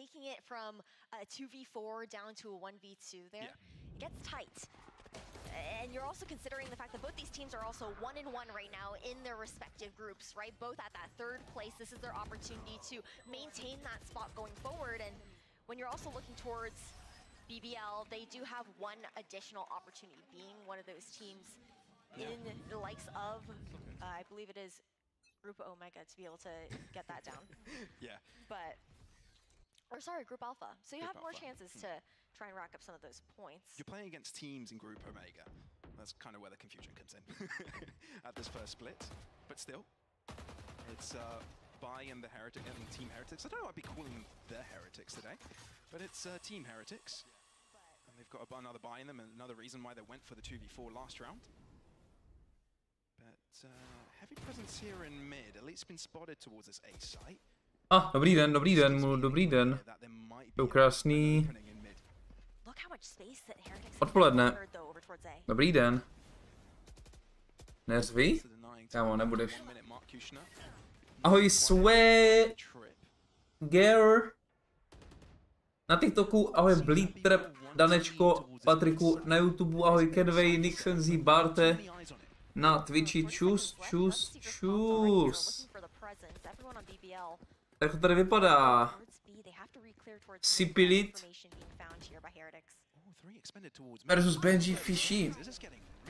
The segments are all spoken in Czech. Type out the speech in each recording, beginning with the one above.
taking it from a 2v4 down to a 1v2 there. It gets tight. And you're also considering the fact that both these teams are also 1-1 right now in their respective groups, right? Both at that third place. This is their opportunity to maintain that spot going forward. And when you're also looking towards BBL, they do have one additional opportunity, being one of those teams in the likes of, I believe it is Group Omega, to be able to get that down. Or sorry, Group Alpha. So you have more chances to try and rack up some of those points. You're playing against teams in Group Omega. That's kind of where the confusion comes in at this first split. But still, it's Bai and the Heretic and Team Heretics. I don't know, I'd be calling them the Heretics today, but it's Team Heretics. And they've got another Bai in them, and another reason why they went for the 2v4 last round. But heavy presence here in mid, at least been spotted towards this A site. Dobrý den, dobrý den. Byl krásný odpoledne. Dobrý den. Neřvi? Kámo, nebudeš. Ahoj, swe girl. Na TikToku, ahoj Bleedtrap, Danečko, Patriku, na YouTube, ahoj Kedway, Nixon Z, Barte. Na Twitchi, čus. Tak to tady vypadá. Sipilit versus Benji Fishy.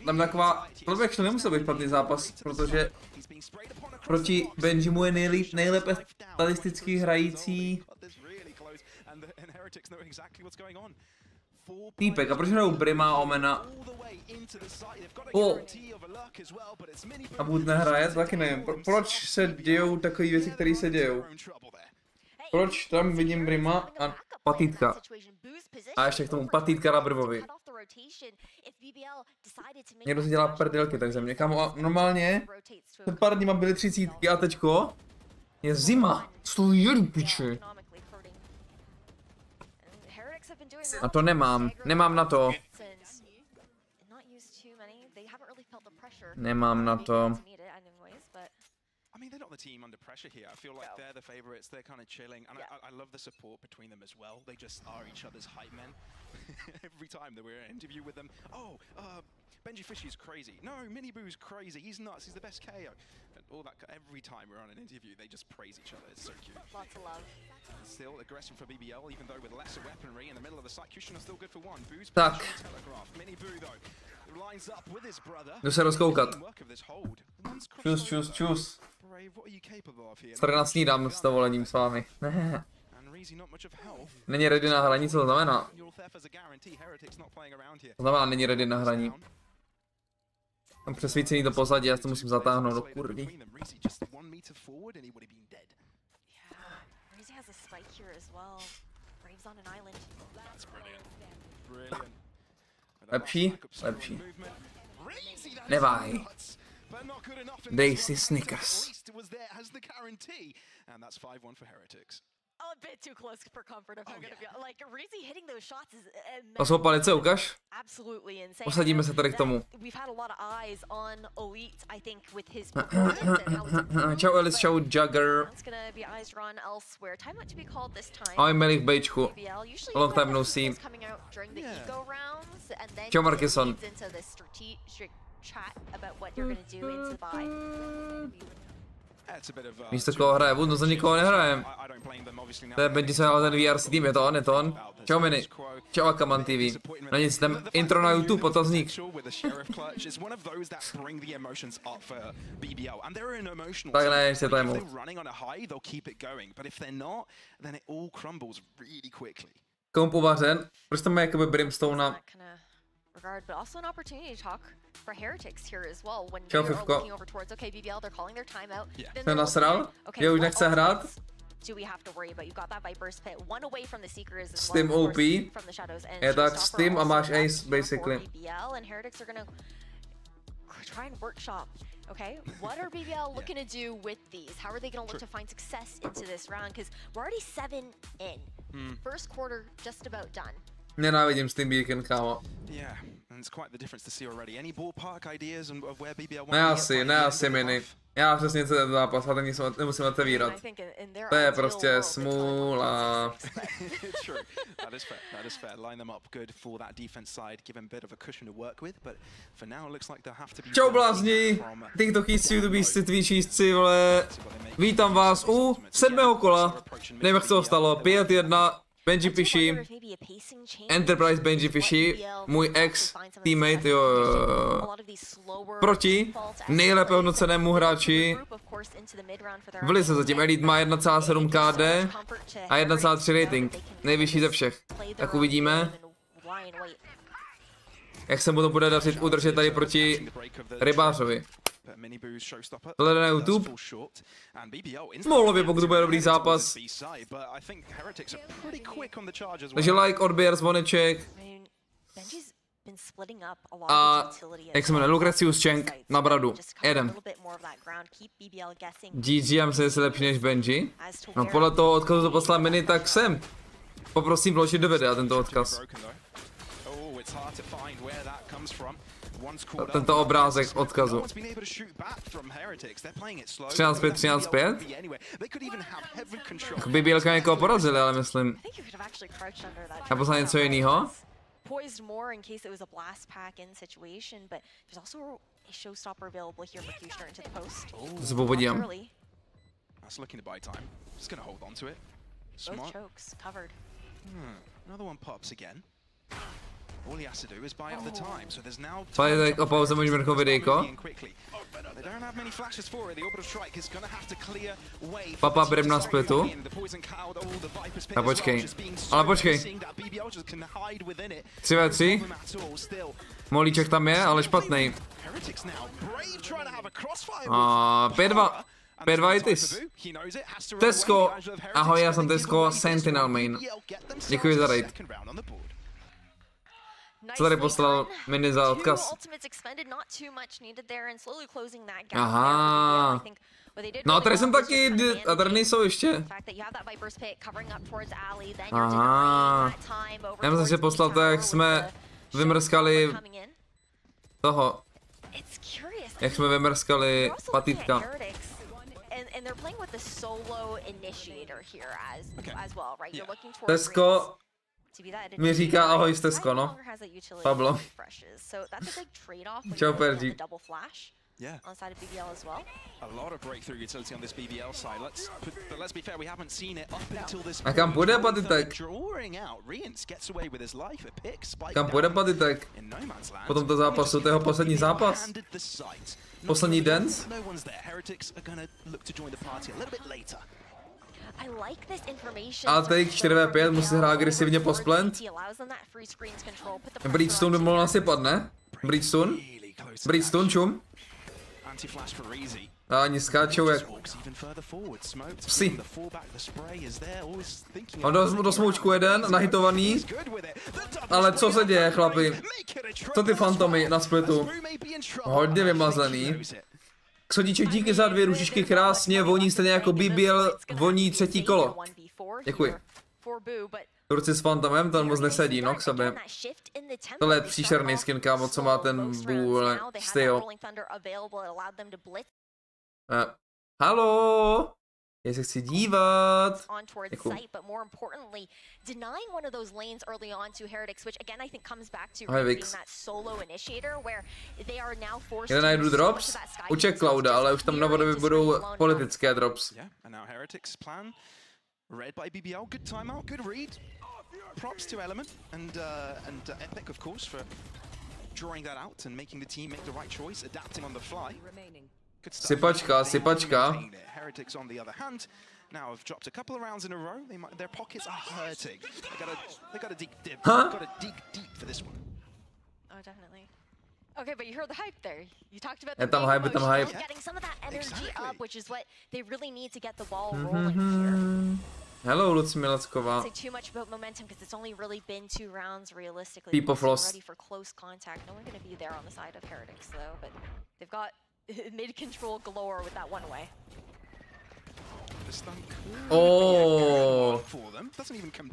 Tam taková, tohle actually nemusel být špatný zápas, protože proti Benjimu je nejlépe statisticky hrající týpek. A proč hrajou Brima, Omena? A Bud nehraje, to taky nevím. Proč se dějou takové věci, které se dějou? Proč tam vidím Brima a Patítka? A ještě k tomu Patítka na Brvovi. Někdo si dělá prdelky, tak země. Kámo, a normálně před pár dníma byly 30 a teďko je zima. Co jedu, piče. A to nemám na to. Nemám na to. I mean, they're not the team under pressure here. I feel like they're the favorites. They're kind of chilling, and I love the support between them as well. They just are each other's hype men. Every time that we're in an interview with them, Benji Fishy's crazy. No, Miniboo's crazy. He's nuts. He's the best KO. And all that. Every time we're on an interview, they just praise each other. It's so cute. Lots of love. Still aggression for BBL, even though with lesser weaponry in the middle of the site. Kushner still good for one. Boo's telegraph. Miniboo though lines up with his brother. Jdu se rozkoukat. Čus. Strana snídám s dovolením s vámi. Není ready na hraní, co to znamená? To znamená, není ready na hraní. Mám přesvícený do pozadí, já to musím zatáhnout do kurvy. Lepší? Lepší. Neváhej. Dej si Snickers. A bit too close for comfort if I'm gonna be like Reezy hitting those shots is To jsou palice, ukaž. absolutely insane. Posadíme se tady k tomu. We've had a lot of eyes on Elite, I think, with his performance and how Čau Alice, čau Jugger. it's gonna be eyes run elsewhere. Time not to be called this time. Ahoj Melih Bejčku. Long time no see. Coming out during the eco rounds and then Čau Markison. into the strategic chat about what you're gonna do into the buy. Místo koho hraje Wood, no za nikoho nehrajem. To je Benji se hrál ten VRC tým, je to on. Čau Mini. Čau Akaman TV. Na nic, jdem intro na YouTube, otazník. Tak ne, ještě time out. Komp uvařen, proč tam má jakoby Brimstone regard, but also an opportunity to talk for Heretics here as well when Čau, they're Fivko. looking over towards BBL, they're calling their timeout. Jsi nasral? Je už nechce hrát? Do we have to worry about? You've got that Viper's Pit, one away from the Seekers as Steam well, OP. from the shadows, and Je tak Showstopper Steam a also máš up Ace, here basically. for BBL, and Heretics are gonna try and workshop. Okay, what are BBL looking to do with these? How are they going to look to find success into this round? Because we're already 7 in. First quarter just about done. Nenávidím Steam Beacon, kámo. Ne asi mini. Já přesně ten zápas, a ten nemusím otevírat. To je prostě smůla. Čau blázni, TikTokíci, YouTubíci, Twitchíci, vole. Vítám vás u 7. kola. Nevím, jak to stalo, 5-1. Benji Fishy, Enterprise Benji Fishy, můj ex-teammate, jo, proti nejlépe hodnocenému hráči v lize, zatím Elite má 1,7 KD a 1,3 rating, nejvyšší ze všech. Tak uvidíme, jak se mu to bude dařit udržet tady proti Rybářovi. Tohle na YouTube. Mohlo by, pokud to bude dobrý zápas. Takže like, odběr, zvoneček. A jak se jmenuje, Lucretius Cheng na bradu. Jedem. GG, já myslím, že jsi lepší než Benji. No podle toho odkazu to poslal mini, tak sem. Poprosím vložit do videa tento odkaz. Tento obrázek odkazu. 13-5, 13-5? By Bílka někoho porazili, ale myslím. A poslal něco jiného? To se podívám. Tak o pauze můžeme vrchol videjko. Papa brem na splitu. A počkej. Ale počkej. 3v3. Molíček tam je, ale špatnej. 5-2. 5-2 ITIS. Tesco. Ahoj, já jsem Tesco, Sentinel main. Děkuji za raid. Co tady poslal mini za odkaz? Aha. No a tady jsem taky, a tady nejsou ještě. Aha. Já myslím, že poslal to, jak jsme vymrskali toho. Jak jsme vymrskali patítka. Tesco mi říká ahoj z Tesco, no. Pablo. Čau, Perdi. A kam půjde Patitek? Kam půjde Patitek? Po tomto zápasu, to je jeho poslední zápas. Poslední dance? A teď 4v5 musí hrát agresivně po splend. Bridgestone by mohl nasypat, ne? Bridgestone? Bridgestone, čum? A oni skáčou jak psi. On do smoučku jeden, nahitovaný. Ale co se děje, chlapi? Co ty fantomy na splitu? Hodně vymazlený. Ksodíček, díky za 2 ružičky, krásně, voní stejně jako BBL, voní 3. kolo. Děkuji. Turci s fantomem, to moc nesedí, no, k sobě. Tohle je příšerný skin, kámo, co má ten bůle, styl. Halo? Já se chci dívat. Děkuji. Já najdu drops? U Czech Clouda, ale už tam na vodově budou politické drops. Read by BBL, good timeout, good read. Props to Element and Epic, of course, for drawing that out and making the team make the right choice, adapting on the fly. Sypačka, sypačka. Heretics on the other hand. Now have dropped a couple of rounds in a row. Their pockets are hurting. They got to dig deep. Got to dig deep for this one. Oh, definitely. Okay, but you heard the hype there. You talked about the hype. Getting some of that energy up, which is what they really need to get the ball rolling here. Hello, Luci Milacková. Say too much about momentum because it's only really been 2 rounds realistically. People floss. Ready for close contact. No one's going to be there on the side of Heretics though, but they've got mid control galore with that one away. Oh,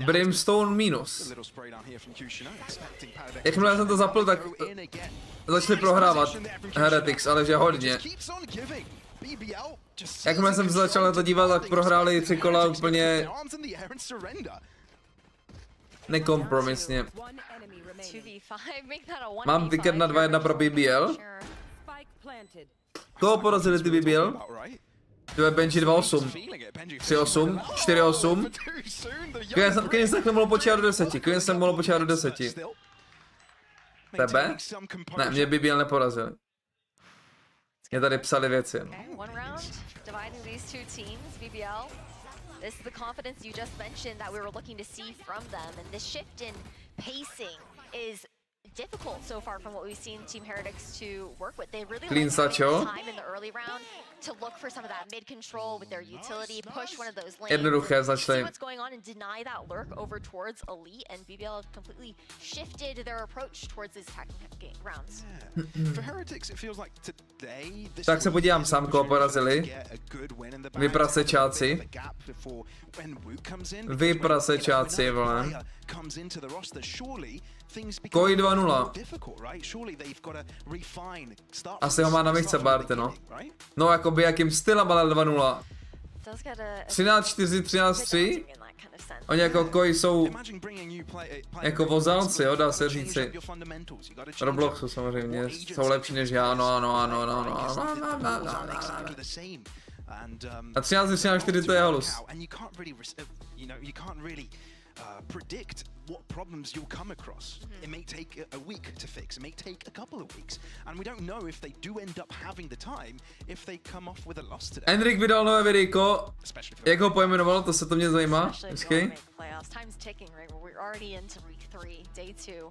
Brimstone minus. Jakmile jsem to zapl, tak začali prohrávat Heretics, ale že hodně. Jakmile jsem se začal na to dívat, tak prohráli 3 kola úplně nekompromisně. Mám tiket na 2-1 pro BBL. Koho porazili ty BBL? To je Benji 2-8, 3-8, 4-8. Klidně jsem mohl počítat do 10, Tebe? Ne, mě BBL neporazili. Mě tady psali věci. This is the confidence you just mentioned that we were looking to see from them, and this shift in pacing is difficult so far from what we've seen Team Heretics to work with. They really like time in the early round to look for some of that mid control with their utility, push one of those lanes, see what's going on and deny that lurk over towards Elite, and BBL have completely shifted their approach towards these attacking rounds. For Heretics it feels like today this tak se podívám sám, koho porazili. Vy prasečáci. Vy prasečáci, vole. Koi 2-0. Asi ho má na místě Barty, no. No, jakoby jakým stylem, ale 2-0. 13-4, 13-3. Oni jako Koi jsou jako vozálci, jo, dá se říci. Robloxu samozřejmě, jsou lepší než já, ano. A 13-4 to je halus. Predict what problems you'll come across. It may take a week to fix, it may take a couple of weeks, and we don't know if they do end up having the time if they come off with a loss today. Enrik vydal nové videjko, jak ho pojmenoval, to mě zajímá. Počkej. Time's ticking, right? We're already into week 3, day 2.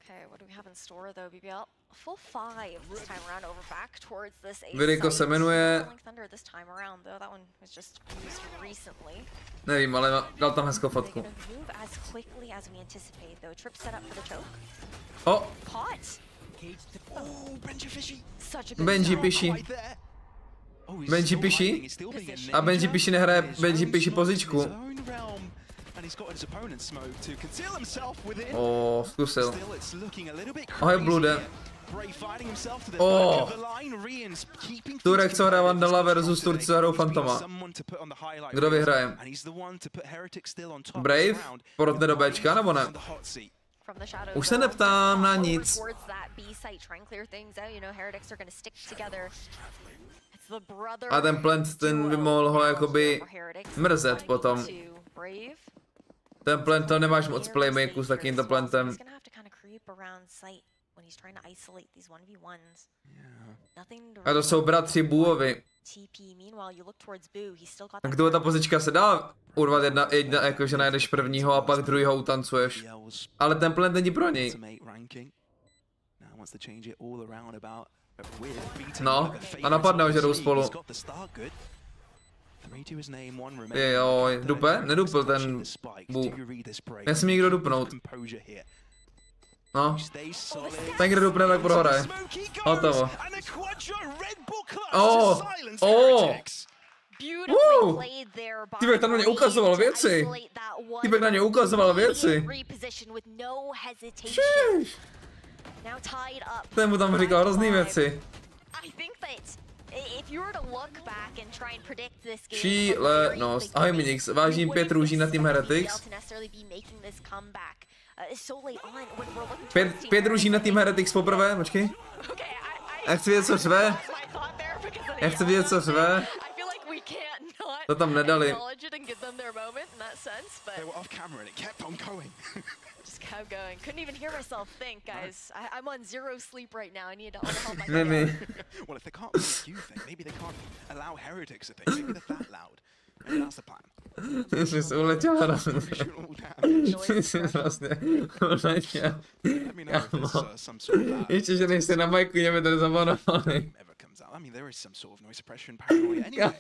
Okay, what do we have in store though, BBL? Full 5 this time around over back towards this A videjko se jmenuje... this time around though. That one was just used recently. Nevím, ale dal tam hezkou fotku. Oh. Benji Pishy. Benji Pishy. A Benji Pishy nehraje Benji Pishy pozičku. Zkusil. Ahoj, Blude. Turek, co hraje Vandala versus Turci, co hrajou Fantoma. Kdo vyhraje? Brave? Porotne do Bčka, nebo ne? Už se neptám na nic. A ten plant, ten by mohl ho jakoby mrzet potom. Ten plant, to nemáš moc playmaku s takýmto plantem. A to jsou bratři Buovi. Kdo ta pozička se dá urvat jedna jakože najdeš prvního a pak druhýho utancuješ. Ale ten plant není pro něj. No, a napadne ho, že jdou spolu. Jo, dupe? Nedupl ten Bu. Nesmí nikdo dupnout. No. Ten, kdo dupne, tak prohraje. Hotovo. Týpek tam na ně ukazoval věci. Ten mu tam říkal hrozný věci. Šílenost. Ahoj Minix, vážím 5 růží na Team Heretics. 5 růží na Team Heretics poprvé, počkej. Já chci vědět, co řve. To tam nedali. Kept going. Couldn't even hear myself think, guys. I'm on 0 sleep right now. I need to help my Well, if they can't make you think, maybe they can't allow Heretics to think. Maybe they're that loud. Maybe that's the plan. Ty jsi uletěl hrozně. Ty jsi vlastně uletěl. Ještě, že nejste na majku, mě tady zabanovali. I mean, there is some sort of noise suppression paranoia. Anyway,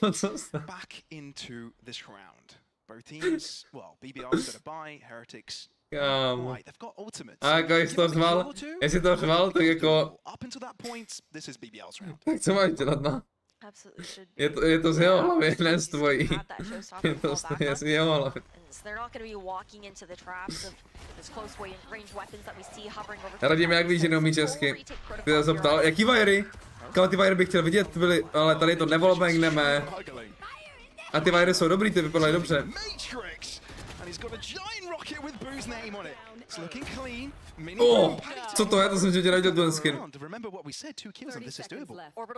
back into this round. Both teams, well, BBR's got a bye, Heretics. Kámo. A jako jestli to řval, tak jako... Tak co máš dělat, no? Je to z jeho hlavy, ne z tvojí. Je to z jeho hlavy. Radíme, jak víš, že neumí česky. Ty jsi se ptal, jaký vajery? Kam ty vajery bych chtěl vidět, byly, ale tady to nevolbengneme. A ty vajery jsou dobrý, ty vypadají dobře. Co to je? To jsem tě neviděl ten skin.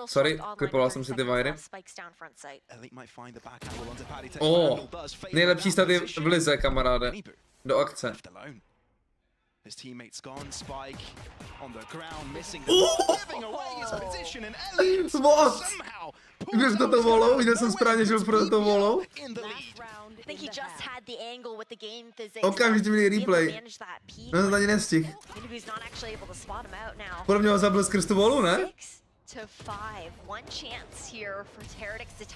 Sorry, klipoval jsem si ty vajery. Nejlepší staty v lize, kamaráde. Do akce. His teammates gone, Spike on the ground, missing the ball, giving away his position, and Elliot somehow pulls out the volou, viděl jsem správně, že pro to volou. Okamžitě měli replay. No to ani nestihl. Podle mě ho zabil skrz tu volu, ne?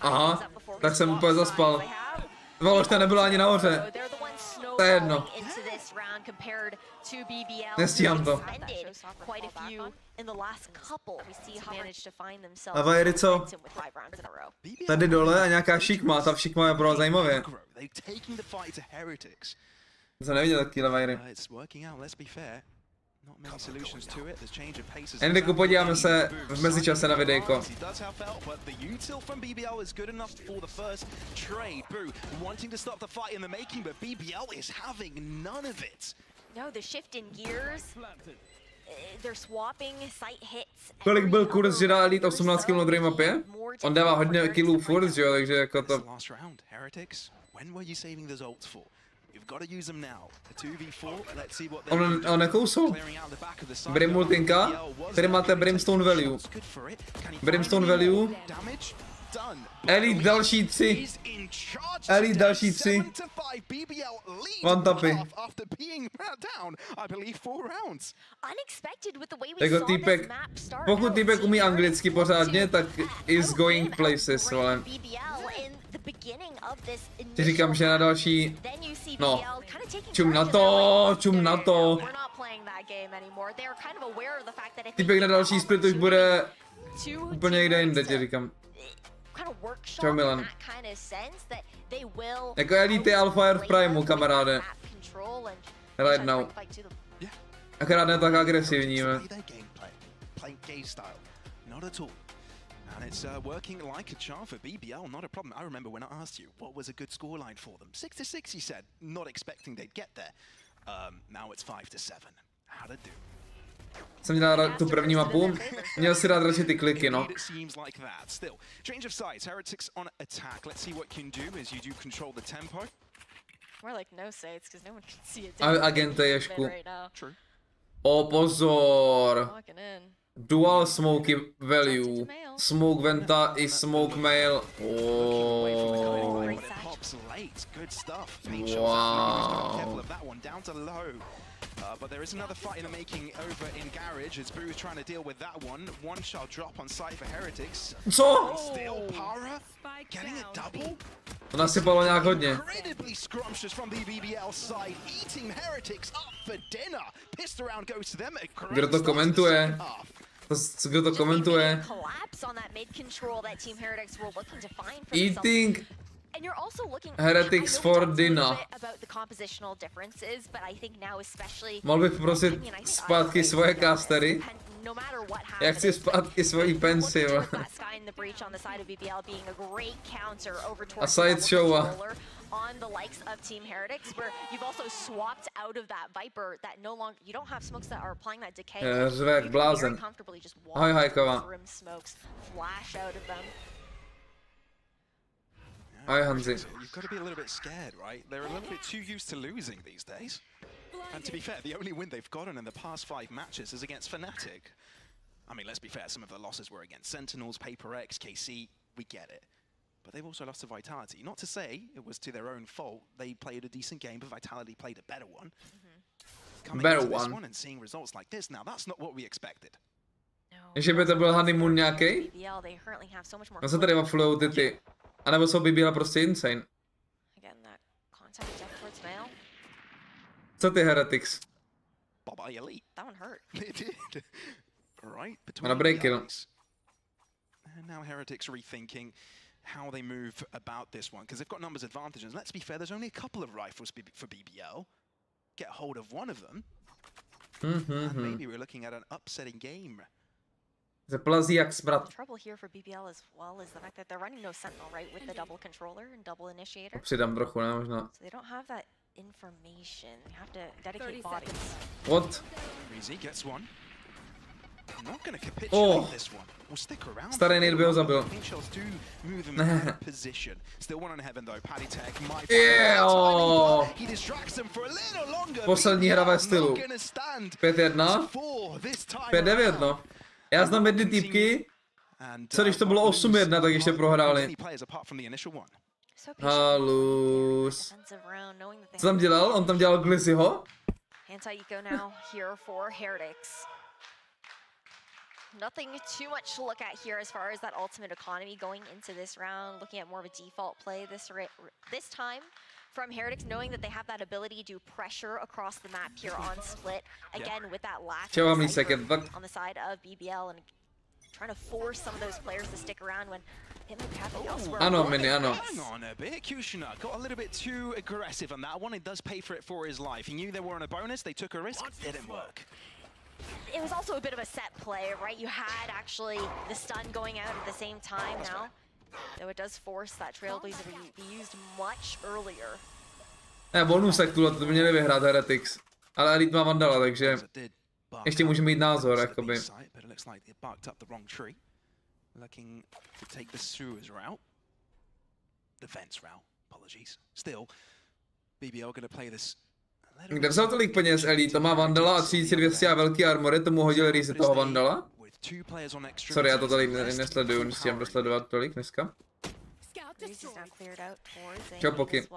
Aha, tak jsem úplně zaspal. Volož ta nebyla ani nahoře. To je jedno. Nestíhám to. A vajery co? Tady dole a nějaká šikma, ta šikma je pro zajímavě. Jsem neviděl takové vajery. Enriku, podíváme se v mezičase na videjko. Kolik byl kurz, že dá elite 18 kg na druhé mapě? On dává hodně killů furt, že jo, takže jako to... On nekousol. Brim ultinka. Tady máte Brimstone value. Brimstone value. Elite další 3. Elite další 3. One tapy. Jako týpek, pokud týpek umí anglicky pořádně, tak is going places, vole. Ti říkám, že na další... No, čum na to. Týpek na další split už bude úplně někde jinde, ti říkám. Čau Milan. Jako Elite Alpha je v Primu, kamaráde. Right now. Akorát ne tak agresivní, And it's working like a charm for BBL, not a problem. I remember when I asked you what was a good scoreline for them. 6-6, you said, not expecting they'd get there. Now it's 5-7. How to do? Jsem měl rád tu první mapu, měl si rád radši ty kliky, no. Change of sides, Heretics on attack. Let's see what can do as you do control the tempo. More like no sides, because no one can see it. Agente Ješku. O pozor. Dual smoky value. Smoke venta i smoke mail. Oh. Wow. But there is another fight in the making over in Garage as Boo is trying to deal with that one. One shot drop on site for Heretics. Co? Still Para getting a double. To nasypalo nějak hodně. Incredibly scrumptious from the BBL side, eating Heretics up for dinner. Pissed around goes to them. Kdo to komentuje? Kdo to komentuje? Eating Heretics for dinner. Mohl bych poprosit zpátky svoje castery? Já chci zpátky svoji pensi. A side show. On the likes of Team Heretics, where you've also swapped out of that Viper that no longer you don't have smokes that are applying that decay. Řvek blázen. Ahoj Hajkova. Flash out of them. Ahoj Hanzi. You've got to be a little bit scared, right? They're a little bit too used to losing these days. And to be fair, the only win they've gotten in the past 5 matches is against Fnatic. I mean, let's be fair, some of the losses were against Sentinels, Paper X, KC, we get it. But they've also lost to Vitality. Not to say it was to their own fault. They played a decent game, but Vitality played a better one. Coming into this one and seeing results like this, now that's not what we expected. Ještě by to byl honeymoon nějaký? No se tady waflujou ty. A nebo jsou BBL prostě insane. Co ty Heretics? Na break kill. And now Heretics rethinking how they move about this one, because they've got numbers advantage. And let's be fair, there's only a couple of rifles for BBL. Get hold of one of them. And maybe we're looking at an upsetting game. The trouble here for BBL as well is the fact that they're running no sentinel, right, with the double controller and double initiator. Přidám trochu, ne, možná. So they don't have that information. You have to dedicate bodies. What? Breezy gets one. Not going to capitulate this one. We'll stick around. Starý nade by ho zabil. Still one on heaven though. Patty Tech. He distracts them for a little longer. Poslední hra ve stylu. 5-1. 5-9, no. Já znám jedny týpky, co když to bylo 8-1, tak ještě prohráli. Halus. Co tam dělal? On tam dělal Glizzyho? Nothing too much to look at here as far as that ultimate economy going into this round. Looking at more of a default play this time from Heretics, knowing that they have that ability to pressure across the map here on split. Again, with that lack of on the side of BBL and trying to force some of those players to stick around when it might be happening elsewhere. Ano, Mini, ano. Hang on a bit. Kushner got a little bit too aggressive on that one. It does pay for it for his life. He knew they were on a bonus. They took a risk. Didn't work. It was also a bit of a set play, right? You had actually the stun going out at the same time now. Though it does force that Trailblazer to be used much earlier. Ne, bonusek tuhle to měli vyhrát Heretics. Ale Elite má Vandala, takže ještě může mít názor, jakoby. Looking to take the sewers route. The fence route, apologies. Still, BBL gonna play this. Kde vzal tolik peněz Elite? To má Vandala a 3200 a velký armory, tomu hodil reset toho Vandala? Sorry, já to tady nesleduju, nestíhám dosledovat tolik dneska. Čau, Poky.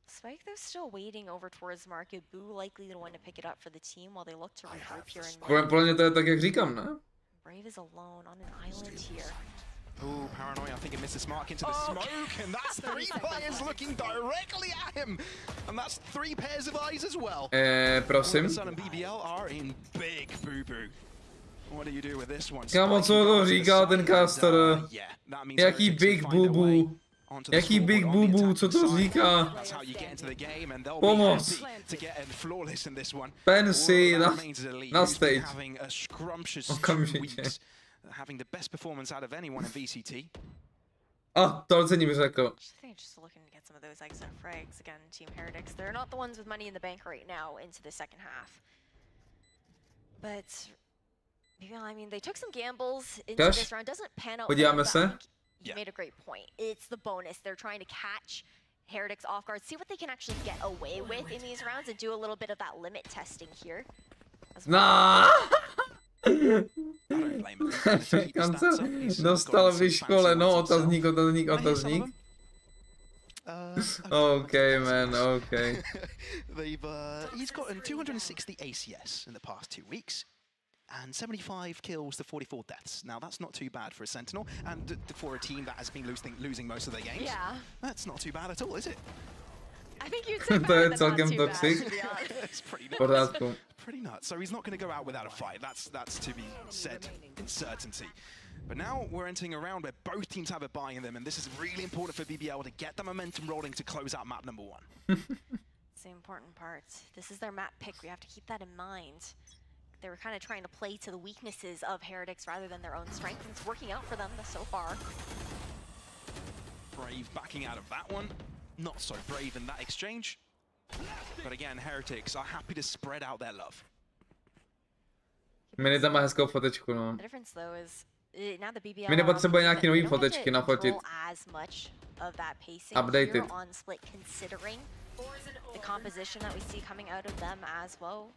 Spike though still waiting over towards market. Boo likely the one to pick it up for the team while they look to regroup here in Podle mě to je tak, jak říkám, ne? Brave is alone on an island here. Ooh, Paranoia, I think it misses Mark into the smoke, and that's 3 players looking directly at him, and that's 3 pairs of eyes as well. Prosím. Sun and BBL are in big boo-boo. What do you do with this one? Kámo, co to říká ten caster? Jaký big boo-boo? Jaký big boo-boo, co to říká? Pomoc. Pensy na stage. Okamžitě. Having the best performance out of anyone in VCT. To jsem řekl. Just looking to get some of those eggs and frags again. Team Heretics, they're not the ones with money in the bank right now into the second half. But I mean, they took some gambles into this round. Doesn't pan out. Podíváme se. You made a great point. It's the bonus. They're trying to catch Heretics off guard, see what they can actually get away with in these rounds, and do a little bit of that limit testing here. Nah. Kancer dostal vyškoleno, otazník. Okay, man, okay. He's gotten 260 ACS in the past 2 weeks. And 75 kills to 44 deaths. Now that's not too bad for a Sentinel, and for a team that has been losing most of their games. Yeah. That's not too bad at all, is it? I think you'd say better than not too toxic. bad. It's pretty nuts. So he's not going to go out without a fight. That's to be said in certainty. But now we're entering a round where both teams have a buy in them, and this is really important for BBL to get the momentum rolling to close out map number 1. It's the important part. This is their map pick. We have to keep that in mind. They were kind of trying to play to the weaknesses of Heretics rather than their own strength, and it's working out for them so far. Brave backing out of that one. Not so brave in that exchange. But again, Heretics are happy to spread out their love. Mini tam má hezkou fotečku, no. The difference though is now the BBL Mini potřebuje nějaký nový fotečky nafotit. Updated. On split, considering the composition that we see coming out of them as well.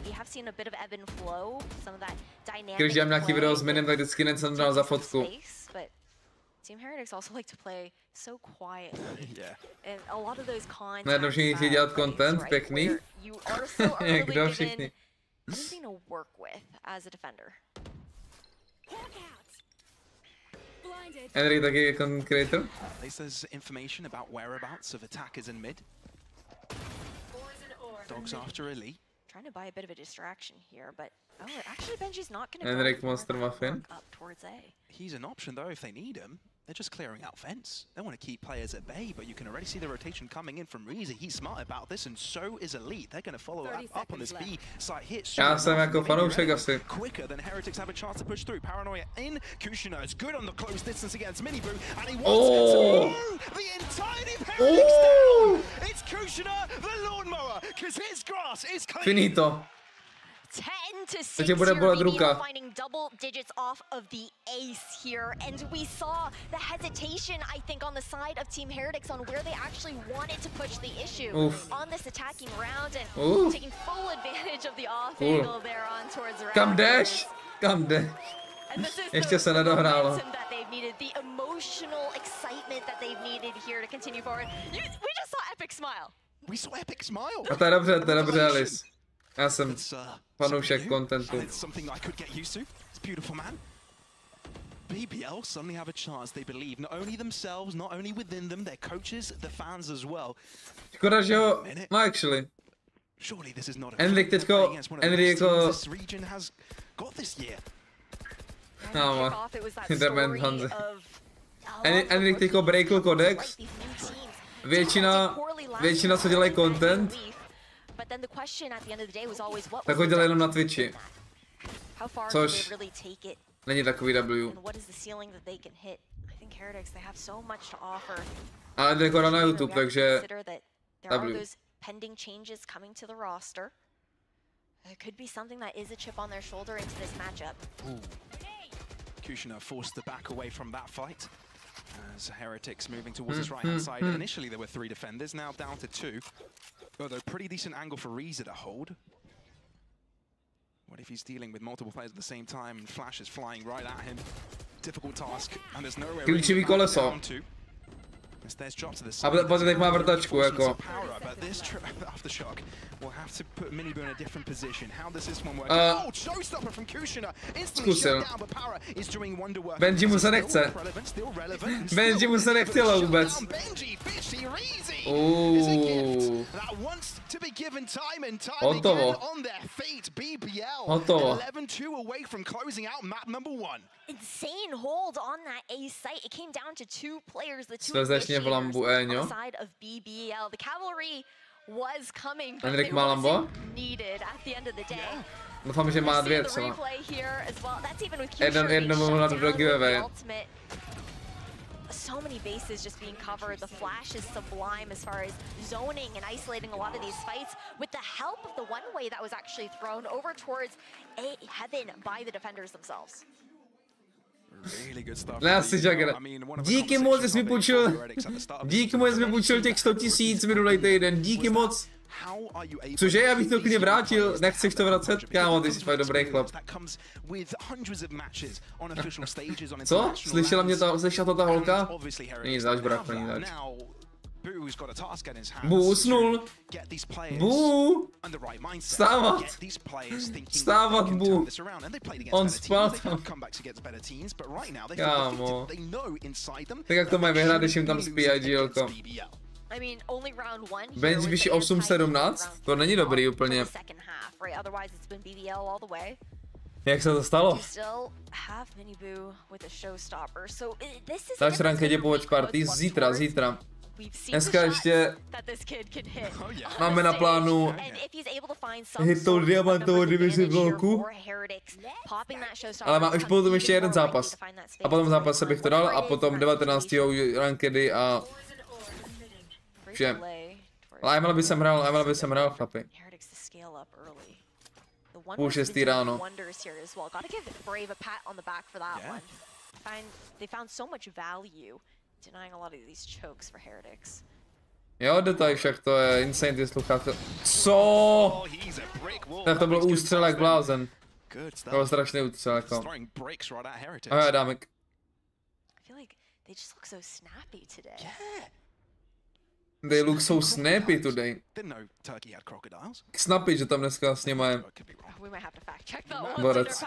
We have seen a bit of ebb and flow, some of that dynamic. Když dělám nějaký video s Minem, tak vždycky jsem dal za fotku. Team Heretics also like to play so quietly. Yeah. And a lot of those contacts. Najednou všichni chtějí dělat content, pěkný. Kdo všichni? Something to work with as a defender. Henry taky content creator. At least there's information about whereabouts of attackers in mid. Dogs after Elite. Trying to buy a bit of a distraction here, but actually Benji's not going to Henrik Monster Muffin. up towards A. He's an option though if they need him. They're just clearing out fence. They want to keep players at bay, but you can already see the rotation coming in from Reezy. He's smart about this, and so is Elite. They're going to follow up on this B site hit. Já jsem jako fanoušek asi. Quicker than Heretics have a chance to push through. Paranoia in. Kushner is good on the close distance against Miniboo, and he wants to the entirety of Heretics down. It's Kushner, the lawnmower, because his grass is clean. Finito. 10 to 6 here, BBL finding double digits off of the ace here, and we saw the hesitation, I think, on the side of Team Heretics on where they actually wanted to push the issue on this attacking round, and taking full advantage of the off angle there on towards round. Come dash! Come dash! And this is Ještě se nedohrálo. that they've needed, the emotional excitement that they've needed here to continue forward. We just saw Epic smile. We saw Epic smile. A to je dobře, Alice. Já jsem fanoušek contentu. It's something I could get used to. It's beautiful, man. BBL suddenly have a chance, they believe, not only themselves, not only within them, their coaches, the fans as well. Škoda, že ho... No, actually. Surely this is not a Enrik teďko... Enrik jako... this region has got this year. No, Hanze. Enrik teďko breakl kodex. Většina, co dělají content, tak ho dělají jenom na Twitchi. Což není takový W. Ale Enrik ho dá na YouTube, takže W. Pending changes coming to the roster. It could be something that is a chip on their shoulder into this matchup. Kushner forced to back away from that fight. As Heretics moving towards his right-hand side. Initially there were 3 defenders, now down to 2. Although pretty decent angle for Reezy to hold. What if he's dealing with multiple players at the same time and Flash is flying right at him? Difficult task, and there's nowhere Klíčový koleso. A potom teď má vrtačku, jako. Zkusil. Benjimu se nechce. Benjimu se nechtělo vůbec. Hotovo. Hotovo. Insane hold on that A site. It came down to 2 players, the 2 Svezečně v lambu, Éňo. side of BBL. The cavalry was coming, but Enrik it má lambo? wasn't needed at the end of the day. Doufám, že má 2 třeba. Jedno mohla do giveaway. So many bases just being covered. The Flash is sublime as far as zoning and isolating a lot of these fights with the help of the one-way that was actually thrown over towards a heaven by the defenders themselves. Really good stuff. Díky moc, jsi mi půjčil. Díky moc, jsi mi půjčil těch 100 000 minulý týden. Díky moc. Cože, já bych to klidně vrátil. Nechceš to vracet? Kámo, ty jsi fakt dobrý chlap. Co? Slyšela to ta holka? Není zač, brak, není zač. Bu usnul. Bu! Vstávat! Vstávat, Bu! On spal tam. Kámo. Tak jak to mají vyhrát, když jim tam spí IGLko? Bench vyšší 8-17? To není dobrý úplně. Jak se to stalo? Dáš rankedě po WATCHPARTY zítra. Dneska ještě máme na plánu hitnout diamantovou divizi v LoLku, ale mám už potom ještě jeden zápas. A potom v zápase bych to dal a potom 19. rankedy a vše. Ale Emela by jsem hrál, chlapi. Půl 6 ráno. Jo, detail však to je insane ty sluchátka. Co? Tak to byl ústřelek blázen. To byl strašný ústřelek. Ahoj, dámek. They look so snappy today. Snappy, že tam dneska s nimi je borec.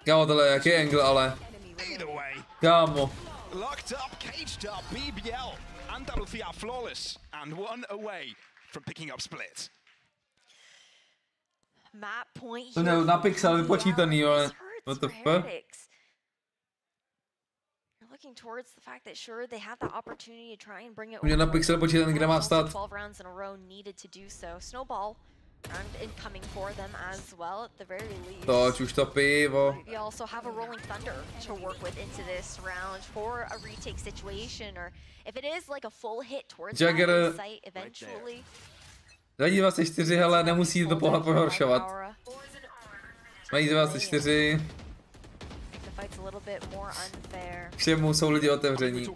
Kámo, tohle je jaký angle, ale... Kámo. and one away from picking up split. Map point To here. na pixel vypočítaný, ale what the fuck? Looking towards the fact that sure they have the opportunity to try and bring it. Mě na pixel počítaný, kde má stát. 12 rounds in a row needed to do so. Snowball round incoming for them as well at the very least. Toč už to pivo. We also have a rolling thunder to work with into this round for a retake situation, or if it is like a full hit towards Jagger site eventually. Zadí 24, hele, nemusí to pohoršovat. Mají 24. Všemu jsou lidi otevření.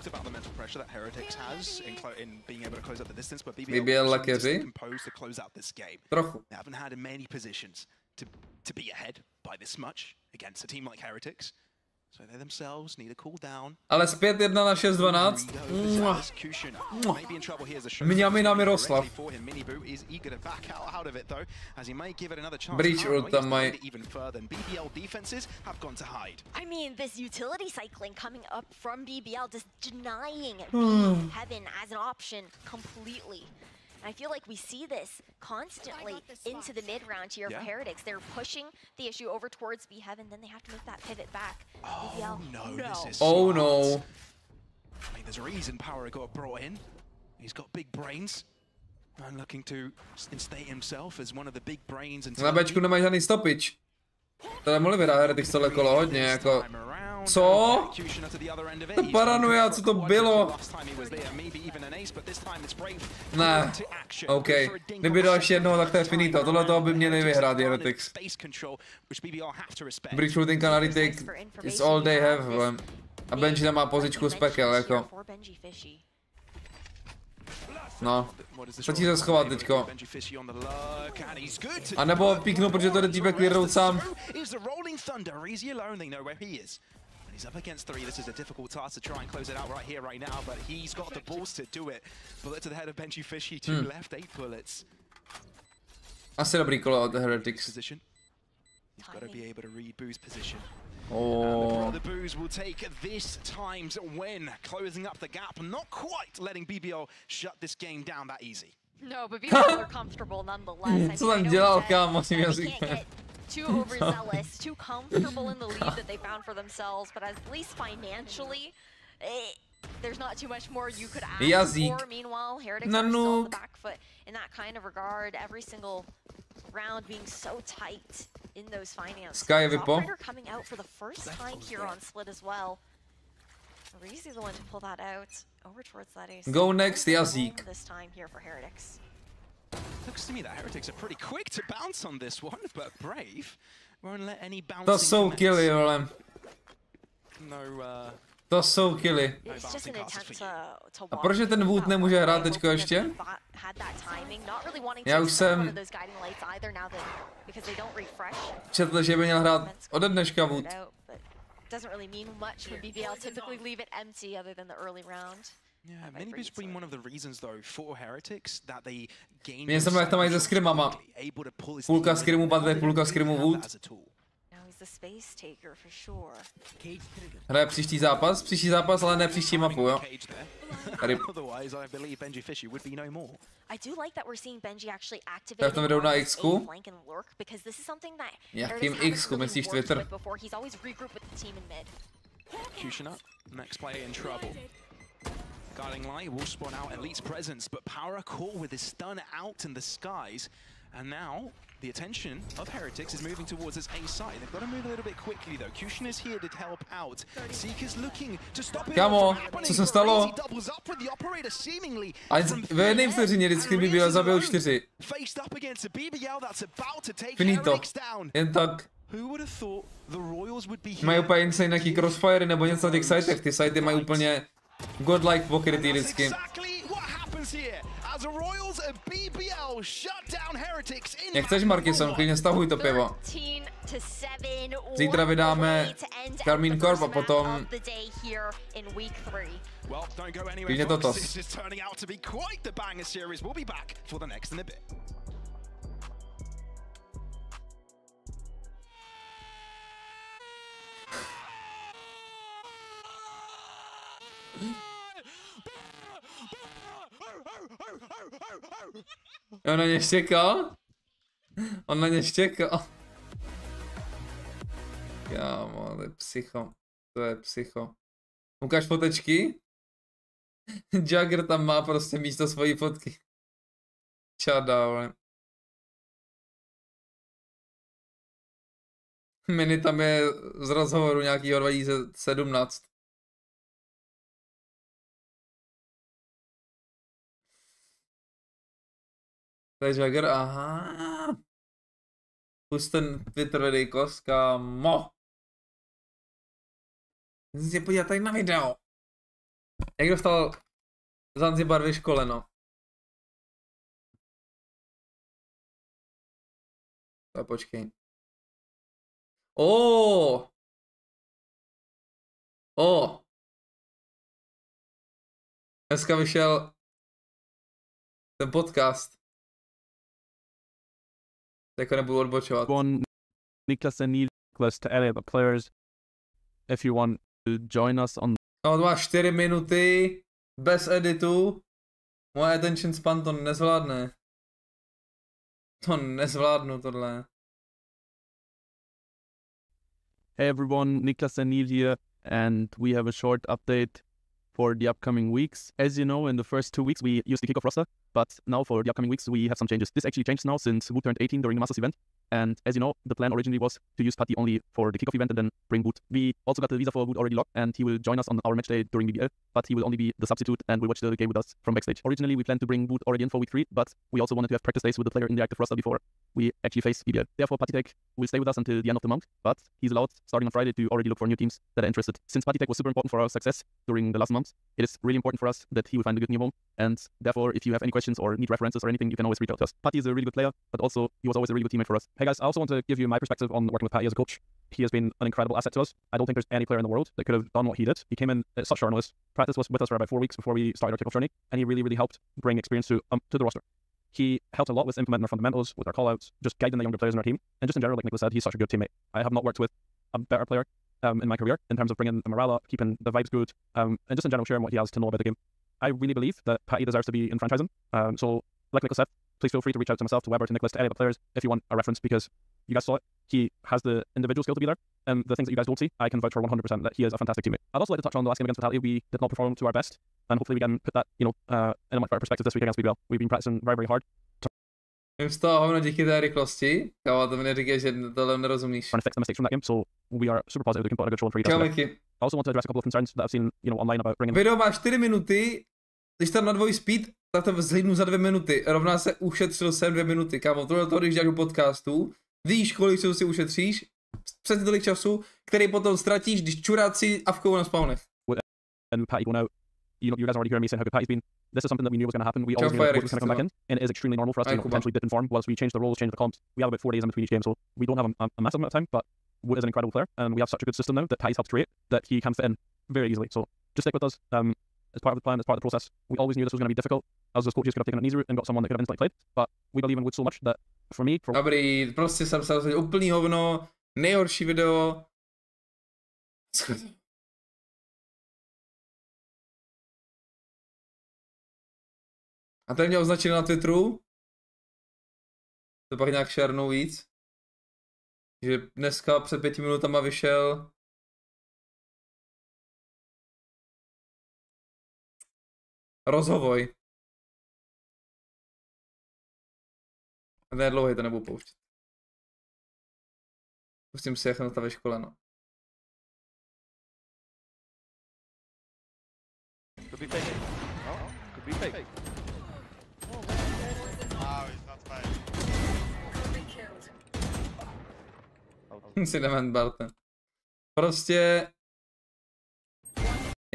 Vyběl lakeři? Trochu. So they themselves need a cool down. Ale zpět 1 na 6-12. Mňamina Miroslav. Breach ult tam mají. I mean, this utility cycling coming up from BBL, just denying Heaven as an option completely. I feel like we see this constantly into the mid-round here for Heretics. They're pushing the issue over towards B Heaven, then they have to make that pivot back. Oh no, this is oh no. I mean, there's a reason Power got brought in. He's got big brains and looking to instate himself as one of the big brains. Na Bčku nemají žádný stopič. Teda mohli vyhrát Heretics tohle kolo hodně, jako... Co? Ta paranoia, co to bylo? Ne. OK. Kdyby dal ještě jednoho, tak to je finito. Tohle toho by měli vyhrát Heretics. Breach looting na retake is all they have. A Benji tam má pozičku z pekel, jako. No. Stačí se schovat teďko. A nebo píknu, protože to jde týpek clearout sám. He's up against 3. This is a difficult task to try and close it out right here, right now, but he's got the balls to do it. Bullet to the head of Benji Fishy, 2 left, 8 bullets. Asi dobrý kolo od Heretics. He's got to be able to read Boo's position. Oh. The Boos will take this time's win, closing up the gap, not quite letting BBL shut this game down that easy. No, but BBL are comfortable nonetheless. Co tam dělal, kámo, s tím jazykem? Too overzealous, too comfortable in the lead that they found for themselves, but at least financially, there's not too much more you could ask for. Meanwhile, Heretics are still on the back foot in that kind of regard. Every single round being so tight in those finances. Sky Vipo coming out for the first time here on Split as well. Reezy the one to pull that out over towards that ace. Go next, Jazik. This time here for Heretics. Looks to me that Heretics are pretty quick to bounce on this one, but Brave won't let any bouncing. To jsou killy, vole. To jsou killy. A proč ten Wood nemůže hrát teďko ještě? Já už jsem četl, že by měl hrát ode dneška Wood. Doesn't really mean much when BBL typically leave it empty other than the early round. Yeah, maybe it's been one of the reasons though for Heretics that they gained. Mě jsem jak tam mají ze skrimama. Půlka skrimu padne, půlka skrimu Wood. Hraje příští zápas, ale ne příští mapu, jo. Tady. Tak tam jdou na X-ku. Jakým X-ku, myslíš Twitter? Next player in trouble. Guiding light will spawn out Elite's presence, but Power caught with his stun out in the skies. And now, the attention of Heretics is moving towards his A side. They've got to move a little bit quickly though. Kushn is here to help out. Seeker's looking to stop it. Kámo, co se stalo? A ve jedné vteřině vždycky by byl zabil 4. Finito. Jen tak. Mají úplně insane nějaký crossfire nebo něco na těch sitech. Ty sity mají úplně godlike pokrytý vždycky. Jak chceš, Markison, klidně stahuj to pivo. Zítra vydáme Karmín Corp a potom klidně toto. On na ně štěkal? On na ně štěkal. Kámo, to je psycho. To je psycho. Ukáž fotečky? Jagger tam má prostě místo svojí fotky. Čada, vole. Mini tam je z rozhovoru nějakýho 2017. To je Jagger, aha. Pust ten Twitter videjkos, kámo. Musím se podívat tady na video. Jak dostal Zanzibar vyškoleno. Počkej. Dneska vyšel ten podcast. Jako nebudu odbočovat. Niklas and Niklas to any of the players. If you want to join us on. No, to má 4 minuty bez editu. Moje attention span to nezvládne. To nezvládnu tohle. Hey everyone, Niklas and Neil here, and we have a short update for the upcoming weeks. As you know, in the first 2 weeks we used the kickoff roster, but now for the upcoming weeks we have some changes. This actually changed now since WUT turned 18 during the Masters event. And as you know, the plan originally was to use Putty only for the kickoff event and then bring WUT. We also got the visa for WUT already locked, and he will join us on our match day during BBL, but he will only be the substitute and will watch the game with us from backstage. Originally, we planned to bring WUT already in for week 3, but we also wanted to have practice days with the player in the active roster before we actually face BBL. Therefore, Putty Tech will stay with us until the end of the month, but he's allowed, starting on Friday, to already look for new teams that are interested. Since Putty Tech was super important for our success during the last months, it is really important for us that he will find a good new home, and therefore, if you have any questions or need references or anything, you can always reach out to us. Putty is a really good player, but also he was always a really good teammate for us. Hey guys, I also want to give you my perspective on working with Putty as a coach. He has been an incredible asset to us. I don't think there's any player in the world that could have done what he did. He came in as such short notice. Practice was with us for about 4 weeks before we started our kickoff journey, and he really helped bring experience to the roster. He helped a lot with implementing our fundamentals, with our callouts, just guiding the younger players in our team, and just in general, like Nicholas said, he's such a good teammate. I have not worked with a better player in my career in terms of bringing the morale up, keeping the vibes good, and just in general sharing what he has to know about the game. I really believe that Putty deserves to be in franchising. So, like Nicholas said, please feel free to reach out to myself, to Weber, to Nicholas, to any of the players if you want a reference, because you guys saw it. He has the individual skill to be there, and the things that you guys don't see, I can vouch for 100% that he is a fantastic teammate. I'd also like to touch on the last game against Vitality. We did not perform to our best, and hopefully we can put that, in a much better perspective this week against BBL. We've been practicing very hard. Vím z toho hovno díky té rychlosti. Kámo, to mi neříkej, že tohle nerozumíš. Trying to fix the mistakes from that game, so we are super positive we can put on a good show for you guys today. I also want to address a couple of concerns that I've seen, online about bringing. Video má 4 minuty, když tam na dvoj speed, tak to zhlídnu za 2 minuty. Rovná se ušetřil jsem 2 minuty, kámo. Tohle když děláš u podcastu, víš, kolik času si ušetříš, přesně tolik času, který potom ztratíš, když čuráci avkou na spawnech. And Patty going out, you guys already heard me saying how good Patty's been. This is something that we knew was going to happen. We always knew that was going to come back in, and it is extremely normal for us to potentially dip in form whilst we change the roles, change the comps. We have about 4 days in between each game, so we don't have a massive amount of time, but Wood is an incredible player, and we have such a good system now that Patty's helped create that he can fit in very easily. So just stick with us. As part of the plan, as part of the process. We always knew this was going to be difficult. As coaches could have taken an easy route and got someone that could have instantly played, but we believe in Wood so much that for me... Dobrý, prostě jsem se úplný hovno, nejhorší video. A ten mě označil na Twitteru. To pak nějak šernou víc. Že dneska před 5 minutama vyšel rozhovor. A ne dlouhý, to nebudu pouštět. Pustím si, jak na to ve škole, no. Could be fake. No, could be fake. Oh, he's not fake. Si jdeme Barten. Prostě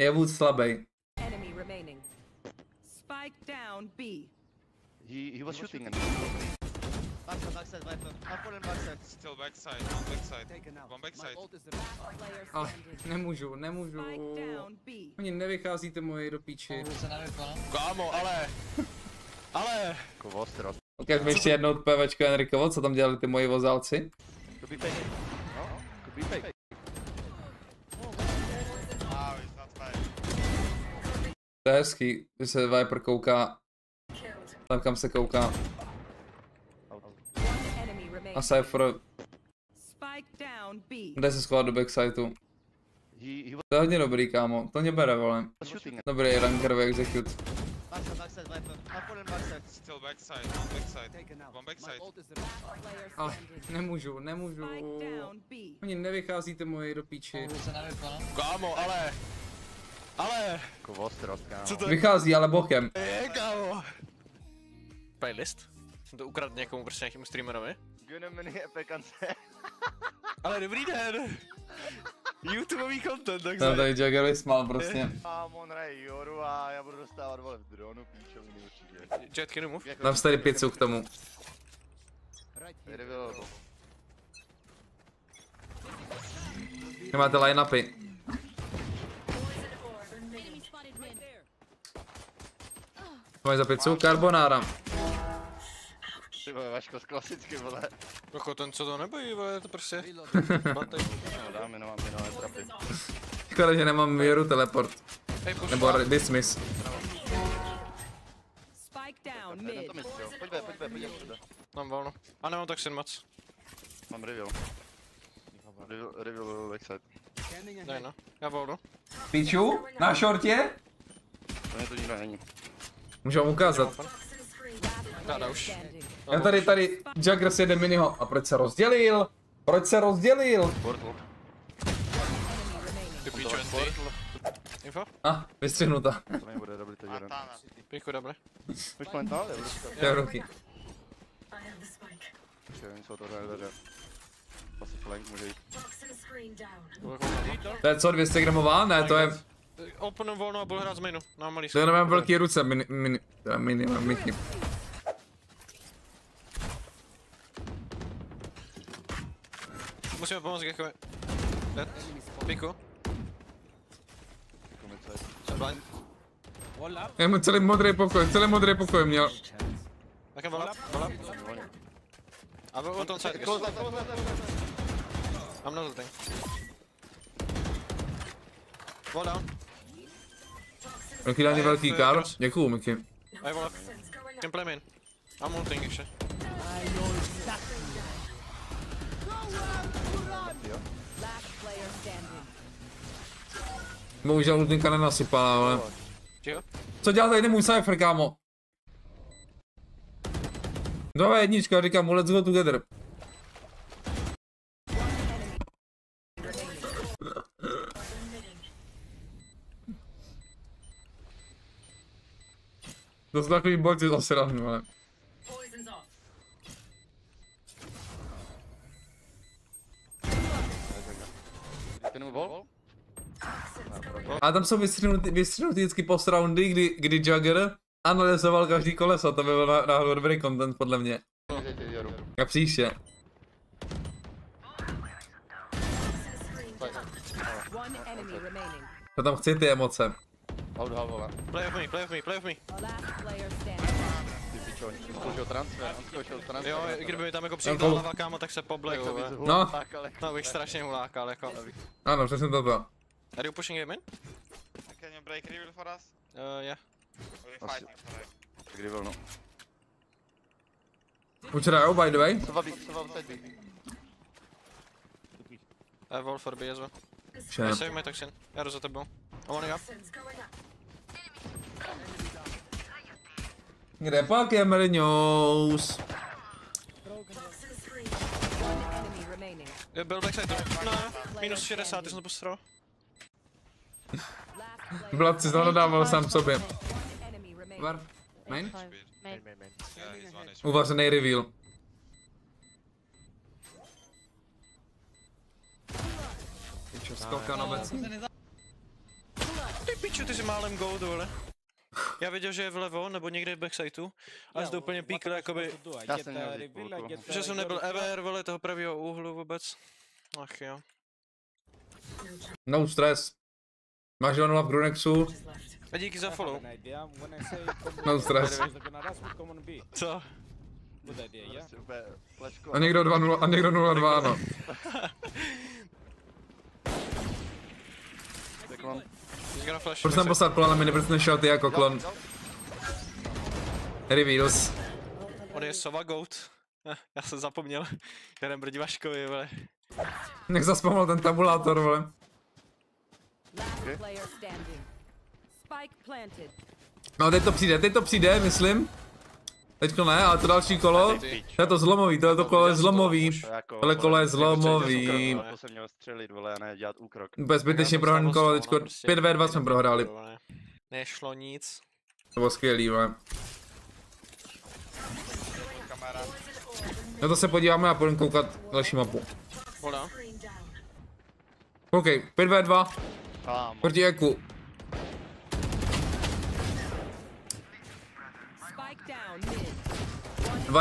je Wood slabý. Spike down B. He was shooting and Backside, right. I'll pull in backside. Still backside, one backside. Ale nemůžu. Oni nevycházíte moje do píči. Kámo, ale... Ukáž mi ještě jednou PVčko Enrikovo, co tam dělali ty moji vozálci. Could be fake. No, could be fake. Oh, he's not fake. To je hezký, když se Viper kouká Tam kam se kouká. A Cypher jde se schovat do backsitu. To je hodně dobrý, kámo. To mě bere, vole. Dobrý rankerový execute. Ale nemůžu. Oni nevycházíte moje do píči. Kámo, ale... Jako ostrost, kámo. Co to je? Vychází, ale bokem. Kámo. Playlist? Jsem to ukradl někomu, prostě nějakému streamerovi? CANTZER. Ale dobrý den. YouTubeový content, tak Tam tady Jagger vysmál prostě. Mám on hraje Joru a já budu dostávat vole v dronu, píčoviny určitě. Jet, can you move? Dám si tady pizzu k tomu. Nemáte line-upy. Máš za pizzu? Carbonara. Ty vole, Vaško z klasicky, vole. Jako ten, co to nebojí, vole, to prostě... Dáme, nemám minulé trapy. Škoda, že nemám Joru teleport. Nebo dismiss. Pojď. Mám volno. A nemám tak syn moc. Mám reveal. Reveal backside. Daj no, já volnu. Piču? Na shortě? To mě to nikdo není. Můžu vám ukázat. Ráda už. Já tady Jagger si jede miniho. A proč se rozdělil? Portal. Ty píču, info? Vystřihnuta. To nebude double teď jeden. Píku, dobré. Pojď pojď na, Já v ruky. oni jsou to dveře. Asi flank může jít. To je co, 200 gramová? Ne, to je... Openem volno a budu hrát z mainu. Na malý To jenom mám velký ruce, mini. Musíme pomoct Gekovi. Píku. Blind. Já mu celý modrý pokoj měl. Tak je vola. A byl o tom side. I'm not ulting. Wall down. Mickey dá velký kár. Děkuju, Mickey. I wall up. Can play main. I'm ulting ještě. Bohužel ultinka nenasypala, ale... Čeho? Co dělá tady můj Cypher, kámo? 2v1, říkám mu, let's go together. To jsou takový borci zase rovnou, ale... A tam jsou vystřihnutý vždycky post roundy, kdy Jagger analyzoval každý koleso, to by byl náhodou dobrý content podle mě. A příště. To tam chci ty emoce. Play of me. Jo, kdyby mi tam jako přijde hlava, kámo, tak se pobleju, no. No, bych strašně hulákal, jako. Ano, přesně toto. Are you pushing him in? Can you break reveal for us? Yeah. We're fighting for it. Reveal, no. Počerajou, by the way. Wall for B as well. Čem. Save my toxin. Já jdu za tebou. I'm running up. Kde pak je Merinos? Byl backside. No, minus 60, ty jsem to postral. Blad si to nadával sám sobě. Var. Main? Uvařený reveal. Pičo, skalka na bec. Ty piču, ty jsi málem gold, vole. Já věděl, že je vlevo, nebo někde v backsiteu, ale jsi to úplně píkl, jakoby... Já jsem měl říct půlku. Že jsem nebyl ever, vole, toho pravýho úhlu vůbec. Ach jo. No stress. Máš ho 0 v Grunexu? A díky za follow. No stress. Co? A někdo 2-0, a někdo 0-2, ano. Proč jsem poslal klona, mi nebrcne shoty jako klon. Reveals. On je Sova Goat. Já jsem zapomněl. Jdem proti Vaškovi, vole. Jak zaspomněl ten tabulátor, vole. No teď to přijde, myslím. Teďko ne, ale to další kolo. To je to zlomový, to kolo je zlomový. Tohle kolo je zlomový. To jsem měl střelit, vole, a ne dělat úkrok. Úplně zbytečně prohraný kolo, teďko 5v2 jsme prohráli. Nešlo nic. To bylo skvělý, vole. No to se podíváme a půjdeme koukat další mapu. Voda. OK, 5v2. Proti Eku.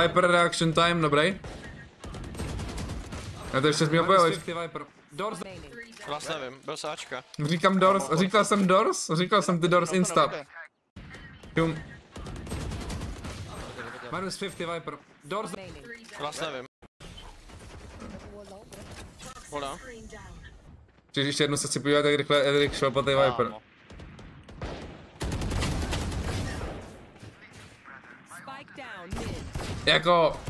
Viper reaction time, dobrý. Já to ještě smím opojovat. Doors. Vás nevím, byl sáčka. Říkám Doors, říkal jsem Doors, říkal jsem ty Doors insta. Jum. Minus 50 Viper. Doors. Vás nevím. Voda. Čiže ještě jednou se chci podívat, jak rychle Edric šel po té Viper. Jako...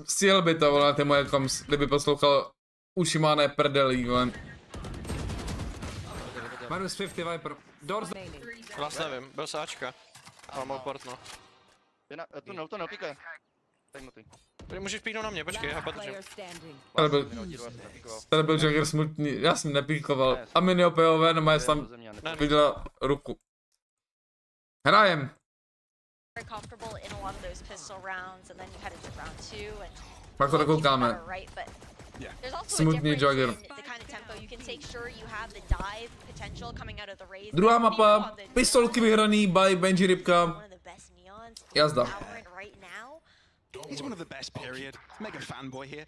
Stěl by to, vole, ty moje koms, kdyby poslouchal ušimáné prdelí, vole. Minus 50 Viper. Doors. Vás nevím, byl sáčka. Ale mohl port, no. To neopíkaj. Tady můžeš píknout na mě, počkej, já patržím. Tady byl Jagger smutný, já jsem nepíkoval. A mini OPOV, no jsem tam viděla ruku. Hrajem. Pak to dokoukáme. Smutný Jagger. Druhá mapa, pistolky vyhraný by Benji Rybka. Jazda. He's one of the best, period. Mega fanboy here.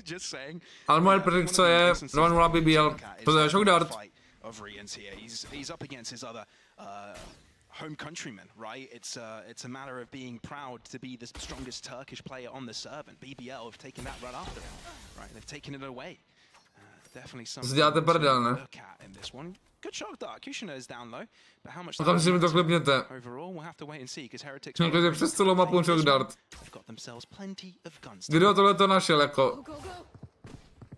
Just saying. Ale moje predikce je 2-0 BBL. To je shock dart. He's up against his other home countrymen, right? It's a matter of being proud to be the strongest Turkish player on the serve, and BBL have taken that right after him, right? They've taken it away. Definitely something to look at in this one. Good shot dart. Kushner is down low, but how much overall we'll have to wait and see, because Heretics je přes celou mapu shock dart. got themselves plenty of guns. Kdo tohleto našel jako?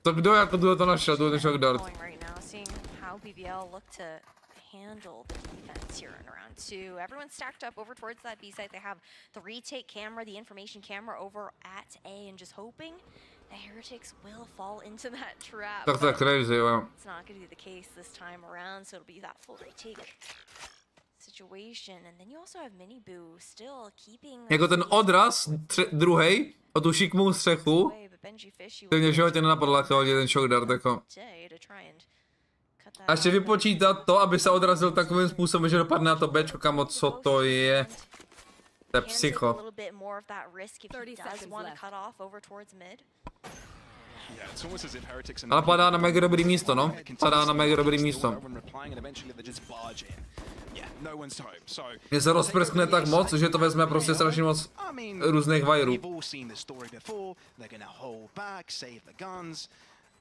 To kdo jako tohleto našel, ten shock dart? Handle the defense here in round 2. Everyone's stacked up over towards that B site. They have the retake camera, the information camera over at A, and just hoping the Heretics will fall into that trap. Tak to je crazy, jo. It's not going to be the case this time around, so it'll be that full retake situation. And then you also have Mini Boo still keeping... Jako ten odraz, druhej, o tu šikmou střechu, to mě v životě nenapadlo, jak hodit ten shock dart, jako. A ještě vypočítat to, aby se odrazil takovým způsobem, že dopadne na to Bčko, kamo, co to je? To je psycho. Ale padá na mega dobrý místo, no. Padá na mega dobrý místo. Mně se rozprskne tak moc, že to vezme prostě strašně moc různých vajerů.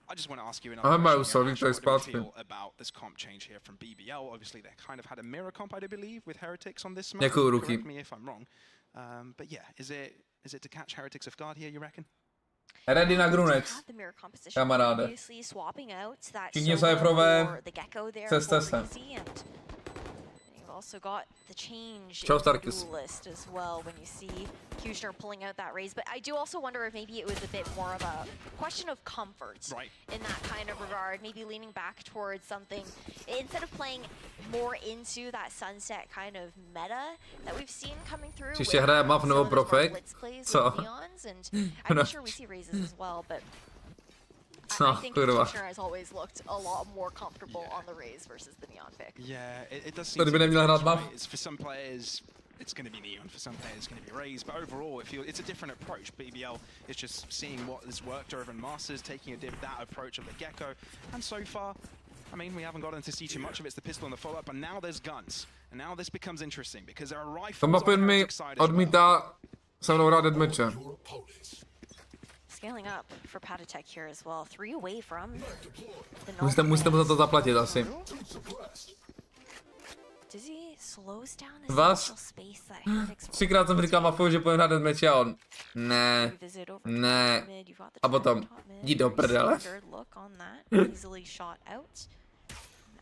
I just want to ask you another question about this comp change here from BBL. Obviously, they kind of had a mirror comp, I believe, with Heretics on this map. Correct me if I'm wrong. But yeah, is it to catch Heretics off guard here, you reckon? Ready na Grunex, kamaráde. Všichni cypherové se stesem. Also got the change in the duel list as well when you see Kushner pulling out that raise, but I do also wonder if maybe it was a bit more of a question of comfort in that kind of regard, maybe leaning back towards something instead of playing more into that sunset kind of meta that we've seen coming through with some of the blitz plays with Neons, and I'm sure we see raises as well, but I think Kushner has always looked a lot more comfortable on the Raze versus the Neon pick. Yeah, it does seem for some players it's going to be Neon, for some players it's going to be Raze, but overall it's a different approach. BBL is just seeing what has worked over in Masters, taking that approach of the Gecko, and so far, I mean, we haven't gotten to see too much of it. It's the pistol and the follow-up, and now there's guns, and now this becomes interesting, because there are rifles on Heretics side as well. Scaling up for Patatech here as well. 3 away from the Musíte mu za to zaplatit asi. Dizzy slows down the social space that 3krát jsem říkal Mafou, že půjdeme hrát meče a on. Ne. Ne. A potom jdi do prdele.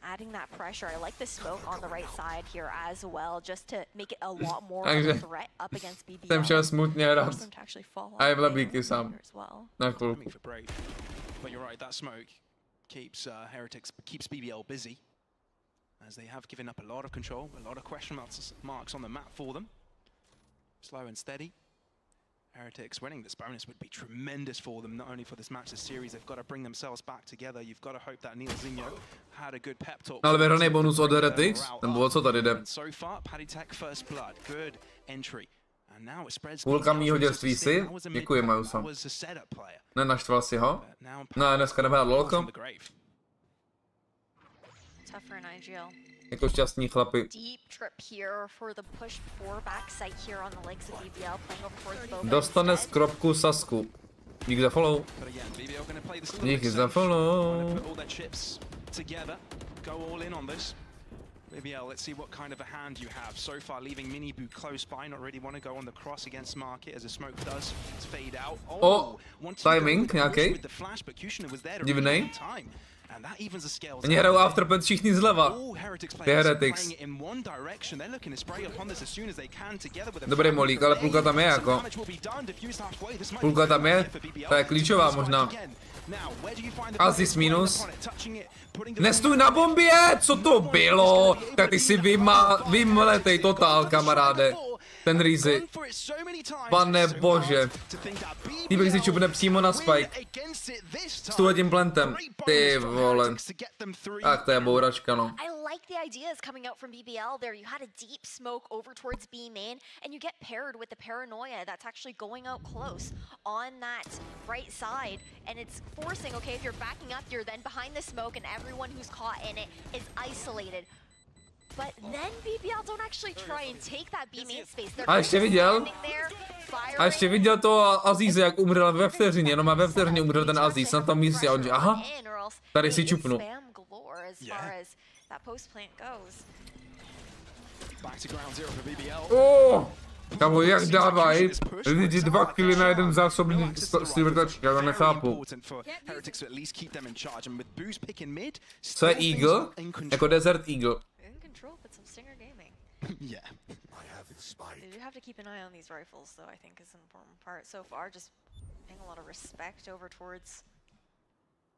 Adding that pressure. I like the smoke on the right side here as well, just to make it a lot more of a threat up against BBL. Jsem šel smutně hrát. A je v labíky sám. Na chvilku. But you're right, that smoke keeps Heretics keeps BBL busy, as they have given up a lot of control, a lot of question marks on the map for them. Slow and steady. Heretics winning this bonus would be tremendous for them, not only for this match, this series. They've got to bring themselves back together. You've got to hope that Neilzinho had a good pep talk. Ale vyhraný bonus od Heretics, nebo o co tady jde? So far, Paddy Tech first blood, good entry. And now it spreads. Půlka mýho dětství si, děkuji Mausa. Nenaštval si ho? No, dneska nebyl lolko. Jako šťastní chlapi. Dostane skropku Sasku. Díky za follow. Díky za follow. BBL, let's see what kind of a hand you have. So far, leaving Minibu close by, not really want to go on the cross against Market as the smoke does fade out. Oh, timing nějaký. Divnej. Oni hrajou Afterpad všichni zleva. Heretics. Dobrý molík, ale půlka tam je jako. Půlka tam je, ta je klíčová možná. Asis minus. Nestůj na bombě, co to bylo? Tak ty si vymletej totál, kamaráde. Ten Rizzy. Pane bože. Týbek si čupne přímo na spike. S tuhletím plantem. Ty vole. Tak to je bouračka, no. Like the ideas coming out from BBL there. You had a deep smoke over towards B main, and you get paired with the paranoia that's actually going out close on that right side, and it's forcing, okay, if you're backing up, you're then behind the smoke, and everyone who's caught in it is isolated. But then BBL don't actually try and take that B main space. A ještě viděl to Azize, jak umřel ve vteřině, no má ve vteřině umřel ten Aziz na tom místě a on že aha, tady si čupnu. Kamo, jak dávají lidi 2 killy na jeden zásobník stříbrtačky, já to nechápu. Co je Eagle? Jako Desert Eagle. Yeah. You do have to keep an eye on these rifles, though, I think is an important part. So far, just paying a lot of respect over towards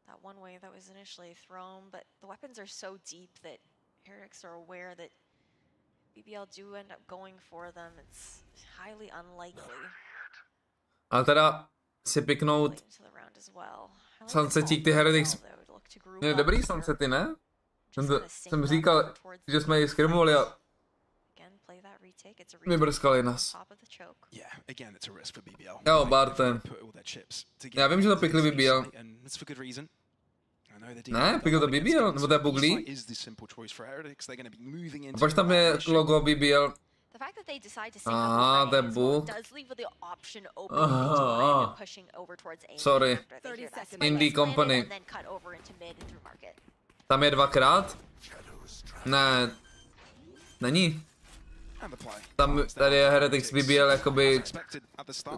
that one wave that was initially thrown, but the weapons are so deep that Heretics are aware that BBL do end up going for them. It's highly unlikely. Ale teda si piknout sunsetík ty Heretics. Je dobrý sunsety, ne? Jsem říkal, že jsme ji skrimovali a vybrskali nás. Jo, Barten. Já vím, že to pikli BBL. Ne, pikl to BBL? Nebo to je Buglí? A proč tam je logo BBL? Aha, to je bug. Aha. Sorry. Indie Company. Tam je 2krát? Ne. Není. Tam tady je Heretics BBL jakoby,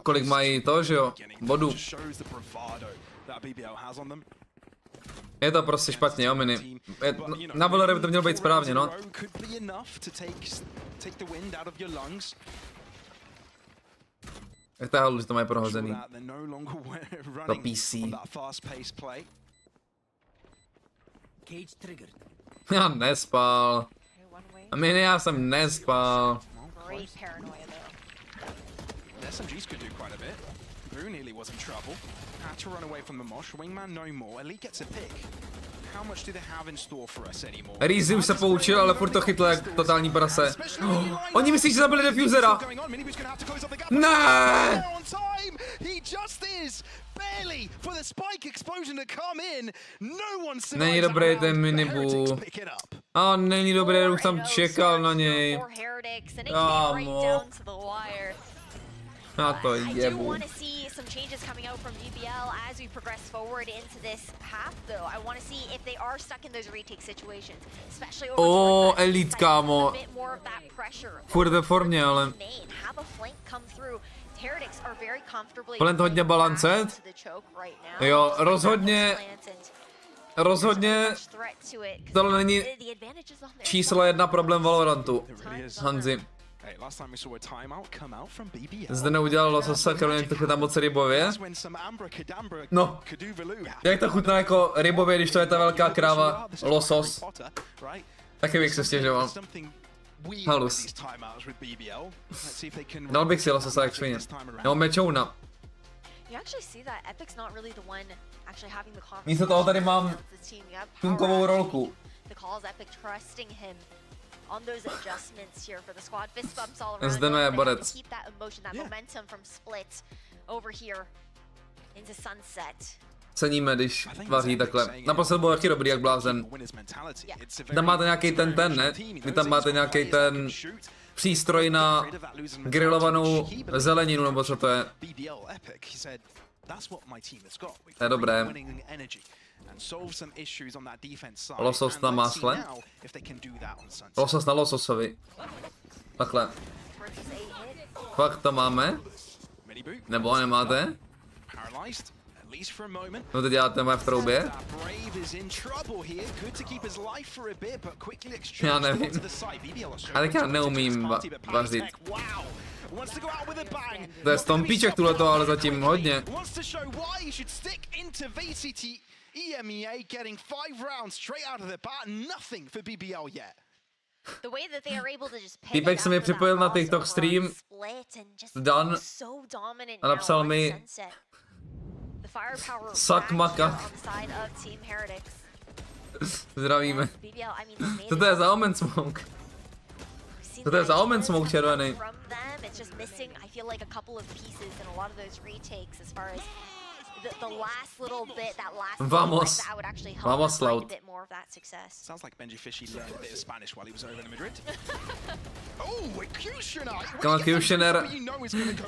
kolik mají to, že jo, bodů. Je to prostě špatně, jo, mini. Na Valorant by to mělo být správně, no. Jak to je halu, že to mají prohozený. To PC. Já nespal. A mini, já jsem nespal. Rizzy už se poučil, ale furt to chytlo jak totální prase. Oni myslí, že zabili defusera. Ne! Není dobrý ten minibu. A není dobrý, už tam čekal na něj. Kámo. Já to I do jebu. want to see some changes coming out from BBL as we progress forward into this half, though. I want to see if they are stuck in those retake situations, especially over towards Elite, kámo. a bit more of that pressure. Furt ve formě, ale... Have a flank come through. Heretics are very comfortably Plant hodně balancet. Jo, rozhodně tohle není číslo 1 problém Valorantu. Hanzi. Zde neudělal lososa, Karolín to tam moc rybově. No, jak to chutná jako rybově, když to je ta velká kráva, losos. Taky bych se stěžoval. Halus. Dal bych si lososa jak svině. Nebo mečouna. Místo toho tady mám tunkovou rolku. Zde je borec. Ceníme, když vaří takhle. Naposled byl taky dobrý jak blázen. Tam máte nějaký ten, ne? Vy tam máte nějaký ten přístroj na grilovanou zeleninu, nebo co to je? To je dobré. Losos na másle? Losos na lososovi. Takhle. Fakt to máme? Nebo nemáte? No to děláte v troubě? Já nevím. A tak já neumím vařit. To je stompíček tuhleto, ale zatím hodně. EMEA getting 5 rounds straight out of the bat, nothing for BBL yet. Týpek se mi připojil na TikTok stream, Dan, a napsal mi Sak maka. Zdravíme. Co to je za omen smoke? Co to je za omen smoke červený? Vamos. Vamos, Loud.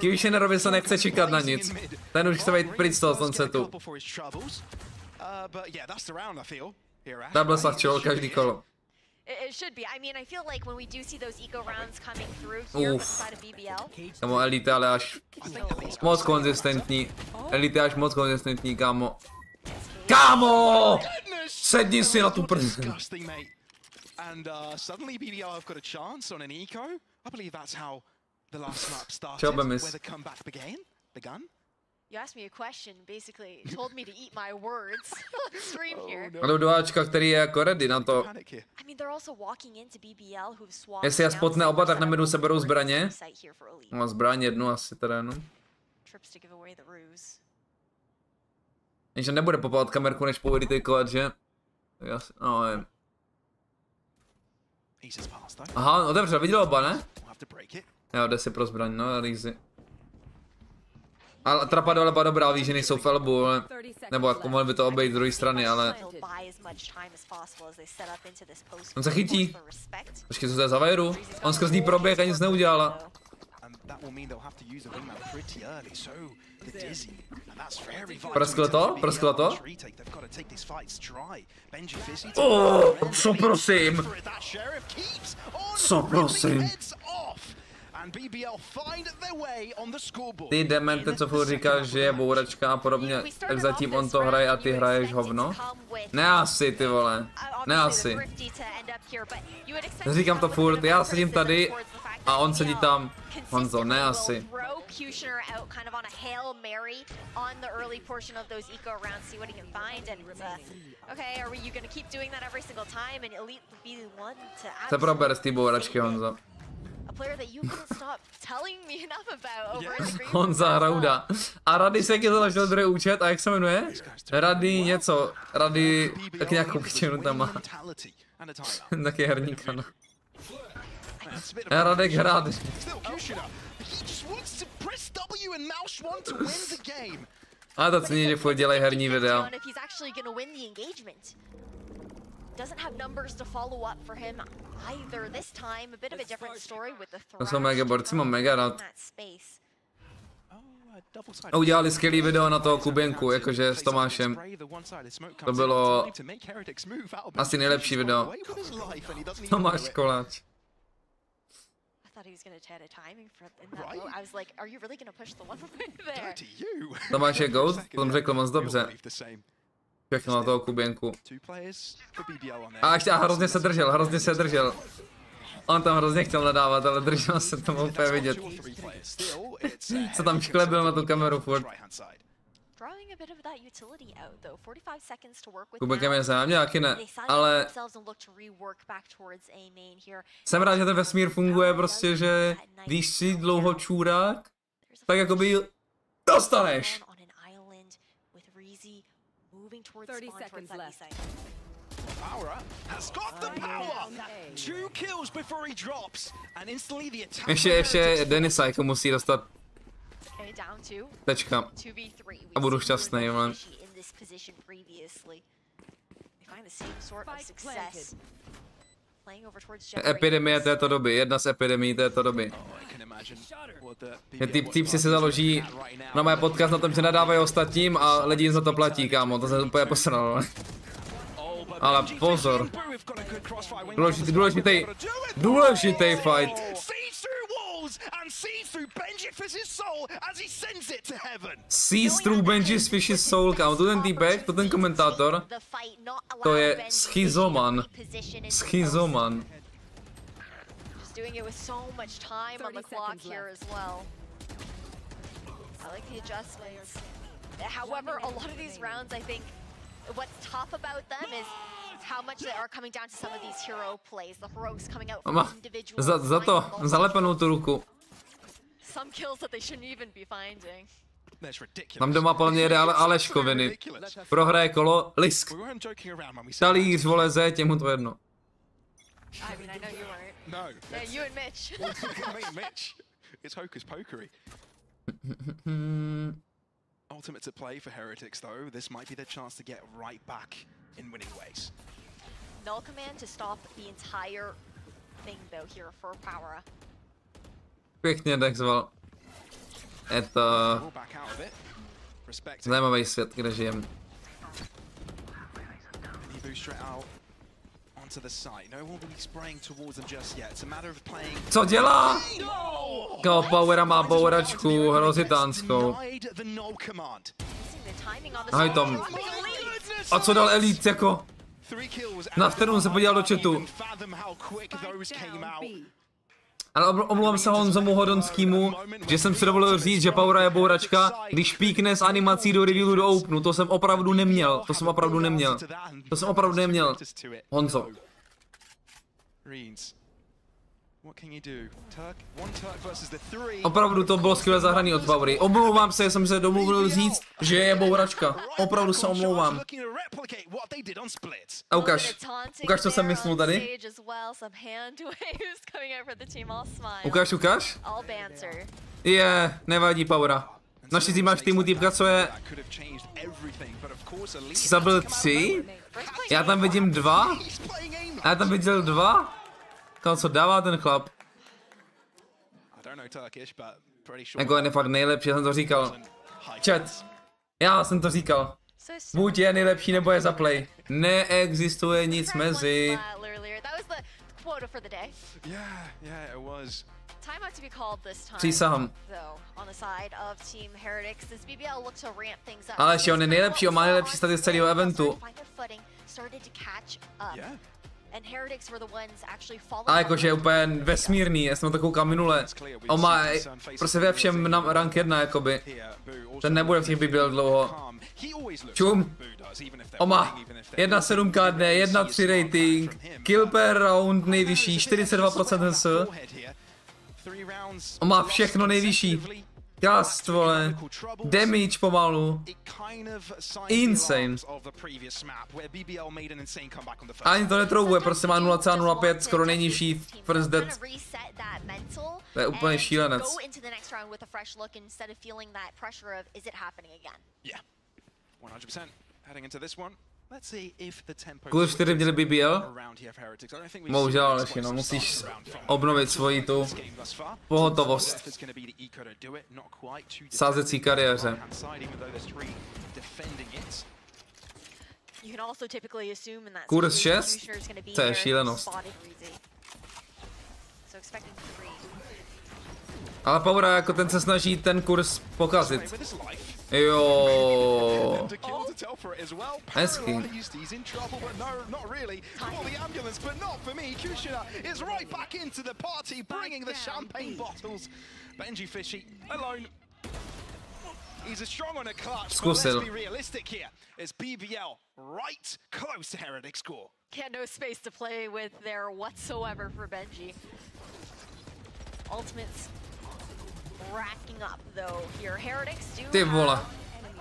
Kushnerovi se nechce čekat na nic. Ten už chce být pryč z toho sunsetu. Double slachčoval každý kolo. It should be. I mean, I feel like when we do see those eco rounds coming through here inside of BBL. Kámo, Elite ale až moc konzistentní. Elite až moc konzistentní, kámo. Kámo! Sedni si na tu prdel. Čau, Bemis. You asked me a question, basically told me to eat my words on stream here. Ale do Ačka, který je jako ready na to. Jestli já spotne oba, tak na midu se berou zbraně. Má zbraň jednu asi teda jenom. Takže nebude popávat kamerku, než povědět, že? No, je. Aha, otevřel, viděl oba, ne? Jo, jde si pro zbraň, no, easy. Ale trapa dole byla dobrá, víš, že nejsou v elbu, ale... Nebo jako mohl by to obejít z druhé strany, ale... On se chytí. Počkej, co to je za vajru? On skrz ní proběh a nic neudělala. Prsklo to? Prsklo to? Co prosím? Co prosím? Ty demente, co furt říkáš, že je bouračka a podobně, tak zatím on to hraje a ty hraješ hovno? Ne asi, ty vole. Ne asi. Říkám to furt, já sedím tady a on sedí tam. Honzo, ne asi. Se prober z té bouračky, Honzo. Honza Hrauda. A Rady se jaký založil druhý účet a jak se jmenuje? Rady něco. Rady tak nějakou pičenu tam má. Taky herníka, no. Radek hrát. A to cení, že furt dělají herní videa. Doesn't have numbers to follow up for him either this time. A bit of a different story with the To jsou mega borci, mám mega rád. A udělali skvělý video na toho Kuběnku, jakože s Tomášem. To bylo asi nejlepší video. Tomáš Koláč. Tomáš je GOAT, potom řekl moc dobře. Všechno na toho Kuběnku. A ještě hrozně se držel. On tam hrozně chtěl nadávat, ale držel se tomu úplně vidět. Co tam šklebil na tu kameru furt. Kubek je zájem, nějaký ne, ale jsem rád, že ten vesmír funguje prostě, že když si dlouho čůrák, tak jakoby dostaneš. Ještě Denisajko musí dostat tečka. A budu šťastný, man. Epidemie této doby, jedna z epidemií této doby. Týpci se založí na mé podcast na tom, že nadávají ostatním a lidi jim za to platí, kámo, to se úplně posralo. Ale pozor. Důležitý fight. Sees through Benji's fish's soul, kámo, to ten týpek, to ten komentátor, to je schizoman. Schizoman. However, a lot of these rounds, I think, what's tough about them is how much they are coming down to some of these hero plays. The heroics coming out from individuals. Za to, zalepenou tu ruku. Some kills that they shouldn't even be finding. Tam doma podle mě jede Aleškoviny. Prohraje kolo, lisk. Talíř, vole, zé, těmu to jedno. I mean, I know you weren't. No. Yeah, you and Mitch. Mitch. It's hocus pokery. Ultimate to play for Heretics though. This might be their chance to get right back in winning ways. Null command to stop the entire thing though here for Power. Pěkně dexval. Je to zajímavý svět, kde žijem. Co dělá? Go, Powera má bouračku hrozitánskou. Ahoj Tom. A co dal Elite jako? Na vteřinu se podíval do chatu. Ale omlouvám se Honzomu Hodonskýmu, že jsem si dovolil říct, že Powera je bouračka, když píkne s animací do revealu do Openu. To jsem opravdu neměl. Honzo. Opravdu to bylo skvěle zahraný od Powery. Omlouvám se, jsem se domluvil říct, že je bouračka. Opravdu se omlouvám. A ukaž, co jsem myslel tady. Ukaž. Nevadí Powera. Naštěstí máš týmu týpka, co je... Jsi zabil 3? Já tam vidím 2? Já tam viděl 2? Co dává ten chlap? Jako je fakt nejlepší, já jsem to říkal. Chat, já jsem to říkal. Buď je nejlepší, nebo je za play. Neexistuje nic mezi. Přísahám. Ale ještě on je nejlepší, on má nejlepší staty z celého eventu. A jakože je úplně vesmírný, já jsem to koukal minule. On má prostě ve všem na rank 1 jakoby. Ten nebude v těch byl dlouho. Čum. On má 1.7 KD, 1.3 rating, kill per round nejvyšší, 42% HS. On má všechno nejvyšší. Cast, vole. Damage pomalu. Insane. Ani to netroubuje, prostě má 0,05, skoro nejnižší first death. To je úplně šílenec. Kurz 4 měli BBL. Bohužel, Aleši, no, musíš obnovit svoji tu pohotovost v sázecí kariéře. Kurz 6? To je šílenost. Ale Power jako ten se snaží ten kurz pokazit. Jo. Hezky. Zkusil. Yeah, no space to play with there whatsoever for Benji. Ultimates racking up though here. Heretics do Ty vole.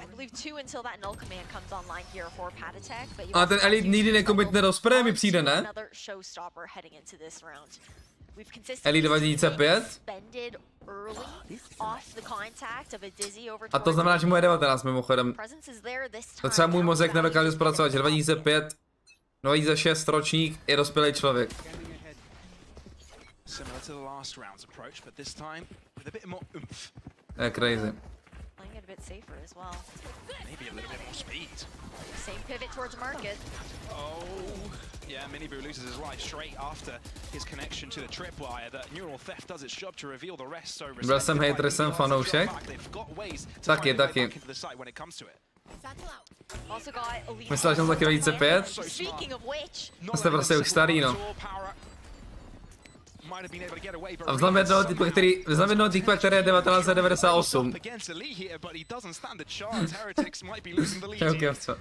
I believe 2 until that null command comes online here for Pat attack, but a ten Elite nikdy nekomitne do spreje mi přijde, ne? Another showstopper heading into this round. We've consistently Elite 2005? A to znamená, že mu je 19 mimochodem. To třeba můj mozek nedokáže zpracovat, že 2005, 2006 ročník je dospělý člověk. To je crazy. Playing it a bit safer as well. Maybe a little bit more speed. Same pivot towards market. Oh, yeah, Miniboo loses his life straight after his connection to the tripwire. That neural theft does its job to reveal the rest. So byl jsem hater, jsem fanoušek. Taky. Myslel, že jsem taky 2005? Jste prostě už starý, no. A znám jednoho týpka, který je 1998. Okay, co?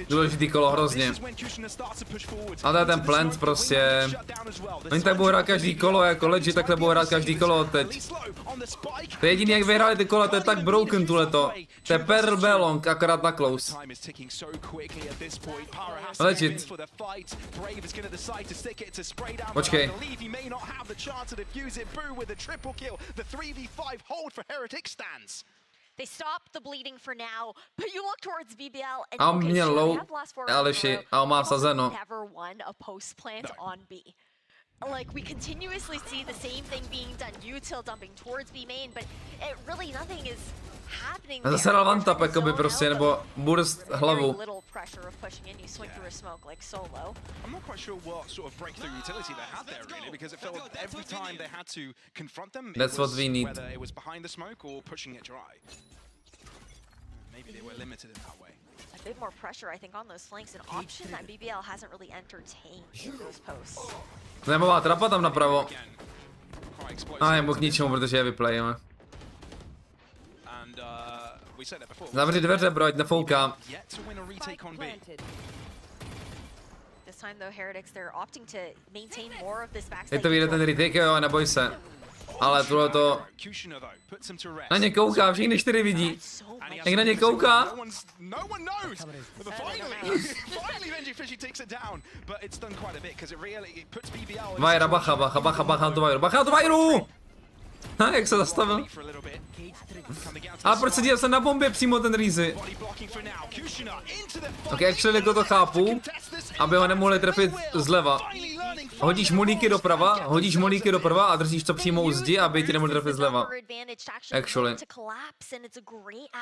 Důležitý kolo hrozně. A to je ten plant prostě. Oni tak budou hrát každý kolo, jako legit takhle budou hrát každý kolo teď. To je jediný, jak vyhráli ty kola, to je tak broken tuleto. To je Pearl Belong, akorát na close. Legit. Počkej. They stop the bleeding for now, but you look towards BBL and a měl low, Aleši, a má sazeno. Never won a post plant on B. Like, we continuously see the same thing being done. Util dumping towards B main, but it really nothing is happening. Zase dal one tap, jakoby prostě, nebo burst hlavu. I'm not quite sure what sort of breakthrough utility they had there, really, because it felt every time they had to confront them, that's what we need. Whether it was behind the smoke or pushing it dry. Maybe they were limited in that way. A bit more pressure, I think, on those flanks, an option that BBL hasn't really entertained in those posts. Zajímavá trapa tam napravo. A nebo k ničemu, protože je vyplejeme. Zavři dveře, bro, ať nefoukám. Je to vyjde ten retake, jo, neboj se. Ale tohle to... Na ně kouká, všichni 4 vidí. Jak na ně kouká? Vajra, bacha to Vajru. Bacha to Vajru! Ha, jak se zastavil? A proč se dělal na bombě přímo ten Reezy? Ok, actually jako to chápu, aby ho nemohli trefit zleva. Hodíš molíky doprava a držíš to přímo u zdi, aby ti nemohli trefit zleva. Actually.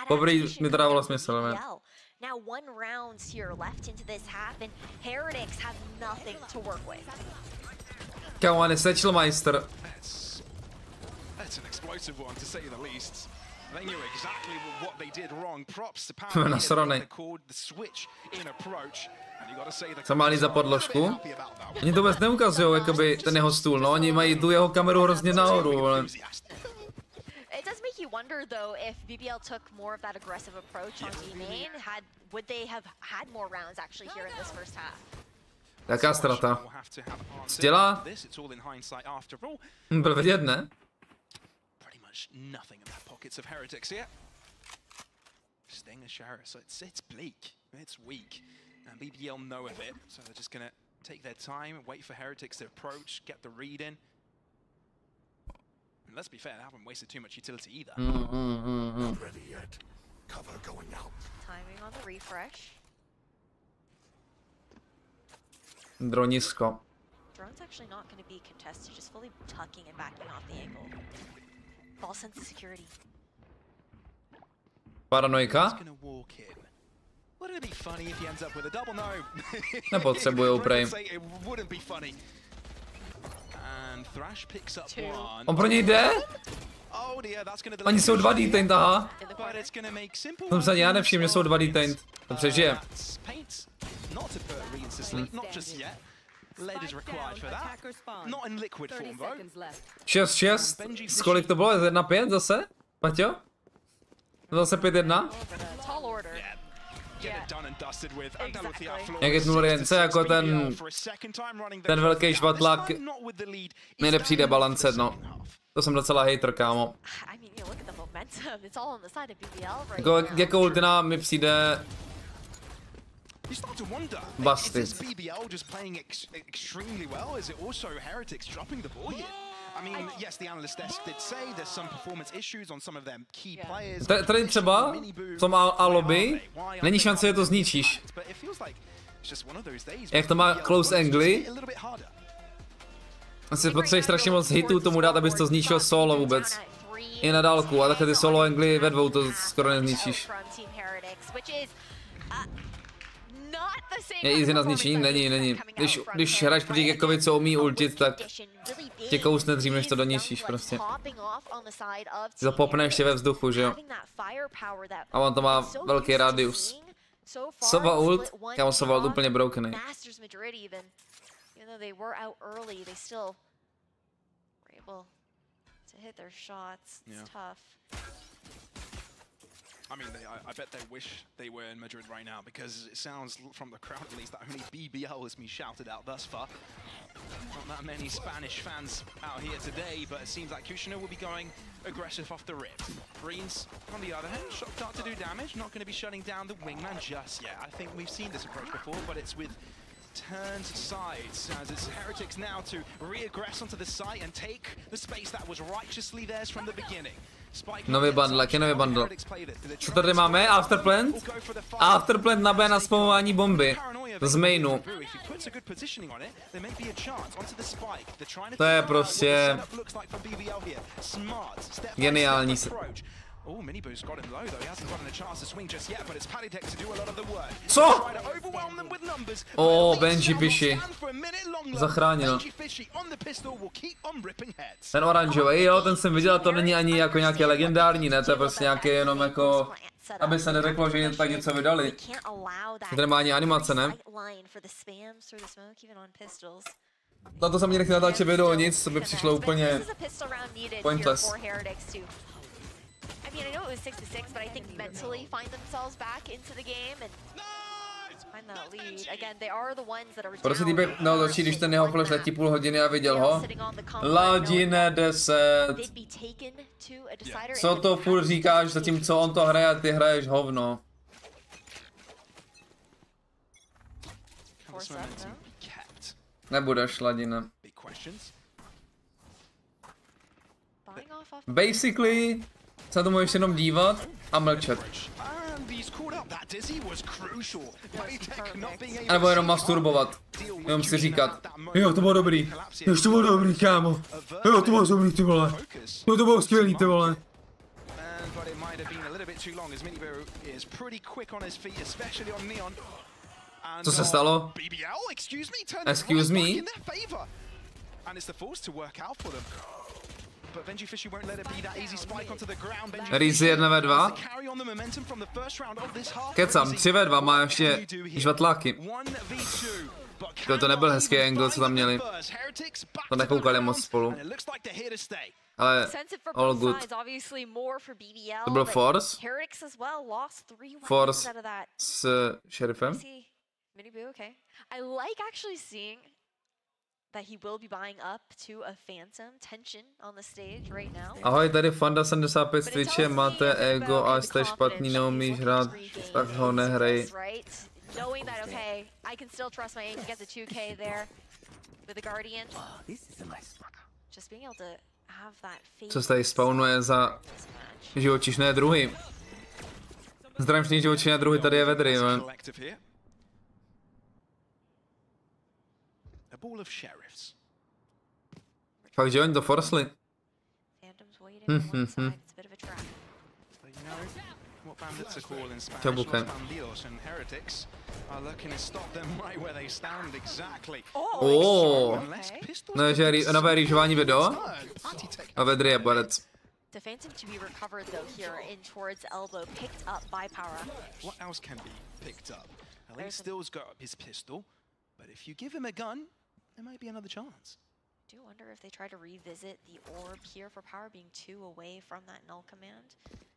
Poprvé mi to dávalo smysl, ne? Now 1 round here left into this half and Heretics have nothing to work with. Come on, Satchelmeister. That's an explosive one to say the least. They knew exactly what they did wrong. Props to Power. They called the switch in approach. And you got to say that. Jsem malý za podložku. Oni to vůbec neukazujou, jakoby ten jeho stůl, no, oni mají tu jeho kameru hrozně nahoru, ale... It does make you wonder though if BBL took more of that aggressive approach on B main, would they have had more rounds actually here in this first half? Jaká strata? Co dělá? Byl vidět, ne? Nothing in the pockets of Heretics here. Sting a Shara, so it's bleak, it's weak, and BBL know of it, so they're just gonna take their time, wait for Heretics to approach, get the read in. Let's be fair, they haven't wasted too much utility either. Not ready yet. Cover going out. Timing on the refresh. Dronisko. Drone's actually not going to be contested, just fully tucking and backing off the angle. False sense of security. Paranoika? Wouldn't it be funny if he ends up with a double? No. Nepotřebujou prej. It wouldn't be funny. And Thrash picks up one. On pro něj jde? Oh dear, that's gonna Oni jsou dva D-Taint, aha. But it's gonna make simple. Jsem se ani já nevšiml, že jsou dva D-Taint. To přežije. Not to put Reeds to sleep, not just yet. Lead is required for that. Not in liquid form though. 6-6. Z kolik to bylo? 1-5 zase? Paťo? Zase 5-1? Tall order. Jak je Nurience, jako ten velký švatlák, mi nepřijde balancet, no. To jsem docela hater, kámo. Jako ultina mi přijde busted. I mean, yes, the analyst desk did say there's some performance issues on some of them key players. Tady třeba v tom A-lobby není šance, že to zničíš. Jak to má close angle, asi potřebuješ strašně moc hitů tomu dát, abys to zničil solo vůbec. I na dálku, a takhle ty solo angly ve dvou to skoro nezničíš. Je easy na zničení? Není. Když hraješ proti Gekovi, co umí ultit, tak tě kousne dřív, než to doničíš prostě. Ty to popne ještě ve vzduchu, že jo? A on to má velký radius. Sova ult? Kámo, Sova ult úplně brokený. I mean, I bet they wish they were in Madrid right now, because it sounds from the crowd at least that only BBL has been shouted out thus far. Not that many Spanish fans out here today, but it seems like Kushner will be going aggressive off the rip. Greens, on the other hand, shock dart to do damage, not going to be shutting down the wingman just yet. I think we've seen this approach before, but it's with turned sides, as it's Heretics now to re-aggress onto the site and take the space that was righteously theirs from the beginning. Nový bundle, jaký nový bundle? Co tady máme? Afterplant? Afterplant na B na spamování bomby. Z mainu. To je prostě geniální. Co? Benji Fishy. Zachránil. Ten oranžový, jo, ten jsem viděl, to není ani jako nějaký legendární, ne, to je prostě nějaký jenom jako, aby se neřeklo, že tak něco vydali. To nemá ani animace, ne? Na to jsem ani nechtěl natáčet video, nic, to by přišlo úplně pointless. I mean, I know it was 6-6, but I think mentally find themselves back into the game and find that lead. Again, they are the ones that are Prostě týpek dal začít, když ten jeho flash letí půl hodiny a viděl ho. Ladine 10. Co to furt říkáš, zatímco on to hraje a ty hraješ hovno. Nebudeš, Ladine. Basically se tomu ještě jenom dívat a mlčet. A nebo jenom masturbovat. Jenom si říkat, jo, to bylo dobrý. Jo, to bylo dobrý, kámo. Jo, to bylo dobrý, ty vole. Jo, to bylo skvělý, ty vole. Co se stalo? Excuse me? Reese 1v2. Kecam, 3v2 má ještě žvatláky. To nebyl hezký angle, co tam měli. To nekoukali moc spolu. Ale all good. To byl Force. Force s Sheriffem. Ahoj, tady Fanda75 z Twitche, máte ego a jste špatný, neumíš hrát, tak ho nehrej. Co se tady spawnuje za živočišné druhy? Zdravím všechny živočišné druhy, tady je vedry, jo. Fakt, že oni to forsli. Čabuke. No, že nové rýžování video. A vedry je borec. The Phantom to be recovered though here in towards elbow, picked up by Power. What else can be picked up? At least Still's got his pistol, but if you give him a gun, there might be another chance. I do wonder if they try to revisit the orb here for Power being 2 away from that null command.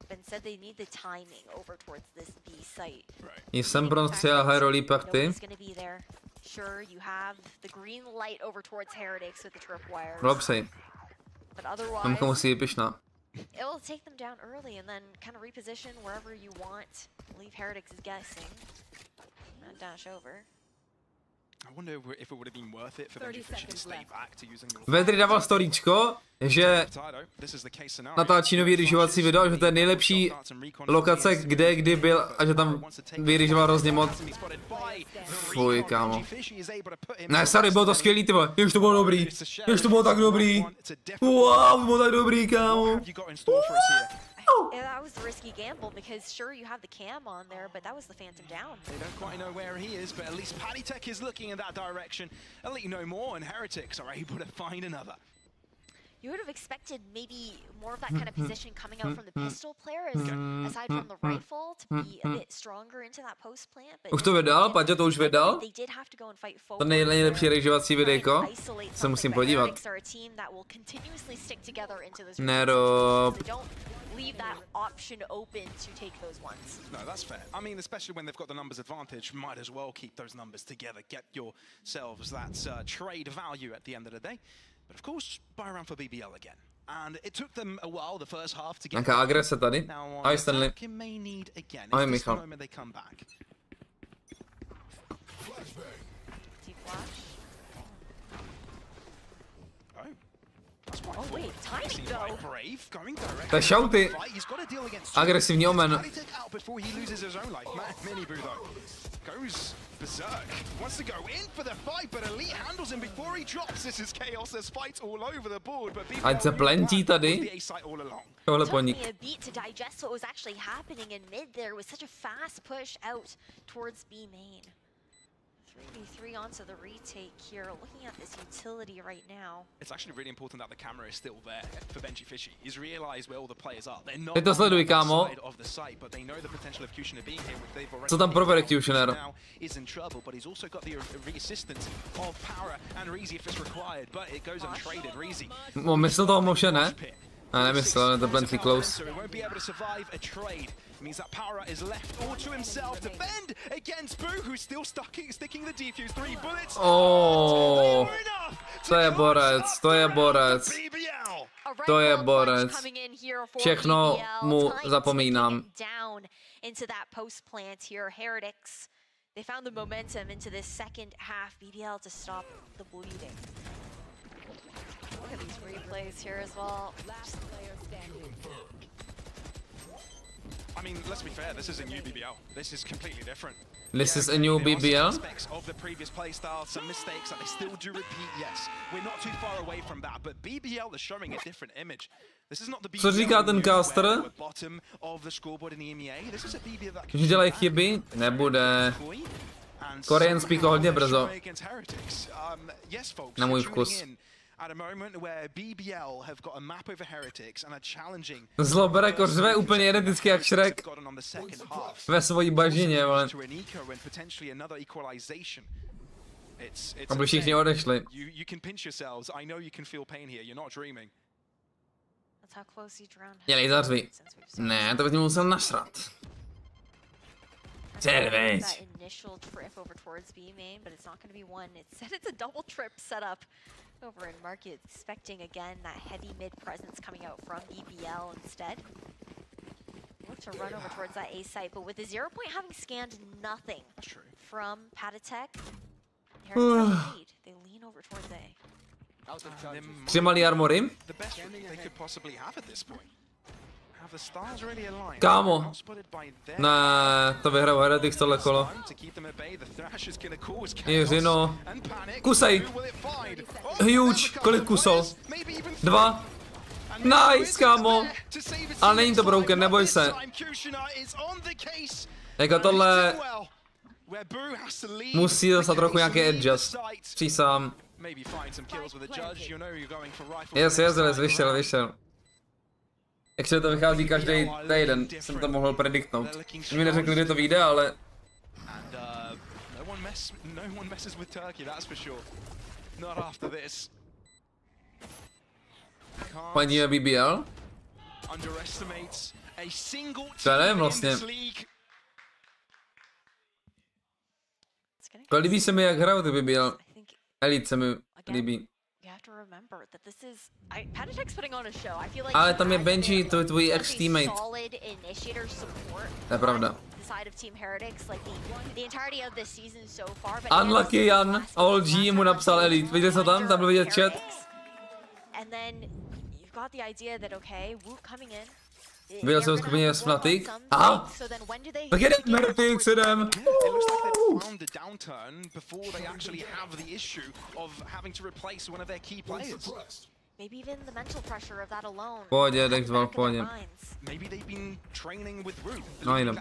But instead they need the timing over towards this B site. Right. Jsem bronze a Herolí party. Sure, you have the green light over towards Heretics with the tripwires. Robsej. But otherwise, Mamka musí být pyšná. it'll take them down early and then kind of reposition wherever you want. Leave Heretics guessing. And dash over. I wonder if it would have been worth it for VentureFish to stay back to using the... Vedry dával storíčko, že natáčí nový rýžovací video, že to je nejlepší lokace, kde kdy byl a že tam vyrýžoval hrozně moc. Fuj, kámo. Ne, sorry, bylo to skvělý, ty vole. Jež to bylo dobrý. Jež to bylo tak dobrý. Wow, bylo tak dobrý, kámo. Yeah, that was the risky gamble because sure you have the cam on there, but that was the Phantom down. They don't quite know where he is, but at least PattyTech is looking in that direction. At least no more, and Heretics are able to find another. You would have expected maybe more of that kind of position coming out from the pistol player, aside from the rifle, to be a bit stronger into that post plant. But už to vydal, Paťa to už vydal. They did have to go and fight To forward. nejlepší rýžovací videjko. Se musím podívat. Nerob. Leave that option open to take those ones. No, that's fair. I mean, especially when they've got the numbers advantage, might as well keep those numbers together. Get yourselves that trade value at the end of the day. But of course, buy around for BBL again. And it took them a while, the first half, to get... Nějaká agrese tady. Ahoj, Stanley. Ahoj, Michal. Oh wait, timing though. To je shouty. Agresivní omen. Goes berserk. Wants to go in for the fight, but Elite handles him before he drops. This is chaos. There's fights all over the board, but ať se plentí tady. Tohle poník. A beat to digest what was actually happening in mid there was such a fast push out towards B main. 3v3 onto the retake here, looking at this utility right now. It's actually really important that the camera is still there for VentureFish. He's realized where all the players are. They're not to sleduj, kámo. of the site, but they know the potential of Kushner being here, which they've already... Co tam provede Kushner? Now is in trouble, but he's also got the assistance of Power and Reezy if it's required, but it goes untraded. Reezy. Myslel toho moše, ne? A nemyslel, to plenty close. So he won't be able to survive a trade. It means that Power is left all to himself to fend against Boo, who's still sticking the defuse. 3 bullets. Oh, to je borec, to je borec. To je borec. Všechno mu zapomínám. Into that post plant here, Heretics. They found the momentum into this second half. BBL to stop the bleeding. Look at these replays here as well. Last player standing. I mean, let's be fair, this is a new BBL. This is completely different. This is a new BBL? Aspects of the previous playstyle, some mistakes that they still do repeat, yes. We're not too far away from that, but BBL is showing a different image. This is not the BBL. Co říká ten caster? Bottom of the scoreboard in the EMEA. This is a BBL that Když dělají chyby, nebude. Korean speak hodně brzo. Na můj vkus. At a moment where BBL have got a map over Heretics and are challenging. Zloberek řve úplně identicky jak Shrek ve svojí bažině, vole. Aby všichni odešli. You can pinch yourselves. I know you can feel pain here. You're not dreaming. Dělej zařví. Ne, to bych musel nasrat. Servej. Initial trip over towards B main, but it's not going to be one. It's a double trip setup over in market, expecting again that heavy mid presence coming out from BBL instead. Look to run over towards that A site, but with the 0 point having scanned nothing from PattyTech, they lean over towards A. 3 malý armory. Kámo. Ne, to vyhrál Heretics tohle kolo. Jiřino. Kusej. Huge. Kolik kusol? 2. Nice, kámo. Ale není to broken, neboj se. Jako tohle musí dostat trochu nějaký adjust. Přísám. Yes, vyšel. Actually to vychází každý týden, jsem to mohl prediktnout. Mi neřekli, kdy to vyjde, ale... Paní BBL? To nevím vlastně. Líbí se mi, jak hrajou ty BBL. Elite se mi líbí. Ale tam je Benji, to je tvůj ex-teammate. To je pravda. Unlucky Jan, OLG mu napsal Elite. Viděl jsi tam? Tam byl vidět chat. Viděl jsem v skupině s Fnatic. Aha! Tak jedem, Heretics, jedem! Pohodě, Dexval, pohodě. No jenom.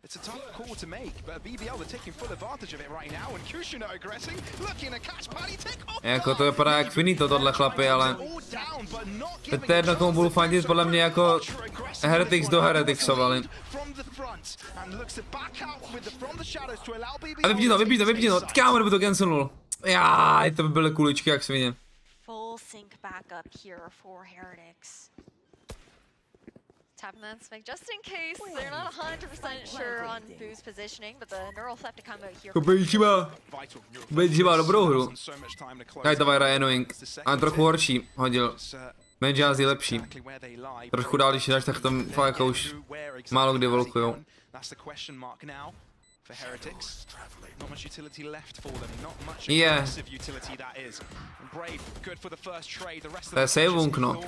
It's a tough call to make, but BBL are taking full advantage of it right now, and Kushina aggressing, looking at CANTZER take off. Jako to vypadá jak finito tohle chlapi, ale to je jedno, komu budu fandit, podle mě jako Heretics do Hereticsovali. A vypni to, kámo, nebo to cancelnul. Jáj, to by byly kuličky jak svině. Full sync backup here for Heretics. Tapping that spec just in case they're not 100% sure on Boo's positioning, but the neural theft to come out here. Benji má dobrou hru. Kaj to hraje annoying, ale trochu horší hodil. Benji je lepší. Trošku dál, když jdeš, tak tam fakt jako už málo kdy volkujou. Yeah. To je savunk, no.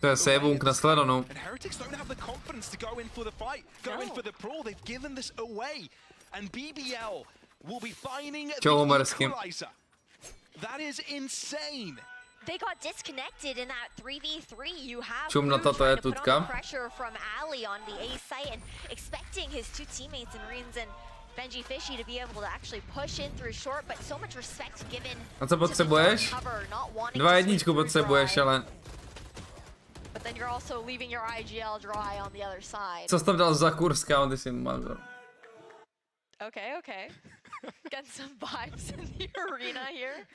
To je savunk na sledanou. Čau, Homersky. They got disconnected in that 3v3. You have Čumna tato je tutka. pressure from Ali on the A site and expecting his two teammates in Reens and Benji Fishy to be able to actually push in through short, but so much respect given. A co potřebuješ? 2-1 potřebuješ, ale. But then you're also leaving your IGL dry on the other side. Co jsi tam dal za kurska, ty si magor. Okay. Get some vibes in the arena here.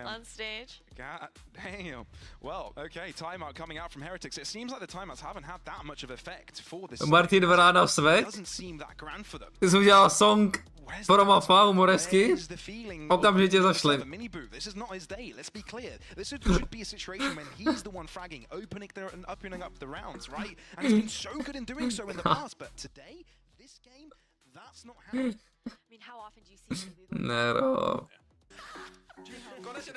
On stage. God damn. Well, okay, timeout coming out from Heretics. It seems like the timeouts haven't had that much of effect for this. Martin Vrana svek. Ty jsi udělal song pro Mafa, humoresky. Okamžitě zašli. This is not his day, let's be clear. This should be a situation when he's the one fragging, opening up the rounds, right? And he's been so good in doing so in the past, but today, this game, that's not happening. I mean, how often do you see Nero. Konečně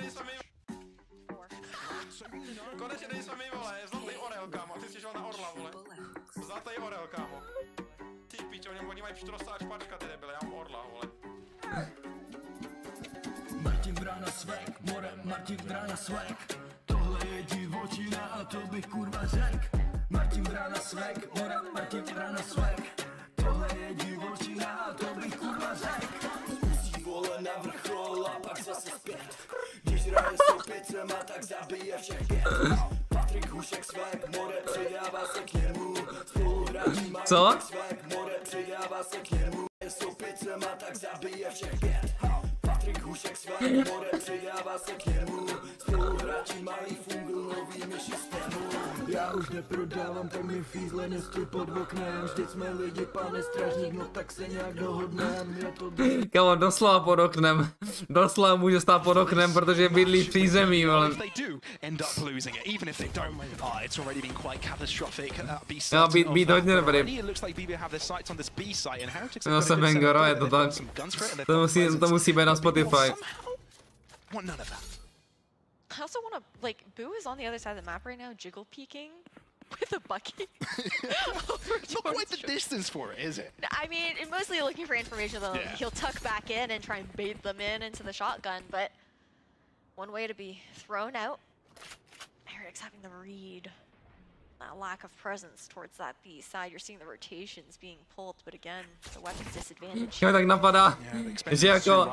dej samý vole, zlatý orel, kámo, ty jsi šel na orla, vole. Zlatý orel, kámo. Ty pičo, oni mají pštrosá špačka, ty debile, já mám orla, vole. Martin Vrana svek, more, Martin Vrana svek. Tohle je divočina a to bych kurva řek. Martin Vrana svek, more, Martin Vrana svek. Tohle je divočina a to bych kurva řek. Zkusí vole na vrchol a pak zase zpět. Když hraje s opicema, tak zabije všech pět. Patrik Hušek svek, more, přidává se k němu. Spoluhráči mají svek, more, přidává se k němu. S opicema, tak zabije všech pět. Patrik Hušek svek, more, přidává se k němu. Spoluhráči mají fungu novými systému. Já už neprodávám, tak mi fízle nestůj pod oknem. Vždyť jsme lidi, pane stražník, no tak se nějak dohodnem. Je to Kámo, doslova pod oknem. Doslova může stát pod oknem, protože bydlí v přízemí, ale... Já být hodně dobrý. Já jsem Bangoro, je to tak. To musí být na Spotify. I also want to, like, Boo is on the other side of the map right now, jiggle peeking with a bucket. Not quite the distance for it, is it? I mean, mostly looking for information, though. Yeah. He'll tuck back in and try and bait them into the shotgun, but one way to be thrown out. Eric's having the read. That lack of presence towards that B side. You're seeing the rotations being pulled, but again, the weapon's disadvantage. Jo, tak napadá, že jako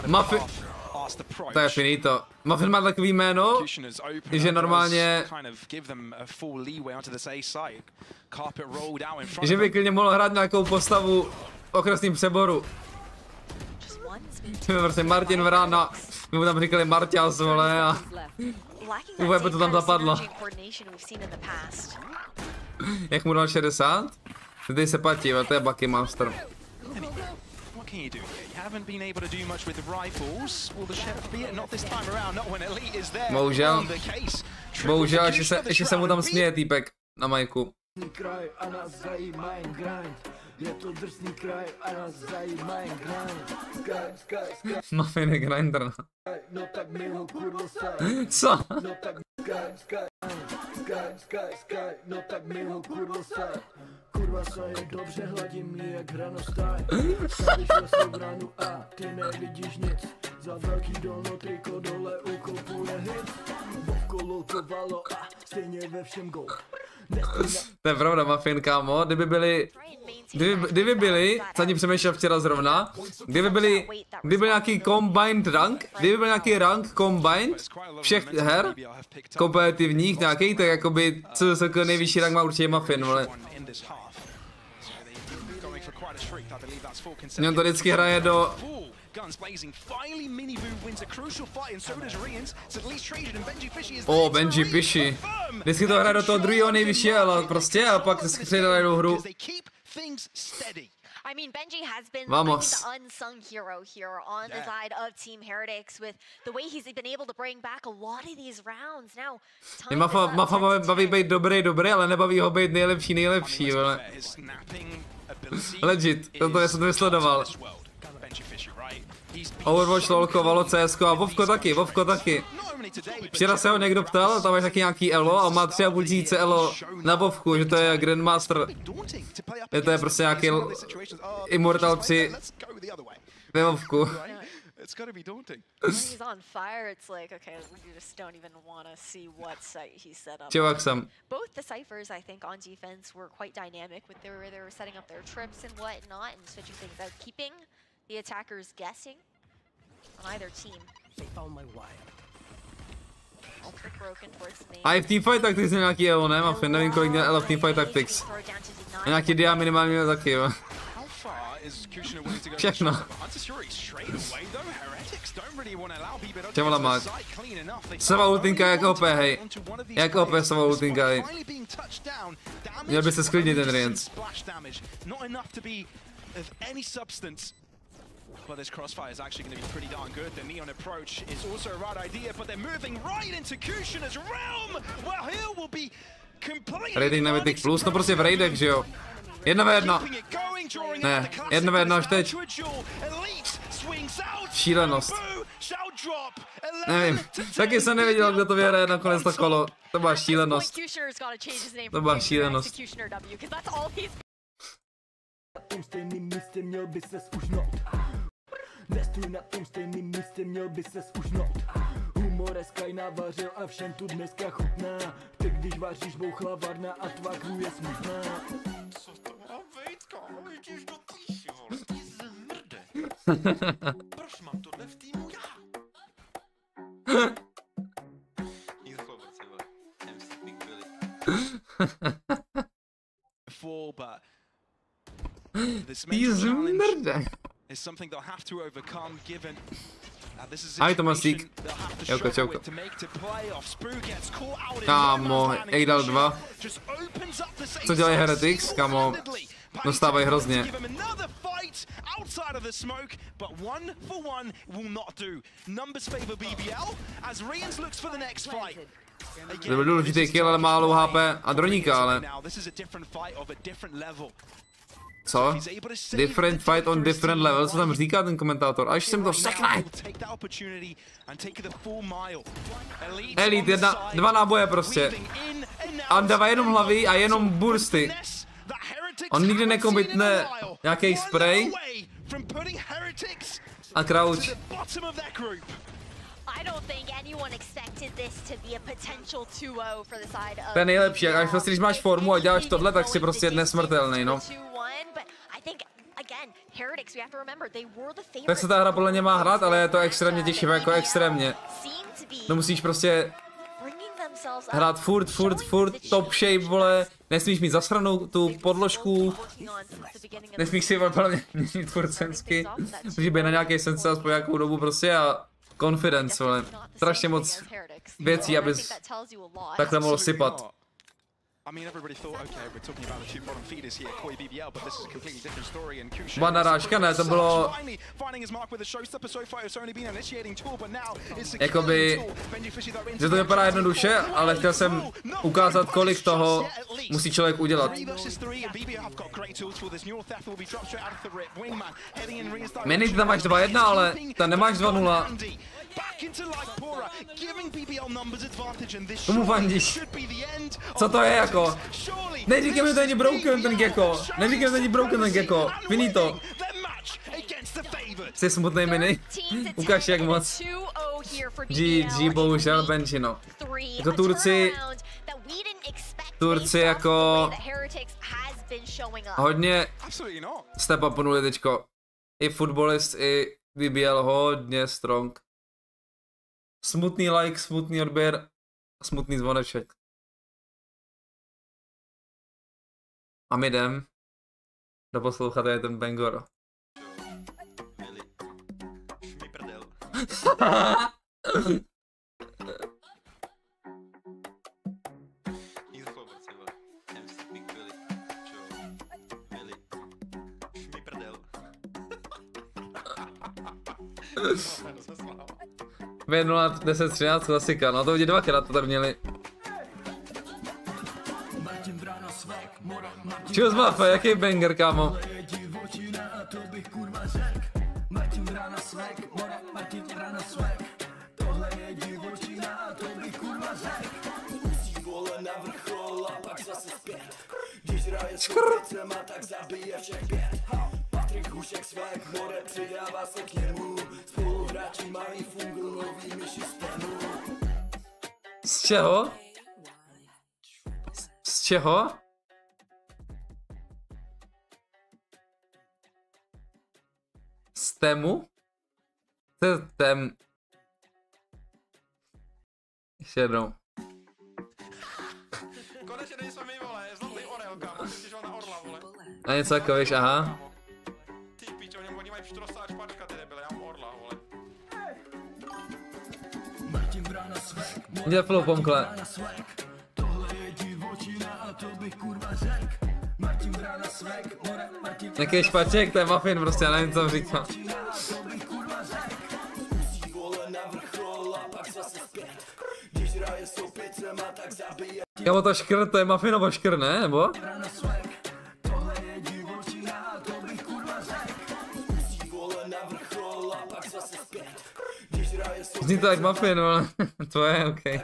Muffin... To je finito. Muffin má takový jméno, že normálně... Že by klidně mohl hrát nějakou postavu v okresním přeboru. Prostě Martin Vrana, my mu tam říkali Marťas, vole, a... Úplně by to tam zapadlo. Jak mu dal 60? Tady se platí, to je Bucky Monster. Bohužel. Bohužel, ještě se mu tam směje týpek na majku. Je to drsný kraj a nás zajímá jen grind. Muffin je grinder. No tak mi ho kurvo saj. Co? No tak sky, no tak mi ho kurvo saj. Kurva saj, dobře hladím mi jak hranostaj. Stavíš svou bránu a ty nevidíš nic. Za velký dolno triko dole ukopu je hit. Vokolo to valo a stejně ve všem gol. To je pravda, Muffin, kámo, kdyby byli, co ani přemýšlel včera zrovna, kdyby byl nějaký combined rank, kdyby byl nějaký rank combined všech her, kompetitivních nějaký, tak jakoby, co nejvyšší rank má určitě Muffin, vole. On to vždycky hraje do... Benji Fishy. Vždycky to hraje do toho druhého nejvyššího, ale prostě a pak se předali do hru. I mean, Benji has been the unsung hero here on the side of Team Heretics with the way he's been able to bring back a lot of these rounds. Now, Mafa baví být dobrý, ale nebaví ho být nejlepší, vole. Legit, to jsem to vysledoval. Overwatch, LOLko, Valo, CSko a Vovko taky. Včera se ho někdo ptal, tam máš taky nějaký elo a má 3,5 tisíce elo na Vovku, že to je Grandmaster. Je to je prostě nějaký Immortal 3 ve Vovku. Čovák jsem. Both the ciphers, I think, on defense were quite dynamic with they were setting up their trips and whatnot and switching things out, keeping the attackers guessing on either team. They found my wire. A i v Teamfight Tactics je nějaký elo, ne? Muffin, nevím kolik měl elo v Teamfight Tactics. A nějaký dia minimálně měl taky, jo. Všechno. Čemola máš. Sava ultinka jak OP, hej. Jak OP Sava ultinka, hej. Měl by se sklidnit ten Riens. But this crossfire is actually going to be pretty darn good. The neon approach is also a right idea, but they're moving right into Kushina's realm. Well, here will be completely... Raiding na Mythic Plus, no prostě v raidech, že jo. 1v1. Ne, 1v1 až teď. Šílenost. Nevím, taky jsem nevěděl, kdo to vyhraje nakonec to kolo. To byla šílenost. To byla šílenost. Na tom stejným místě měl by ses už not. Nestůj na tom stejným místě, měl by ses už not. Humoreskaj navařil a všem tu dneska chutná. Ty když vaříš bouchla varna a tvá krů je smutná. Co to má být, kámo? Vidíš do píši, vole, ty zmrde. Proč mám tohle v týmu já? This mental challenge is something they'll have to overcome given Aj to masík. Čauko. Kámo, jak dal 2. Co dělají Heretics, kámo? Dostávají hrozně. To byl důležitý kill, ale málo HP a droníka, ale... Co? Different fight on different level, co tam říká ten komentátor? Až jsem to sekne! Elite, 2 náboje prostě. A dává jenom hlavy a jenom bursty. On nikdy nekombitne nějaký spray. A crouch. To je nejlepší, až prostě když máš formu a děláš tohle, tak jsi prostě nesmrtelný, no. Tak se ta hra podle mě má hrát, ale je to extrémně těživé, jako extrémně. No musíš prostě hrát furt top shape, vole. Nesmíš mít zasranou tu podložku. Nesmíš si podle mě furt sensky. Musíš být na nějaký sense aspoň nějakou dobu prostě a confidence, vole. Strašně moc věcí, abys takhle mohl sypat. Byla narážka, ne, to bylo... Jakoby... Že to vypadá jednoduše, ale chtěl jsem ukázat, kolik toho musí člověk udělat. Mini, ty tam máš 2-1, ale tam nemáš 2-0. Komu fandíš? Co to je jako? Neříkej mi, to není broken ten Gecko. Neříkej mi, to není broken ten Gecko. Finito. Jsi smutnej, Mini? Ukaž jak moc. GG, bohužel, Benjino. Jako Turci jako... Hodně step upunuli teďko. I fotbalist, i VBL hodně strong. Smutný like, smutný odběr, smutný zvoneček. A my jdem doposlouchat je ten Bangor. V0, 10, 13, klasika, no to vidí dvakrát, to tady měli. Čus Mafe, jaký banger, kámo? Hůšek svek, more přidává se k němu. Spoluhráči mají fungu novými systému. Z čeho? Z čeho? Z tému? To je tém. Ještě jednou. Konečně nejsme my, vole, zlatý orel, kámo, ty jsi na orla, vole. A něco jako víš, aha. Jde flow pomkle. Jaký špaček, to je muffin prostě, já nevím, co říkám. Kámo, to škrt, to je muffinovo škrt, ne? Nebo? Zní to jak muffin, ale to je okej.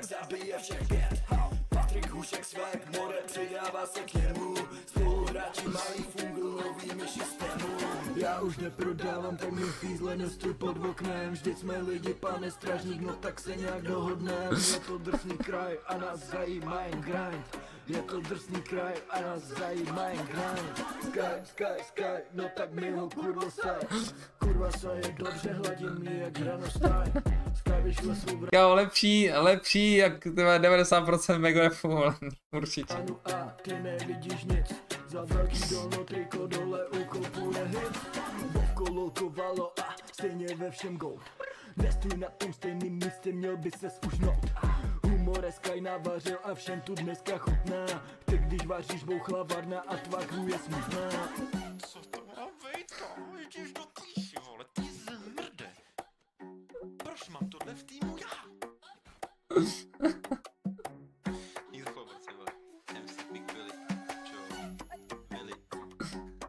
Já už neprodávám, tak mi fízle nestůj pod oknem. Vždyť jsme lidi, pane stražník, no tak se nějak dohodnem. Je to drsný kraj a nás zajímá jen grind. Je to drsný kraj a nás zajímá jen grind. Sky, no tak mi ho kurva saj. Kurva saj je dobře, hladím mi jak hranostaj. Sky vyšle svou vrát. Kámo, lepší jak 90% megafu, určitě. Anu a ty nevidíš nic. Za velký dolno, triko dole, u kopu nehit. Vovko lolkovalo a stejně ve všem gold. Nestůj na tom stejným místě, měl by ses už not. Humor Sky navařil a všem tu dneska chutná. Ty když vaříš bouchla varna a tvá crew je smutná. Co to má být, kámo? Jdeš do píši, vole, ty zmrde. Proč mám tohle v týmu já? Nikdo chlopaci, vole. MC Big Billy. Čo? Billy.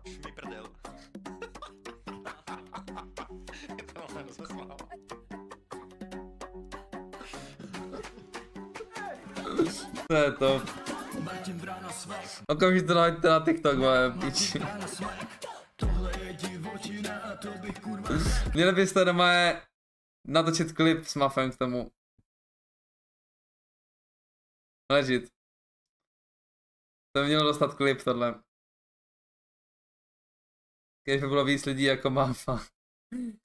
Šmi prdel. Tohle se smál. To je to. Okamžitě to dávajte na TikTok, vole, piči. Měli byste doma natočit klip s Mafem k tomu. Legit. To by mělo dostat klip tohle. Když by bylo víc lidí jako Mafa.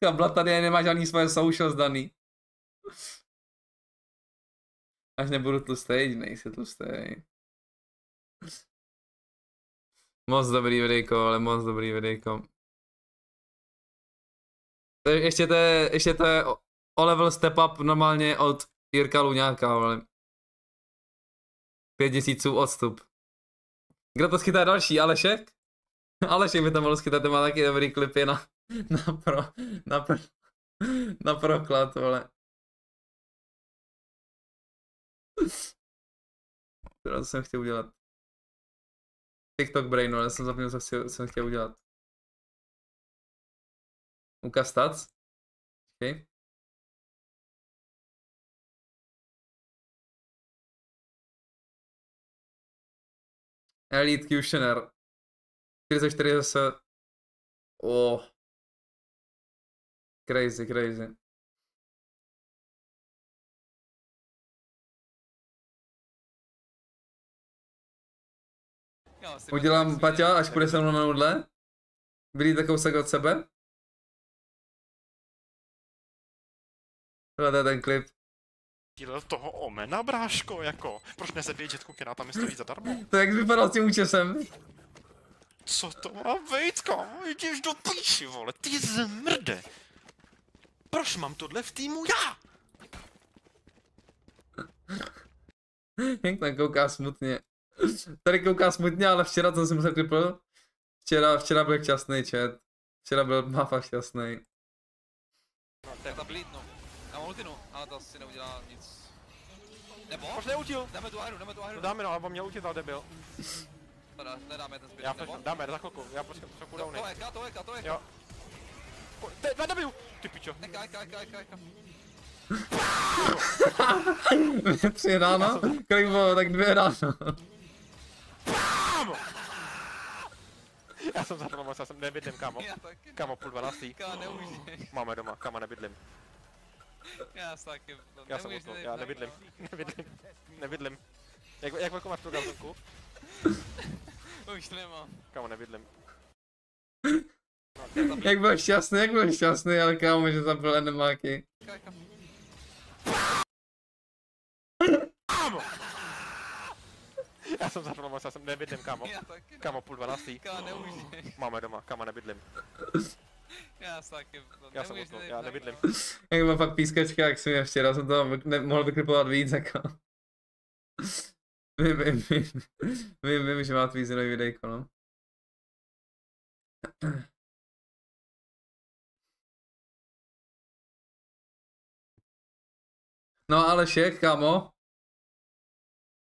Kabla tady nemá žádný svoje social zdaný. Až nebudu tlustej, nejsi tlustej. Moc dobrý videjko, ale moc dobrý videjko. Ještě to je o level step up normálně od Jirka Luňáka, ale 5 měsíců odstup. Kdo to schytá další? Alešek? Alešek by tam mohl schytat, má taky dobrý klipy na proklad, vole. To jsem chtěl udělat. TikTok brain, ale jsem zapomněl, co jsem chtěl udělat. Ukaz stats. Okay. Elite Questioner. 44 zase. Oh. Crazy, crazy. Udělám Paťa, až půjde se mnou na nudle. Vidíte kousek od sebe. Tohle je ten klip. Díl toho Omena, bráško, jako. Proč nezabíjet která tam stojí zadarmo? To jak vypadal s tím účesem? Co to má být, kámo? Jdeš do píši, vole, ty zmrde. Proč mám tohle v týmu já? Jak tam kouká smutně. Tady kouká smutně, ale včera, co jsem musel klipl, včera byl šťastný chat. Včera byl Mafa šťastný. No, to je ta blídno. Na ultinu, ale to asi neudělá nic. Nebo? Proč neutil? Dáme tu hru, dáme tu hru. To dáme, no, ale on měl utit, ale debil. Nedáme ten zbytek, Já nebo? dáme, za chvilku, já prostě cooldowny. To je. Jo. Dobiju! Ty pičo. Eka. 3 ráno? Kolik bylo? Tak 2 ráno. Já jsem zapomněl, já jsem nebydlím, kámo. Kámo, 11:30. Kámo, nemůžeš. Máme doma, kámo, nebydlím. Já taky. Já jsem utnul, já nebydlím. Jak velkou máš tu garzonku? Už nemám. Kámo, nebydlím. Jak byl šťastný, ale kámo, že zabil enemáky. Já jsem zapomněl, já jsem nebydlím, kámo. Kámo, 11:30. Kámo, nemůžeš. Máme doma, kámo, nebydlím. Já taky. Já jsem utnul, já nebydlím. Jak byl fakt pískačka, jak jsem je včera, jsem to mohl vyklipovat víc, jako. Vím, že má tvý zinový videjko, no. No Alešek, kámo.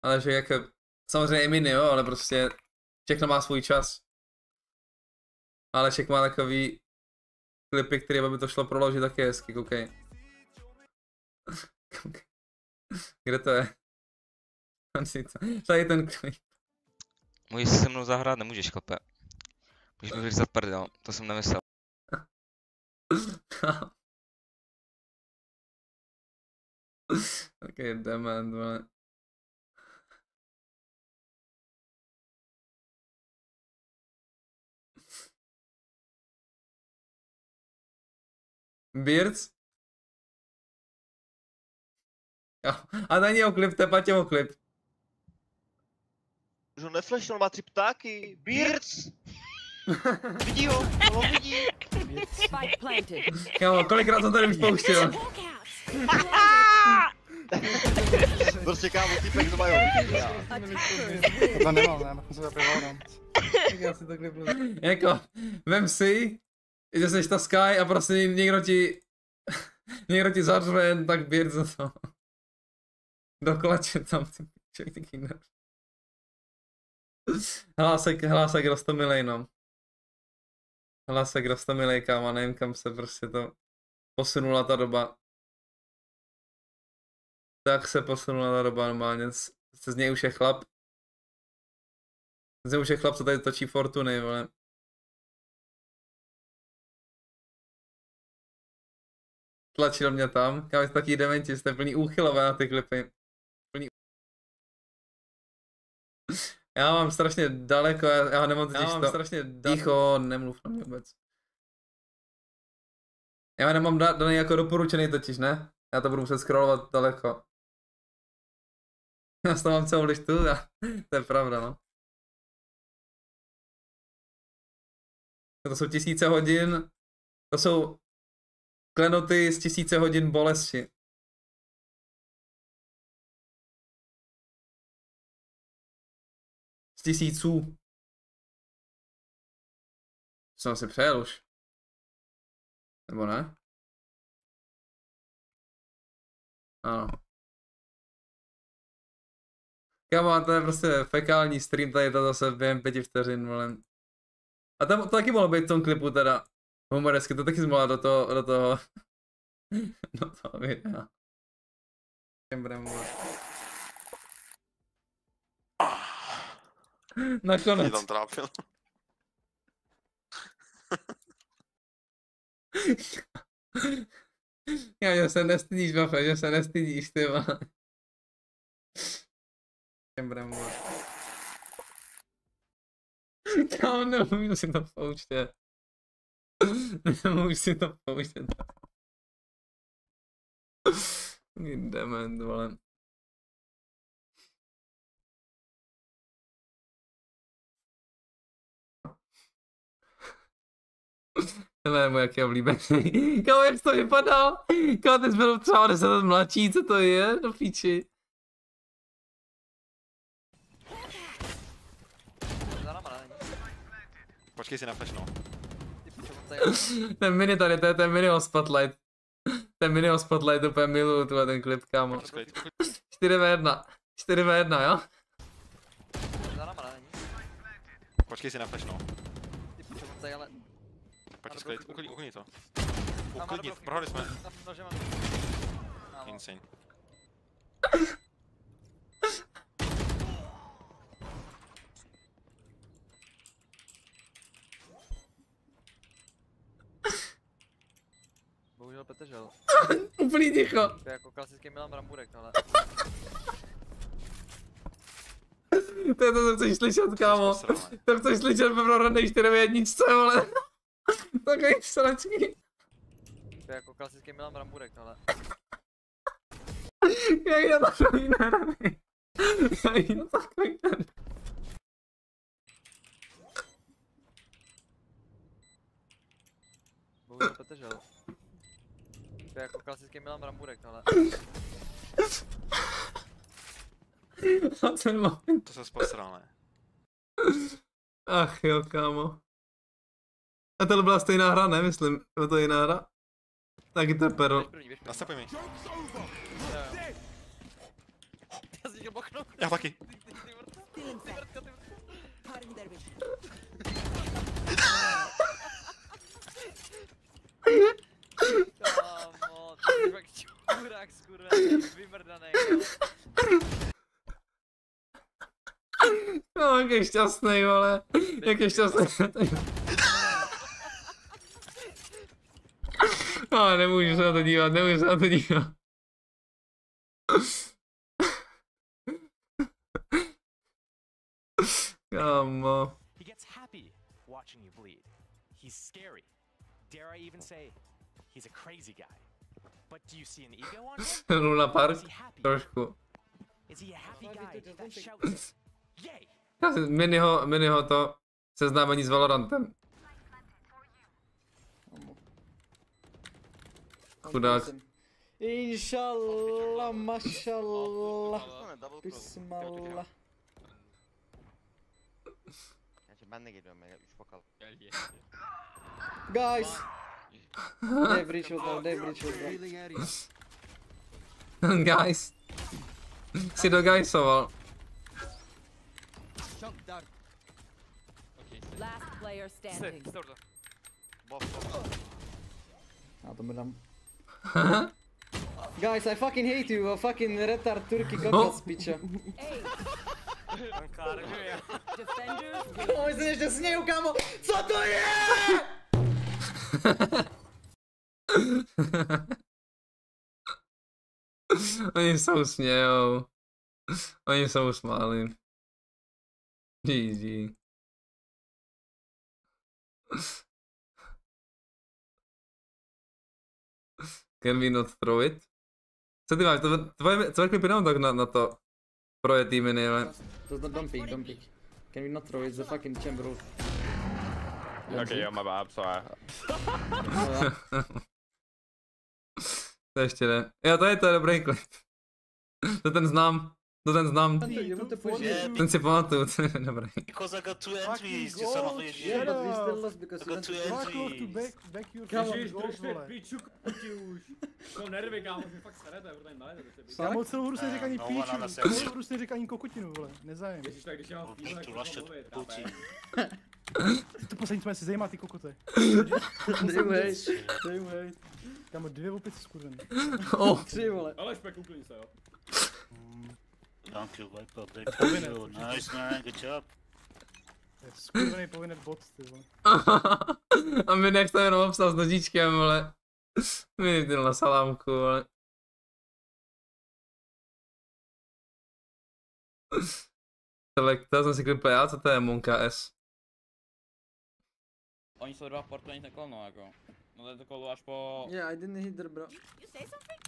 Alešek jako, samozřejmě i mini, jo, ale prostě všechno má svůj čas. Alešek má takový klipy, který by to šlo proložit taky hezky, koukej. Kde to je? Tady ten klip. Můžeš si se mnou zahrát, nemůžeš, chlape. Můžeš mi vyřezat prdel, to jsem nemyslel. Ok, dement, vole. Beards? Jo. A není jeho klip, to je Patěho klip. Už ho neflashnul, má 3 ptáky. Beards! Vidí ho, vidí. Kámo, kolikrát jsem tady už pouštěl? Prostě kámo, týpek to mají. To nemám, ne? Jsem zapil valorant. Tak já si takhle prostě... Jako, vem si, že jsi ta Sky a prostě někdo ti zařve jen tak běr za to. Do klače tam ty pičoj, ty kinder. Hlásek roztomilej, no. Hlásek roztomilej, kámo, nevím kam se prostě to posunula ta doba. Tak se posunula ta doba normálně, z něj už je chlap. Z něj už je chlap, co tady točí Fortuny, vole. Tlačil mě tam, kámo, jste taky dementi, jste plný úchylové na ty klipy. Já mám strašně daleko, já nemám totiž to. Strašně ticho, nemluv na mě vůbec. Já nemám daný jako doporučený totiž, ne? Já to budu muset scrollovat daleko. Já to mám celou listu, to je pravda, no. To jsou 1000 hodin, to jsou klenoty z 1000 hodin bolesti. Z 1000. Jsem si přejel už. Nebo ne? Ano. Kámo, to je prostě fekální stream, tady to zase během 5 vteřin, vole. A tam to taky mohlo být v tom klipu teda. Humoresky, to taky zmohla do toho videa. Nakonec. Mě tam trápil. Já, že se nestydíš, Bafe, že se nestydíš, ty vole. Kámo, nemůžu si to pouštět. Nemůžu si to pouštět. Dement, vole. Tohle je můj jaký oblíbený. Kámo, jak to vypadá? Kámo, ty jsi byl třeba 10 let mladší, co to je? Do píči. Počkej si na flash, no. Ten mini tady, to je ten mini spotlight. Ten mini spotlight, úplně miluju tuhle ten klip, kámo. 4v1. 4v1, jo? Počkej si na flash, no. Počkej sklid, uklidni to. Uklidnit, prohali jsme. Insane. Bohužel Petržel. Úplný ticho. To je jako klasický Milan Bramburek, ale... To je to, co chceš slyšet, kámo. To chceš slyšet ve prohranej 4v1, vole. Takový sračky. To je jako klasický Milan Bramburek, ale... Jak je to takový nervy. Jak je to takový nervy. Bohužel Petržel. To je jako klasický Milan Bramburek, ale... A ten moment. To se posral, ne? Ach jo, kámo. A tohle byla stejná hra, ne, myslím. Bylo to jiná hra? Taky to je perl. Nastupuj mi. Já si chtěl bochnout. Já taky. Kámo, ty jsi fakt čurák, skurve, vymrdanej, No, jak je šťastnej, vole. Jak je šťastnej. No, nemůžu se na to dívat, nemůžu se na to dívat. Kámo. He gets happy watching you bleed. He's scary. Dare I even say he's a crazy guy. But do you see an ego on him? Luna Park? Trošku. Is he a happy guy that shouts, yay? Miniho to seznámení s Valorantem. Chudák. Inshallah, mashallah. Bismillah. Ben de geliyorum ya 3 bakalım. Guys. They breach was down, they breach was down. Guys. Si do guysoval. Last player standing. Já to dám. Guys, I fucking hate you, fucking retard turkey kokas, piča. Oni se ještě smějou, kámo! Co to je?! Oni se usmějou. Oni se usmáli. GG. Can we not throw it? Co ty máš? Tvoje klipy nám tak na to. Proje týmy nejle. Don't peek, don't peek. Can we not throw it? It's the fucking chamber. Okay, yo, my bad, sorry. To ještě ne. Jo, to je dobrý klip. To ten znám. Ten si pamatuju, to je dobrý. Because I got 2 entries, you son of a shit. Yeah, but we still lost because I got 2 entries. Ježiš, držte piču, koti už. To nervy, kámo, že fakt serete, protože jim dále. Kámo, celou hru se říká ani píču, celou hru se říká ani kokotinu, vole, nezájem. Ježiš, tak když já mám píle, tak to mluvit, to poslední, co mě si zajímá, ty kokoty. Dej mu hejt. Kámo, 2 opice skurvený. 3, vole. Ale špek, uklidni se, jo. Thank you, Viper, thank you. Nice man, good job. Skurvený povinnet bot, ty vole. A my nech to jenom obstal s nožičkem, vole. Mi ty na salámku, vole. To jsem si klipl já, co to je Monka S? Oni jsou 2 portu, ani to no jako. No to je to kolo až po... Yeah, I didn't hit there, bro. You say something?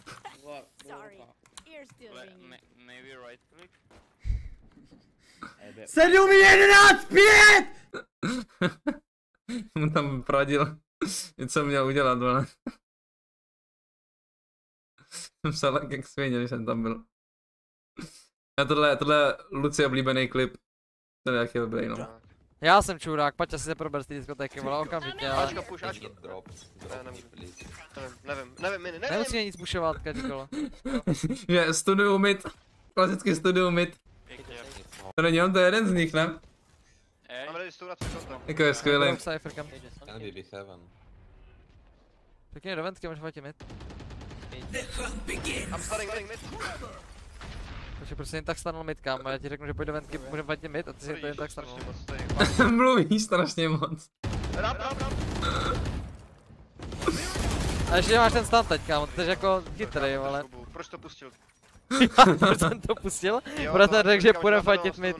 Sorry, ear still ringing. Maybe right click? 7-11, 5! Mu tam poradil, co měl udělat, vole. Jsem psal jak svině, když jsem tam byl. A tohle Luci oblíbený klip. To je jaký dobrý, no. Já jsem čurák, pojď si se prober z té diskotéky, vole, okamžitě, ale... Ačka, push, ačka. Nevím. Nemusí mě nic pushovat, kačkolo. Je, studiu mid. Klasický studiu mid. To není on, to je jeden z nich, ne? Mám ready stůl na 3 konta. Jako je skvělý. Pěkně do ventky, můžu fatit mid. I'm starting mid. Takže prostě jen tak stanul mid, kámo, já ti řeknu, že pojď do ventky, můžeme fatit mid a ty si to jen tak stanul. Mluví strašně moc. Rap. A ještě máš ten stun teď, kámo, to je jako chytrý, vole. Proč to pustil? Proč jsem to pustil? Protože řekl, že půjde fatit mid.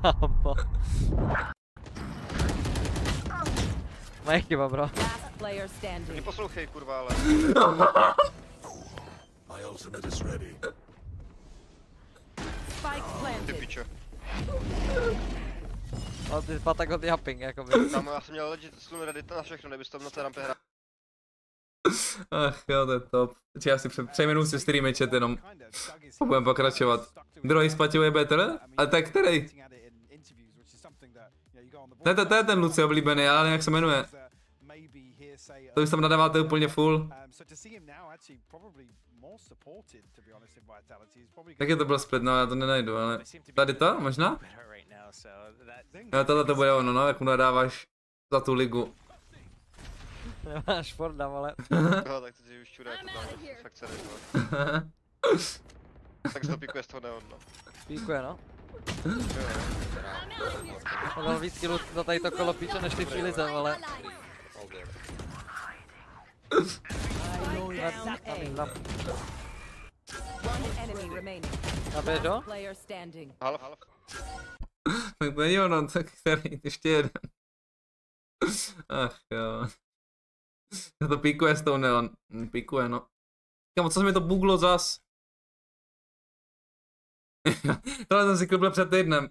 Kámo. Moje chyba, bro. Mě poslouchej, kurva, ale... My ultimate is ready. Spike planted. Ty piče. No ty patagot jumping, jakoby. Kámo, já jsem měl legit stůl ready na všechno, nebys tam na té rampě hrál. Ach jo, to je top. Já si přejmenu si streamy chat jenom. Budeme pokračovat. Druhý spatil better? Ale tak který? To je ten Luci oblíbený, já nevím jak se jmenuje. To už tam nadáváte úplně full. Taky to byl split, no já to nenajdu, ale... Tady to, možná? Jo, tohle to bude ono, no, jak mu nadáváš za tu ligu. Nemáš Forda, vole. No, tak to ti už čurá, to tam fakt se tak to píkuje z toho neon, no. Píkuje, no. On dal víc killů za tady to kolo píče než ty přílize, vole. A běž do? Half. Tak to není ono, tak který, ještě jeden. Ach jo. To píkuje s tou neon. Píkuje, no. Kámo, co se mi to buglo zas? Tohle jsem si klipl před týdnem.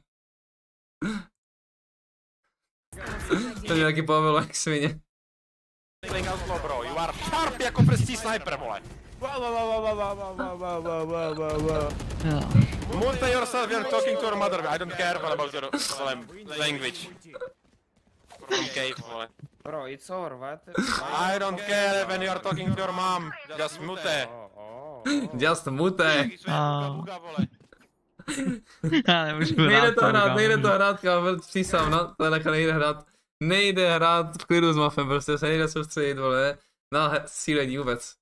To mě taky pobavilo jak svině. Playing out slow, bro. You are sharp jako prstí sniper, vole. Mute yourself, you're talking to your mother. I don't care about your language. From cave, vole. Bro, it's over, what? I don't care when you are talking to your mom. Just mute. Just mute. Já nemůžu Nejde to hrát, kámo, přísám, no, to nejde hrát. Nejde hrát v klidu s mafem, prostě se nejde soustředit, vole, na sílení vůbec.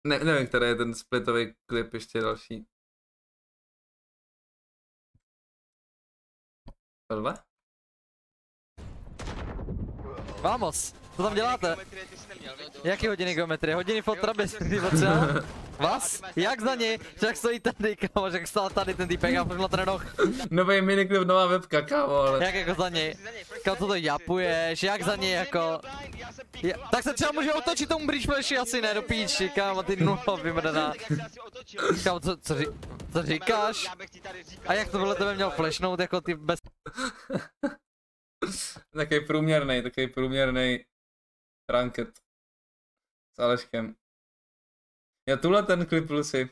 Nevím, který je ten splitový klip ještě další. Tohle? Vamos, co tam děláte? Jaký hodiny geometrie? Hodiny fotra bez potřeba? Vás? Jak za něj? Jak stojí tady, kámo, jak stál tady ten týpek a na ten roh? Nový miniklip, nová webka, kámo, ale... Jak jako za něj? Kámo, co to japuješ? Jak za něj jako? Tak se třeba může otočit tomu bridge flashi asi ne, do píči, kámo, ty nulo vymrdaná. Kámo, co říkáš? A jak to podle tebe měl flashnout jako ty bez... Takový průměrný ranket s Aleškem. Já tuhle ten klip si.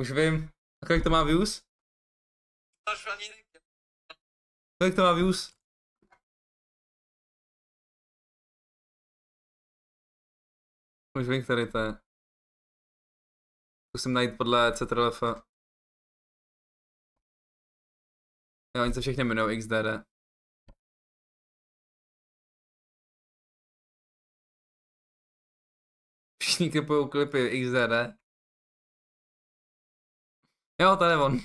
Už vím. A kolik to má views? Kolik to má views? Už vím, který to je. Zkusím najít podle CTRLF. Jo, oni se všichni jmenují XDD. Všichni klipujou klipy XDD. Jo, tady je on.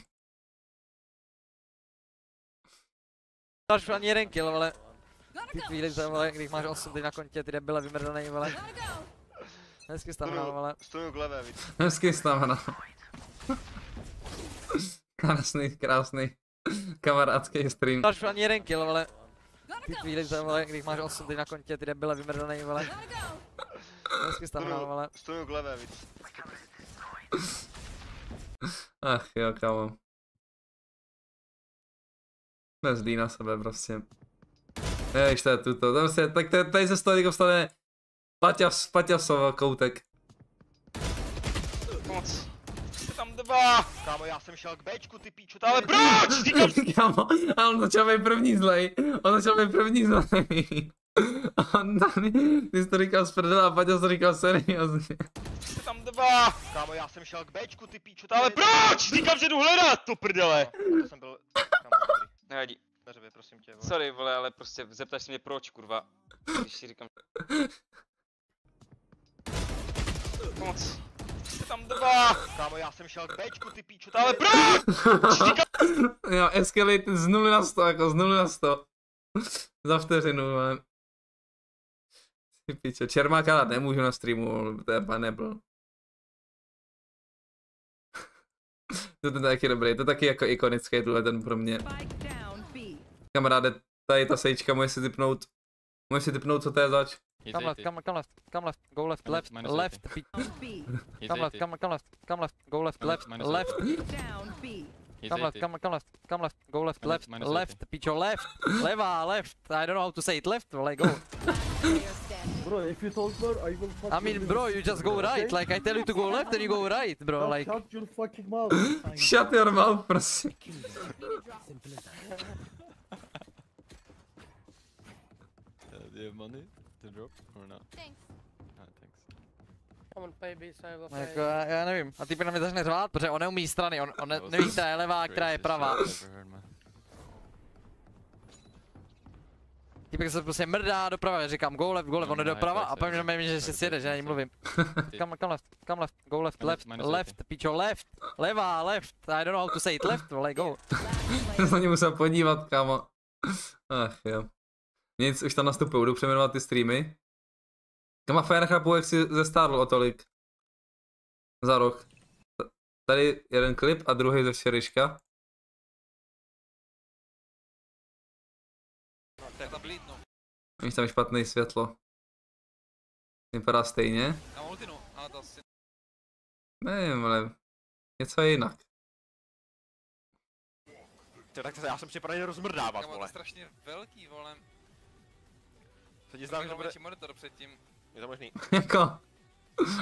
Máš ani jeden kill, vole. Ty chvíli, vole, když máš 8 ty na kontě, ty debile vymrdanej, vole. Hezky stamina, vole. Stoju k levé, víc. Hezky stamina. Krásný. Kamarádský stream. Máš ani jeden kill, vole. Ty chvíli, vole, když máš 8 ty na kontě, ty debile vymrdanej, vole. Hezky stamina, vole. Stoju k levé, víc. Ach jo, kámo. Nezlí na sebe prostě. Ježiš, to je tuto. Prostě, tak tady se z toho stane Paťasova koutek. Moc. Tam dva. Kámo, já jsem šel k Bčku, ty píčo. Ale proč? Kámo, a on začal být první zlej. On tady, ty jsi to říkal z prdela a Paťas to říkal seriózně. Tam dva. Kámo, já jsem šel k Bčku, ty píčo. Ale proč? Říkám, že jdu hledat, to prdele. To jsem byl... Kámo, dobrý. Nevadí. Neřevě, prosím tě, vole. Sorry, vole, ale prostě zeptáš se mě proč, kurva. Když si říkám... Moc. Tam dva. Kámo, já jsem šel k Bčku, ty píčo. Ale proč? Jo, escalated z 0 na 100, jako z 0 na 100. Za vteřinu, ale... Ty pičo, Čermáka dát nemůžu na streamu, to je nebyl. To je taky dobrý, to je taky jako ikonický tuhle ten pro mě. Kamaráde, tady ta sejčka, můžeš si typnout, co to je zač? Come left, go left, left, come left, go left, left, come left, go left, left, pičo, left, levá, left, I don't know how to say it, left, like go. Bro, if you told her, I will fuck I mean, bro, you just go right, like I tell you to go left and you go right, bro, like. Shut your fucking mouth. Shut your mouth, prosím. Do you have money to drop or not? Thanks. Ah, thanks. Come on, baby, I will Jako, já nevím, a typ na mě začne řvát, protože on neumí strany, on neví, která je levá, která je pravá. Typek se prostě mrdá doprava, já říkám go left, on jde doprava a pak mě že si sjede, že na ní mluvím. Come left, go left, left, pičo, left, levá, left, I don't know how to say it, left, like go. Já se na ně musel podívat, kámo. Ach jo. Nic, už tam nastupují, jdu přejmenovat ty streamy. Kama fér nechápu, jak si zestárl o tolik. Za rok. Tady jeden klip a druhý ze včerejška. Víš, tam je špatný světlo. Vypadá stejně. Nevím, ale něco je jinak. Tak já jsem připravený rozmrdávat, vole. To je strašně velký, vole. Co ti znám, že bude... monitor předtím. Je to možný. Jako...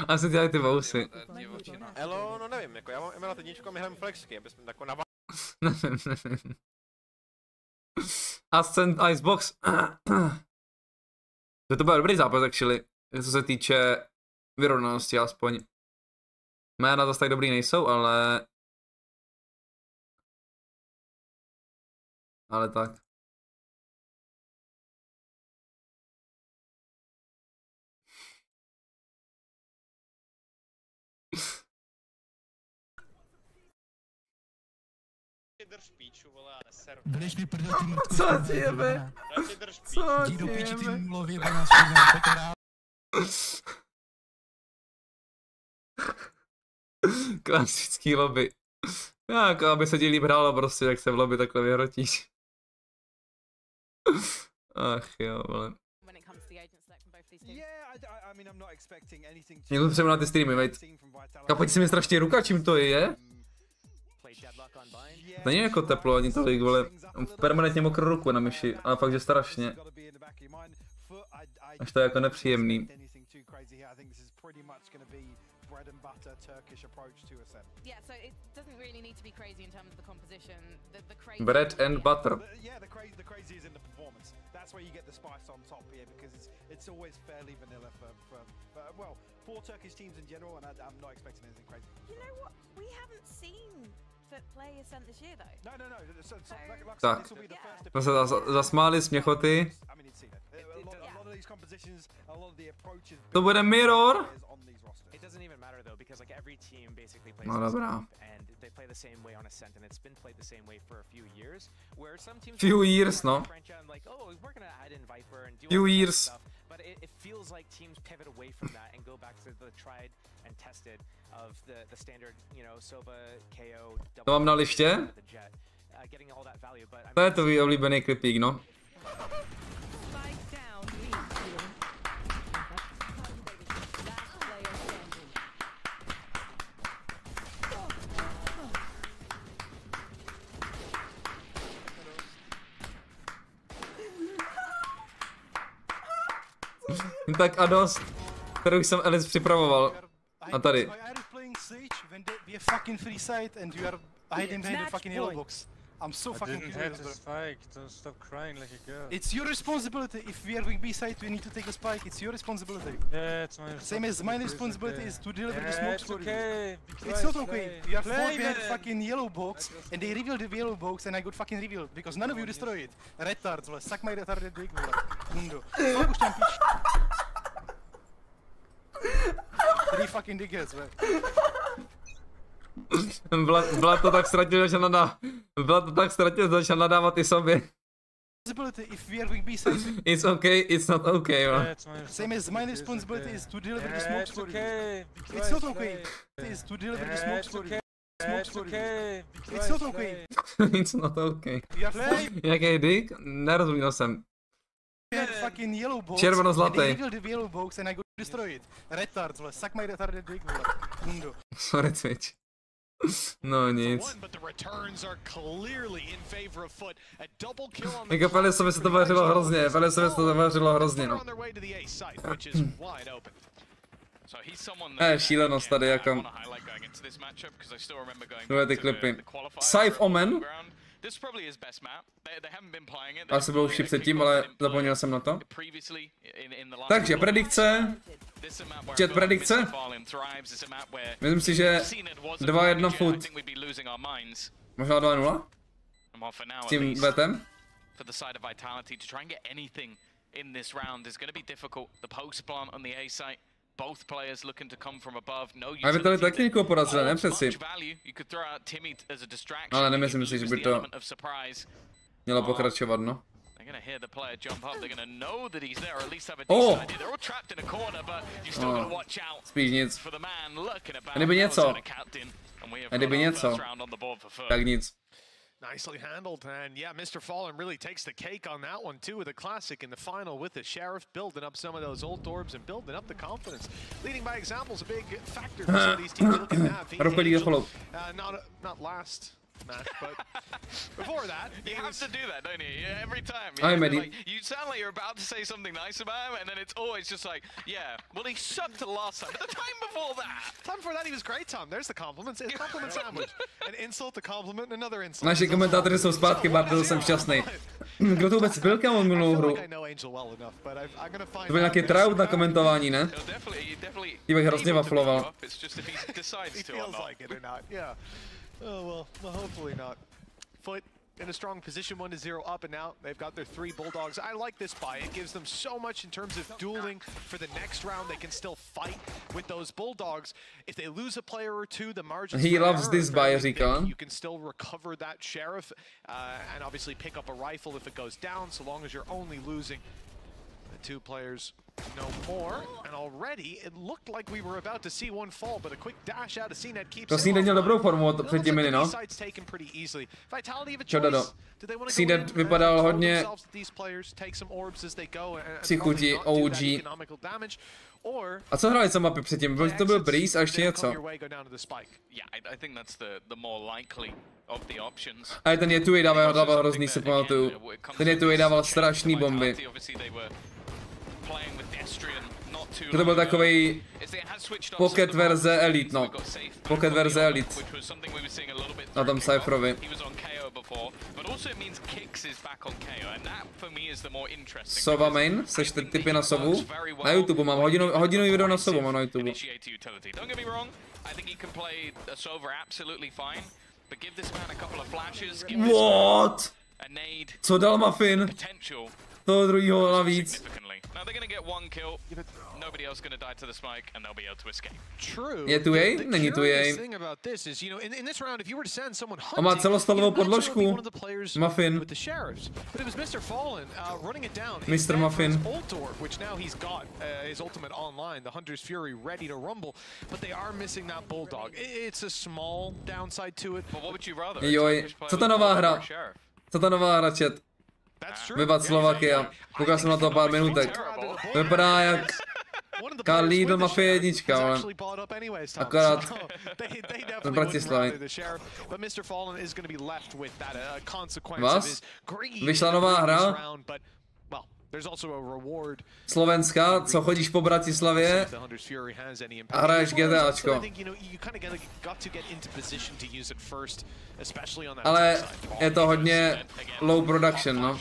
A se dělají ty vousy. Elo, no nevím, jako já mám Emela jedničku a my hrajeme flexky, aby jsme jako navá... Nevím. Ascent Icebox. To byl dobrý zápas, actually. Co se týče vyrovnanosti aspoň. Jména zase tak dobrý nejsou, ale... Ale tak. Drž píču, vole, a neser. Budeš mi prdel ty mrtku. Co ti jebe? Co ti ti jebe? mluví, bo nás všechno Klasický lobby. Jako, aby se ti líp hrálo prostě, jak se v lobby takhle vyhrotíš. Ach jo, vole. Někdo třeba na ty streamy, vejt. Kapoť si mi strašně ruka, čím to je? Není jako teplo ani tolik, vole. Permanentně mokrou ruku na myši, ale fakt, že strašně. Až to je jako nepříjemný. bread and butter Turkish approach to a set. Yeah, so it doesn't really need to be crazy in terms of the composition. The crazy bread and butter. Yeah, the crazy is in the performance. That's where you get the spice on top here because it's always fairly vanilla for well, for Turkish teams in general, and I'm not expecting anything crazy. You know what? We haven't seen FUT play Ascent this year though. No. Tak, jsme se zasmáli směchoty. To bude mirror? No dobrá. Few years, no. Few years. But it feels like teams pivot away from that and go back to the tried and tested of the standard, you know, Sova, KO, To mám na liště? To je tvůj oblíbený klipík, no. Tak a dost, kterou jsem Alice připravoval. A tady. I'm so fucking curious, bro. Spike. Don't stop crying like a girl. It's your responsibility. If we are going B-side, we need to take a spike. It's your responsibility. Yeah, it's my responsibility. Same as my responsibility is to deliver the smokes for you. It's not okay. You are 4 behind fucking yellow box, and they revealed the yellow box, and I got fucking revealed because none of you destroy it. Retards, vole. Suck my retarded dick, vole. Mundo. Fuck už tam píč. 3 fucking dickheads, vole. Vlad to tak ztratil, že začal nadávat i sobě. If we are going B-side, it's okay, it's not okay, bro. Same as my responsibility is to deliver the smokes for you. It's not okay. It's to deliver the smokes for you. It's not okay. It's not okay. Jaký dick? Nerozuměl jsem. Červeno-zlatý. Sorry, Twitch. No nic. Jako Felisovi se to vařilo hrozně, no. Šílenost tady jako. Tohle ty klipy. Scythe Omen. Asi byl už předtím, ale zapomněl jsem na to. Takže predikce. Chat predikce. Myslím si, že 2-1 FUT. Možná 2-0. S tím vetem. A Vitali taky někoho porazil, ne přeci. Ale nemyslím si, že by to mělo pokračovat, no. Spíš nic. A kdyby něco. Tak nic. Nicely handled, and yeah, Mr. Fallen really takes the cake on that one too with a classic in the final with the Sheriff, building up some of those ult orbs and building up the confidence. Leading by example is a big factor for some of these teams looking to have. Not last match, but before that, you have to do that, don't you? Yeah, every time. You sound like you're about to say something nice about him, and then it's always just like, yeah, well, he sucked the last time, but the time before that, he was great, Tom. There's the compliments. It's a compliment sandwich. An insult, a compliment, and another insult. Naši komentátoři jsou zpátky, Bartel, jsem šťastný. Kdo to vůbec byl, kámo, minulou hru? To byl nějaký Trout na komentování, ne? Ty bych hrozně wafloval. Oh, well, hopefully not. FUT in a strong position, 1-0 up, and now they've got their 3 Bulldogs. I like this buy. It gives them so much in terms of dueling for the next round. They can still fight with those Bulldogs. If they lose a player or two, the margins He loves this buy, říká. You can still recover that Sheriff and obviously pick up a rifle if it goes down, so long as you're only losing the 2 players. No more, and already it looked like we were about to see one fall, but a quick dash out of CNET keeps to CNET měl dobrou formu před těmi, no. Čo do. CNET vypadal hodně psychutí OG. A co hráli za mapy předtím? To byl Breeze a ještě něco. A ten Yetui dával hrozný, se pamatuju. Ten Yetui dával strašný bomby. To byl takovej pocket verze Elite, no. Pocket verze Elite. Na tom Cypherovi. Sova main, seš typy na Sovu? Na YouTube mám, hodinový video na Sovu mám na YouTube. What? Co dal Muffin? Toho druhýho navíc. Now they're going to get 1 kill. Nobody else going to die to the spike, and they'll be able to escape. True. Je tu jej? Není tu jej. On má celostolovou podložku. Muffin. Mr. Muffin. Which now he's got his ultimate online, the Hunter's Fury ready to rumble, but they are missing that Bulldog. It's a small downside to it. But what would you rather? Joj, co ta nová hra? Co ta nová hra, chat? Vyvat Slovakia. Koukal jsem na to pár minutek. Vypadá jak Lidl Mafia 1, ale akorát z Bratislavy. Vás? Vyšla nová hra? Slovenská, co chodíš po Bratislavě a hraješ GTAčko. Ale je to hodně low production, no.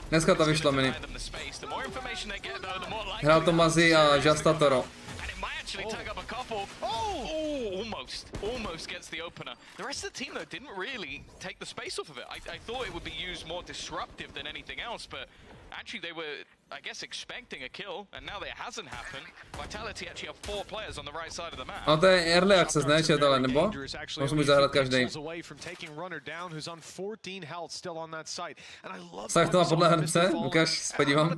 Dneska to vyšlo mini. Hrál to Mazi a Jasta Toro. Almost gets the opener. The rest of the team though didn't really take the space off of it. I thought it would be used more disruptive than anything else, but actually they were, I guess, expecting a kill, and now that hasn't happened. Vitality actually have 4 players on the right side of the map. No to je early access, ne, četele, nebo? Musím být zahrát každý. Tak to má podle hrnce, ukáž, se podívám.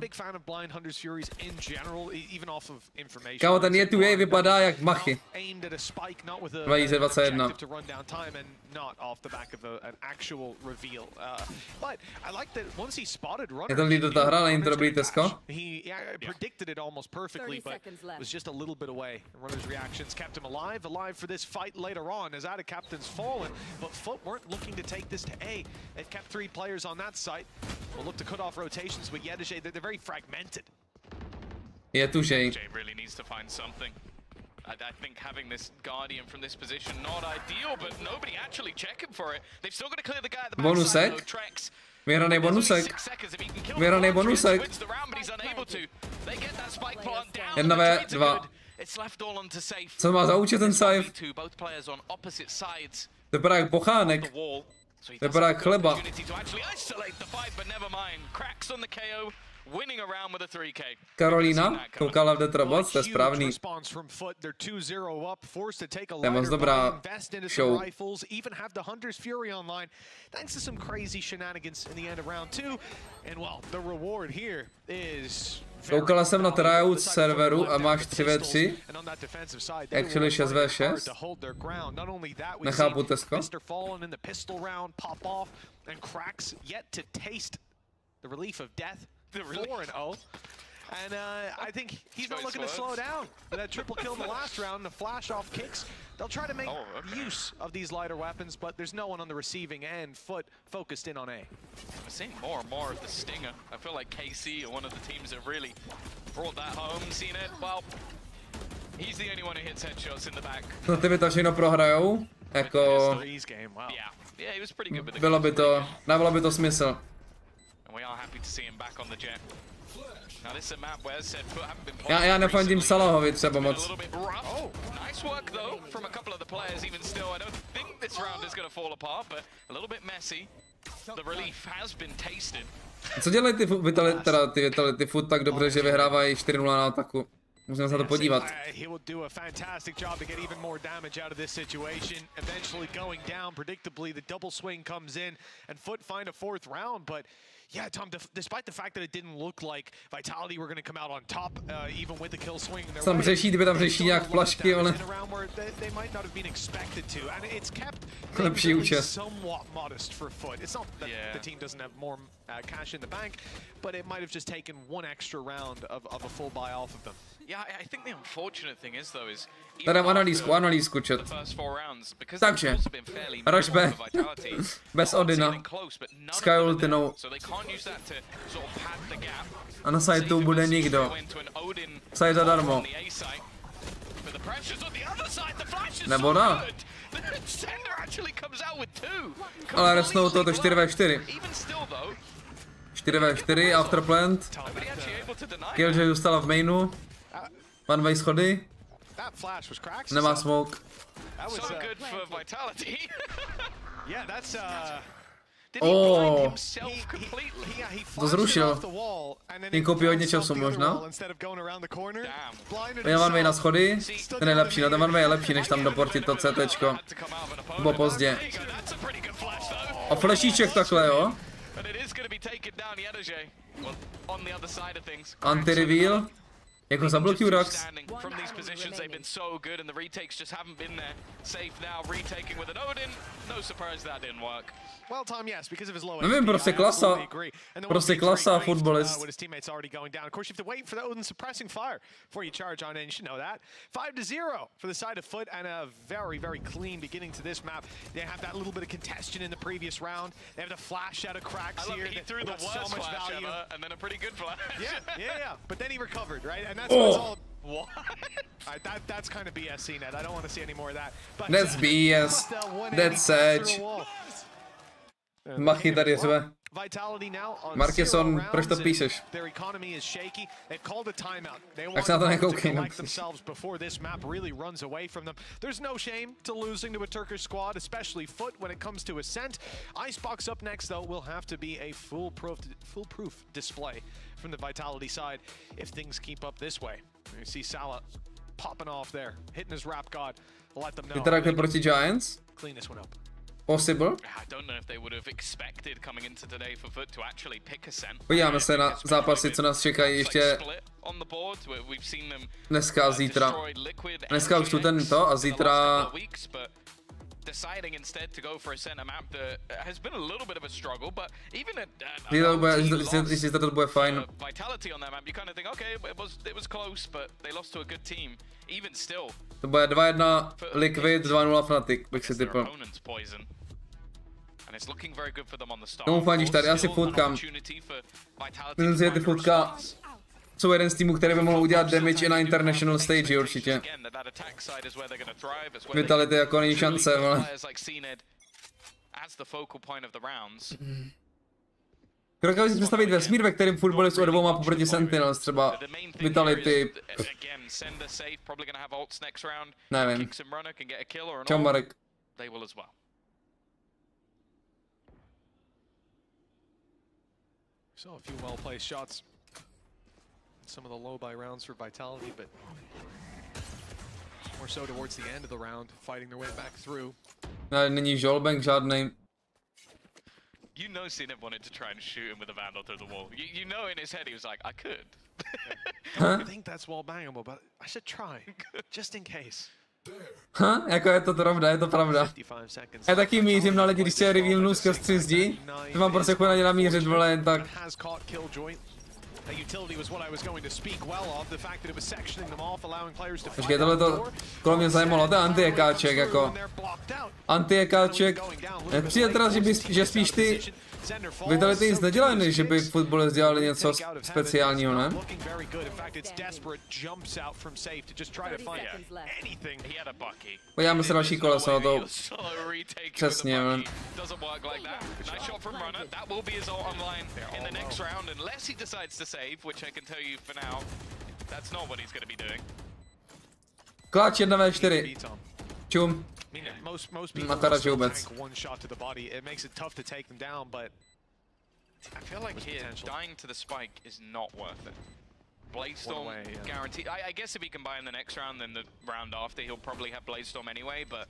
Kámo, ten je tu jej vypadá jak machy. 2021. Je ten lídr ta hra, není to dobrý Tesko? Predicted it almost perfectly, but was just a little bit away. Runner's reactions kept him alive for this fight later on as out of captain's fallen, but FUT weren't looking to take this to A. They've kept 3 players on that site. We'll look to cut off rotations with Yedije. They're very fragmented. Je tu Jay. Jay really needs to find something. I think having this Guardian from this position not ideal, but nobody actually checking for it. They've still got to clear the guy at the backside. Bonusek. Vyhranej bonusek. Vyhranej bonusek. 1v2. Co má za účet ten save? To vypadá jak bochánek. To vypadá jak chleba. Karolína koukala v Detroit, to je správný. To je moc dobrá show. Thanks to some crazy shenanigans in the end of round 2, and well, the reward here is Koukala jsem na tryout serveru a máš 3v3. Actually 6v6. Nechápu, Tesko. And I think he's not looking to slow down. That triple kill in the last round, the flash off kicks. They'll try to make use of these lighter weapons, but there's no one on the receiving end. FUT focused in on A. We're seeing more and more of the Stinger. I feel like KC are one of the teams that really brought that home. Seen it? Well, he's the only one who hits headshots in the back. No ty by to všechno prohrajou, jako... Yeah, he was pretty good with the Bylo by to, dávalo by to smysl. And we are happy to see him back on the jet. Já nefandím Salahovi třeba moc. Nice work though from a couple of the players. Even still, I don't think this round is going to fall apart, but a little bit messy. The relief has been tasted. Co dělají ty Vitality FUT tak dobře, že vyhrávají 4-0 na ataku? Musíme se na to podívat. He will do a fantastic job to get even more damage out of this situation. Eventually going down predictably, the double swing comes in, and FUT find a fourth round, but yeah, Tom, despite the fact that it didn't look like Vitality were going to come out on top, even with the kill swing, Tam řeší, kdyby tam řeší nějak flašky, ale... They might not have been expected to, and it's kept lepší účast. somewhat modest for FUT. It's not that the team doesn't have more cash in the bank, but it might have just taken one extra round of a full buy off of them. Yeah, I think the unfortunate thing is though is Tady analýzku chat. Takže, rush B, bez Odina, Sky ultinou. A na sajtu bude nikdo. Side zadarmo. Nebo na. Ale resnou to 4v4. 4v4, afterplant. Killjoy zůstala v mainu. One-way schody. Nemá smoke. So good for Vitality. Yeah, that's Oh, to zrušil. Tím koupí hodně času možná. Ten one-way na schody. Ten je lepší, no ten one-way je lepší, než tam doportit to CTčko. Bo pozdě. A flashíček takhle, jo. Anti-reveal. Jako zablokuju Rax. Nevím, prostě klasa fotbalist. Oh! What? That's kind of BS, CNET. I don't want to see any more of that. But that's BS. That's Edge. Machy tady řve. Markeson, proč to píšeš? Tak se na to nekoukej. There's no shame to losing to a Turkish squad, especially FUT when it comes to Ascent. Icebox up next, though, will have to be a foolproof display from the Vitality side if things keep up this way. You see Salah popping off there, hitting his rap god. Let them know. Vytrakli proti Giants? Clean this one up. Possible? I don't know if they would have expected coming into today for FUT to actually pick Ascent. Podíváme se na zápasy, co nás čekají ještě dneska a zítra. Dneska už tu tento a zítra... Deciding instead to go for a center map that has been a little bit of a struggle, but even at Zítra to bude fajn. Vitality on that map, you kind of think, okay, it was close, but they lost to a good team. Even still. To bude 2-1 Liquid, 2-0 Fnatic, bych si typl. And it's looking very good for them on the start. Tomu fandíš tady, asi futkám. Myslím si, že ty futka jsou jeden z týmů, který by mohl udělat damage i na international stage určitě. Vitality jako není šance, ale... Kroka si představit vesmír, ve kterém fotbal jsou dvouma proti Sentinels, třeba Vitality... Nevím. Čau Marek. So a few well-placed shots. Some of the low buy rounds for Vitality, but more so towards the end of the round, fighting their way back through. Není žolbank žádnej. You know Sineb wanted to try and shoot him with a vandal through the wall. You know in his head he was like, I could. I think that's wall bangable, but I should try, just in case. Jako je to pravda. Já taky mířím na lidi, když se revealnu skrz 3 zdi, to mám prostě chuť na ně namířit, vole, jen tak. Počkej, tohle to kolem mě zajímalo, to je anti-ekáček, jako. Anti-ekáček. Přijde teda, že spíš ty Vitality nic nedělají, že by fotbalist dělali něco speciálního, ne? Podíváme se další koleso na to. Přesně, ne? Kláč 1v4. Čum. Nakarač vůbec. I feel like here, dying to the spike is not worth it. Bladestorm guaranteed. I guess if he can buy in the next round, then the round after, he'll probably have Bladestorm anyway, but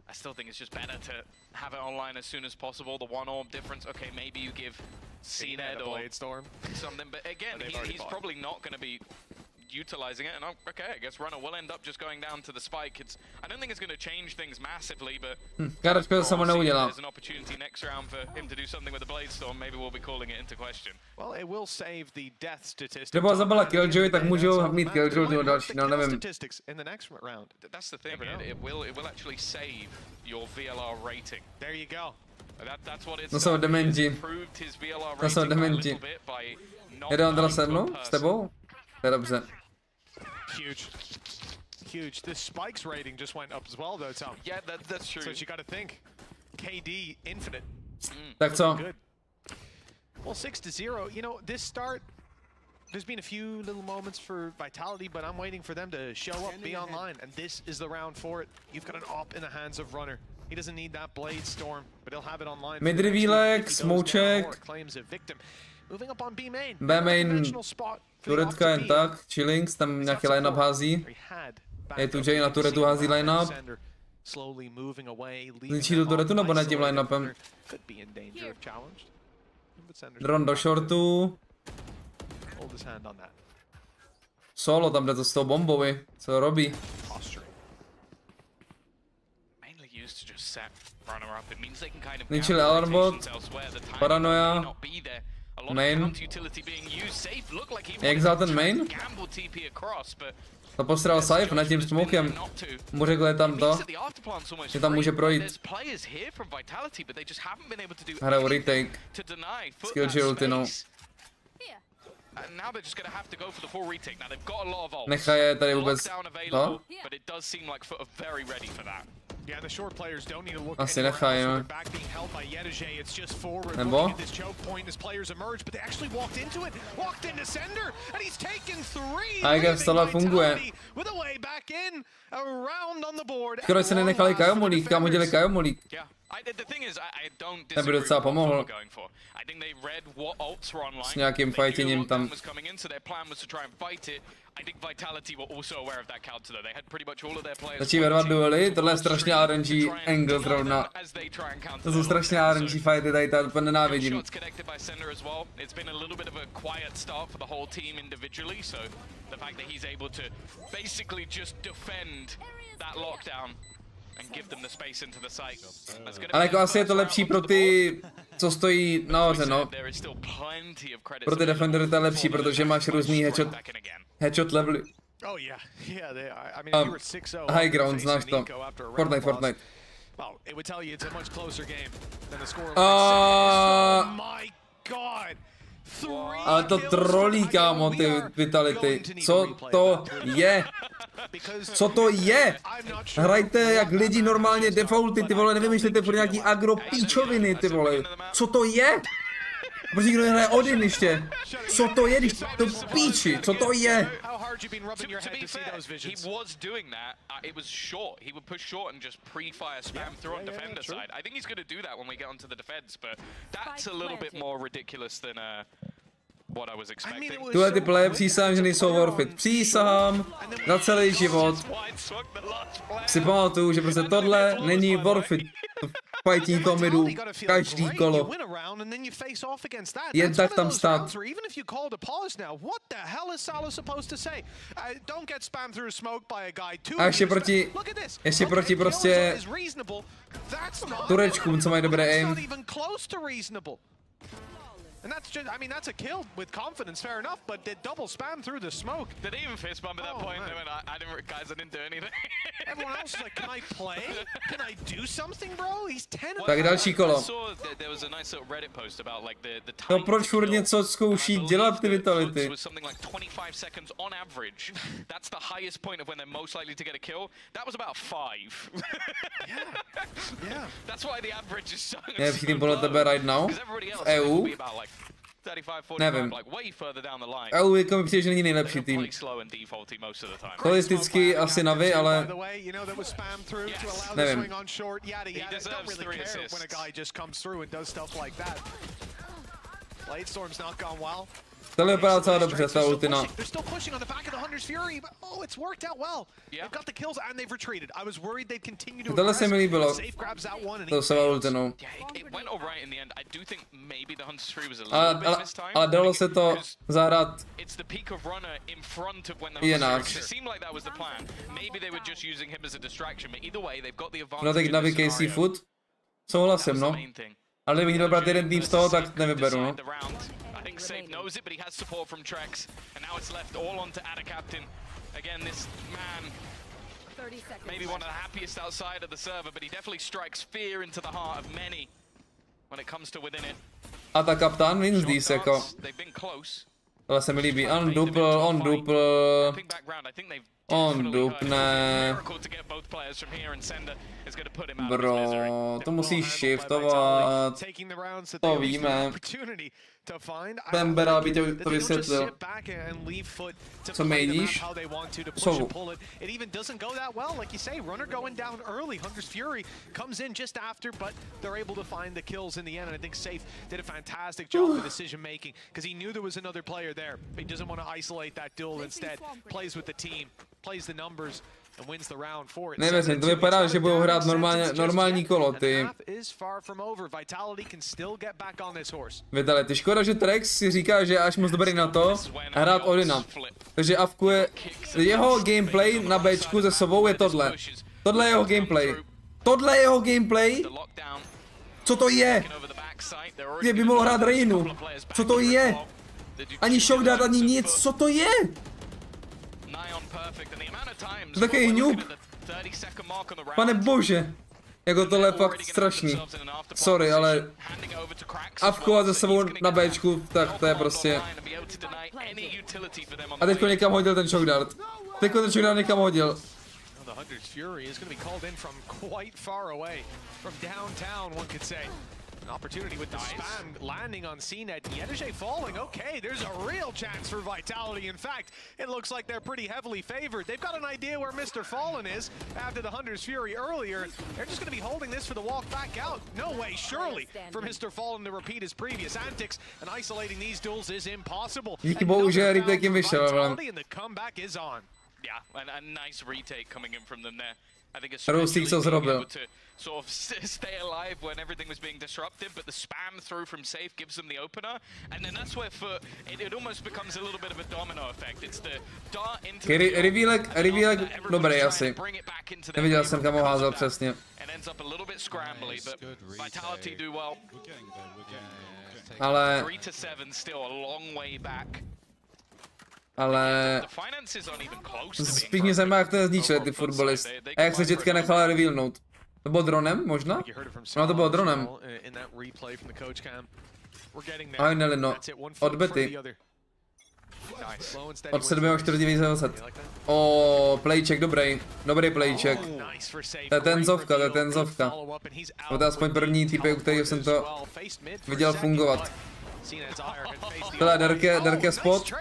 I still think it's just better to have it online as soon as possible. The one orb difference, okay, maybe you give CNED or Bladestorm something, but again, he's probably not going to be utilizing it, and okay, I guess Runner will end up just going down to the spike. I don't think it's going to change things massively, but there's an opportunity next round for him to do something with the Bladestorm. Maybe we'll be calling it into question. Well, it will save the death statistics. Kdyby zabila Killjoy, tak můžou mít Killjoy do další, no nevím. That's the thing, it will actually save your VLR rating. There you go. That's what it's. No jsou dementi. No jsou dementi. Jede Ondra se mnou? S tebou? To je dobře. Huge. This Spike's rating just went up as well, though, Tom. Yeah, that's true. So you got to think, KD infinite. Tak co? Well, 6-0. You know, this start, there's been a few little moments for Vitality, but I'm waiting for them to show up, be online, and this is the round for it. You've got an op in the hands of Runner. He doesn't need that Blade Storm, but he'll have it online. Midrivílek, smouček. Moving up on B main. B main. Turetka jen tak, Chillings, tam nějaký line-up hází. Je tu Jay na turetu hází line-up. Zničí tu turetu nebo nad tím line-upem? Dron do shortu. Solo tam jde to s tou bombovi, co robí? Zničili alarmbot, paranoia. Main. Jak vzal ten main? To postřel Saif nad tím smokem. Mu řekl, je tam to, že tam může projít. Hrajou retake. Skill ultinou. Nechaj je tady vůbec to? Asi nechaj, jo. Nebo? A jak tohle funguje? Skoro se nenechali kajomolík, kam hodili kajomolík. Ten by docela pomohl. S nějakým fightingem tam. Začí vedvat duely, tohle je strašně RNG angle zrovna. To jsou strašně RNG fighty, tady to úplně nenávidím. Ale jako asi je to lepší pro ty, co stojí nahoře, no. Pro ty defendery to je lepší, protože máš různý headshot levely. High ground, znáš to. Fortnite. Ale to trolí, kámo, ty Vitality. Co to je? Co to je? Hrajte jak lidi normálně defaulty, ty vole, nevymýšlejte pro nějaký agro píčoviny, ty vole. Co to je? Proč nikdo nehraje Odin ještě? Co to je, když to píči? Co to je? To be fair, he was doing that. It was short. He would push short and just pre-fire spam through on defender side. I think he's going to do that when we get onto the defense, but that's a little bit more ridiculous than what I was expecting. Tuhle ty playe přísahám, že nejsou worth it. Přísahám na celý život. Si pamatuju, že prostě tohle není worth it. Fajtí to midu každý kolo. Jen tak tam stát. A ještě proti prostě Turečkům, co mají dobré aim. And that's just, I mean, that's a kill with confidence, fair enough, but did double spam through the smoke. Did they even fist bump at that point? I mean, I didn't do anything. Everyone else is like, can I play? Can I do something, bro? He's 10. Tak další kolo. I saw there was a nice little Reddit post about like the time. No proč furt něco zkouší dělat ty Vitality? Was something like 25 seconds on average. That's the highest point of when they're most likely to get a kill. That was about 5. Yeah. That's why the average is so. Je všichni podle tebe right now? V EU? Nevím. EU jako mi přijde, že není nejlepší tým. Holisticky asi Navi, ale nevím. Tohle vypadá docela dobře, ta ultina. Tohle se mi líbilo. To se ultinou. Ale dalo se to zahrát jinak. No tak Navi KC FUT? Souhlasím, no. Ale kdybych měl brát jeden tým z toho, tak nevyberu, no. I think Safe knows it, but he has support from Trex, and now it's left all onto Ada Captain. Again, this man, maybe one of the happiest outside of the server, but he definitely strikes fear into the heart of many when it comes to within it. A ta kapitán wins these, jako. Tohle se mi líbí. On dupne. Bro, to musíš shiftovat. To víme. Bembera by to vysvětlil. Co mejdíš? Sovu. Nevěřím, to vypadá, že budou hrát normální kolo, ty. Vitality, škoda, že Trex si říká, že je až moc dobrý na to hrát Odina. Takže avkuje, jeho gameplay na Bčku se Sovou je tohle. Tohle je jeho gameplay. Tohle je jeho gameplay? Co to je? Kde by mohl hrát Reinu? Co to je? Ani shockdart, ani nic, co to je? To takový hňup. Pane bože. Jako tohle je fakt strašný. Sorry, ale avkovat za sebou na Bčku, tak to je prostě. A teďko někam hodil ten shockdart. Teďko ten shockdart někam hodil. Opportunity with the spam landing on CNET. Yedege falling. Okay, there's a real chance for Vitality. In fact, it looks like they're pretty heavily favored. They've got an idea where Mr. Fallen is after the Hunter's Fury earlier. They're just going to be holding this for the walk back out. No way, surely, for Mr. Fallen to repeat his previous antics, and isolating these duels is impossible. Díky bohu, že retake jim vyšel, and the comeback is on. Yeah, and a nice retake coming in from them there. I think Roasting co zrobil. Sort of stay alive when everything was being disrupted, but the spam through from Safe gives them the opener, and then that's where FUT, it almost becomes a little bit of a domino effect. It's the dart into revealek dobrý asi. Neviděl jsem, kam ho házel přesně. And ends up a little bit scrambly, but Vitality do well. Ale 3 to 7 still a long way back. Ale spíš mě zajímá, jak to zničili ty fotbalist. A jak se Jetka nechala revealnout. To bylo dronem, možná? No to bylo dronem. Aj nelino. Odbety. Od 7.4.2020. O, playcheck, dobrý. Dobrý playcheck. To je tenzovka, to je tenzovka. To je aspoň první typek, u kterého jsem to viděl fungovat. Tohle je Derke spot.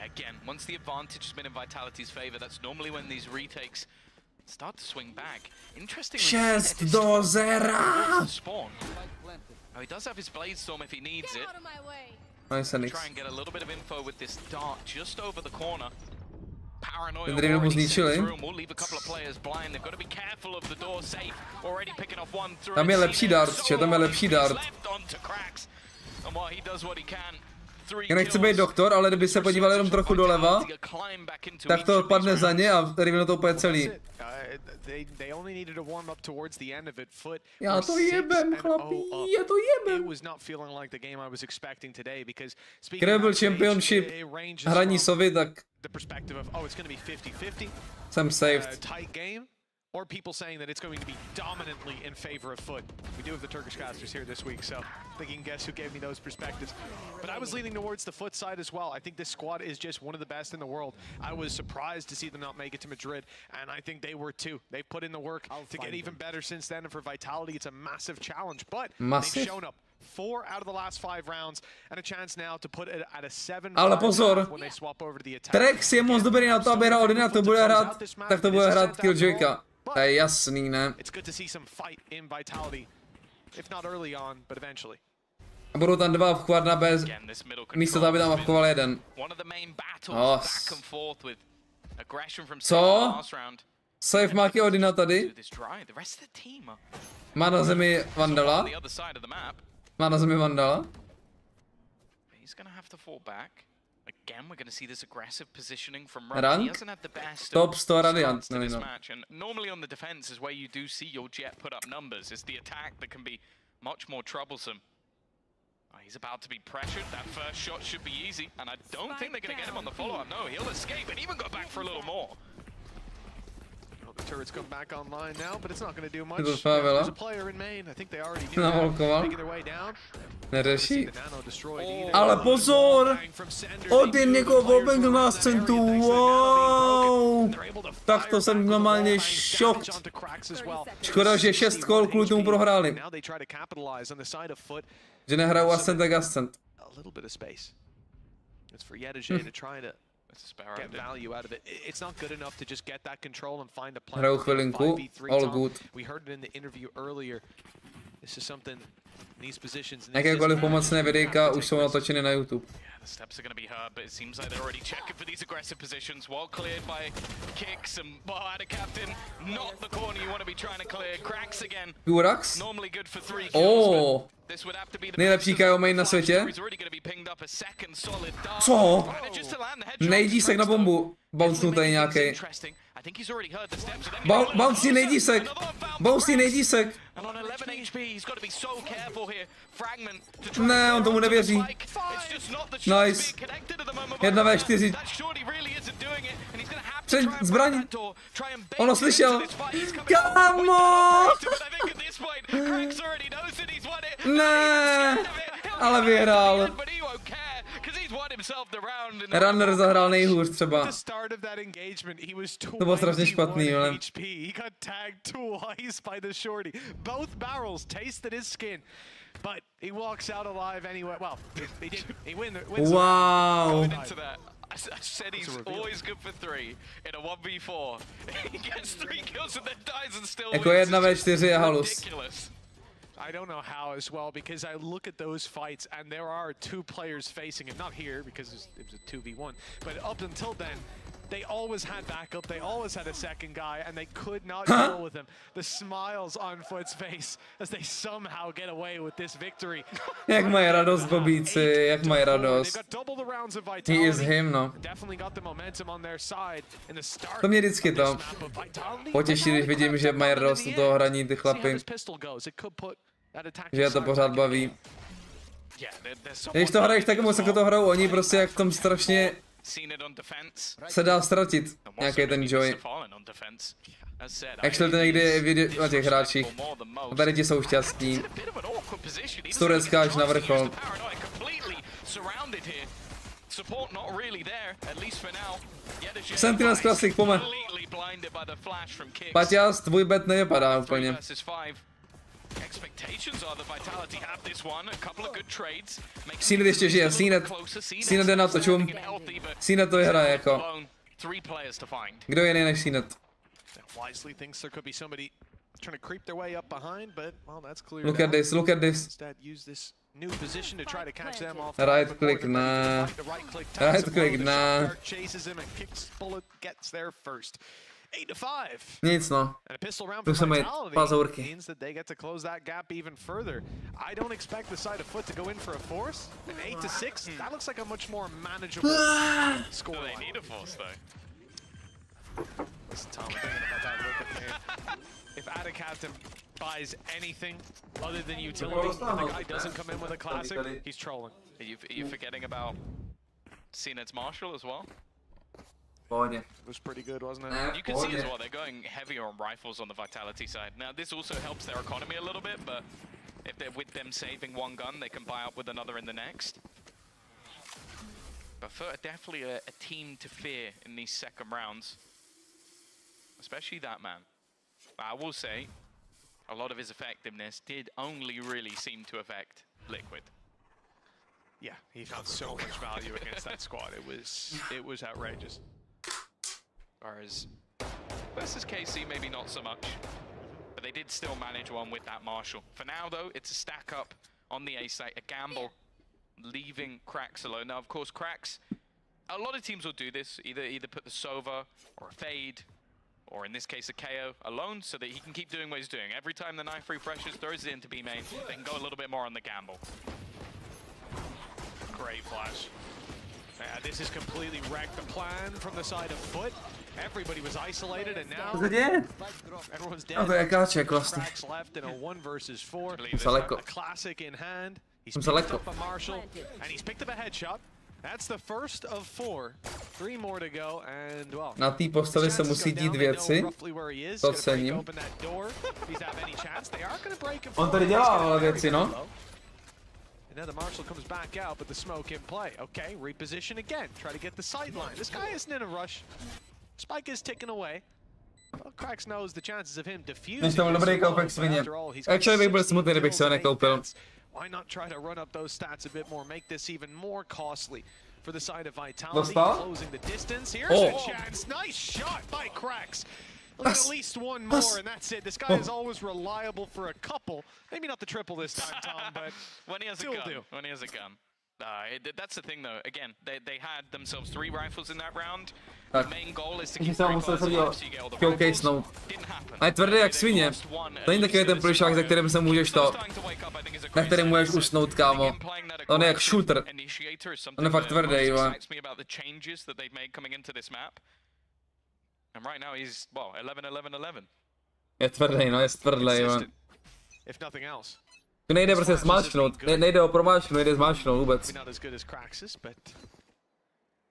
Again, once the advantage has been in Vitality's favor, that's normally when these retakes start to swing back. Interestingly, 6-0. Spawn. Oh, he does have his blade storm if he needs it. Nice, Try and get a little bit of info with this dart just over the corner. Ten dribble mu zničili. Tam je lepší dart, če? Tam je lepší dart. Já nechci být doktor, ale kdyby se podíval jenom trochu doleva, tak to padne za ně a reveal to úplně celý. Já to jebem, chlapí, já to jebem. Kdyby byl championship hraní sovy, tak jsem saved. Or people saying that it's going to be dominantly in favor of FUT. We do have the Turkish casters here this week, so I think you can guess who gave me those perspectives. But I was leaning towards the FUT side as well. I think this squad is just one of the best in the world. I was surprised to see them not make it to Madrid, and I think they were too. They've put in the work to get even better since then, and for Vitality, it's a massive challenge. But they've shown up 4 out of the last 5 rounds, and a chance now to put it at a 7. Ale pozor, Trex je moc dobrý na to, aby hrál Odina, to bude hrát, tak to bude hrát Killjoyka. To je jasný, ne? A budou tam 2 obchovat na B, místo toho, aby tam obchoval jeden. Co? Safe máky Odina tady? Má na zemi Vandala? Má na zemi Vandala? Again, we're going to see this aggressive positioning from Rank? He hasn't had the best Top 100 starts to no, this no. match, and normally on the defense is where you do see your Jet put up numbers. It's the attack that can be much more troublesome. He's about to be pressured. That first shot should be easy, and I don't think they're going to get him on the follow-up. No, he'll escape and even go back for a little more. The turrets come back online now, but it's not going to do much. There's a player in main. I think they already knew that, making their way down. Neřeší. Ale pozor! Odin někoho obengl na scentu, wow! Tak to jsem normálně šokt. Škoda, že 6 kol kvůli tomu prohráli. Že nehrajou Ascent tak Ascent. Get value out of it. It's not good enough to just get that control and find a plan. Hrajou chvilinku, all good. We heard it in the interview earlier. This is something these positions. Jakékoliv pomocné videjka už jsou natočeny na YouTube. The steps are going to be hard, but it seems like they're already checking for these aggressive positions. Well cleared by kicks and out of captain. Not the corner you want to be trying to clear. Cracks again. Durax? Normally good for 3 kills. Oh. Nejlepší KO main na světě. Co? Nejdísek na bombu. Bounce tady nějaký. Bounce nejdísek. Bounce nejdísek. Ne, on tomu nevěří. Nice. 1v4. Před zbraň. Ono slyšel. Kámo! Ne, ale vyhrál. Runner zahrál nejhůř třeba. To bylo strašně špatný, ale. Wow. I said he's always good for 3 in a 1v4. He gets 3 kills and then dies and still jako 1v4 je halus. I don't know how as well, because I look at those fights and there are 2 players facing him. Not here because it was a 2v1, but up until then, they always had backup, they always had a second guy, and they could not deal with him. The smiles on FUT's face as they somehow get away with this victory. Jak mají radost bobíci, jak mají radost. He is him, no. To mě vždycky to potěší, když vidím, že mají radost u toho hraní ty chlapy. Že je to pořád baví. Když to hraješ tak moc, jako to hrajou oni, prostě jak v tom strašně se dá ztratit nějaký ten joy. Actually to někdy vidět na těch hráčích. A tady ti jsou šťastní. Z Turecka až na vrchol. Sentinels Classic, pome. Paťas, tvůj bet nevypadá úplně. Sýnet ještě žije, Sýnet jde na to, čum. Sýnet to vyhraje jako. Kdo jiný než Sýnet? Look at this, look at this. new position to try to catch them off. Right click na. Right click na. Chases him and kicks bullet, gets there first. 8-5. Nic no. And a pistol round Tu for są moje Vitality pazurki. means that they get to close that gap even further. I don't expect the side of FUT to go in for a force. An 8-6, that looks like a much more manageable score. They need a force though. Listen, Tom, I'm thinking about that look at the game. If Ada Captain buys anything other than utility, if the guy doesn't come in with a classic, he's trolling. Are you forgetting about CNED's Marshall as well? It was pretty good, wasn't it? You can see as well, they're going heavier on rifles on the Vitality side. Now, this also helps their economy a little bit, but if they're with them saving one gun, they can buy up with another in the next. But FUT are definitely a team to fear in these second rounds. Especially that man. But I will say, a lot of his effectiveness did only really seem to affect Liquid. Yeah, he found so much value against that squad. It was outrageous. Whereas versus KC, maybe not so much. But they did still manage one with that Marshall. For now, though, it's a stack up on the A site, a gamble, leaving Krax alone. Now, of course, Krax, a lot of teams will do this, either put the Sova or a Fade, or in this case a KO alone, so that he can keep doing what he's doing. Every time the knife refreshes, throws it into B main, they can go a little bit more on the gamble. Great flash. Yeah, this has completely wrecked the plan from the side of FUT. Everybody was isolated, and now everyone's dead. No to je káček vlastně. Krax left in a 1 versus 4. Daleko. A classic in hand. He's Jsem picked daleko. up a Marshall, and he's picked up a headshot. That's the first of 4. 3 more to go, and well. Na té postavě se musí dít věci. To cením. On tady dělá ale věci, no. And now the Marshall comes back out, but the smoke in play. Okay, reposition again. Try to get the sideline. This guy isn't in a rush. Spike is ticking away. Well, Krax knows the chances of him defusing. Než to byl dobrý koupek svině. Actually bych byl smutný, kdybych se ho nekoupil. Why not try to run up those stats a bit more, make this even more costly for the side of Vitality, Dostal? closing the distance. Here's a chance. Nice shot by Krax. At least one more, and that's it. This guy is always reliable for a couple. Maybe not the triple this time, Tom, but when he has a gun. When he has a gun. That's the thing, though. Again, they had themselves 3 rifles in that round. The main goal is to keep 3 classes so you get all the rifles. Didn't happen. A je tvrdý jak svině. To není takový ten plišák, za kterým se můžeš to... Na kterým můžeš usnout, kámo. On je jak shooter. On je fakt tvrdý, jo. And right now he's, well, 11-11-11. Je tvrdý, no, je tvrdý, jo. If nothing else. To nejde prostě smáčknout, nejde o promáčknout, nejde smáčknout vůbec. Not as good as Krax's, but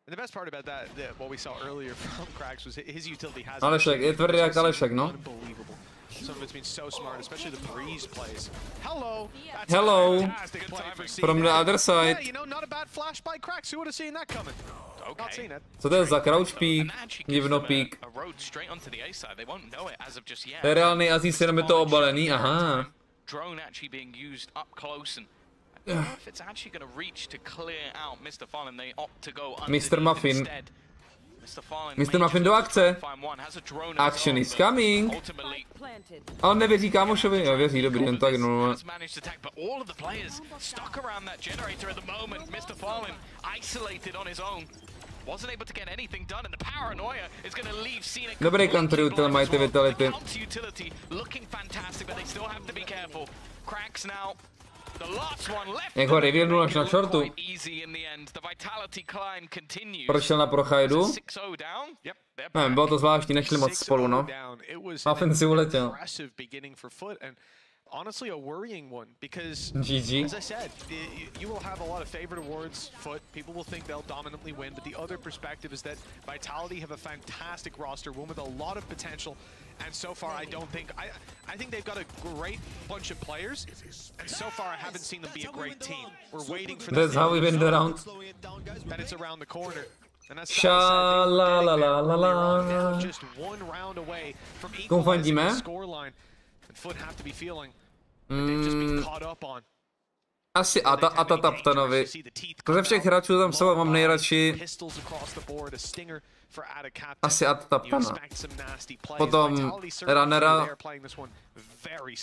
the best part about that, what we saw earlier from Krax was his utility has. Alešek, je tvrdý jak Alešek, no. Some of it's been so smart, especially the Breeze plays. Hello. Hello. From the other side. Yeah, you know, not a bad flash by Krax. Who would have seen that coming? Not seen it. Co to je za crouch peek, divno peek. To je reálný Aziz, jenom je to obalený, aha. Drone actually being used up close, and I don't know if it's actually going to reach to clear out Mr. Fallen. They opt to go Mr. Muffin. instead. Mr. Muffin do akce. Action is coming. A on nevěří kámošovi, jo, věří, dobrý, jen tak, no. Wasn't able to get anything done, and the paranoia is going to leave Cena. Dobrý country util mají ty vitality. Looking fantastic, but they still have to be careful. Krax now. The last one left. Jak ho revealnul až na shortu. Easy in the end. The vitality climb continues. Prošel na prochajdu. Nevím, bylo to zvláštní, nešli moc spolu, no. Muffin si uletěl. Honestly, a worrying one because, GG. as I said, you will have a lot of favorite awards. FUT, people will think they'll dominantly win, but the other perspective is that Vitality have a fantastic roster, one with a lot of potential, and so far I don't think, I think they've got a great bunch of players, and so far I haven't seen them be a great team. We're waiting for That's how we win the round. Then it's around the corner. And that's Sha la la la la la. Just one round away from equalizing the scoreline. And FUT have to be feeling they've just been caught up on. Asi Ata Taptanovi. Ze všech hráčů tam sebe mám nejradši. Asi Ata Taptana. Potom Runnera.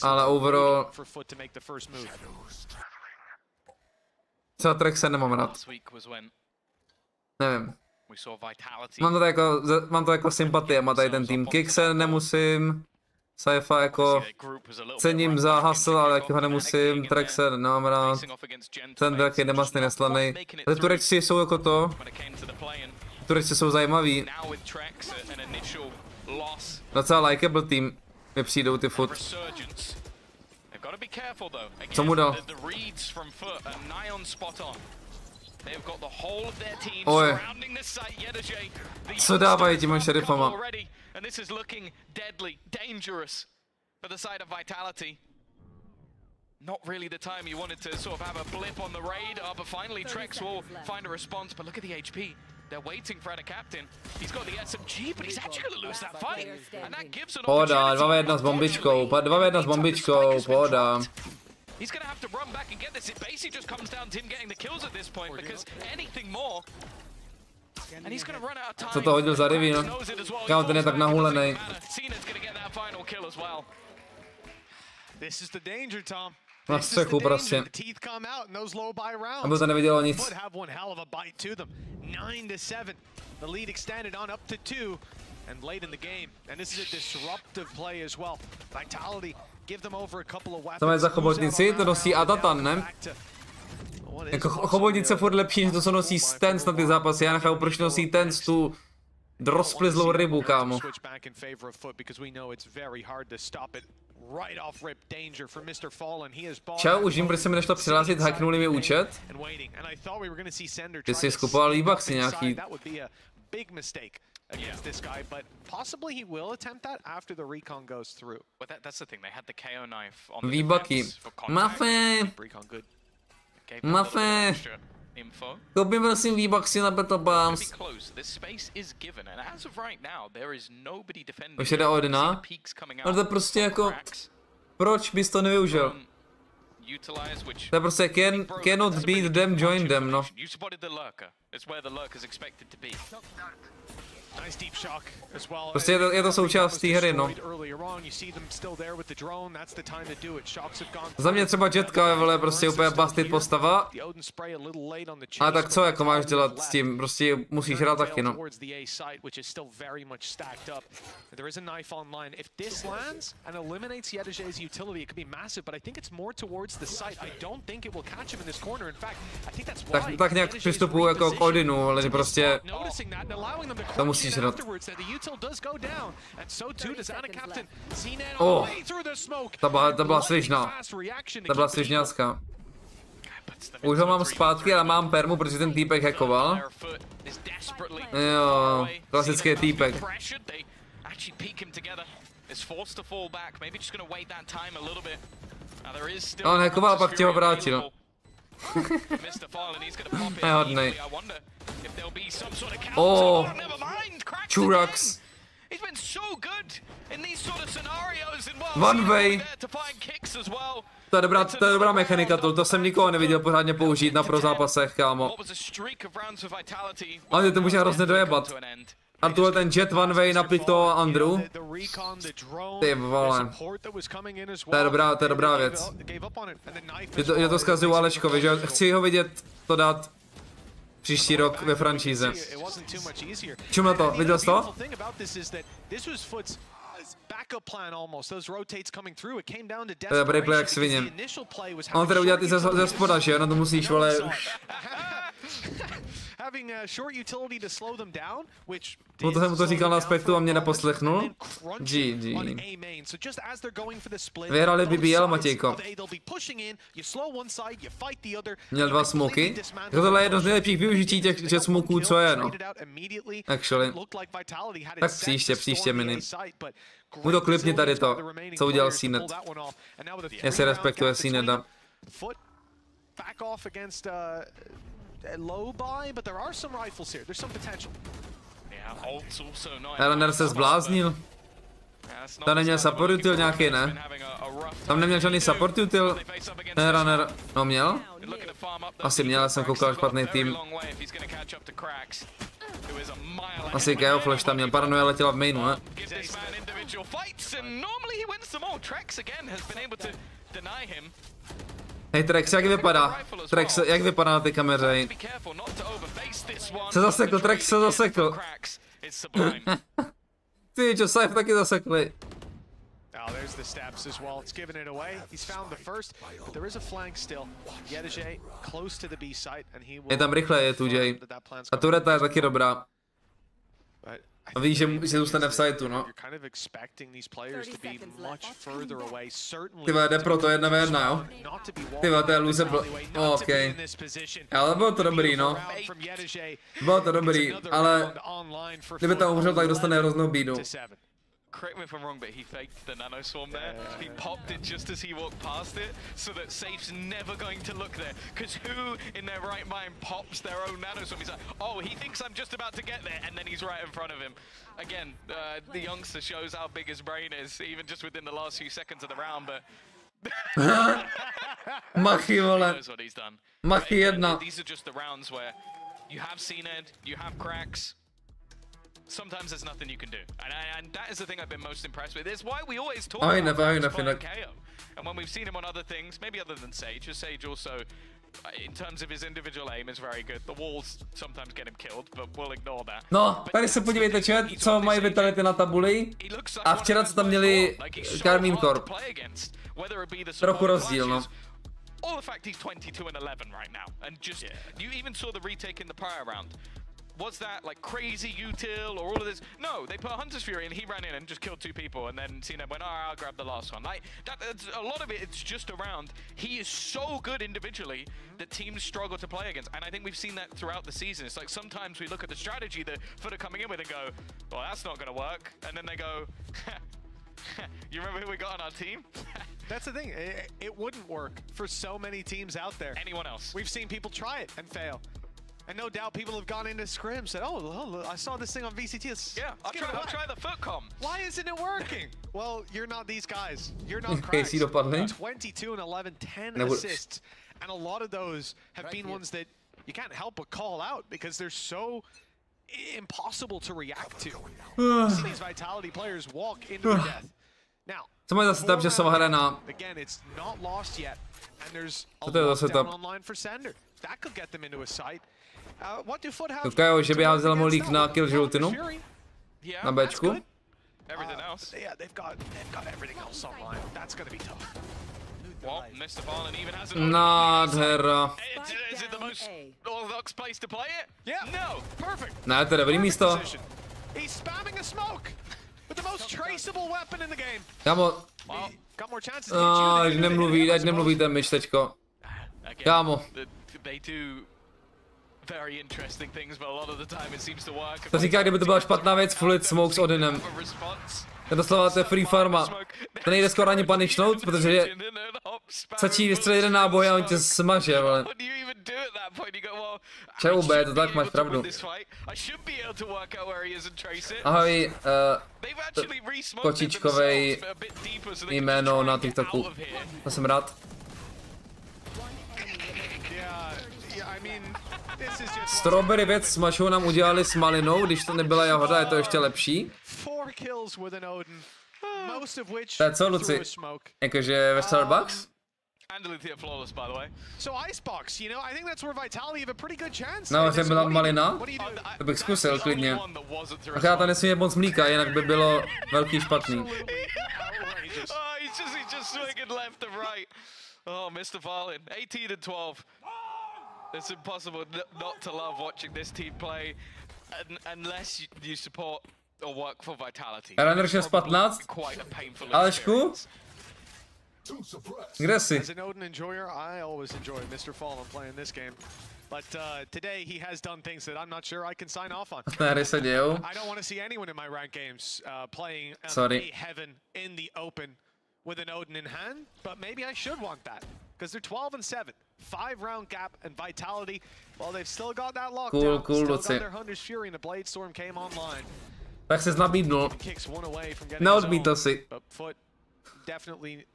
Ale overall Třeba Trexer nemám rád. Nevím. Mám to jako sympatie, má tady ten tým. Kikse nemusím. Saifa jako cením za hustle, ale jako ho nemusím. Trexer nemám rád. Ten taky nemastný, neslaný. Ale Turečci jsou jako to. Turečci jsou zajímaví. Docela likeable tým. Mi přijdou ty FUT. Co mu dal? Oj. Co dávají těma šerifama? Not really the time you wanted to sort of have a blip on the radar, but finally Trex will find a response. But look at the HP. They're waiting for a captain. He's got the SMG, but he's actually going to lose that fight. And that gives an Pohoda, 2v1 s bombičkou, 2v1 s bombičkou, pohoda. He's going to have to run back and get this. It basically just comes down to him getting the kills at this point, because anything more and he's going to run out of time. Co to hodil za rivy, no? Kámo, ten je tak nahulenej. Cena's going to get that final kill as well. This is the danger, Tom. Na střechu prostě. Aby to nevidělo nic. To je za chobotnici, to nosí Adatan, ne? Jako chobotnice furt lepší, než to, co nosí Stance na ty zápasy. Já nechápu, proč nosí Stance tu rozplizlou rybu, kámo. Čau, už jim, proč se mi nešlo přihlásit, hacknuli mi účet. Ty jsi skupoval V-Bucksy nějaký. Against this guy, but possibly he will attempt that after the recon goes through. But that's the thing, they had the KO knife on the V-Bucky. Mafé! Mafé! Koupím prosím V-Bucksy na Battle Bombs. Už jde Odina? Ale to je prostě jako... Proč bys to nevyužil? To je prostě cannot beat them, join them, no. Prostě je to součást té hry, no. Za mě třeba Jetka, vole, prostě úplně busted postava. A tak co jako máš dělat s tím, prostě musíš hrát taky, no. Tak nějak přistupuji jako k Odinu, ale že prostě to musíš hrát. Oh, ta byla svižná. Ta byla svižňácká. Už ho mám zpátky, ale mám permu, protože ten týpek hackoval. Jo, klasický týpek. A on hackoval, pak tě ho vrátil. Je hodnej. Oh, Churax. One way. To je dobrá mechanika, to jsem nikoho neviděl pořádně použít na pro zápasech, kámo. Ale to může hrozně dojebat. A tuhle ten jet one way naplik toho Andrew. Ty vole. To je dobrá věc. Je to zkazuju Aleškovi, že chci ho vidět to dát příští rok ve franšíze. Čum na to, viděl jsi to? To je dobrý play jak svině. A on teda udělat i ze spoda, že jo? Na to musíš, vole. To jsem mu to říkal na aspektu a mě neposlechnul. GG. Vyhrali BBL, Matějko. Měl 2 smoky. Tohle je jedno z nejlepších využití těch smoků, co je, no. Actually. Tak příště mini. Mu to klipni tady to, co udělal Cnet. Jestli respektuje Cneta. Eleanor se zbláznil. Tam neměl support util nějaký, ne? Tam neměl žádný support util? Ten runner, no měl? Asi měl, jsem koukal špatný tým. Asi KO Flash tam měl, paranoia letěla v mainu, ne? Hej, Trex, jak vypadá? Trex, jak vypadá na té kameře? Se zasekl, Trex se zasekl. Ty, Joseph taky zasekli. Oh, there's the steps as well. It's given it away. He's found the first, but there is a flank still. Yedije close to the B site, and he will. Je tam rychle, je tu Jay. A tureta je taky dobrá. A víš, že zůstane v siteu, no. Ty vole, jde pro to 1v1, jo? Ty vole, to je loser OK. Ale bylo to dobrý, no. Bylo to dobrý, ale kdyby tam umřel, tak dostane hroznou bídu. Correct me if I'm wrong, but he faked the nano swarm there. He popped it just as he walked past it, so that Safe's never going to look there. Because who in their right mind pops their own nano swarm? He's like, oh, he thinks I'm just about to get there, and then he's right in front of him. Again, the youngster shows how big his brain is, even just within the last few seconds of the round, but... Machy, vole. Machy jedna. These are just the rounds where you have CNED, you have cracks. Sometimes there's nothing you can do, and that is the thing I've been most impressed with. It's why we always talk about KO. And when we've seen him on other things, maybe other than Sage also, in terms of his individual aim, is very good. The walls sometimes get him killed, but we'll ignore that. No, tady se podívejte, co mají vitality na tabuli. A včera co tam měli Karmín Corp. Trochu rozdíl, no. All the fact he's 22-11 right now, and just you even saw the retake in the prior round. Was that like crazy util or all of this? No, they put Hunter's Fury and he ran in and just killed 2 people, and then Cena went, oh, I'll grab the last one. Like that's a lot of it, it's just around. He is so good individually that teams struggle to play against, and I think we've seen that throughout the season. It's like sometimes we look at the strategy that FUT are coming in with and go, well, that's not going to work, and then they go, you remember who we got on our team? That's the thing, it wouldn't work for so many teams out there. Anyone else? We've seen people try it and fail. And no doubt people have gone into scrim, said, oh, I saw this thing on VCT. Yeah, I'll try the FUT com. Why isn't it working? Well, you're not these guys. You're not cracks. 22 and 11, 10 assists. And a lot of those have been ones that you can't help but call out because they're so impossible to react to. You see these Vitality players walk into their death. Now, again, it's not lost yet. And there's a lockdown online for Sender. That could get them into a site. What do FUT have? Koukajo, že by házel molík na kill žloutinu? Na Bčku? Everything else. Yeah, they've got everything else online. That's gonna be tough. Well, Mr. Fallen even has a Nádhera. Is it the most orthodox place to play it? Yeah. No. Perfect. Ne, to je dobrý místo. He's spamming a smoke with the most traceable weapon in the game. Kámo. Got more chances. Ať nemluví ten myš teďko. Kámo. They do very interesting things, but a lot of the time it seems to work. To říká, kdyby to byla špatná věc, Fluid Smoke s Odinem. To doslova to je free farma. To nejde skoro ani punishnout, protože stačí vystřelit jeden náboj a on tě smaže, vole. Čau, B, to tak máš pravdu. Ahoj, kočičkovej jméno na TikToku. To jsem rád. Strawberry věc s mašou nám udělali s malinou, když to nebyla jahoda, je to ještě lepší. To je co, Luci? Jakože ve Starbucks? No, že byla malina? To bych zkusil klidně. Ach, já tam nesmím moc mlíka, jinak by bylo velký špatný. Oh, Mr. Fallen, 18 and 12. It's impossible not to love watching this team play unless you support or work for Vitality. Runner 615. Alešku? Kde jsi? As an Odin enjoyer, I always enjoy Mr. Fallen playing this game. But today he has done things that I'm not sure I can sign off on. I don't want to see anyone in my ranked games playing a heaven in the open with an Odin in hand, but maybe I should want that. Because they're 12 and 7, 5-round gap, and Vitality, well, they've still got that lockdown. Cool, still got their Hunter's Fury, and the Blade Storm came online. Tak ses nabídnul. Neodmítl si.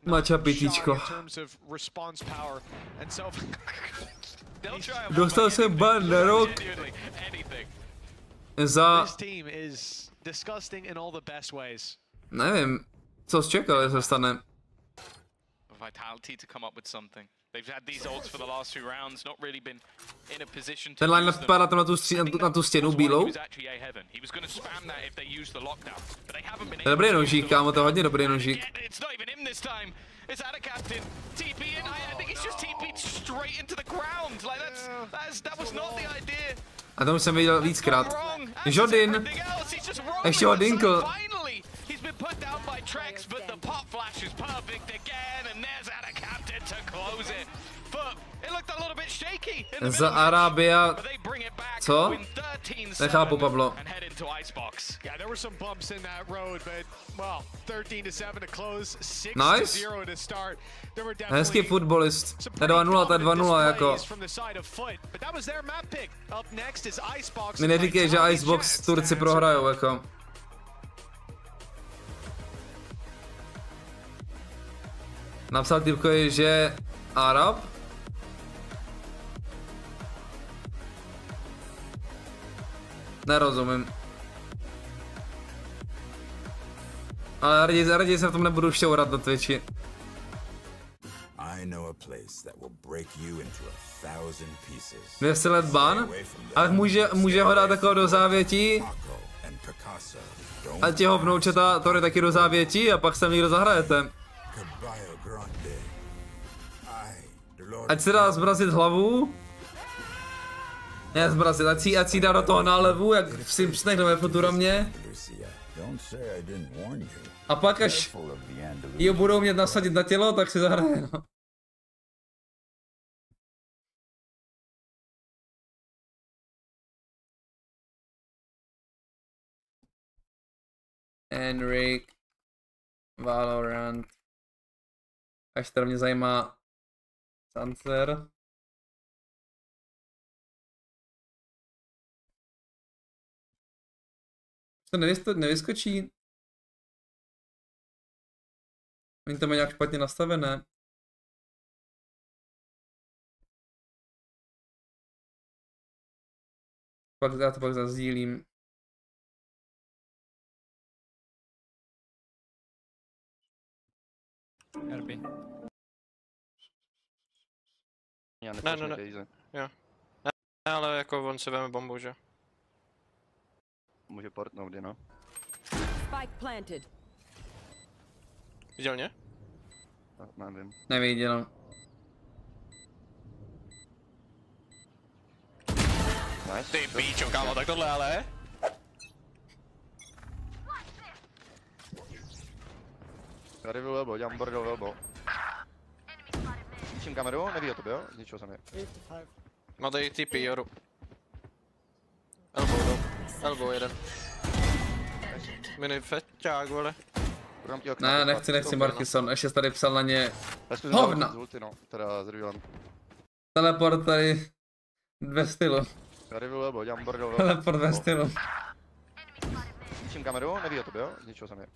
Mača pitíčko. Dostal jsem ban na rok. Za... Nevím, co jsi čekal, že se stane. Vitality to come up with something. Ten line vypadá tam na tu stěnu bílou. To je dobrý nožík, kámo, to je hodně dobrý nožík. A to už jsem viděl víckrát. Jodin! Ještě ho dinkl. Za Arábia... Co? Nechápu, Pablo. Nice. Hezký fotbalist. To je 2-0, to je 2-0 jako. Mi neříkej, že Icebox Turci prohrajou jako. Napsal typkovi, že Arab. Nerozumím. Ale raději se v tom nebudu šťourat na Twitchi. I know a place that will break you into 1,000 pieces. 200 let ban? Ale může ho dát takového do závětí? A těho vnoučata to jde taky do závětí a pak se někdo zahrajete. Ať se dá zbrazit hlavu? Ne zbrazit, ať si dá do toho nálevu, jak v Simpsonech ve Futuramě. A pak až ji budou mět nasadit na tělo, tak si zahraje, no. Enric, Valorant. Až teda mě zajímá CANTZER. To nevyskočí. Oni to mají nějak špatně nastavené. Pak já to pak zazdílím. RB. Ne. Jo. Ne, ale jako on se veme bombu, že? Může portnout, no. Spike planted. Viděl mě? Nevím. Neviděl. Nice. Ty píčo, kámo, tak tohle ale. Tady byl elbow, dělám bordel elbow. Zničím kameru, neví o tobě, jo? Zničil jsem je. Má tady TP, Joru. Elbow jeden. Mini feťák, vole. Ne, nechci Markison, ještě tady psal na ně hovna. Teleport tady ve stylu. Tady byl elbow, dělám bordel. Teleport ve stylu. Zničím kameru, neví o tobě, jo? Zničil jsem je.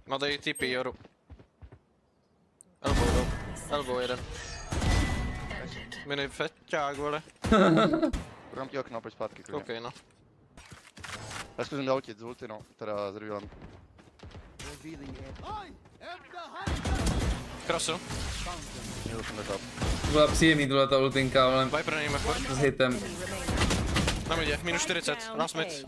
Má tady TP, Joru. Elbow jeden. Mini feťák, vole. Budám ti okno, pojď zpátky, klidně. OK, no. Já zkusím zaultit z ulti, no, teda z revealem. Krosu. Měl jsem letap. Byla příjemný tuhleto ultinka, ale Viper nejme furt. s hitem. Na midě, minus 40, na smith.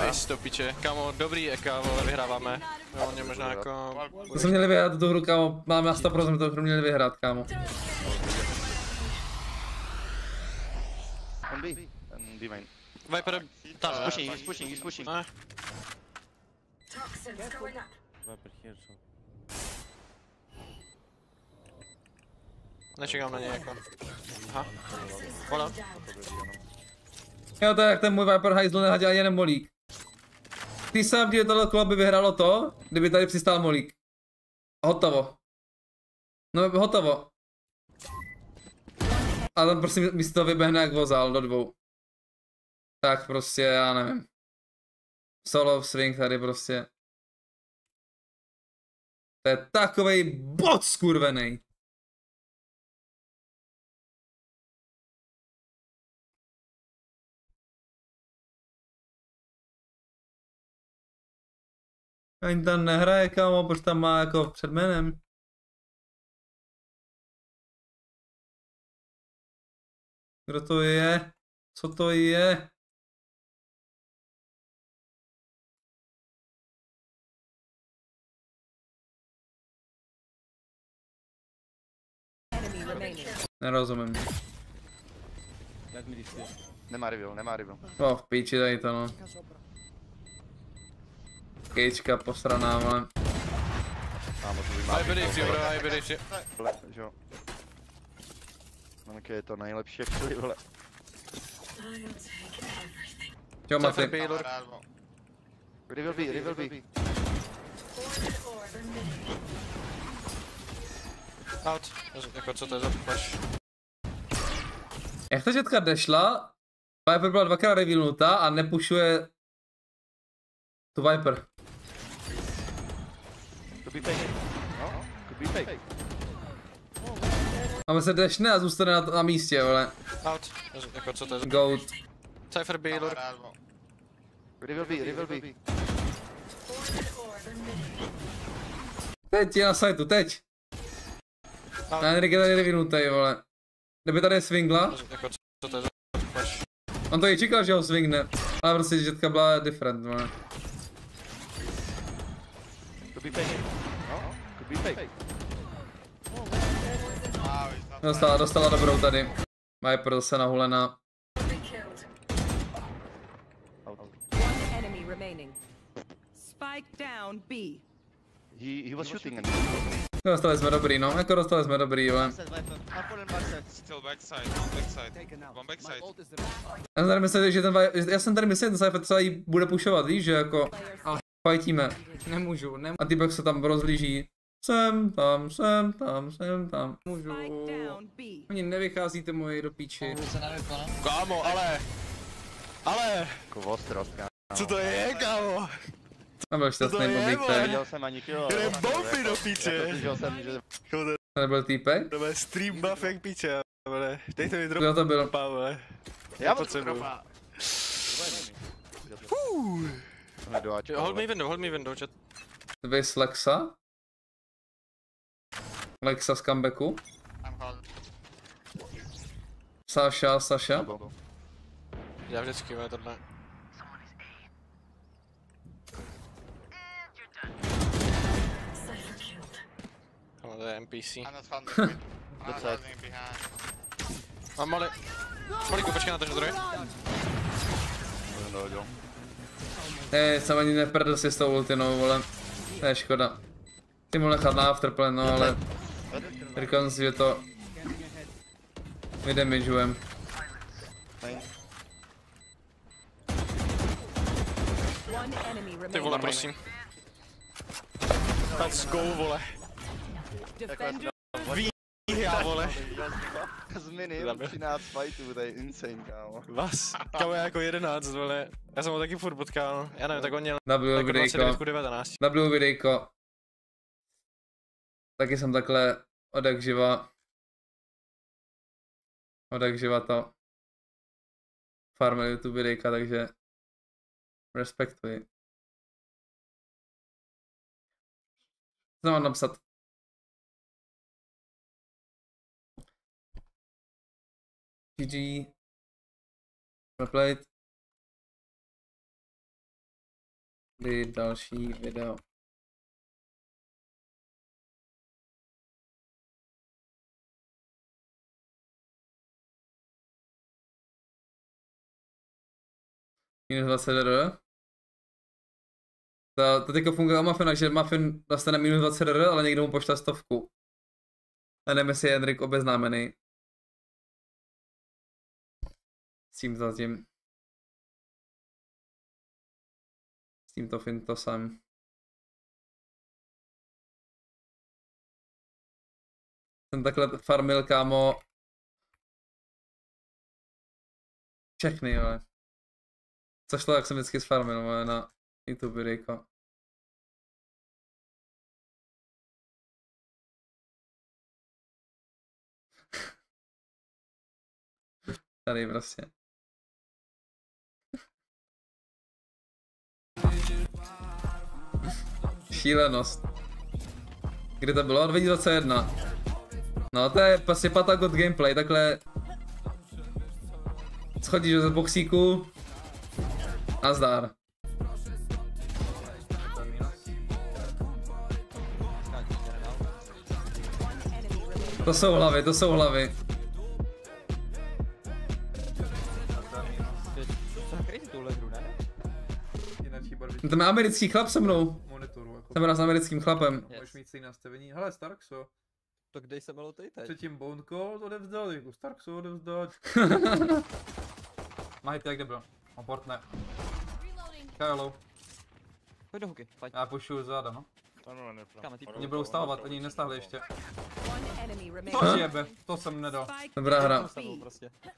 Nice, do piče. Kámo, dobrý EK, vole, vyhráváme. Jo, mě možná jako... To jsme měli vyhrát tu hru, kámo. Máme na 100% tu hru měli vyhrát, kámo. On B. And B main. Viper, tam. He's pushing. Viper here, so. Nečekám na něj jako. Aha. Vola. Jo, to je jak ten můj Viper hajzl nehadil ani jeden molík. Ty sám, kdyby tohle kolo by vyhralo to, kdyby tady přistál molík. Hotovo. No, hotovo. A tam prostě místo toho vyběhne jak vozál do dvou. Tak prostě, já nevím. Solo swing tady prostě. To je takovej bot skurvenej. Ani tam nehraje, kámo, protože tam má jako před jménem. Kdo to je? Co to je? Nerozumím. Nemá reveal, nemá reveal. No, v píči tady to, no. Kejčka posraná, vole. Jo. Je to nejlepší actually, vole. Jo, Maty. Reveal B. Out. Jako co to je za flash? Jak ta žetka dešla, Viper byla dvakrát revealnutá a nepušuje tu Viper. Could be fake. No, could be fake. A se dešne a zůstane na místě, vole. Out. Jako co to je za... Goat. Cypher B, lur. Reveal B. Teď je na sajtu, teď. Henrik je tady revealnutý, vole. Kdyby tady swingla. Jako co to je za flash? On to i čekal, že ho swingne. Ale prostě žetka byla different, vole. Could be fake. No, could be fake. Dostala dobrou tady. Viper zase nahulená. Enemy remaining. Spike down B. He was shooting. Dostali jsme dobrý, no. Jako dostali jsme dobrý, vole. Still backside. One backside. Já jsem tady myslel, že ten Cypher celý bude pushovat, víš, že jako... Fajtíme. Nemůžu. A týpek se tam rozlíží. Sem tam. Můžu. Oni nevycházíte moje do píči. Kámo, ale... Kovostrost, kámo. Co to je, kámo? A byl šťastný blbík tady. Neviděl jsem ani kill. Kde bomby do píče? Viděl jsem, že... To nebyl týpek? To byl stream buff jak píče, vole. Dejte mi Kdo to byl? dropa, vole. Já potřebuji. Hold me window, chat. Vys Lexa? Lexa z comebacku? Sasha? Já vždycky, vole, tohle. To je NPC. Mám Maliku, počkej na to, že zdroj. Jsem ani neprdl si s tou ultinou, vole. To je škoda. Ty mohl nechat na afterplay, no ale... Říkám si, že to... vydamagujem. Ty vole, prosím. Let's go, vole. Výhra, vole. Z minimum 13 fightů, to je insane, kámo. Vas? Kámo, já jako 11, vole. Já jsem ho taky furt potkal, já nevím, tak on měl jako 19. W videjko. Taky jsem takhle odek živa to farmil YouTube videjka, takže respektuji. Co mám napsat? GG. Replayed. Další video. Minus 20 RR. To teďka funguje u Muffina, že Muffin dostane minus 20 RR, ale někdo mu pošle 100. A nevím, jestli je Henrik obeznámený. S tím zatím. S tímto fintosem. Jsem takhle farmil, kámo. Všechny, ale. Což to, jak jsem vždycky sfarmil, ale na YouTube videjko. Tady prostě. Šílenost. Kdy to bylo? 2021. No to je prostě Patagot gameplay, takhle Schodíš do boxíku. Nazdar. To jsou hlavy, to jsou hlavy. Tam je americký chlap se mnou. Jsem raz s americkým chlapem. Můžeš mít stejné nastavení. Hele, Starkso. Tak dej se melotej teď. Předtím Bone Cold odevzdal, jako Starkso odevzdal. Mahit jak debil. On portne. Kylo. Pojď do hooky, pojď. Já pušu záda, no. Káme, týpku. Mě budou stávat, oni nestáhli ještě. To jebe, to jsem nedal. Dobrá hra.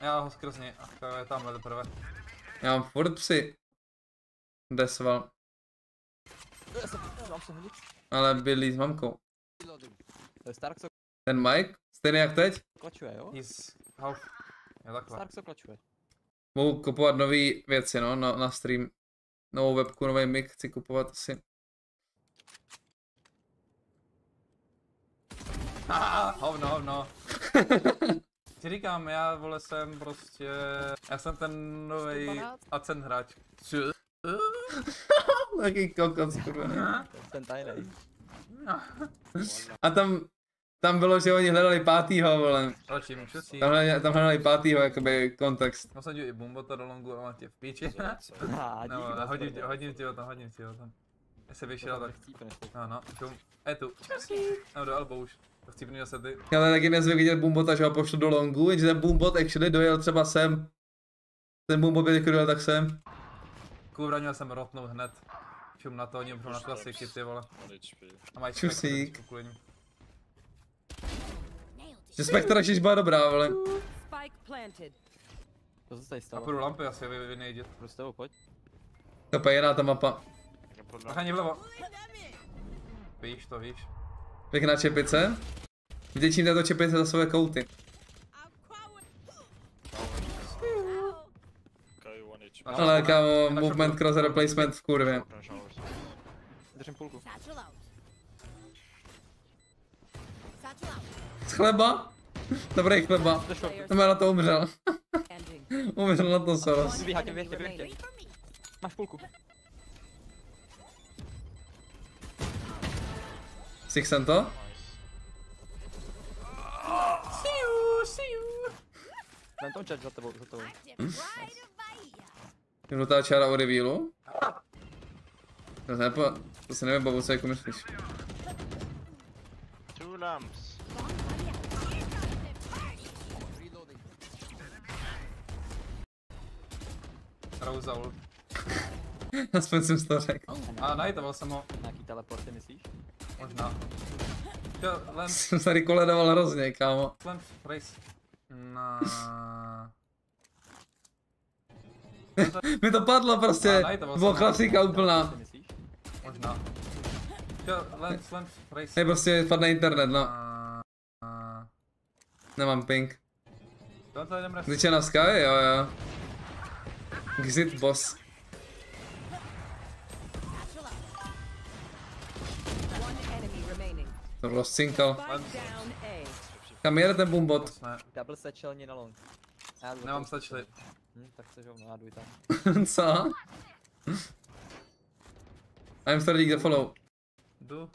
Já ho skrz něj. Ach, je tamhle teprve. Já mám furt psy. Desval. Ale bydlí s mamkou. Ten Mike? Stejný jak teď? Klačuje, jo? He's half. Je takhle. Starkso klačuje. Mohu kupovat nový věci, no, na stream. Novou webku, nový mic chci kupovat asi. Hovno. Ti říkám, já vole jsem prostě... Já jsem ten novej Acen hráč. Taký kokos, kurva. Ten tajnej. A tam bylo, že oni hledali pátýho, vole. Tam hledali pátýho, jakoby kontext. Nasadil i bombota do longu a má tě v píči. No, hodím ti ho tam. Já se vyšel tak. No, šum. Tu. No, do elbow už. To chcípný zase ty. Já tady taky nezvyk vidět boombota, že ho pošlu do longu, jenže ten boombot actually dojel třeba sem. Ten boombot by dojel tak sem. Kurva, měl jsem rotnout hned. Šum na to, oni umřou na klasiky, ty vole. A mají čusík. Že Spectra ještě byla dobrá, vole. To se tady stalo. A půjdu lampy asi, vy nejdět. Prostě tebou, pojď. To je jiná ta mapa. Ani vlevo. Víš to, víš. Pěkná čepice. Vděčím této čepice za svoje kouty. Ale kámo, movement cross replacement v kurvě. Držím půlku. Z chleba? Dobrý chleba. Jsem na to umřel. Umřel na to Soros. Běhej. Máš půlku. Stihl jsem to? Dám tom chat za tebou. Žlutá čára o revealu? To se nevybavu, co jako myslíš. Two lamps. Rousal. Aspoň jsem to řekl. A najitoval jsem ho. Nějaký teleporty myslíš? Možná. Jsem tady koledoval hrozně, kámo. Lamp, race. Mi to padlo prostě, bylo klasika úplná. Možná. Je prostě padne internet, no. Nemám ping. Když je na Sky, jo. Exit boss. To rozcinkal. Kam jede ten boombot? Double satchelni na long. Nemám satchely. Tak se žovno, já jdu tam. Co? I'm starting the follow. Jdu.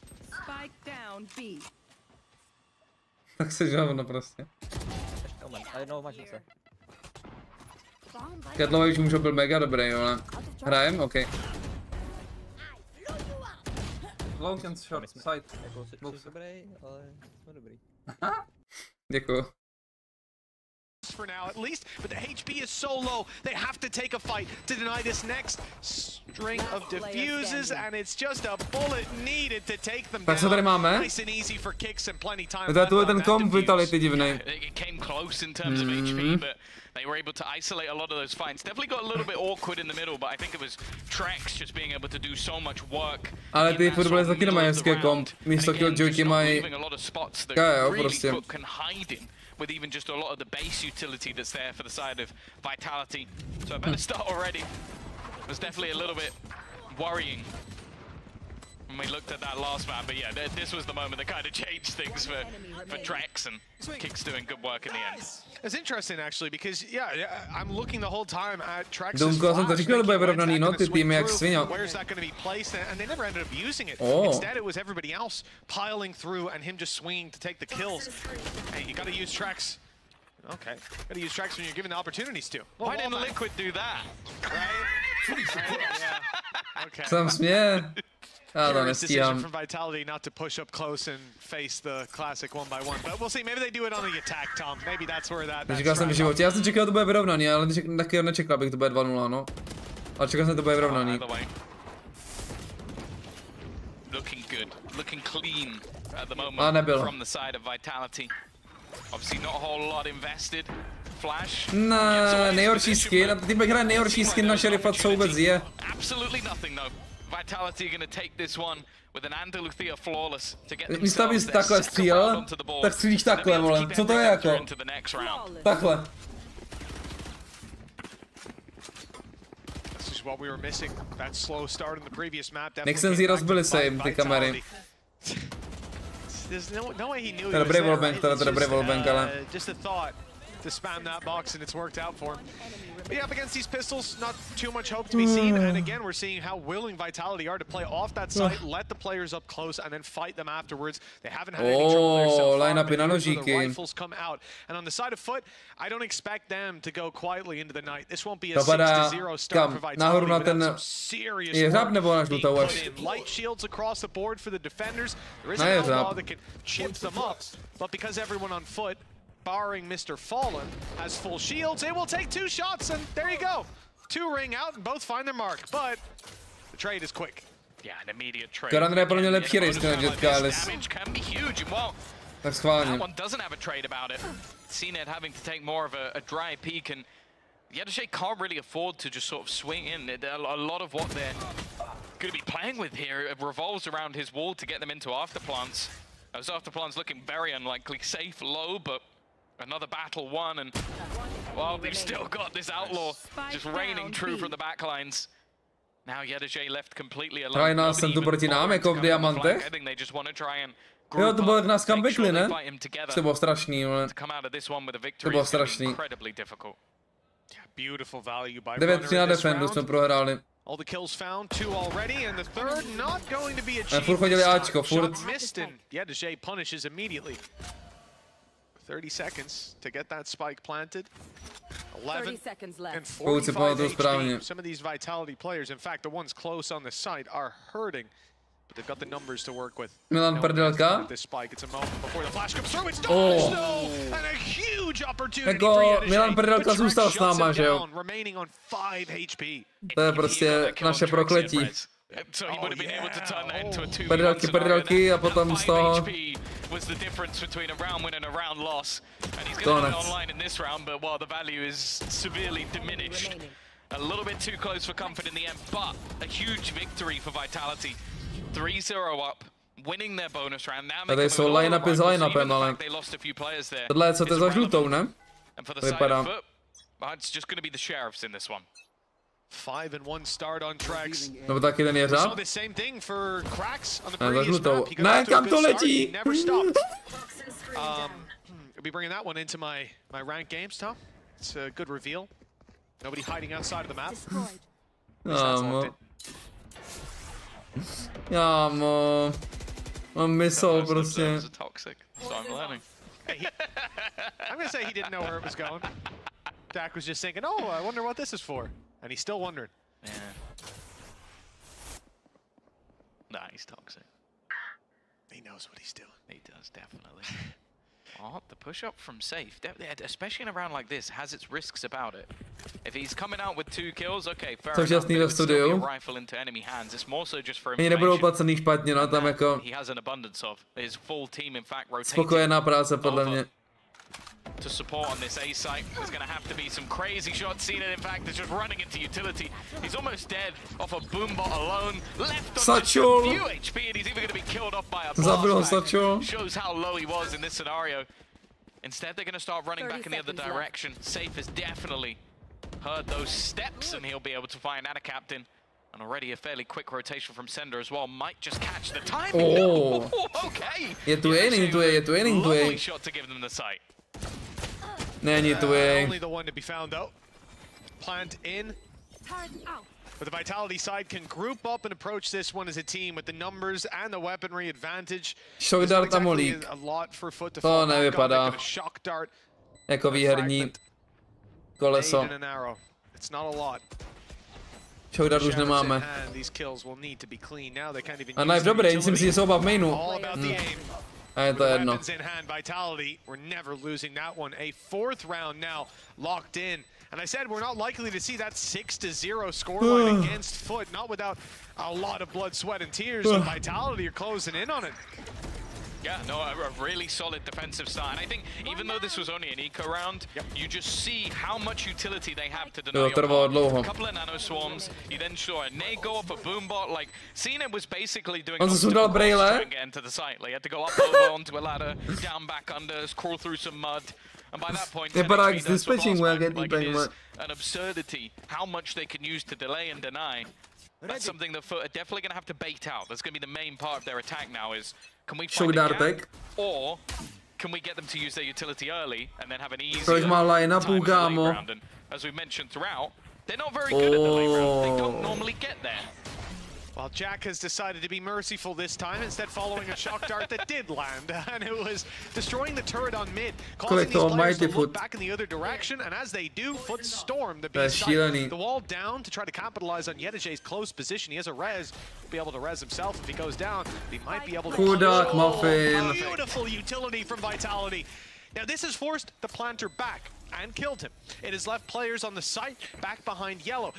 Tak se žovno prostě. A jednou máš se. Ketlové už můžou byl mega dobrý, ale hrajem? OK. Long and short, side. Jako jsi dobrý, ale jsme dobrý. Děkuju. For now at least, but the HP is so low, they have to take a fight to deny this next string of diffuses, and it's just a bullet needed to take them Tak co tady máme? nice and easy for kicks and plenty time. To je ten komp Vitality divnej. It came close in terms of HP, but they were able to isolate a lot of those fights. Definitely got a little bit awkward in the middle, but I think it was Trex just being able to do so much work. Ale ty fotbaly taky nemají hezké komp. Místo Killjoyky mají KO prostě. With even just a lot of the base utility that's there for the side of Vitality. So a better start already. It was definitely a little bit worrying. when we looked at that last map, but yeah, this was the moment that kind of changed things for Trex, and Kick's doing good work in the end. It's interesting actually, because yeah, I'm looking the whole time at Trex's Dunko, jsem to říkal, bude vyrovnaný, no, ty týmy jak svině. Where's that going to be placed? And they never ended up using it. Instead, it was everybody else piling through and him just swinging to take the kills. Hey, you got to use Trex. Okay, got to use Trex when you're given the opportunities to. Why didn't Liquid do that? Right? Yeah. Okay. Jsem směje. Já to nestíhám. From Vitality not to push up close and face the classic 1x1, but we'll see. Maybe they do it on the attack, Tom. Maybe that's where that. Říkal jsem v životě, já jsem čekal, že to bude vyrovnaný, ale taky nečekal bych, to bude 2-0, no. Ale čekal jsem, že to bude vyrovnaný. Looking good, looking clean at the moment from the side of Vitality. Obviously not a whole lot invested. Flash. Ne, nejhorší skin, ty bych hrál nejhorší skin na šerifa, co vůbec je. Absolutely nothing though. Vitality are going to take this one with an Andalusia flawless to get Místo abys takhle střílel, tak střílíš takhle, vole. Co to je jako? Takhle. Nechcem si rozbili se jim ty kamery. To je dobrý wallbang, to je dobrý wallbang, ale... to spam that box, and it's worked out for him. But yeah, up against these pistols, not too much hope to be seen. And again, we're seeing how willing Vitality are to play off that site, let the players up close, and then fight them afterwards. They haven't had any trouble there so far, but the rifles come out. And on the side of FUT, I don't expect them to go quietly into the night. This won't be a 6-0 start for Vitality without some serious work being put in. Light shields across the board for the defenders. There is an outlaw that can chip them up, but because everyone on FUT, barring Mr. Fallen, has full shields, it will take 2 shots, and there you go. 2 ring out, and both find their mark, but the trade is quick. Yeah, an immediate trade. Karandre podle mě lepší race ten Jetkalis. Tak schválně. That one doesn't have a trade about it. CNED having to take more of a dry peek, and Yedashay can't really afford to just sort of swing in. A lot of what they're going to be playing with here revolves around his wall to get them into afterplants. Those afterplants looking very unlikely, safe low, but another battle won, and well, they've still got this outlaw just reigning true from the backlines. Now Yedashay left completely alone. Trajnal jsem tu proti nám, jako v diamantech. Jo, to bylo jak nás kam vykli, ne? To bylo strašný, ale... To bylo strašný. 9-3 na defendu jsme prohráli. All the kills found, 2 already, and the third not going to be achieved. Furt chodili Ačko, furt. Missed, and Yedashay punishes immediately. 30 seconds to get that spike planted. 11 and 45 HP. Some of these Vitality players, in fact, the ones close on the site, are hurting, but they've got the numbers to work with. Milan Prdelka. This spike, it's a moment before the flash comes through. It's dodged, though, and a huge opportunity for Yedashay. Milan Prdelka zůstal s náma, že jo? Remaining on 5 HP. To je prostě naše prokletí. So he would have been able to turn that into a 2v1 a potom z toho... was the difference between a round win and a round loss. And he's going to be online in this round, but while the value is severely diminished. A little bit too close for comfort in the end, but a huge victory for Vitality. 3-0 up, winning their bonus round. Now tady jsou line-upy s line-upem, ale... Tohle je co to je za žlutou, ne? To vypadá. It's just going to be the sheriffs in this one. 5-1 start on Trex. Nebo taky ten je řád? Saw the same thing for Cracks on the previous map. Ne, kam to letí? Never stopped. I'll be bringing that one into my ranked games, Tom. It's a good reveal. Nobody hiding outside of the map. Jámo. On myslel prostě. Toxic, so I'm learning. I'm gonna say he didn't know where it was going. Dak was just thinking, oh, I wonder what this is for. And he's still wondering. Yeah. Nah, he's toxic. He knows what he's doing. He does, definitely. Oh, the push-up from Safe, especially in a round like this, has its risks about it. If he's coming out with 2 kills, okay, fair enough, but it's still be a rifle into enemy hands. It's more so just for information. He has an abundance of. His full team, in fact, rotating. To support on this A site, there's going to have to be some crazy shots. Cena, in fact, is just running into utility. He's almost dead off a boombot alone. Left on just a few HP, and he's even going to be killed off by a blast. Shows how low he was in this scenario. Instead, they're going to start running back in the other direction. Safe has definitely heard those steps, and he'll be able to find out a captain. And already a fairly quick rotation from Sender as well. Might just catch the timing. Oh. Okay. Je tu je tu Lovely shot to give them the sight. Není tu Only the one to be found though. Plant in. But the Vitality side can group up and approach this one as a team with the numbers and the weaponry advantage. Shock dart a molík. A lot for FUT to To fall back on. nevypadá A shock dart. jako výherní koleso. And an arrow. It's not a lot. Shock dart už nemáme. A knife dobrý, myslím si, že jsou oba v mainu. A je to jedno. Weapons in hand, Vitality. We're never losing that one. A fourth round now locked in. And I said we're not likely to see that 6-0 scoreline against FUT, not without a lot of blood, sweat, and tears. And Vitality are closing in on it. Yeah, no, a really solid defensive start. And I think even though this was only an eco round, you just see how much utility they have to deny your dlouho. A couple of nano swarms, you then saw a nade go off a boombot. Like, CNET was basically doing On se sundal brejle. to get into the site. Like, you had to go up over onto a ladder, down back under, crawl through some mud. And by that point, vypadá jak s dispatching like it is an absurdity how much they can use to delay and deny. That's something that FUT are definitely going to have to bait out. That's going to be the main part of their attack now is, can we find a gap, or can we get them to use their utility early and then have an easy time in the late round? And as we mentioned throughout, they're not very good at the late round. They don't normally get there. Well, Jack has decided to be merciful this time, instead following a shock dart that did land, and it was destroying the turret on mid, causing these players to look back in the other direction, and as they do, FUT storm the B site. The wall down to try to capitalize on Yedajay's close position. He has a res, be able to res himself if he goes down. He might be able to Muffin. Beautiful utility from Vitality. Now this has forced the planter back and killed him. It has left players on the site back behind yellow.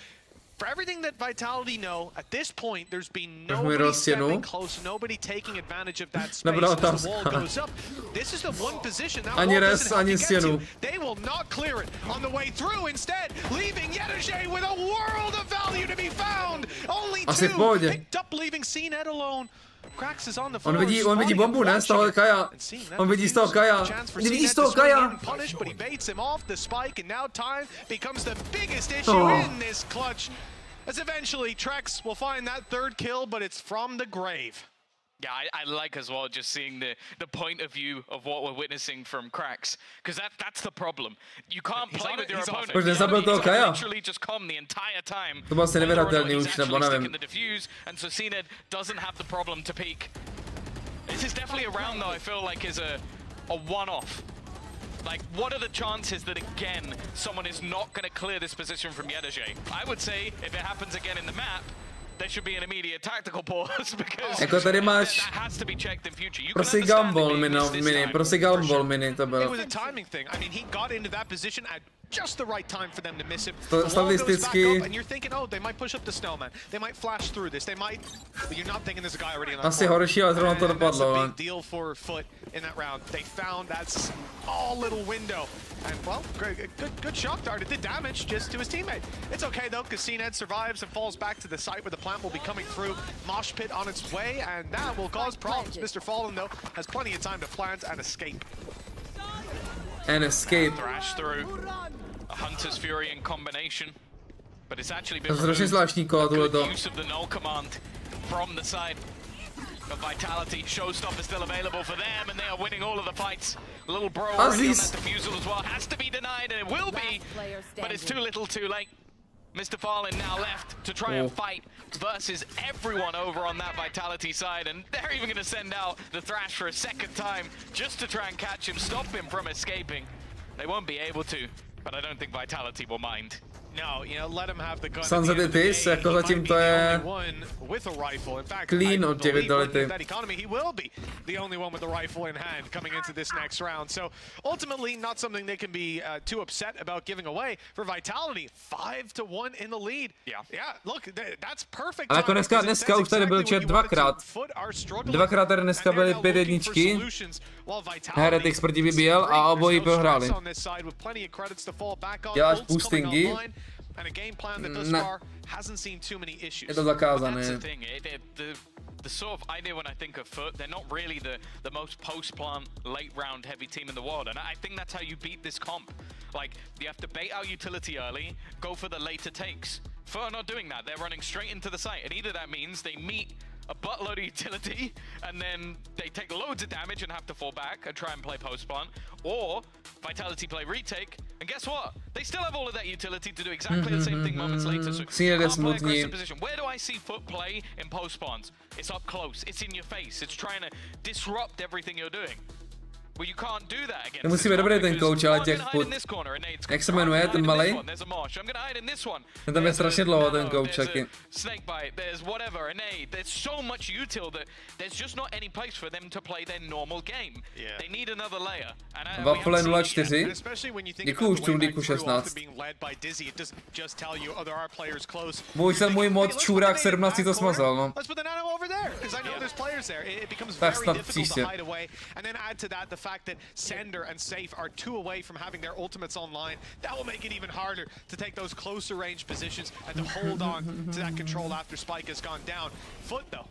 For everything that Vitality know, at this point, there's been nobody stepping close, nobody taking advantage of that space as the wall goes up. This is the one position that wall doesn't have to get to. They will not clear it on the way through, instead, leaving Yedajay with a world of value to be found. Only two picked up, leaving CNET alone. Krax is on the floor. On vidí bombu, ne? Z toho Kaja. On vidí z toho Kaja. Vidí z toho Kaja. But he baits him off the spike, and now time becomes the biggest issue in this clutch. As eventually Trex will find that third kill, but it's from the grave. Yeah, I like as well just seeing the point of view of what we're witnessing from Krax, because that's the problem. You can't play with your opponent. He's literally just calm the entire time. To byl asi nevyhratelný už, nebo nevím. The diffuse, and so CNET doesn't have the problem to peek. This is definitely a round though I feel like is a one-off. Like, what are the chances that again someone is not going to clear this position from Yedajay? I would say if it happens again in the map, there should be an immediate tactical pause because that has to be checked in future. You Prosím Gumball mini, to bylo. It was a timing thing. I mean, he got into that position at just the right time for them to miss him. The wall goes back up, and you're thinking, oh, they might push up the snowman. They might flash through this. They might, but you're not thinking there's a guy already on that Asi horší, ale zrovna to dopadlo. That's a big deal for FUT in that round. They found that small little window. And, well, good shock dart. It did damage just to his teammate. It's okay, though, because CNET survives and falls back to the site where the plant will be coming through. Mosh pit on its way, and that will cause problems. Mr. Fallen, though, has plenty of time to plant and escape. Thrash through. A Hunter's Fury in combination. But it's actually been good use of the null command from the side of Vitality. Showstopper still available for them, and they are winning all of the fights. Little bro already on that defusal as well. Has to be denied, and it will be, but it's too little too late. Mr. Fallen now left to try and fight versus everyone over on that Vitality side, and they're even going to send out the Thrash for a second time just to try and catch him, stop him from escaping. They won't be able to, but I don't think Vitality will mind. No, you know, let him have the gun. Sanzaditis, jako zatím to je clean od těch Vitality. He will be the only one with the rifle in hand coming into this next round. So ultimately, not something they can be too upset about giving away. For Vitality, 5-1 in the lead. Yeah, look, that's perfect. Ale jako dneska už tady byl chat dvakrát. Dvakrát tady dneska byly 5 jedničky. Heretics proti VBL a obojí prohráli. Děláš boostingy? And a game plan that thus far hasn't seen too many issues. Je to zakázané. That's the thing. The sort of idea when I think of FUT, they're not really the most post-plant, late-round heavy team in the world, and I think that's how you beat this comp. Like, you have to bait out utility early, go for the later takes. FUT are not doing that. They're running straight into the site, and either that means they meet a buttload of utility, and then they take loads of damage and have to fall back and try and play post-plant, or Vitality play retake, and guess what? They still have all of that utility to do exactly the same thing moments later, so can't play aggressive position. Where do I see FUT play in post-plants? It's up close, it's in your face, it's trying to disrupt everything you're doing. Well, you can't do that against musí být dobrý ten coach, ale těch FUT. Jak se jmenuje ten malej? Ten tam je strašně dlouho, ten coach taky. Snakebite, there's whatever, a nade. There's so much util that there's just not any place for them to play their normal game. They need another layer. Waffle 04. Děkuju už Trundíku 16. Můj mod Čurák 17 to smazal, no. Tak snad příště. Fact that Sender and Safe are 2 away from having their ultimates online, that will make it even harder to take those closer range positions and to hold on to that control after Spike has gone down. FUT though,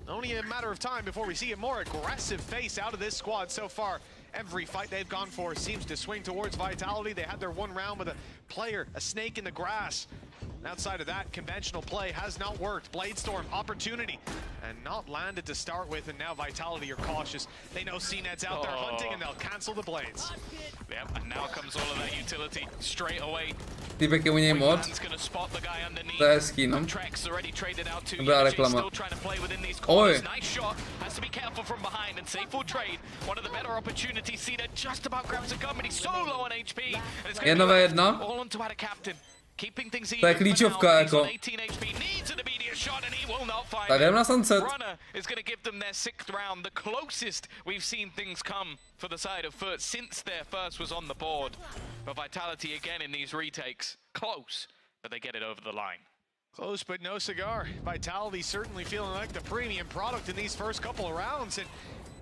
only a matter of time before we see a more aggressive face out of this squad so far. Every fight they've gone for seems to swing towards Vitality. They had their one round with a player, a snake in the grass. And outside of that, conventional play has not worked. Bladestorm, opportunity, and not landed to start with, and now Vitality are cautious. They know CNED's out there hunting, and they'll cancel the blades. Yep, and now comes all of that utility straight away. Týpek je u něj mod. To je hezký, no. Dobrá reklama. Oj. Jedna ve jedna. To je klíčovka, jako. Tak jdem na sunset. For the side of FUT since their first was on the board. But Vitality again in these retakes. Close, but they get it over the line. Close, but no cigar. Vitality certainly feeling like the premium product in these first couple of rounds. And,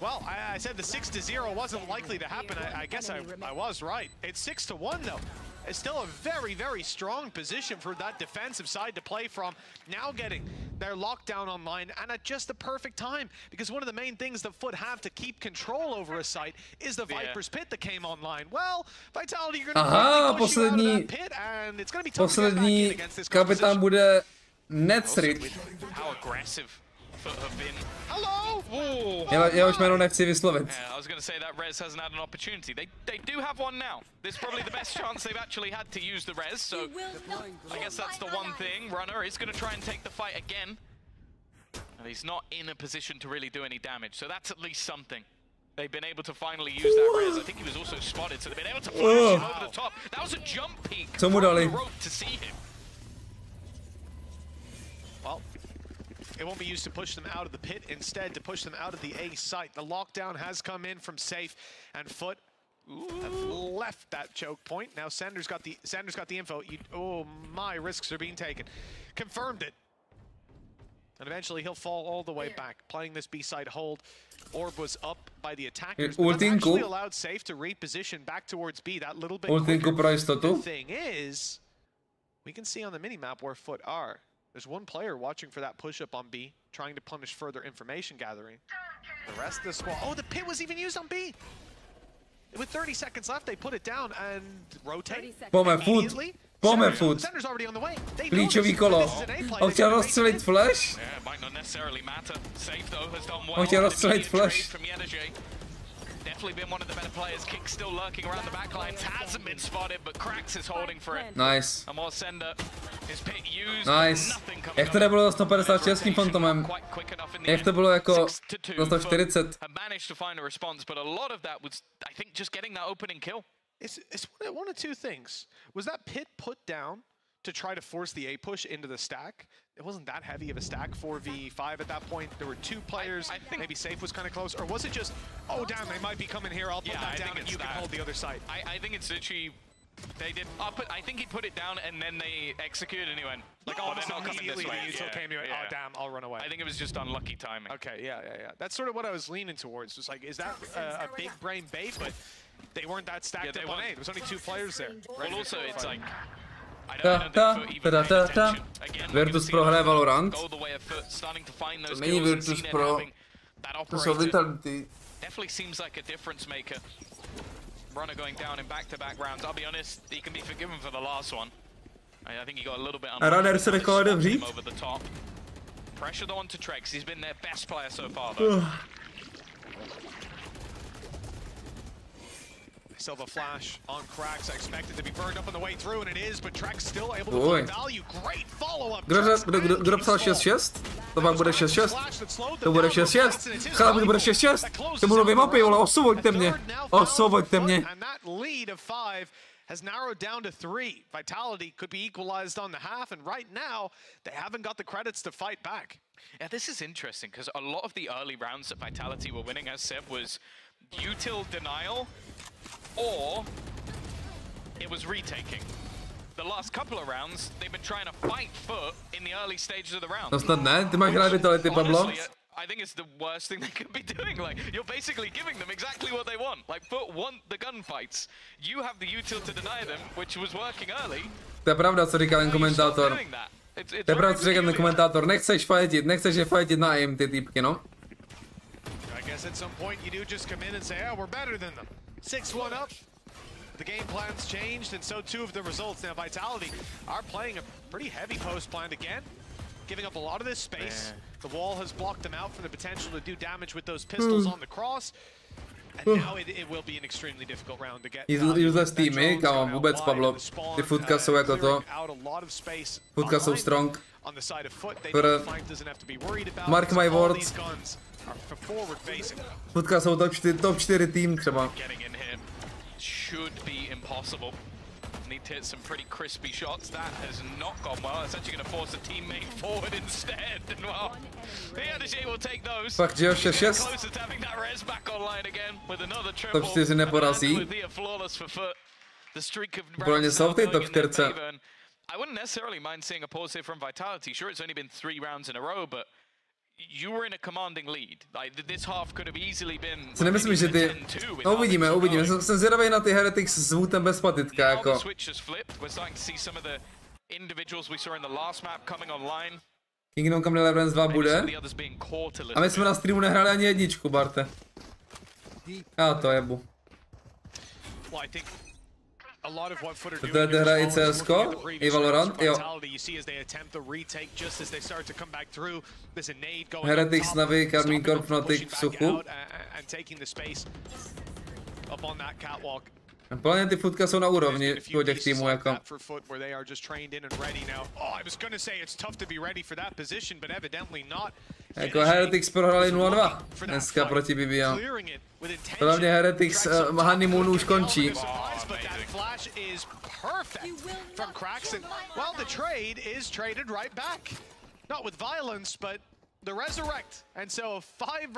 well, I said the 6-0 wasn't likely to happen. I guess I was right. It's 6-1, though. It's still a very, very strong position for that defensive side to play from. Now getting their lockdown online, and at just the perfect time, because one of the main things that FUT have to keep control over a site is the Viper's Pit that came online. Well, Vitality, you're gonna push you out of that pit, and it's gonna be tough to get back in against this kapitán bude Netstrid. How aggressive FUT have been. Hello! Já už jméno nechci vyslovit. Yeah, I was going to say that Rez hasn't had an opportunity. They do have one now. This is probably the best chance they've actually had to use the Rez, so I guess that's the one thing. Runner is going to try and take the fight again. And he's not in a position to really do any damage, so that's at least something. They've been able to finally use that Rez. I think he was also spotted, so they've been able to flash him over the top. That was a jump peek from the rope to see him. Well, it won't be used to push them out of the pit, instead to push them out of the A site. The lockdown has come in from Safe, and FUT have left that choke point. Now Sander's got the info. Oh my, risks are being taken. Confirmed it. And eventually he'll fall all the way back, playing this B side hold. Orb was up by the attackers, but that's actually allowed Safe to reposition back towards B that little bit quicker. The thing is, we can see on the mini-map where FUT are. There's one player watching for that push-up on B, trying to punish further information gathering. The rest of the squad... Oh, the pit was even used on B! With 30 seconds left, they put it down and rotate immediately. FUT. Sender's already on the way. Klíčový kolo. On chtěl rozstřelit flash. Yeah, might not necessarily matter. Safe though has done well. On chtěl rozstřelit flash. Definitely been one of the better players. Kick still lurking around the back lines. Hasn't been spotted, but Cracks is holding for it. Nice. And while Sender is pit used, nice. Jak to nebylo za 156 s tím Fantomem? Jak to bylo jako za 140? Managed to find a response, but a lot of that was, I think, just getting that opening kill. It's one of two things. Was that pit put down to try to force the A push into the stack? It wasn't that heavy of a stack, 4v5 at that point. There were two players, I think maybe Safe was kind of close, or was it just, oh damn, they might be coming here, I'll put that down and you can hold the other side? I think it's literally, they did, I think he put it down and then they executed and he went, like, oh, they're not coming this way. Oh damn, I'll run away. I think it was just unlucky timing. Okay, yeah. That's sort of what I was leaning towards. It was like, is that a big brain bait? But they weren't that stacked up on A. There was only two players there. Well, also, it's like, Virtus Pro hraje Valorant. To není Virtus Pro. To jsou Vitality. Definitely seems like a difference maker. Runner going down in back-to-back rounds. I'll be honest, he can be forgiven for the last one. I think he got a little bit A Runner se nechal odevřít. Pressure though onto Trex. He's been their best player so far though. Silva flash on Cracks. I expected to be burned up on the way through, and it is, but Trex still able to find value. Great follow-up. Kdo psal 6-6? To pak bude 6-6. To bude 6-6. Chlap, to bude 6-6. To budou dvě mapy, vole, osvoboďte mě. Osvoboďte mě. And that lead of 5 has narrowed down to 3. Vitality could be equalized on the half, and right now, they haven't got the credits to fight back. Yeah, this is interesting, because a lot of the early rounds that Vitality were winning, as said, was util denial, or it was retaking. The last couple of rounds, they've been trying to fight FUT in the early stages of the round. No snad ne, ty máš rád Vitality, Pablo? I think it's the worst thing they could be doing. Like, you're basically giving them exactly what they want. Like, FUT want the gunfights. You have the util to deny them, which was working early. To je pravda, co říkal ten komentátor. To je pravda, co říkal ten komentátor. Nechceš fightit, nechceš je fightit na aim, ty týpky, no. I guess at some point you do just come in and say, oh, we're better than them. 6-1 up. The game plan's changed, and so too have the results. Now, Vitality are playing a pretty heavy post plan again, giving up a lot of this space. The wall has blocked them out from the potential to do damage with those pistols on the cross. And now it will be an extremely difficult round to get. Useless týmy, kámo, vůbec, Pablo. Ty futka jsou jako to. Futka jsou strong. Mark my words. Futka jsou top 4 tým třeba. Should be impossible. Need to hit some pretty crispy shots. That has not gone well. It's actually going to force a teammate forward instead. And well, the will take those. Fakt, že jo, 6-6. Closer to having that res back online again with another triple. Top 4 neporazí. Úplně jsou v té top 4. I wouldn't necessarily mind seeing a pause here from Vitality. Sure, it's only been 3 rounds in a row, but you were in a commanding lead. Like, this half could have easily been. Si nemyslím, že ty. No, uvidíme. Jsem zvědavý na ty Heretics s Vutem bez patitka, jako. Kingdom Come Deliverance 2 bude. A my jsme na streamu nehráli ani jedničku, Barte. Já to jebu. To je hra i CSko, i Valorant, jo. Heretics, Navi, Carmine Corp, Fnatic v suchu. Plně ty futka jsou na úrovni těch týmů, jako. Jako Heretics prohrali 0-2 dneska proti BBM. Podle mě Heretics honeymoon už končí.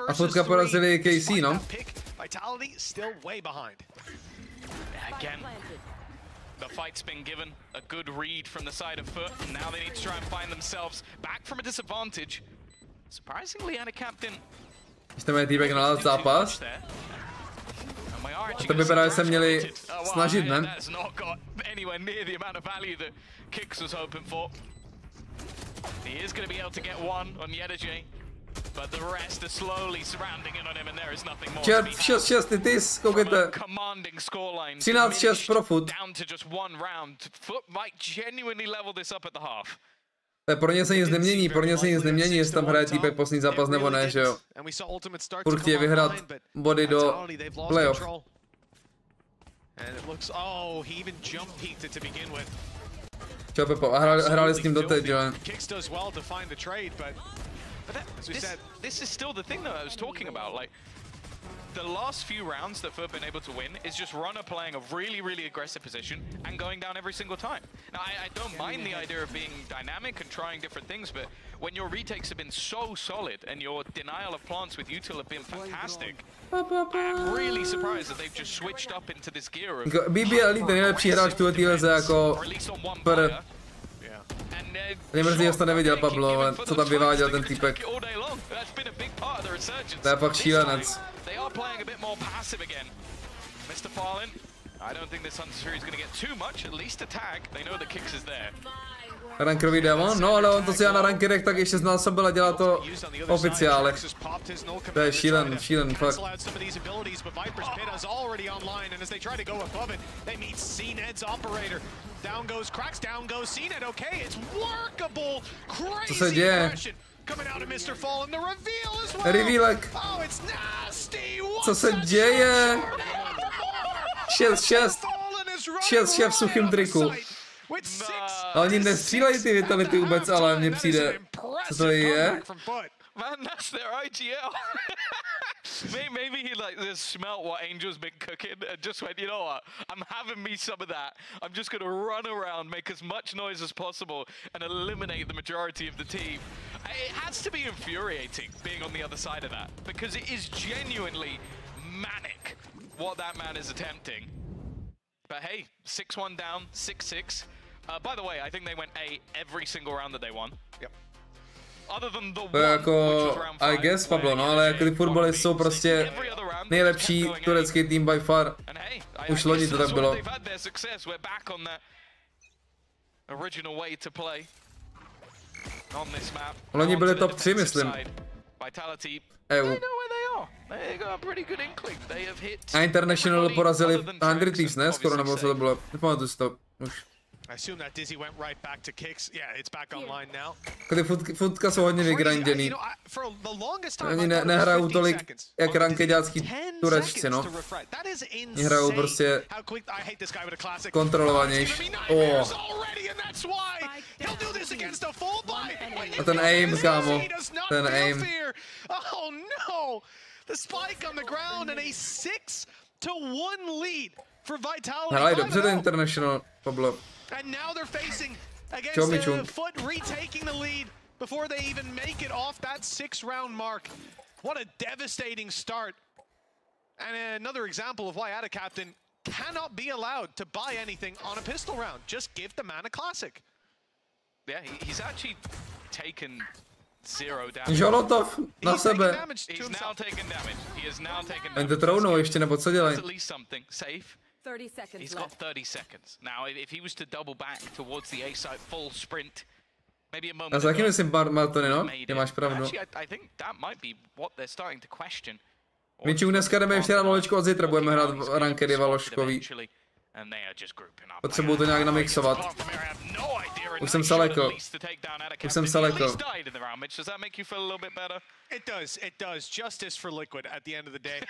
A futka porazili KC, no. Again, the fight's been given a good read from the side of FUT, and now they need to try and find themselves back from a disadvantage. Surprisingly, Anacaptain. Jste měli týpek na zápas. A to vypadá, že se měli snažit, ne? But the rest are slowly surrounding in on him, and there is nothing more. 6-6, ty koukejte. 13-6 pro FUT. Down to just one round. FUT might genuinely level this up at the half. Pro ně se nic nemění, jestli tam hraje týpek poslední zápas nebo ne, že jo. Furt chtějí vyhrát body do playoff. Čau Pepo, a hráli s tím doteď, jo. This is still the thing that I was talking about. Like, the last few rounds that FUT have been able to win is just Runner playing a really, really aggressive position and going down every single time. Now, I don't mind the idea of being dynamic and trying different things, but when your retakes have been so solid and your denial of plants with util have been fantastic, I'm really surprised that they've just switched up into this gear of... BBL ten nejlepší hráč tuhle týleze jako... Mě mrzí, že jsi to neviděl, Pablo, ale co tam vyváděl ten týpek. To je fakt šílenec. I don't think this Hunter is going to get too much, at least a tag. They know the kicks is there. Rankerový démon? No ale on to si já na rankerech tak ještě znásobil a dělá to v oficiálech. To je šílen fakt. Co se děje? Revealek. Co se děje? 6 v suchým triku. A oni nestřílejí ty vitality vůbec, ale mně přijde, co to je? Man, that's their IGL. Maybe he like just smelt what Angel's been cooking and just went, you know what? I'm having me some of that. I'm just gonna run around, make as much noise as possible, and eliminate the majority of the team. It has to be infuriating being on the other side of that because it is genuinely manic what that man is attempting. But hey, 6-1 down, 6-6. By the way, I think they went A every single round that they won. Yep. To je jako, I guess, Pablo, no, ale jako ty fotbaly jsou prostě nejlepší turecký tým by far. Už loni to tak bylo. Loni byli top 3, myslím. EU. A International porazili 100 Thieves, ne? Skoro, nebo co to bylo? Nepamatuji si to už. I assume that Dizzy went right back to kicks. Yeah, it's back online now. Ty futka jsou hodně vygranděný. Oni nehrajou tolik jak rankeďácký turečci, no. Oni hrajou prostě kontrolovanější. Oh. A ten aim, kámo. Ten aim. Oh no! The spike on the ground and a 6-1 lead for Vitality. Hraj dobře ten International, Pablo. And now they're facing against the FUT retaking the lead before they even make it off that 6-round mark. What a devastating start. And another example of why Captain cannot be allowed to buy anything on a pistol round. Just give the man a classic. Yeah, he's actually taken 0 damage. Žolotov na sebe. He's now taken damage. He is now taken damage. Jen to ještě nebo co dělají? At least something safe. 30 seconds He's got 30 seconds. Now, if he was to double back towards the A site full sprint, maybe a moment. Já taky myslím Martony, no? Ty máš pravdu. I think that might be what they're starting to question. Minčík, dneska jdeme ještě na Valočku a zítra budeme hrát rankedy Valoškový. Potřebuju to nějak namixovat. Už jsem se lekl. It does. Justice for Liquid at the end of the day.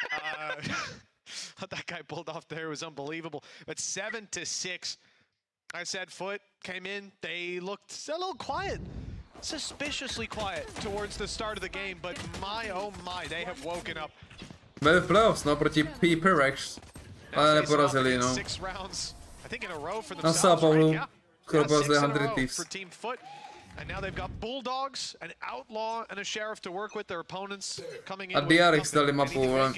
What that guy pulled off there was unbelievable. But 7-6. I said FUT came in. They looked a little quiet. Suspiciously quiet towards the start of the game. But my, oh my, they have woken up. Byli v playoffs, no, proti P-Rex. Ale neporazili, no. Na Sápavlu. Skoro porazili 100 Thieves. And now they've got Bulldogs, an Outlaw, and a Sheriff to work with their opponents coming in. A DRX dali mapu, vole.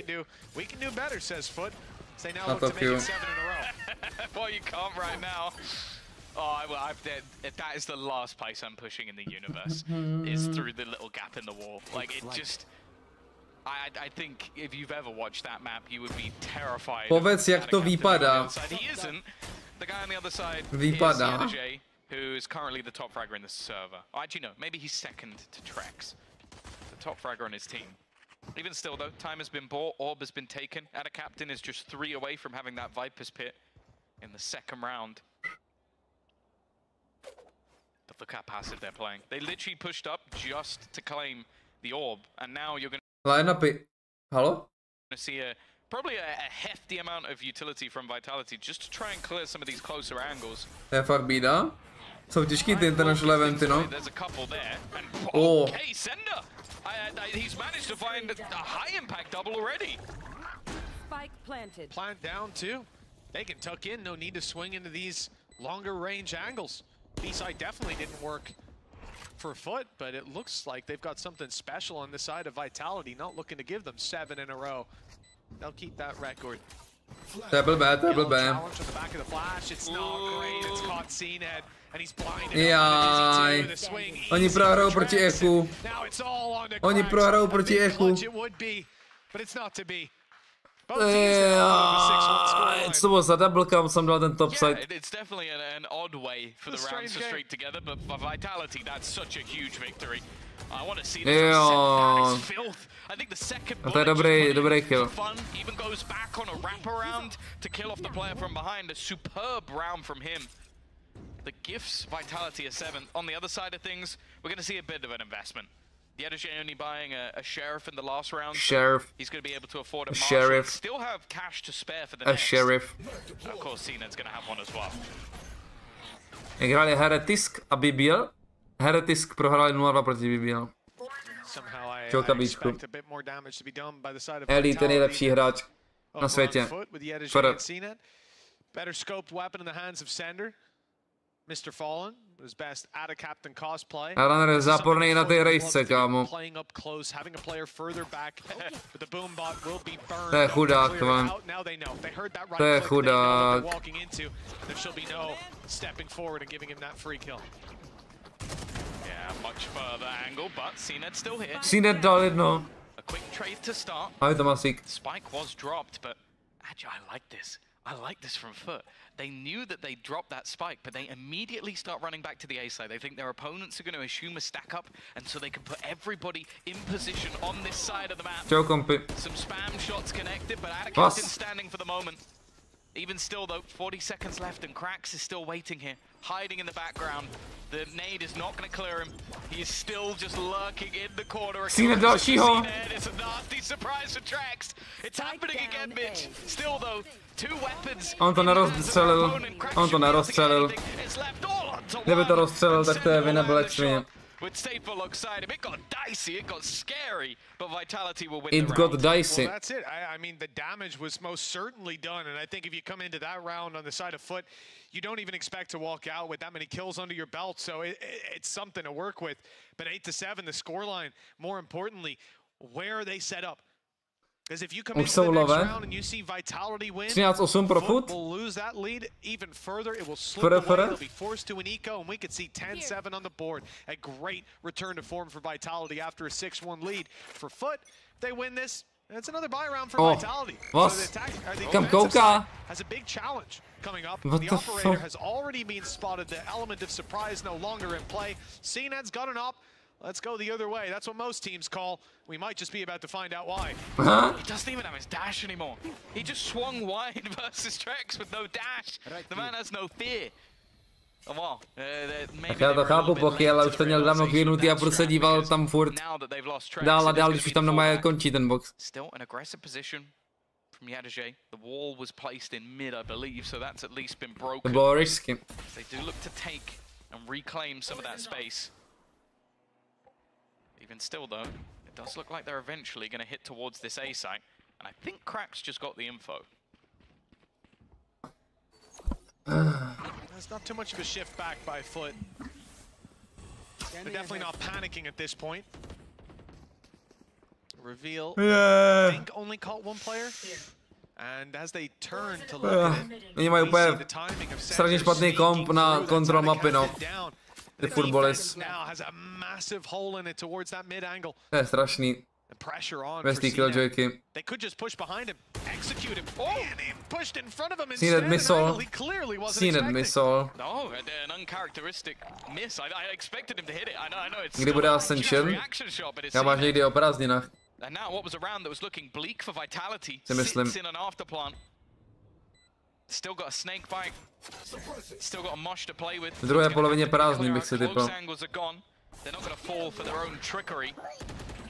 We can do better, says FUT. They now look to make it 7 in a row. Well, you can't right now. Oh, well, that is the last place I'm pushing in the universe. Is through the little gap in the wall. Like, it just... I think if you've ever watched that map, you would be terrified. Povedz, jak to vypadá. He isn't. The guy on the other side vypadá. is who is currently the top fragger in the server. Actually, no, maybe he's second to Trex. The top fragger on his team. Even still, though, time has been bought, orb has been taken. Captain is just 3 away from having that Viper's Pit in the second round. Look how passive they're playing. They literally pushed up just to claim the orb, and now you're going to... Line-upy. Halo? See probably a hefty amount of utility from Vitality just to try and clear some of these closer angles. To je fakt bída. Jsou těžký ty international eventy, no. There's a couple there. And oh. Okay, Sender. He's managed to find a high impact double already. Spike planted. Plant down too. They can tuck in. No need to swing into these longer range angles. B-side definitely didn't work for FUT, but it looks like they've got something special on the side of Vitality. Not looking to give them 7 in a row. They'll keep that record. Double bad. Challenge on the back of the flash. It's not great. It's caught CNED, and he's blinded. The swing. Oni prohrajou proti Eku. Oni prohrajou proti Eku. It would be, but it's not to be. Co bylo za double, kam jsem dal ten top side? It's definitely an odd way for the rounds to streak together, but for Vitality, that's such a huge victory. I want to see this that is filth. I think the second bullet dobrý kill. Fun even goes back on a wraparound to kill off the player from behind. A superb round from him. The gifts Vitality a 7. On the other side of things, we're going to see a bit of an investment. Yedage only buying a sheriff in the last round. Sheriff. He's going to be able to afford a sheriff. Still have cash to spare for the next. sheriff. Of course, Cnet's going to have one as well. Hráli Heretisk a BBL. Heretisk prohráli 0-2 proti BBL. Čelka bíčku. Elite je nejlepší hráč na světě. Better scoped weapon in the hands of Sender. Mr. Fallen was best at a captain cosplay. Runner je záporný na té rejsce, kámo. Playing up close, having a player further back, but the boom bot will be burned. To je chudák, man. Now they know. They heard that right. To je chudák. Walking into. There shall be no stepping forward and giving him that free kill. Yeah, much further angle, but Cnet still here. Cnet dal jedno. A quick trade to start. Ahoj Tomasík. Spike was dropped, but actually I like this. I like this from FUT. They knew that they dropped that spike, but they immediately start running back to the A side. They think their opponents are going to assume a stack up, and so they can put everybody in position on this side of the map. Čau, kompi. Some spam shots connected, but Atticus standing for the moment. Even still though, 40 seconds left and Krax is still waiting here, hiding in the background. The nade is not going to clear him. He is still just lurking in the corner. Cnet dalšího. It's a nasty surprise for Trax. It's happening again, Mitch. Still though, 2 weapons. On to nerozstřelil. Kdyby to rozstřelil, tak to je vina Blacksmith. With Safe alongside him, it got dicey, it got scary, but Vitality will win it the got round. dicey. Well, that's it. I mean, the damage was most certainly done, and I think if you come into that round on the side of FUT, you don't even expect to walk out with that many kills under your belt, so it's something to work with. But 8-7, the scoreline, more importantly, where are they set up? Because if you come into the next round and you see Vitality win, 13-8 pro FUT will lose that lead even further. It will slip away. They'll be forced to an eco, and we could see 10-7 on the board. A great return to form for Vitality after a 6-1 lead. For FUT, they win this. It's another buy round for Vitality. So the attack has a big challenge coming up. The operator has already been spotted. The element of surprise no longer in play. Cnet's got an op. Let's go the other way. That's what most teams call. We might just be about to find out why. He doesn't even have his dash anymore. He just swung wide versus Trex with no dash. The man has no fear. Well, já to chápu, Pochy, ale už to měl dávno vyhnutý a prostě díval tam furt dál a dál, když už tam doma končí ten box. Still an aggressive position from Yadage. The wall was placed in mid, I believe, so that's at least been broken. To bylo risky. They do look to take and reclaim some of that space. Even still though, it does look like they're eventually going to hit towards this A site. And I think Crack's just got the info. There's not too much of a shift back by FUT. They're definitely not panicking at this point. Reveal, I think only caught 1 player. And as they turn to look at it, Oni mají úplně strašně špatný komp na kontrol mapy, no. Ty fotbalist. To je strašný. Bez té killjoyky. Cnet missile. Cnet missile. Kdy bude Ascension? Já máš někdy o prázdninách. Si myslím. Still got a snake bite. Still got a mosh to play with. V druhé polovině prázdný bych si typl. They're not going to fall for their own trickery.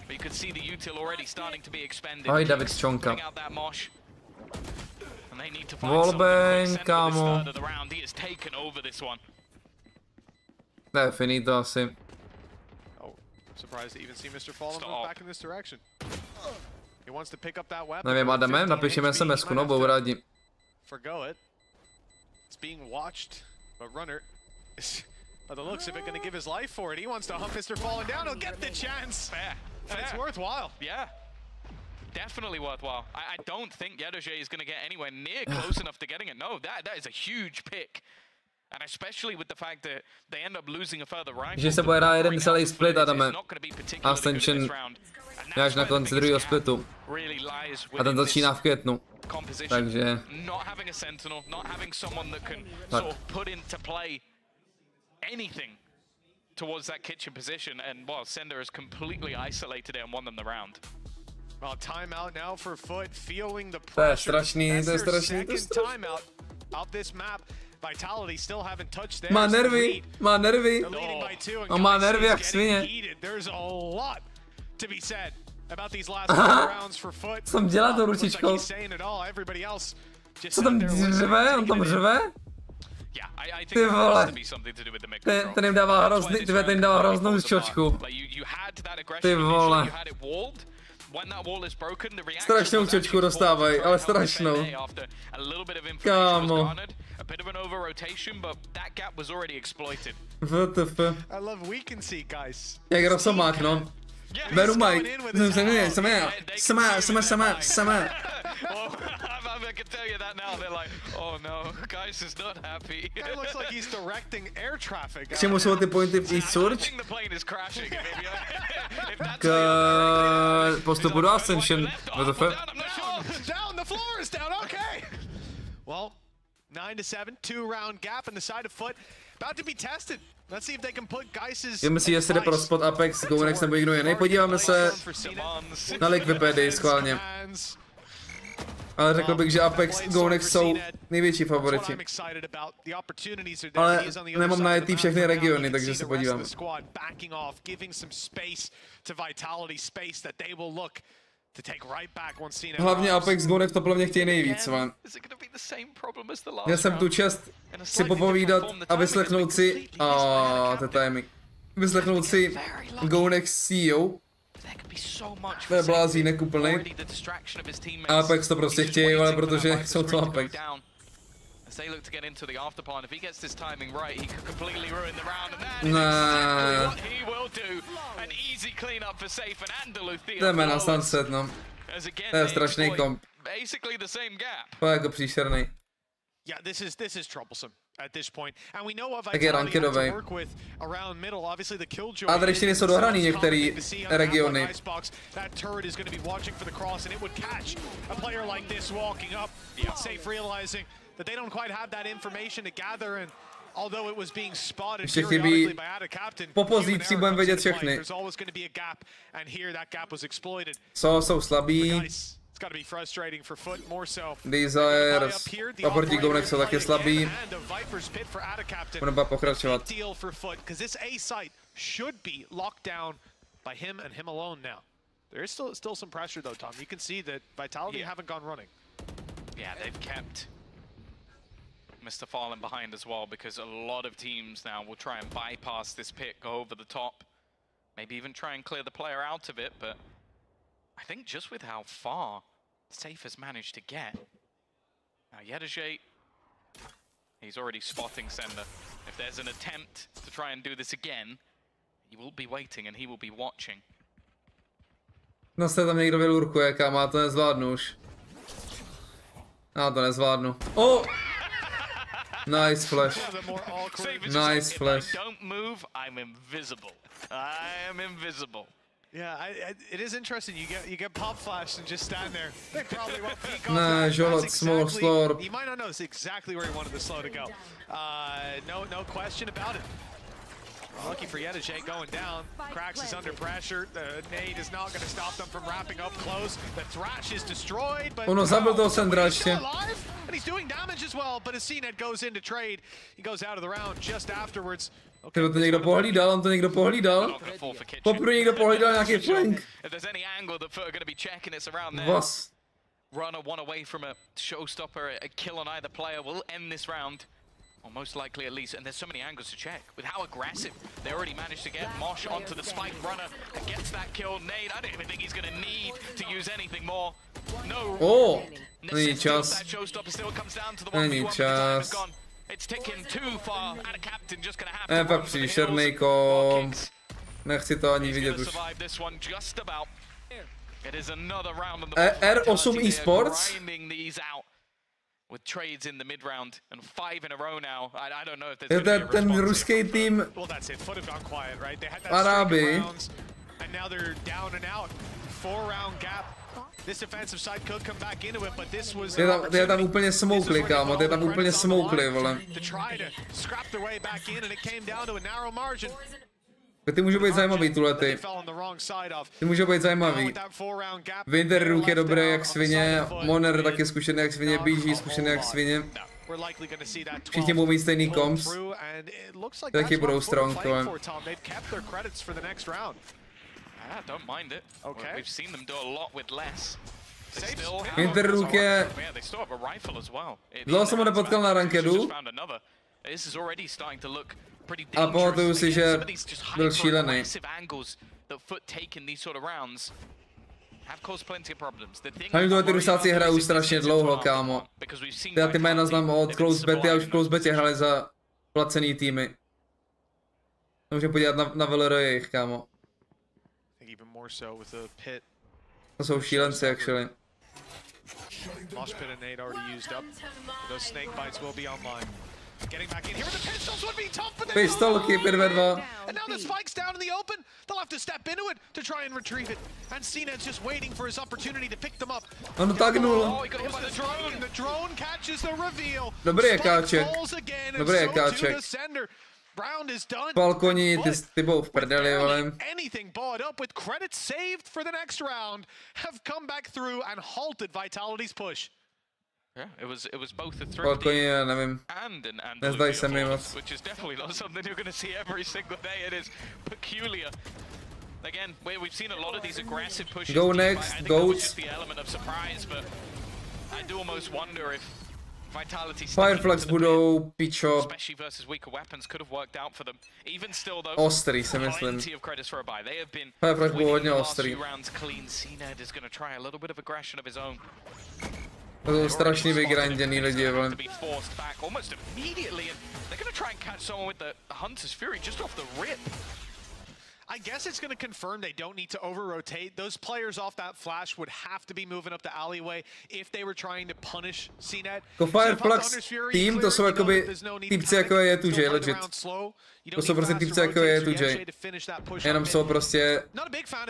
But you could see the util already starting to be expended. Ahoj David Čonka. And they need to Wallbang, kámo. He has taken over this one. To je finito asi. Oh, surprised to even see Mr. Fallen move back in this direction. He wants to pick up that weapon. Nevím, Adame, napíšeme SMS-ku, no, budou rádi. Forgo it. It's being watched, but Runner is, by the looks of it, going to give his life for it. He wants to hunt Mr. Fallen down. He'll get the chance. Fair. And it's worthwhile. Yeah. Definitely worthwhile. I don't think Yadage is going to get anywhere near close enough to getting it. No, that is a huge pick. Že se bude hrát jeden celý split, Adame. Ascension až na konci druhého splitu. A ten začíná v květnu. Takže... Tak. Towards that kitchen position, and well, Sender is completely isolated and won them the round. Well, timeout now for FUT, feeling the To je pressure. strašný, to je strašný, to je strašný. Timeout out this map. Vitality still haven't touched theirs. Má nervy, má nervy. On má nervy jak svině. There's a lot to be said about these last rounds for FUT. Co tam dělá tou ručičkou? Co tam řve? On tam řve? Ty vole, ten jim dává hrozný, ten jim dává hroznou čočku. Ty vole. Strašnou čočku dostávají, ale strašnou. Kámo. VTF. Jak rosomák, no. Beru Mike. Sama. I can tell you that now. They're like, oh no, Geis is not happy. It looks like he's directing air traffic. K čemu jsou ty pointy v East Surge? K postupu do Ascension. WTF. Down, the floor is down, okay. Well, 9-7, 2-round gap in the side of FUT. About to be tested. Let's see if they can put Geis's... Je myslí, jestli jde pro spot Apex, Gonex nebo někdo jiný. Podíváme se na Wikipedii schválně. Ale řekl bych, že Apex, Gonex jsou největší favoriti. Ale nemám najetý všechny regiony, takže se podívám. Hlavně Apex, Gonex to podle mě chtějí nejvíc, man. Měl jsem tu čest si popovídat a vyslechnout si... to je timing. Vyslechnout si Gonex CEO. To je blázínek úplnej. Apex to prostě chtějí, ale protože jsou to Apex. Jdeme na Sunset, no. To je strašný komp. To je jako příšerný. Yeah, this is troublesome at this point. And we know what Tak je Vitality have to rankedovej. work with around middle. Obviously the Killjoy. A tady ještě nejsou dohraný některé regiony. That turret is going to be watching for the cross and it would catch a player like this walking up. Safe realizing that they don't quite have that information to gather, and although it was being spotted periodically by Ada Captain, po pozících budeme vědět všechny. there's always going to be a gap, and here that gap was exploited. Jsou slabí. It's got to be frustrating for FUT more so. Desires oproti Gonex jsou taky slabí. Budeme pokračovat. Deal for FUT because this A site should be locked down by him and him alone now. There is still some pressure though, Tom. You can see that Vitality haven't gone running. Yeah, they've kept Mr. Fallen behind as well, because a lot of teams now will try and bypass this pit, go over the top, maybe even try and clear the player out of it, but I think just with how far Safe has managed to get. Now Yedajay, he's already spotting Sender. If there's an attempt to try and do this again, he will be waiting and he will be watching. No se tam někdo vylurkuje, kámo, já to nezvládnu už. Já to nezvládnu. Oh! Nice flash. Nice flash. If I don't move, I'm invisible. I am invisible. Yeah, it is interesting. You get pop flashed and just stand there. They probably won't peek off. Nah, Jolot, small slurp. He might not know exactly where he wanted the slow to go. No question about it. Lucky for Yedajay going down. Krax is under pressure. The nade is not going to stop them from wrapping up close. The Thrash is destroyed, but Ono zabil toho Sendra ještě. and he's doing damage as well. But as CNET goes into trade, he goes out of the round just afterwards. Tyhle to někdo pohlídal, on to někdo pohlídal. Poprvé někdo pohlídal nějaký flank. Vas. Runner one away from a showstopper, a kill on either player will end this round. Or most likely at least, and there's so many angles to check. With how aggressive they already managed to get Mosh onto the spike runner and gets that kill. Nade, I don't even think he's gonna need to use anything more. No. Oh, není čas. That showstopper still comes down to the 1v1 Není čas. It's ticking too far, and a captain just gonna have to Je fakt příšerný komp. Nechci to ani vidět už. R8 eSports? with trades in the mid round and 5 in a row now. I don't know if there's Je ten ruský tým Arábii. And now they're down and out. 4-round gap. This defensive side could come back into it, but this was Ty je tam úplně smoukli, kámo, ty je tam úplně smoukli, vole. to try to scrap their way back in, and it came down to a narrow margin. Ty můžou být zajímavý, tulety. Ty můžou být zajímavý. Winter Rook je dobrý jak svině, Moner taky zkušený jak svině, BG zkušený jak svině. Všichni budou mít stejný komps. Taky budou strong, ale. Don't mind it. Okay. We've seen them do a lot with less. Winter Rook je... Dlouho jsem ho nepotkal na rankedu. A pamatuju si, že byl šílený. Hlavně tohle ty rusáci hrajou strašně dlouho, kámo. Já ty jména znám od Close Betty a už v Close Betty hrali za placený týmy. Můžeme podívat na VLR jejich, kámo. To jsou šílenci, actually. Mosh pit and nade already used up. Those snake bites will be online. Getting back in here with the pistols would be tough, but Pistolky 5v2. And now the spike's down in the open. They'll have to step into it to try and retrieve it. And CNED's just waiting for his opportunity to pick them up. On tagnul. Oh, he got hit by the drone. The drone catches the reveal. Dobrý je káček. Dobrý je káček. Round is done. Balkoni, ty budou v prdeli, vole. Anything bought up with credits saved for the next round have come back through and halted Vitality's push. Yeah, it was both a Balkoni, já nevím. Nezdají se mi moc. Which is definitely not something you're going to see every single day. It is peculiar. Again, we've seen a lot of these aggressive pushes. Go next, goats. Just the element of surprise, but I do almost wonder if Fireflags budou pičo. Ostrý, si myslím. Fireflags budou hodně ostrý. To jsou strašně vygranděný lidi, vole. I guess it's going to confirm they don't need to over-rotate. Those players off that flash would have to be moving up the alleyway if they were trying to punish CNED. Jako Fireflags tým, to jsou jakoby týpci jako je tu legit. To jsou prostě týpci jako je tu jenom jsou prostě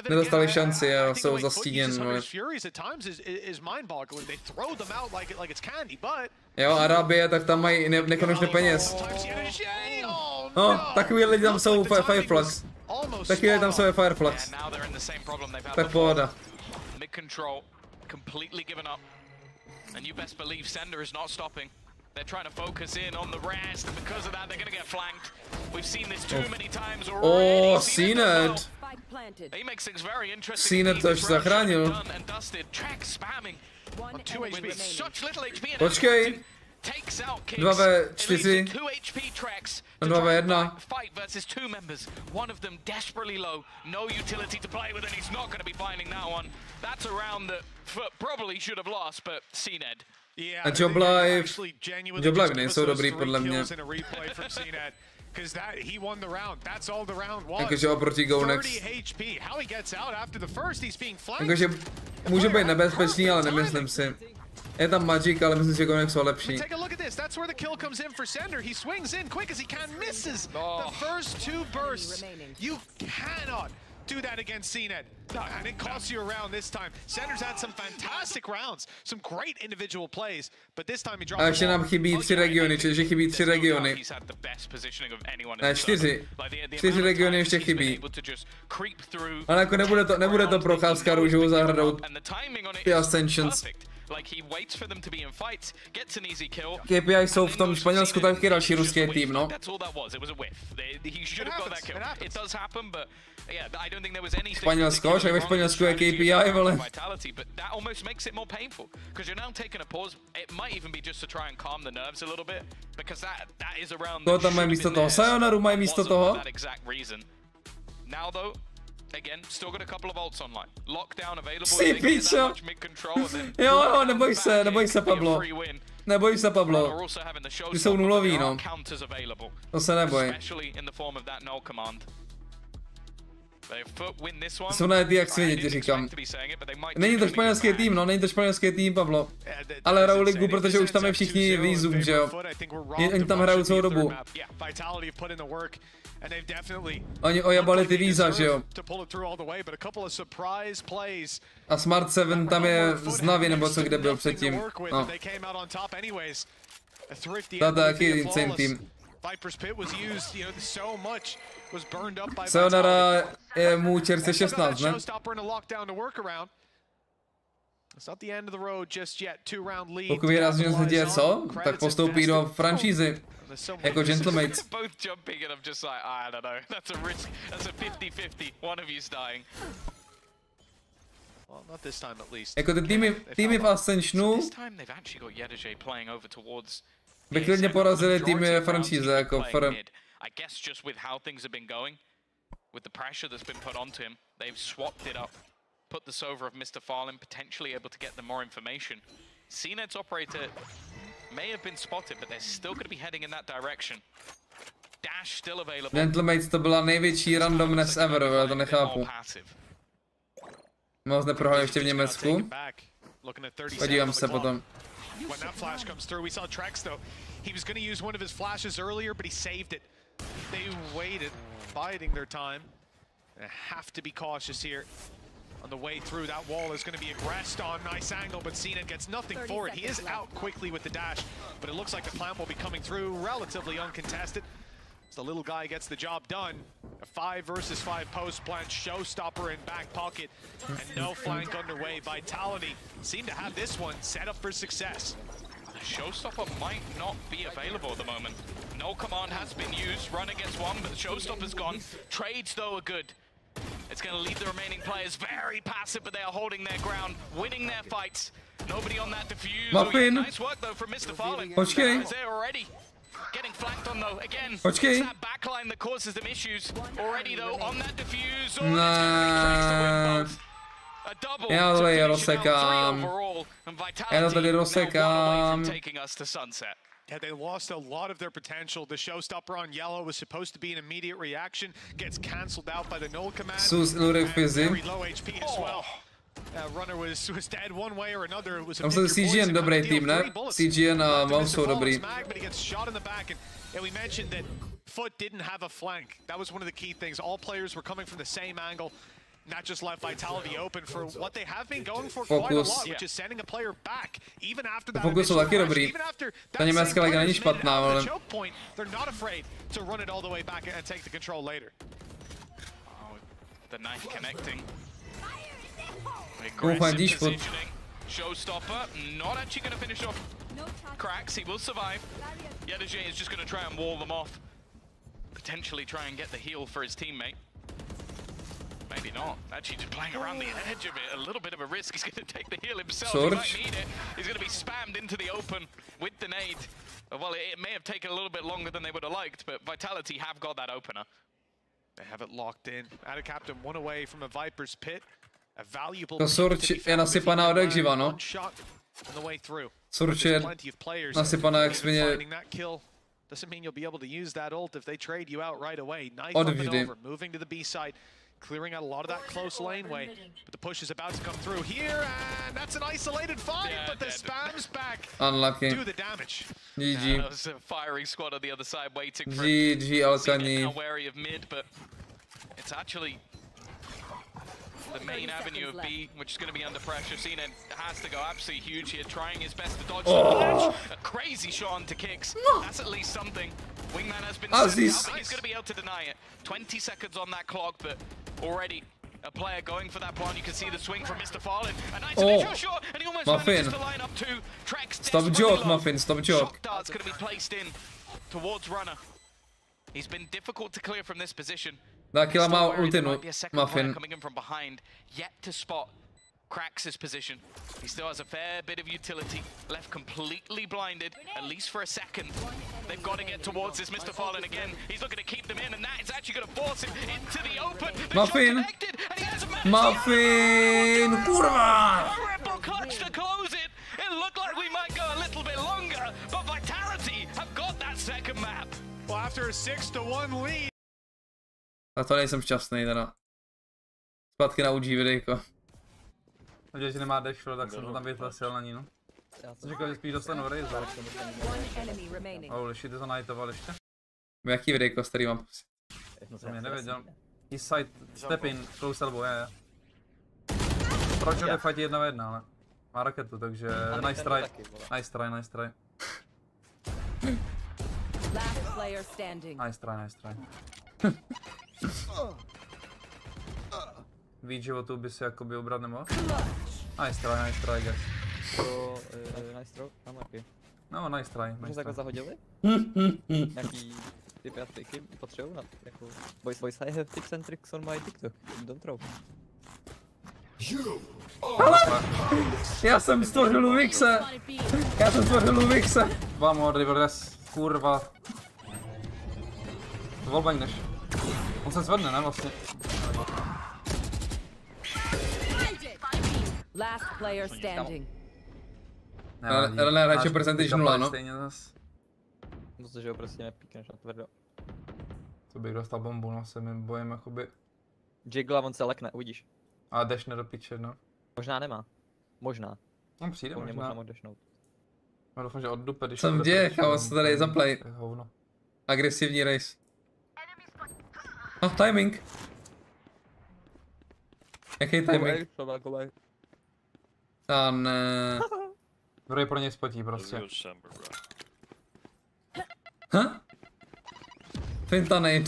nedostali šanci a jsou zastíněn. Jo, Arábie, tak tam mají nekonečně peněz. No, takový lidi tam jsou Fireflags. Taky tam jsou Fireflags. Tak pohoda. And you best believe Sender is not stopping. They're trying to focus in on the rest, and because of that, they're going to get flanked. We've seen this too many times already. Oh, CNED. He makes things very interesting. CNED to už zachránil. Track spamming on 2 HP with such little HP. Počkej. 2v4. 2v1. Fight versus 2 members. One of them desperately low. No utility to play with, and he's not going to be finding that one. That's a round that FUT probably should have lost, but CNED. A Joblive nejsou dobrý podle mě. Jakože oproti GoNext. Jakože může být nebezpečný, ale nemyslím si. Je tam Magic, ale myslím si, že GoNext jsou lepší. Do that against CNED, and it costs you a round this time. Sender's had some fantastic rounds, some great individual plays, but this time he dropped. A ještě nám chybí 3 regiony, že chybí 3 regiony. Ne, 4. 4 regiony ještě chybí. Ale jako nebude to procházka růžovou zahradou. Ty Ascensions. KPI jsou v tom Španělsku taky další ruský tým, no. Španělsko, však ve Španělsku je KPI, vole. Koho tam mají místo toho? Sayonaru mají místo toho? Again, still got a couple of ults online. Lockdown available. Psi pičo. Jo, neboj se Pablo. Neboj se Pablo. Ty jsou nulový, no. To se neboj. Jsou na ty jak svině, ti říkám. Není to španělský tým, no, není to španělský tým, Pavlo. Ale hrajou ligu, protože už tam je všichni výzum, že jo. Oni tam hrajou celou dobu. Oni ojabali ty víza, že jo. A Smart 7 tam je z Navy, nebo co kde byl předtím. No. To je taky insane tým. Seonara je mu čerstvě 16, ne? Pokud výrazně se děje co, tak postoupí do franšízy. Jako gentlemates. Jako ty týmy v Ascensionu by klidně porazili týmy franšíze, jako firm. I guess just with how things have been going, with the pressure that's been put onto him, they've swapped it up, put this over of Mr. Fallen, potentially able to get them more information. CNED's operator may have been spotted, but they're still going to be heading in that direction. Dash still available. Gentlemates to byla největší randomness ever, já to nechápu. Moc neprohrál ještě v Německu. Podívám se potom. When that flash comes through, we saw Trex though. He was going to use one of his flashes earlier, but he saved it. They waited, biding their time. They have to be cautious here. On the way through, that wall is going to be aggressed on. Nice angle, but CNED gets nothing for it. He is out quickly with the dash, but it looks like the plant will be coming through relatively uncontested. So the little guy gets the job done. A 5 versus 5 post plant, showstopper in back pocket, and no flank underway. Vitality seem to have this one set up for success. The showstopper might not be available at the moment. No command has been used, run against one, but the showstopper's gone. Trades though are good. It's going to leave the remaining players very passive, but they are holding their ground, winning their fights. Nobody on that defuse. Oh, yeah, nice work though from Mr. Fallen. Počkej. There already. Getting flanked on though, again. Počkej. It's that backline that causes them issues. Already though, on that defuse. Oh, it's going to be Trex to win both. A double. Já to tady rozsekám. Já to tady rozsekám. Yeah, they lost a lot of their potential. The showstopper on yellow was supposed to be an immediate reaction, gets cancelled out by the null command. Very low HP as well. Runner was dead one way or another. It was a CGN dobrý tým, ne? CGN a Mouse jsou dobrý. But he gets shot in the back, and we mentioned that FUT didn't have a flank. That was one of the key things. All players were coming from the same angle. Not just left Vitality open for what they have been going for quite a lot, which is sending a player back even after that. Fokus jsou taky dobrý. Ta německá liga není špatná, ale they're not afraid to run it all the way back and take the control later. Oh, the knife connecting. Aggressive positioning. Showstopper not actually going to finish off Cracks. He will survive. Yedajay is just going to try and wall them off. Potentially try and get the heal for his teammate. Maybe not. Actually just playing around the edge of it. A little bit of a risk. He's going to take the heal himself. He might need it. He's going to be spammed into the open with the nade. Well, it may have taken a little bit longer than they would have liked, but Vitality have got that opener. They have it locked in. Out of Captain, one away from a Viper's pit. A valuable to Surč je nasypaná od jak živa, no. Surč je nasypaná jak svině doesn't mean you'll be able to use that ult if they trade you out right away. Knife od up and vždy. over, moving to the B side, clearing out a lot of that close laneway. But the push is about to come through here, and that's an isolated fight, but the spams back do the damage. GG. That was a firing squad on the other side waiting for GG Alkani. wary of mid, but it's actually the main avenue of B, which is going to be under pressure. CNED has to go absolutely huge here, trying his best to dodge the flash. A crazy shot onto kicks. That's at least something. Wingman has been sent out, but he's going to be able to deny it. 20 seconds on that clock, but already a player going for that plan. You can see the swing from Mr. Fallen. A nice initial shot, and he almost manages to line up two. Trex stop joke, Muffin, stop joke. Shock dart's going to be placed in towards Runner. He's been difficult to clear from this position. Killa má ultinu, Muffin. Coming in from behind, yet to spot Cracks' position. He still has a fair bit of utility, left completely blinded, at least for a second. They've got to get towards this Mr. Fallen again. He's looking to keep them in, and that is actually going to force him into the open. Muffin! Muffin! Kurva! A Red Bull clutch to close it. It looked like we might go a little bit longer, but Vitality have got that second map. Well, after a 6-1 lead. A to nejsem šťastný teda. Zpátky na UG videjko. Viděl, že nemá dash, tak jsem to tam vytlasil na ní, no. Jsem říkal, že spíš dostanu raise. Holy shit, ty to najtoval ještě. Jaký videjko, starý mám prostě. Jsem je nevěděl. He side, step in, close elbow, je. Proč jde fight 1 v 1, ale má raketu, takže nice try. Nice try, nice try. Nice try, nice try. Víc životů by si jakoby ubrat nemohl? Nice try, guys. Nice throw, mám jaký. No, nice try. Můžu takhle zahodili? Nějaký typy a triky potřebuji na jako... Boys, I have tips and tricks on my TikTok, don't throw. Já jsem stvořil Luvixe! Já jsem stvořil Luvixe! Vamos, reverse, kurva. Wallbang než. On se zvedne, ne vlastně? Last player standing. Ale hráče percentage 0, no. Musíš, že ho prostě nepíkneš na tvrdo. To bych dostal bombu, no, se mi bojím jakoby. Jiggle a on se lekne, uvidíš. A dash do piče, no. Možná nemá. Možná. On přijde, možná mohl dashnout. Já doufám, že od dupe, když... Co v děje, kámo, se tady zaplay. Hovno. Agresivní race. No, timing. Jaký timing? A ne. Vroj pro něj spotí prostě. Finta nade.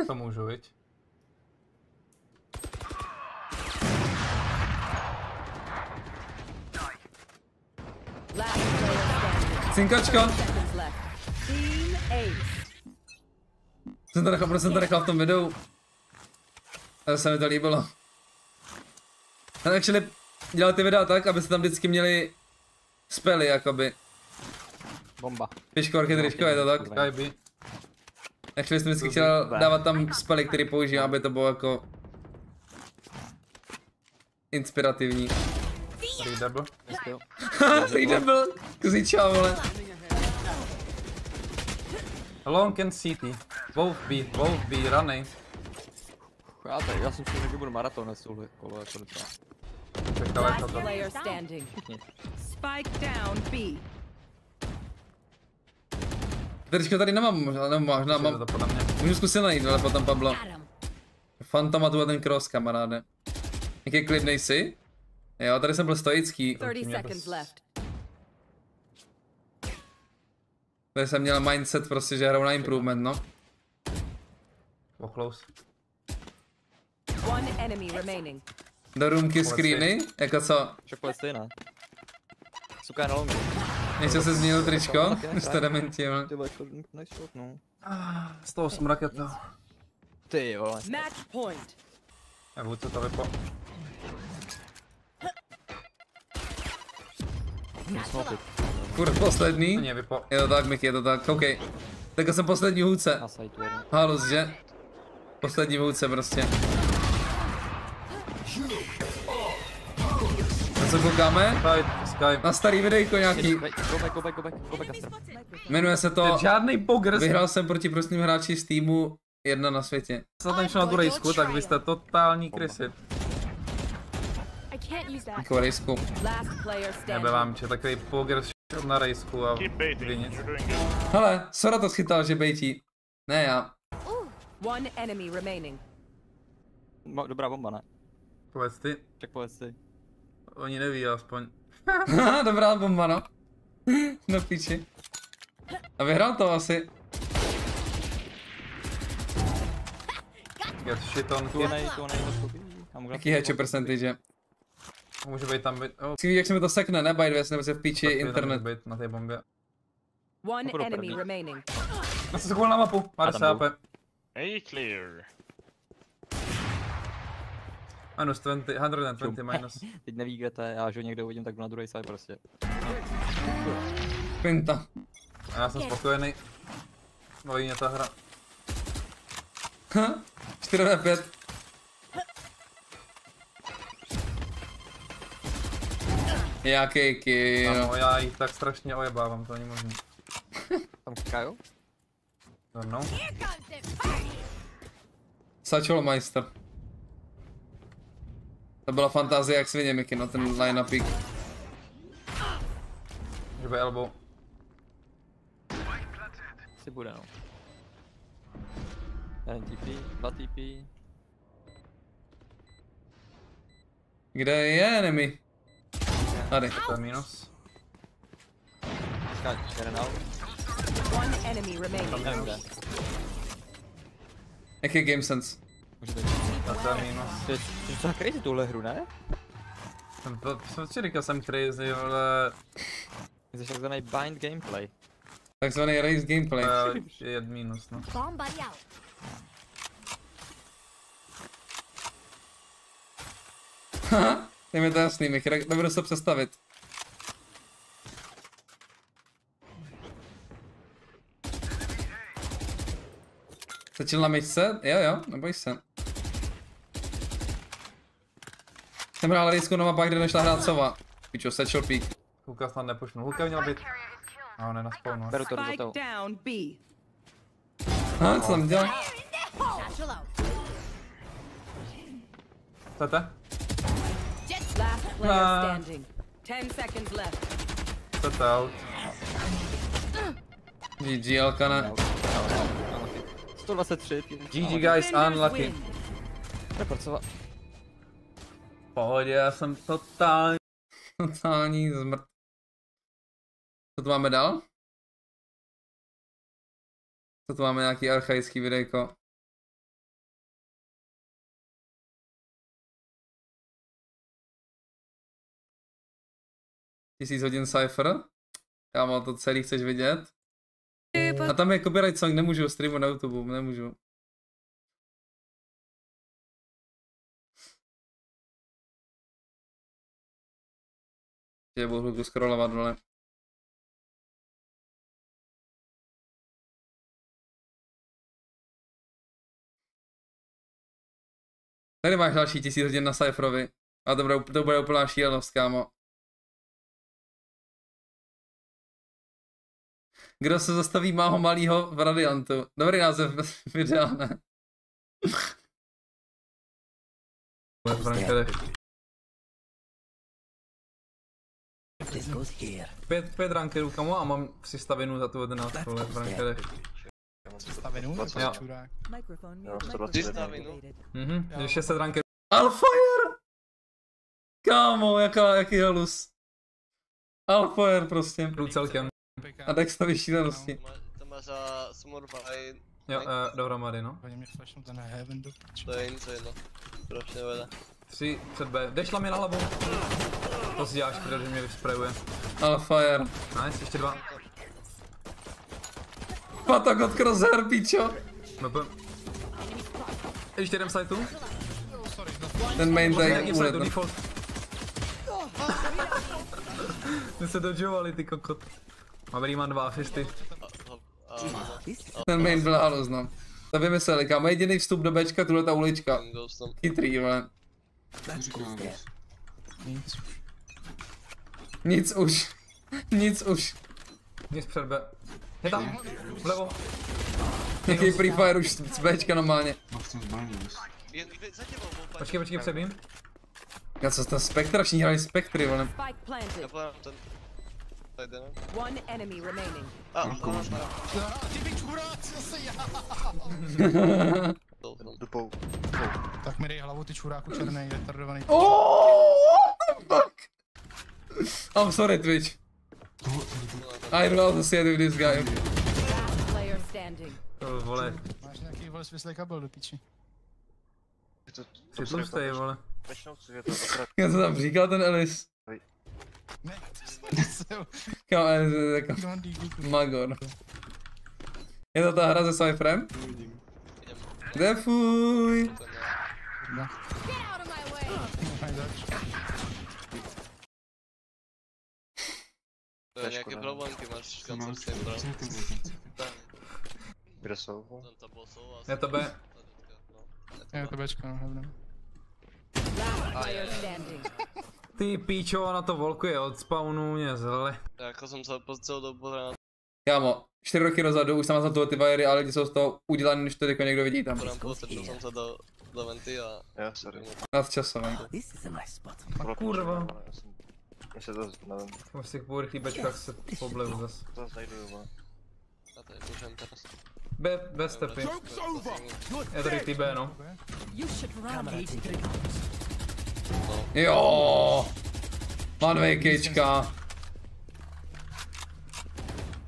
To můžu, viď? Cinkačka. Jsem to nechal v tom videu. Ale se mi to líbilo. Ale actually dělal ty videa tak, aby se tam vždycky měli spely, jakoby. Bomba. Piškorky, tričko, je to tak? Actually jsem vždycky chtěl dávat tam spely, který používám, aby to bylo jako... inspirativní. Readable. Readable. Kuziča, vole. Long and CT. Both B, running. Já jsem si řekl, že budu maraton na tohle kolo, jako docela. Last player standing. Spike down B. Tričko tady nemám, možná mám. Můžu zkusit najít, ale potom Pablo. Fantomatu a ten cross, kamaráde. Jaký klidnej jsi? Jo, tady jsem byl stoický. 30 seconds left. Tady jsem měl mindset prostě, že hraju na improvement, no. Close. One enemy remaining. Do roomky screeny? Jako co? Čokoliv stejná. Suka je na longu. Něco se změnilo tričko? Jste dementi, jo. Ty vole, nice shot, no. 108 raket, no. Ty vole. Match point. Já budu to vypo. Kurv, poslední? Je to tak, Miky, je to tak, OK. Tak jsem poslední hůdce. Halus, že? Poslední hůdce prostě. Na co koukáme? Na starý videjko nějaký. Go back. Jmenuje se to... Žádnej bogr. Vyhrál jsem proti prostým hráči z týmu 1 na světě. Když jsem šel na tu rejsku, tak vy jste totální krysy. Jako rejsku. Nebe vám, že takový pogr šel na rejsku a vy nic. Hele, Sora to schytal, že bejtí. Ne já. One enemy remaining. Dobrá bomba, ne? Povedz ty. Tak povedz ty. Oni neví aspoň. Dobrá bomba, no. No piči. A vyhrál to asi. Get shit on Jaký headshot percentage? Může být tam být. Chci vidět, jak se mi to sekne, ne? By the way, nebo se v piči internet. Být na té bombě. One enemy remaining. Já jsem se koukal na mapu, má 10 HP. Hey, clear. Minus 20, 120 minus. Teď neví, kde to je, já že někde uvidím, tak jdu na druhý side prostě. Pinta. Já jsem spokojený. Baví mě ta hra. 4v5. Jaký kill. Ano, já jich tak strašně ojebávám, to není možné. Tam kajou? No. Satchelmeister. To byla fantázie jak svině, Miky, no ten line pick. Že elbow. Si bude, no. Jeden TP, 2 TP. Kde je enemy? Tady. To je minus. Skáč, jeden out. One enemy remaining. Jak je game sense? To je minus. To je docela crazy tuhle hru, ne? Co říkal jsem crazy, ale... Jsi takzvaný bind gameplay. Takzvaný race gameplay. Je minus, no. Haha, je mi to jasný, Miky, nebudu se představit. Začal na myčce? Jo, neboj se. Jsem hrál rejskou na mapách, kde nešla hrát sova. Pičo, sečel pík. Hulka snad nepušnul. Hulka měla být... A on je na spawnu. Beru to do toho. Co tam dělá? Chcete? Last player standing. 10 seconds left. Chcete out. GG, Alkana. 123. GG guys, unlucky. Nepracovat. Pohodě, já jsem totální... Totální zmrt. Co tu máme dál? Co tu máme nějaký archaický videjko? Tisíc hodin Cypher? Kámo, to celý chceš vidět? A tam je copyright song, nemůžu streamu na YouTube, nemůžu. Je budu scrollovat dole. Tady máš další 1000 hodin na Cypherovi. A to bude úplná šílenost, kámo. Kdo se zastaví máho malýho v Radiantu? Dobrý název videa, ne? Pět rankerů, kamo, a mám si stavinu za tu 11 v rankerech. Stavinu? Jo. Jo. 600 rankerů. Alfire! Kámo, jaký halus. Alfire prostě. Celkem. A Dextovy šílenosti. To má za Smurfy. Jo, dohromady, no. Oni mě flashnou ten Heaven do To je insane, no. Proč nevede? 3 před B. Jdeš mi na hlavu. To si děláš, protože mě vysprejuje. Alfire. Nice, ještě 2. Patak od crosshair, pičo. Ještě jeden side tu. Ten main tank bude to. Ty se dodžovali, ty kokot. Mám 2 asisty. Ten main byl halus, no. To vymysleli, kámo, jediný vstup do Bčka, tuhle ta ulička. Chytrý, vole. Nic už. Nic už. Nic před B. Je tam, vlevo. Jaký Free Fire už z Bčka normálně. Počkej, přebím. Já co, ten Spectre, všichni hrají Spectry, vole. One enemy remaining. Tak mi dej hlavu, ty čuráku černej, retardovaný. What the fuck? I'm sorry, Twitch. I don't know to see with this guy. Player standing. Vole. Máš nějaký vole svislej kabel do piči. Jsi tlustej, vole. Já jsem tam říkal ten Ellis. Ne, Kámo, jako Magor. Je to ta hra se Cypherem? Defuj! To je nějaké problémky máš, Cancer s tím, bro. Kde jsou? Je to B. Je to Bčko, no, hlavně. Ty píčo, na to volkuje od spawnu, mě zle. Jako jsem se po celou dobu hrát. Kámo, 4 roky dozadu, už jsem za toho ty wiry, ale lidi jsou z toho udělaný, než to jako někdo vidí tam. Jsem se do venty a... Já, sorry. Nadčasový. Kurva. Já se to nevím. Musím si po rychlý bečkách se poblevu zas. Zas najdu, jo. A tady můžem teraz. B stepy. Je to rychlý B, no. Jo. Má 2 kečka.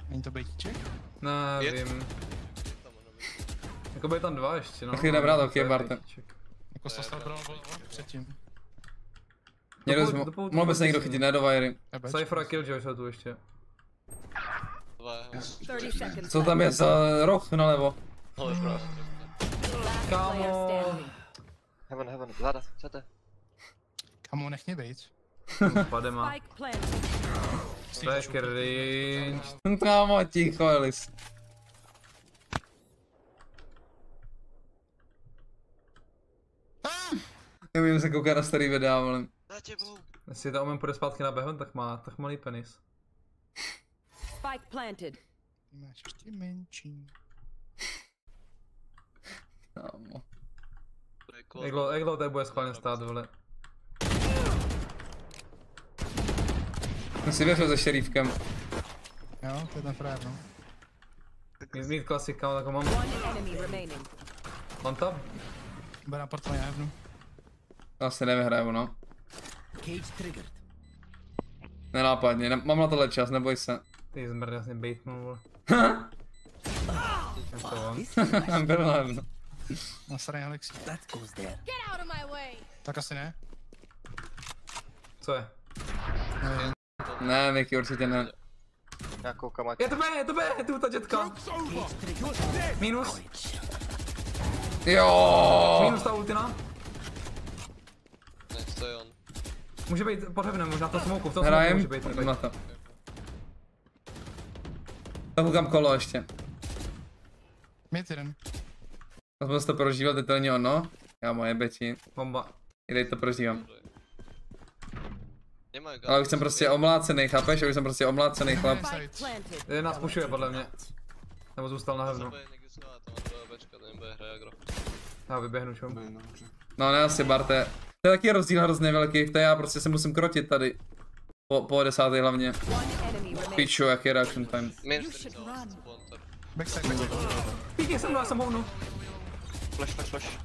Není to bejtíček? Nevím. Jakoby je tam 2 ještě, no. Taky nebrát, ok, Barte. Jako se stal předtím. Mohl by se někdo chytit, ne do wiry. Cypher a Killjoy jsou tu ještě. Co tam je za roh nalevo? Kámo. Heaven, záda, chcete? Kámo, nech mě bejt. Padema. To je cringe. Kámo, ticho, Elis. Nevím se koukat na starý videa, ale... Jestli ta Omen půjde zpátky na Behon, tak má malý penis. Spike planted. Máš ještě menší. Kámo. Jak dlouho tady bude schválně stát, vole? Jsem si věřil se šerifkem. Jo, to je ten frajer, no. Mít klasika, tak ho mám. Mám tam? Bude na portfoliu, já hevnu. Asi nevyhraju, no. Nenápadně, mám na tohle čas, neboj se. Ty zmrd, jasně bejtnul, vole. Byl na hevno. Na straně Alexi. Tak asi ne. Co je? Ne, Miky, určitě ne. Já koukám, ať... Je to B, je tu ta dětka. Minus. Jo. Minus ta ultina. Ne, to je on. Může být pod heavnem, možná to smoku, v tom Hrajem, smoku může být. na to. Tam koukám kolo ještě. Mít jeden. Aspoň to prožíval detailně ono. Kámo, jebe ti. Bomba. Jdej to prožívám. Ale už jsem prostě omlácený, chápeš? Už jsem prostě omlácený chlap. Jeden nás pušuje podle mě. Nebo zůstal na hevnu. Já vyběhnu čum. No ne asi Barte. To je taky rozdíl hrozně velký, to já prostě se musím krotit tady. Po 10. hlavně. Piču, jak je reaction time. Backside. Píky jsem, já jsem hovnu. Flash.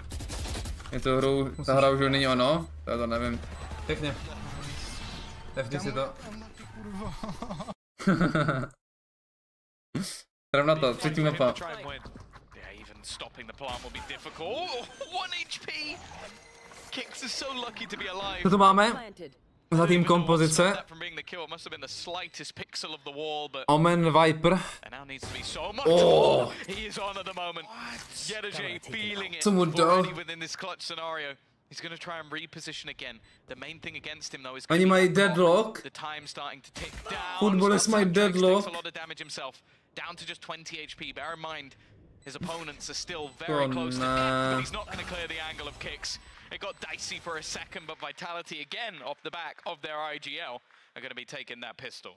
Je to hru, ta hra už není ono? To nevím. Pěkně. Defni si to. Jdem na to, třetí mapa. Co to máme? Za tým kompozice. Omen Viper. Oh. Co mu dal? He's going to try and reposition again. The main thing against him though is Oni mají deadlock. the time starting to tick down. Fotbalist mají deadlock. Takes a lot of damage himself. Down to just 20 HP. Bear in mind, his opponents are still very close to death, but he's not going to clear the angle of kicks. It got dicey for a second, but Vitality again off the back of their IGL are going to be taking that pistol.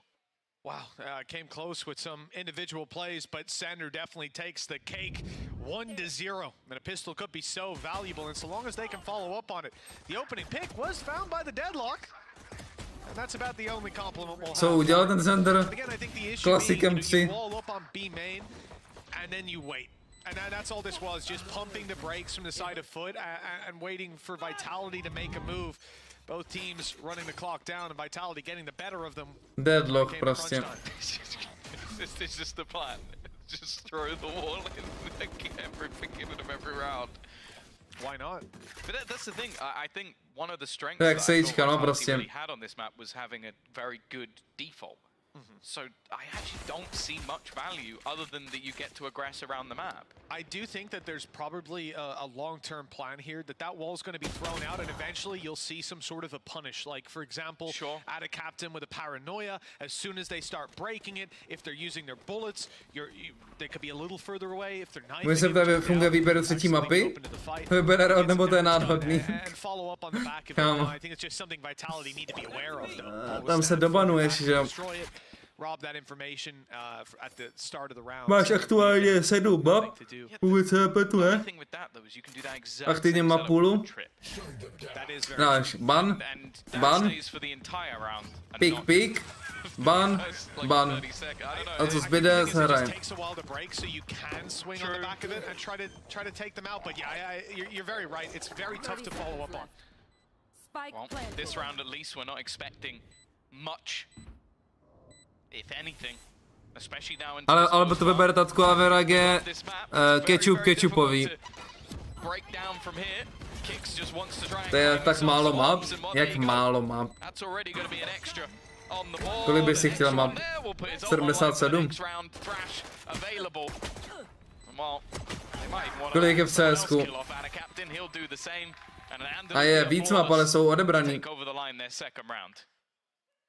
Wow, came close with some individual plays, but Sander definitely takes the cake 1-0. And a pistol could be so valuable, and so long as they can follow up on it. The opening pick was found by the deadlock. And that's about the only compliment we'll have. Co udělal ten Sander? Again, I think the issue Klasikem being, 3. you wall up on B main, and then you wait. And that's all this was, just pumping the brakes from the side of FUT and waiting for Vitality to make a move. Both teams running the clock down and Vitality getting the better of them. Deadlock prostě. This is just the plan. Just throw the wall in every beginning of every round. Why not? But that's the thing. I think one of the strengths Tak that Sejčka, no Vitality prostě. really had on this map was having a very good default. So I actually don't see much value other than that you get to aggress around the map. I do think that there's probably a long-term plan here, that wall's going to be thrown out and eventually you'll see some sort of a punish. Like, for example, add a captain with a paranoia. As soon as they start breaking it, if they're using their bullets, they could be a little further away. If they're knifing Může se ptát, funguje výběr třetí mapy? Vybere, nebo to je náhodný? Kámo. Tam se dobanuješ, že jo? rob that information at the start of the round. Máš aktuálně 7 map, pokud se nepletu, ne? Aktivně mapulu. Dáš ban, pik, ban. A co zbyde, se hraje. Well, this round at least we're not expecting much, if anything, especially now in. Ale to vybere tatko a verage ketchupový. To je tak málo map, jak málo map. Kolik by si chtěl map? 77? Kolik je v CSku? A je víc map, ale jsou odebraný.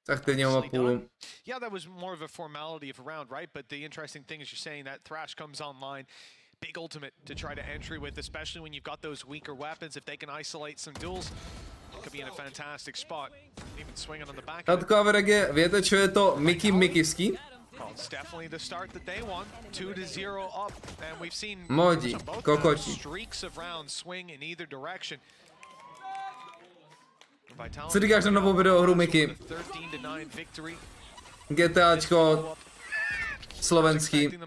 Aktivního mapulu. Yeah, that was more of a formality of a round, right? But the interesting thing is you're saying that Thrash comes online, big ultimate to try to entry with, especially when you've got those weaker weapons. If they can isolate some duels, could be in a fantastic spot. Even swinging on the back. Tatko a verage, víte, čo je to Mikivský? It's definitely the start that they want. 2-0 up, and we've seen kokoti. Streaks of rounds swing in either direction. Co říkáš na novou videohru, Miky? GTAčko slovenský.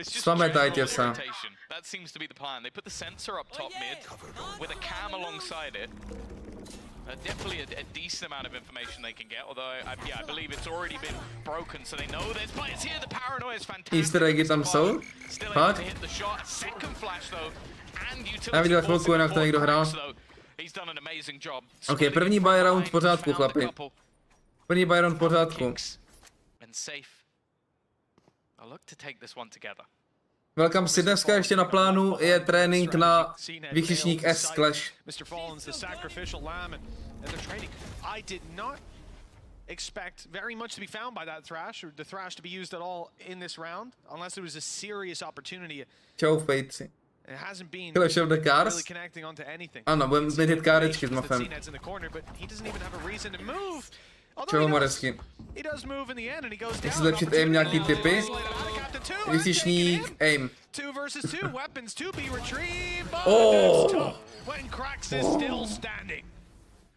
Spametajte se. That seems to be the plan. They put the sensor up top mid with a cam alongside it. Definitely a decent amount of information they can get, although I believe it's already been broken, so they know there's players here. The paranoia is fantastic. Easter eggy tam jsou? Fakt? Já viděl chvilku, jinak to někdo hrál. Ok, první buy round v pořádku, chlapi. První buy round v pořádku. Welcome si dneska ještě na plánu je trénink na vykřičník S Clash. Expect very much to be found by that Thrash, or the Thrash to be used at all in this round, unless it was a serious opportunity. Čau, fejci. It hasn't been Clash of the Cars? really connecting onto anything. Ano, budeme změnit kárečky s mafem. Čau, Moresky. Jak si zlepšit aim, nějaký tipy? Vykřičník aim. Oh!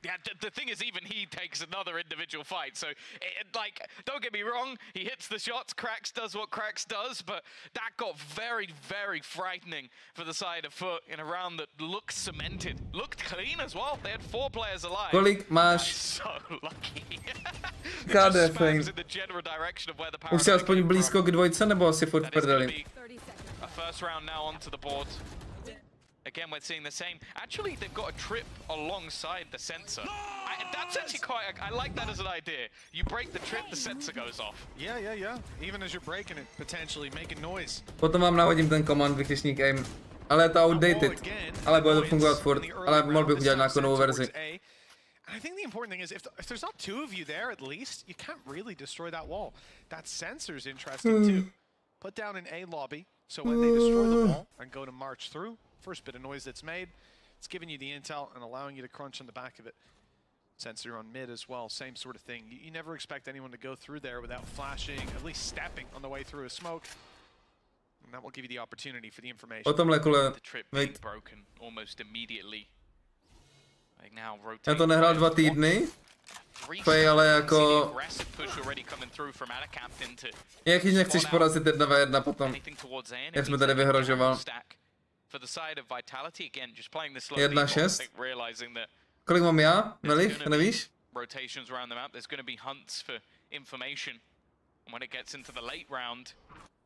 Yeah, the thing is, even he takes another individual fight. So, like, don't get me wrong, he hits the shots, Cracks does what Cracks does, but that got very, very frightening for the side of FUT in a round that looked cemented. Looked clean as well. They had 4 players alive. Kolik máš? So lucky. KD fame. Už jsi aspoň blízko k dvojce, nebo asi furt v prdeli? A first round now onto the board. Again, we're seeing the same. Actually, they've got a trip alongside the sensor. That's actually quite... I like that as an idea. You break the trip, the sensor goes off. Yeah. Even as you're breaking it, potentially making noise. Potom vám nahodím ten command vykřičník aim. Ale je to outdated. Ale bude to fungovat furt. Ale mohl bych udělat nějakou novou verzi. I think the important thing is if there's not 2 of you there at least, you can't really destroy that wall. That sensor's interesting too. Put down an A lobby, so when they destroy the wall and go to march through, first bit of noise that's made, it's giving you the intel and allowing you to crunch on the back of it. Sensor on mid as well, same sort of thing. You never expect anyone to go through there without flashing, at least stepping on the way through a smoke. And that will give you the opportunity for the information. The trip being broken almost immediately. Like now rotate. Já to nehrál 2 týdny. Fej, ale jako... Jak když nechceš porazit 1v1 potom. Jak jsme tady vyhrožoval. 1-6. Kolik mám já? Melich? Nevíš? Rotations around the map. There's going to be hunts for information. And when it gets into the late round,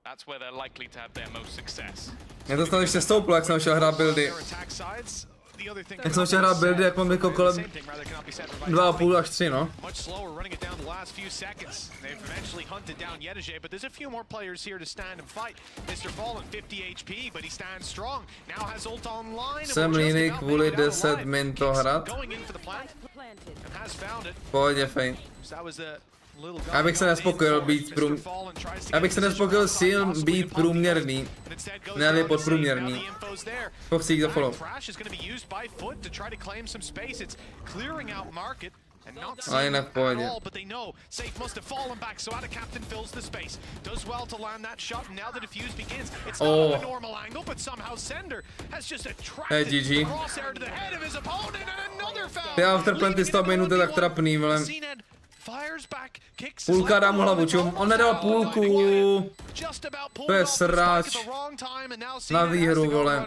that's where they're likely to have their most success. Já to snad ještě stouplo, jak jsem šel hrát buildy. Jak jsem šel hrát buildy, jak mám jako kolem 2,5 až 3, no. Jsem líný kvůli 10 min to hrát. Pohodě, fajn. Já bych se nespokojil být být průměrný, ne podprůměrný. Povsík za follow. A jinak v pohodě. Hej, GG. Ty afterplanty z toho minuty tak trapný, vole. Půlka dám mu hlavu, čum. On nedal půlku. To je sráč. Na výhru, vole.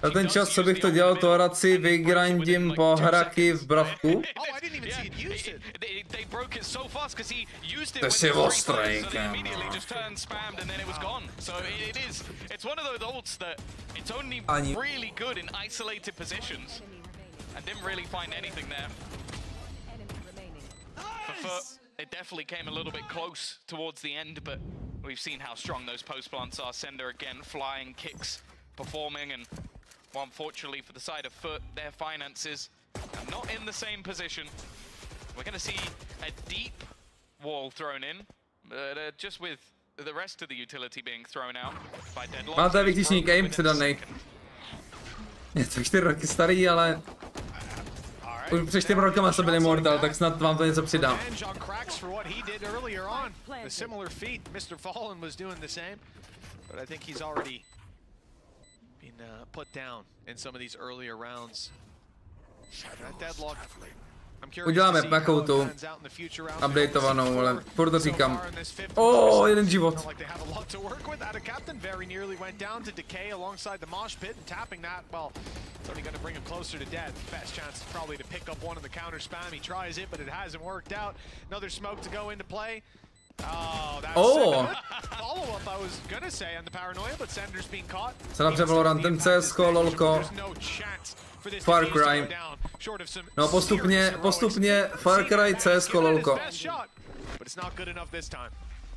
A ten čas, co bych to dělal, to rád si vygrindím po hraky v bravku. To si ostrý, kámo. Ani. It definitely came a little bit close towards the end, but we've seen how strong those post plants are. Sender again, flying kicks, performing, and well, unfortunately for the side of FUT, their finances are not in the same position. We're going to see a deep wall thrown in, but just with the rest of the utility being thrown out by Deadlock. Máte vytičník aim přidanej. Je to 4 roky starý, ale už před 4 rokama jsem byl Immortal, tak snad vám to něco přidám. Uděláme takovou tu updateovanou, ale furt to říkám. Jeden život. Only going to bring him closer to death. Best chance probably to pick up one of the counter spam. He tries it, but it hasn't worked out. Another smoke to go into play. Oh, that's follow-up I was gonna say on the paranoia, but Sender's being caught. Se napřed Valorantem CSko, lolko. Far Cry. No postupně Far Cry CSko, lolko. But it's not good enough this time.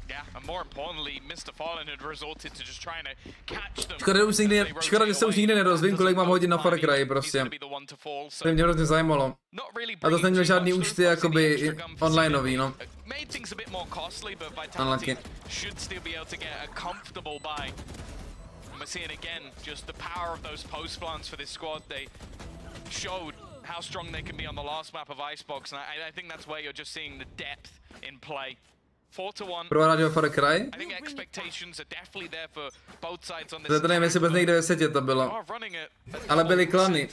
Yeah, and more importantly, Mr. Fallen had resorted to just trying to catch them. Škoda, že se už nikdy nedozvím, kolik mám hodin na Far Cry, prostě. To mě hrozně zajímalo. A to neměl žádný účty, jakoby onlineový, no. Unlucky. We're seeing again just the power of those post plants for this squad. They showed how strong they can be on the last map of Icebox, and I think that's where you're just seeing the depth in play. 4-1. Pro rádio Far Cry? I think expectations are definitely there for both sides on this. To nevím, jestli bez někde ve světě to bylo. Ale byly klany.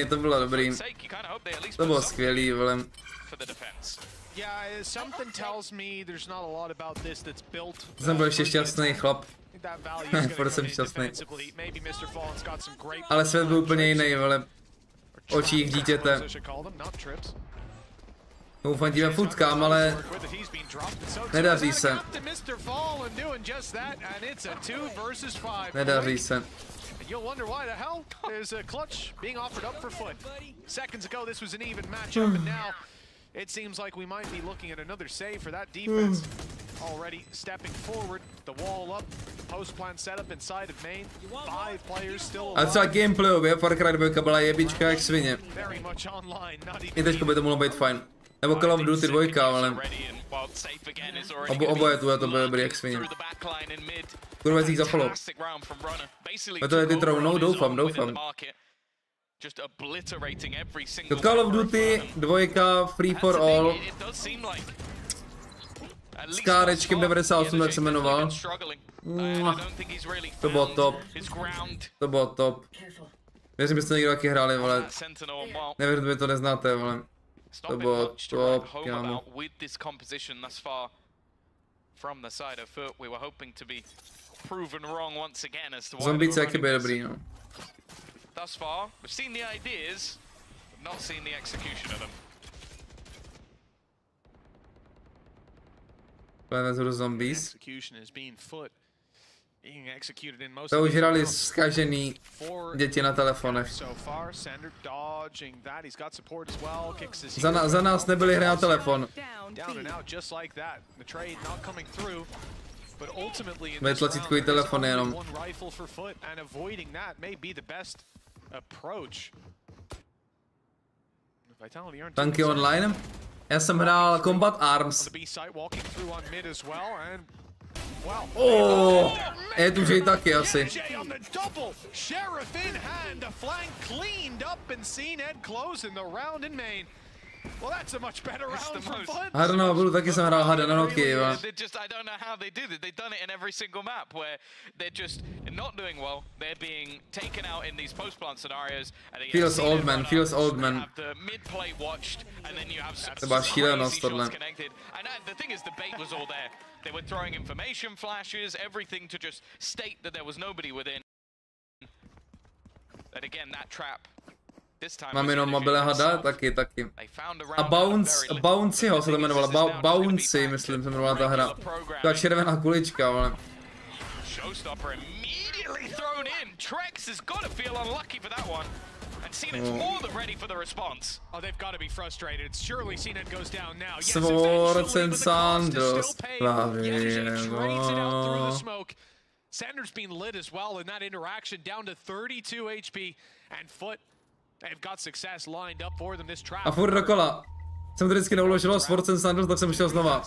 To bylo dobrý. To bylo skvělý, vole. Yeah, something tells me there's not a lot about this that's built. Jsem byl ještě šťastný chlap. Furt jsem šťastný. Ale svět byl úplně jiný, vole. V očích dítěte. Ufandíme futkám, ale nedaří se. Nedaří se. You'll wonder why the hell there's a clutch being offered up for FUT. Seconds ago this was an even matchup, and now it seems like we might be looking at another save for that defense. Already stepping forward, the wall up, post plant setup inside of main. 5 players still alive. A třeba gameplayově Far Cry 2 byla jebička jak svině. I teďko by to mohlo být fajn. Nebo Call of Duty 2, ale oboje tu to bylo dobrý jak svině. Kurva jich za follow. A to je ty trounou, doufám. To Call of Duty 2 Free for All. S kárečkem 98, jak se jmenoval. To bylo top. Věřím, byste někdo taky hráli, vole. Nevěřím, že to neznáte, vole. To bylo top, kámo. Zombice jaký byly dobrý, no. Thus far, we've seen the ideas, but not seen the execution of them. Plane do zombies. To už hrali zkažený děti na telefonech. Za nás nebyly hry na telefon. But ultimately, in Bude this round, tlačítkový there's telefon only jenom. one rifle for FUT, and avoiding that may be the best approach. Vitality aren't Tanky online? Já jsem hrál Combat Arms. Oh, je tu Jay taky asi. Sheriff in hand, the flank cleaned up and seen Ed close in the round in main. Well, that's a much better round for FUT. I don't know, budu taky jsem hrál hada na Nokia. I don't know how they did it. They've done it in every single map where they're just not doing well. They're being taken out in these post-plant scenarios. Feels old man, feels old man. Have the mid play watched, and then you have To byla šílenost tohle. connected. And the thing is, the bait was all there. They were throwing information flashes, everything to just state that there was nobody within. And again, that trap. Mám jenom mobile hada, taky. A Bouncyho se to jmenovalo, Bouncy, myslím, se jmenovala ta hra. Ta červená kulička, ale. Showstopper immediately thrown in. Trex has got to feel unlucky for that one. And CNET's more than ready for the response. Oh, they've got to be frustrated. Surely CNET goes down now. Yes, Svorcen Sanders. Sanders being lit as well in that interaction, down to 32 HP, and FUT, they've got success lined up for them this trap. A furt dokola. Jsem to vždycky neuložil Svorcen Sanders, tak jsem šel znova.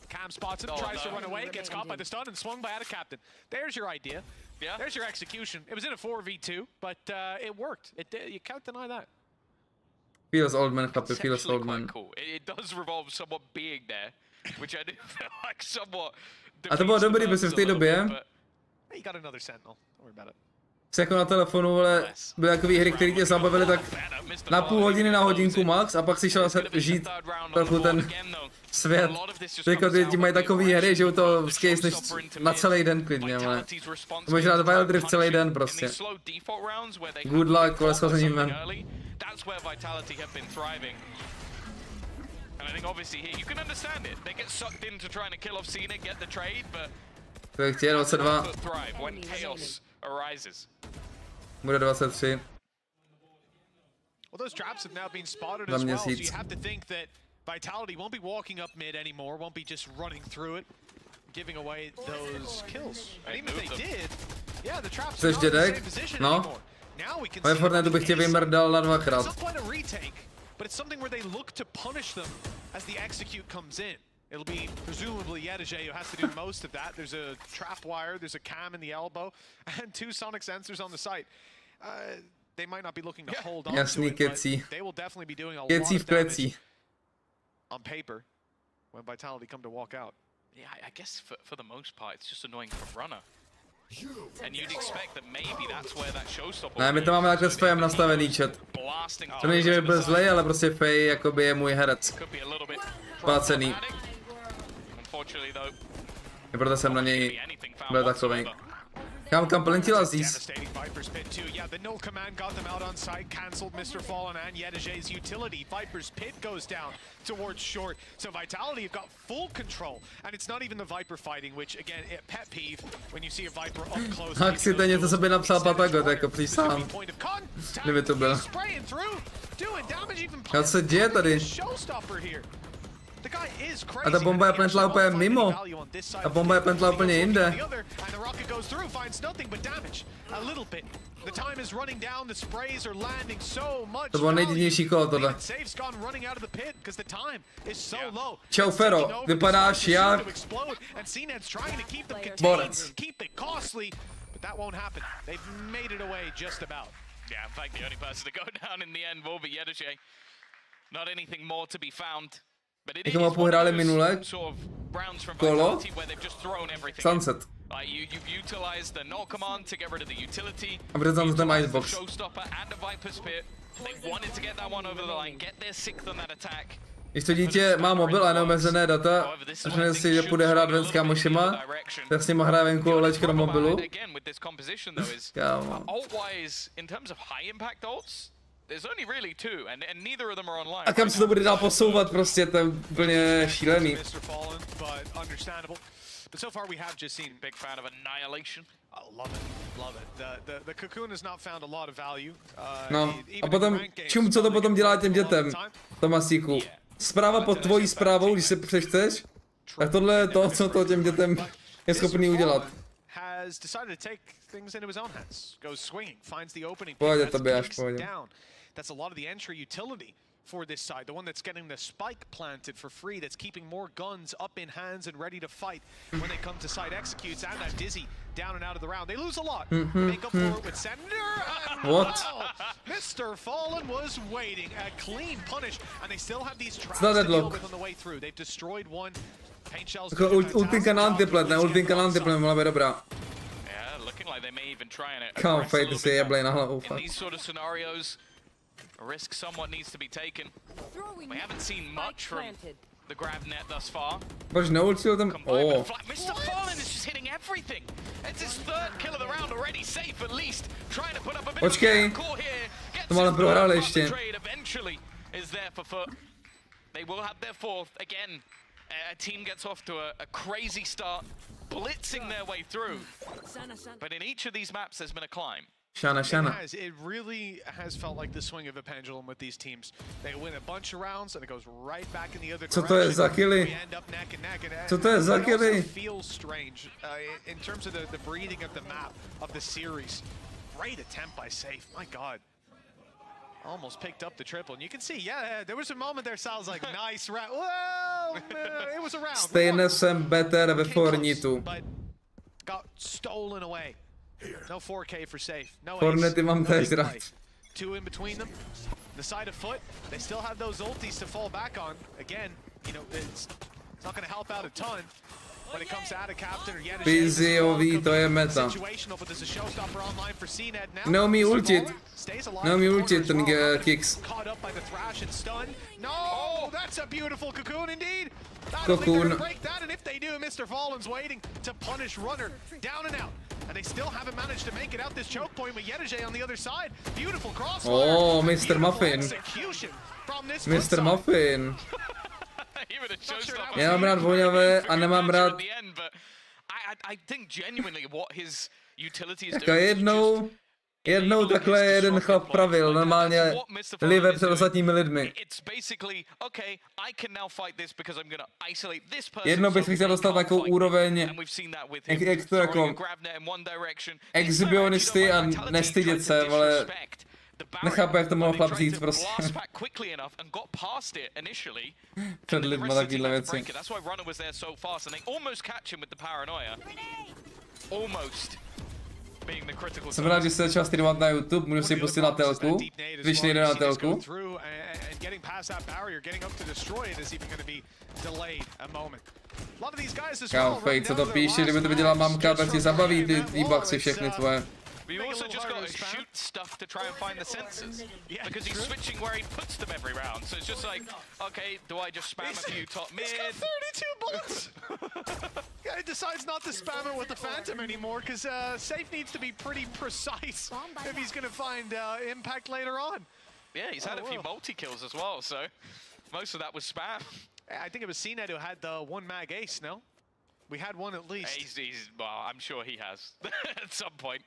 Cam spots him, tries to run away, gets caught by the stun and swung by out of captain. There's your idea. Yeah. There's your execution. It was in a 4v2, but it worked. You can't deny that. Feels old man, chlapi, feels old man. Cool. It does revolve somewhat being there, which I do feel like somewhat. A to bylo dobrý, protože v té době You got another sentinel. Don't worry about it. se jako na telefonu, ale byly takový hry, které tě zabavily tak na půl hodiny, na hodinku max a pak si šel žít trochu ten svět. Teďka ty lidi mají takový hry, že u toho skejsneš na celý den klidně, ale můžeš hrát Wild Rift celý den prostě. Good luck, ale schozením ven. And I think obviously here you can understand it. They get sucked into trying to kill off CNET, get the trade, but to je chtěl 22. thrive when chaos arises. Bude 23. Well, those traps have now been spotted as well, so you have to think that Vitality won't be walking up mid anymore, won't be just running through it, giving away those kills. And even if they did, yeah, the traps are not in the same position anymore. Now we can see Fortnite bych tě vymrdal na dvakrát. It's not quite a retake, but it's something where they look to punish them as the execute comes in. It'll be presumably Yedije who has to do most of that. There's a trap wire, there's a cam in the elbow, and 2 sonic sensors on the site. They might not be looking to hold on to it, but they will definitely be doing a lot of damage on paper when Vitality come to walk out. Yeah, I guess for the most part, it's just annoying for runner. And you'd expect that maybe that's where that showstopper. Ne, my to máme takhle s Fejem nastavený chat. To není, že by byl zlej, ale prostě Fej jakoby je můj herec. Placený. I proto jsem na něj byl takovej. Kam plentila zís. Yeah, the null command got them out on site, cancelled Mr. Fallen and Yedije's utility. Viper's pit goes down towards short. So Vitality have got full control. And it's not even the Viper fighting, which again, pet peeve when you see a Viper up close. Akcidentně to sobě napsal Patagot, jako přísahám. Kdyby to bylo. Co se děje tady? A ta bomba je plentla úplně mimo. Ta bomba je plentla úplně jinde. To bylo nejdivnější kolo tohle. Čau Fero, vypadáš jak borec. Yeah, in fact, the only person to go down in the end will be Yedije. Not anything more to be found. Jako mapu hráli minule kolo Sunset. A bude tam zde Icebox. Když to dítě má mobil a neomezené data, řekne si, že půjde hrát ven s kámošima, tak s nima hraje venku olečka do mobilu. Kámo. A kam se to bude dál posouvat, prostě to je úplně šílený. But so far we have just seen big fan of annihilation. Love it. The cocoon has not found a lot of value. No, a potom čum, co to potom dělá těm dětem, Tomasíku. Zpráva pod tvojí zprávou, když se přečteš, tak tohle je to, co to těm dětem je schopný udělat. Has decided to take things into his own hands. Goes swinging, finds the opening. Pohodě to běž, pohodě. That's a lot of the entry utility for this side. The one that's getting the spike planted for free, that's keeping more guns up in hands and ready to fight when they come to side executes. And that Dizzy down and out of the round. They lose a lot. Make up for it with Sender. What? Mr. Fallen was waiting. A clean punish. And they still have these traps to deal with on the way through. They've destroyed one. Paint shells. Ultinka na antiplet, ne? Ultinka na antiplet mohla být dobrá. Yeah, looking like they may even try and Kámo, Fate si jeblej na hlavu. in these sort of scenarios. A risk somewhat needs to be taken. We haven't seen much from the grab net thus far. Proč neultil tam? Oh. Mr. Fallen is just hitting everything. It's his third kill of the round already, safe at least. Trying to put up a bit of a call here. To malem prohrál ještě. Eventually is there for FUT. They will have their fourth again. A team gets off to a crazy start, blitzing their way through. But in each of these maps, there's been a climb. It really has felt like the swing of a pendulum with these teams. They win a bunch of rounds and it goes right back in the other direction. Co to je za killy? We end up neck and neck. Co to je za killy? It feels strange in terms of the breathing of the map of the series. Great attempt by Safe. My God. Almost picked up the triple, and you can see, yeah, there was a moment there, Sal's like, nice round. Well, it was a round. Stejně jsem better ve Fornitu. But got stolen away. No 4K for Safe. No Fornity mám též rád. Two in between them. The side of FUT, they still have those ultis to fall back on. Again, you know, it's not going to help out a ton. When it comes to out of captain or yet PZOV, to je meta. Neumí ultit. Neumí ultit ten Kicks. Caught up by the thrash and stun. No, that's a beautiful cocoon indeed. Cocoon. Break that, and if they do, Mr. Fallen's waiting to punish Runner down and out. And they still haven't managed to make it out this choke point with Yedije on the other side. Beautiful crossfire. Oh, Mr. Muffin. Mr. Muffin. Já mám rád voňavé a nemám rád. Jako jednou takhle jeden chlap pravil, normálně live před ostatními lidmi. Jednou bych chtěl dostat takovou úroveň, jak to jako exhibionisty a nestydět se, ale nechápu, jak to mohl chlap říct prostě. Před lidma takovýhle věci. Jsem rád, že se začal streamovat na YouTube, můžu si pustit na telku, když nejde na telku. Kámo, Fate, co to píše, kdyby to viděla mamka, tak si zabaví ty e-boxy všechny tvoje. We also just got to shoot stuff to try and find the sensors. Because he's switching where he puts them every round. So it's just like, okay, do I just spam a few top mid? He's got 32 bullets! He decides not to spam it with the Phantom anymore because Safe needs to be pretty precise if he's going to find impact later on. Yeah, he's had a few multi-kills as well, so most of that was spam. I think it was CNET who had the one mag ace, no? We had one at least. Well, I'm sure he has at some point.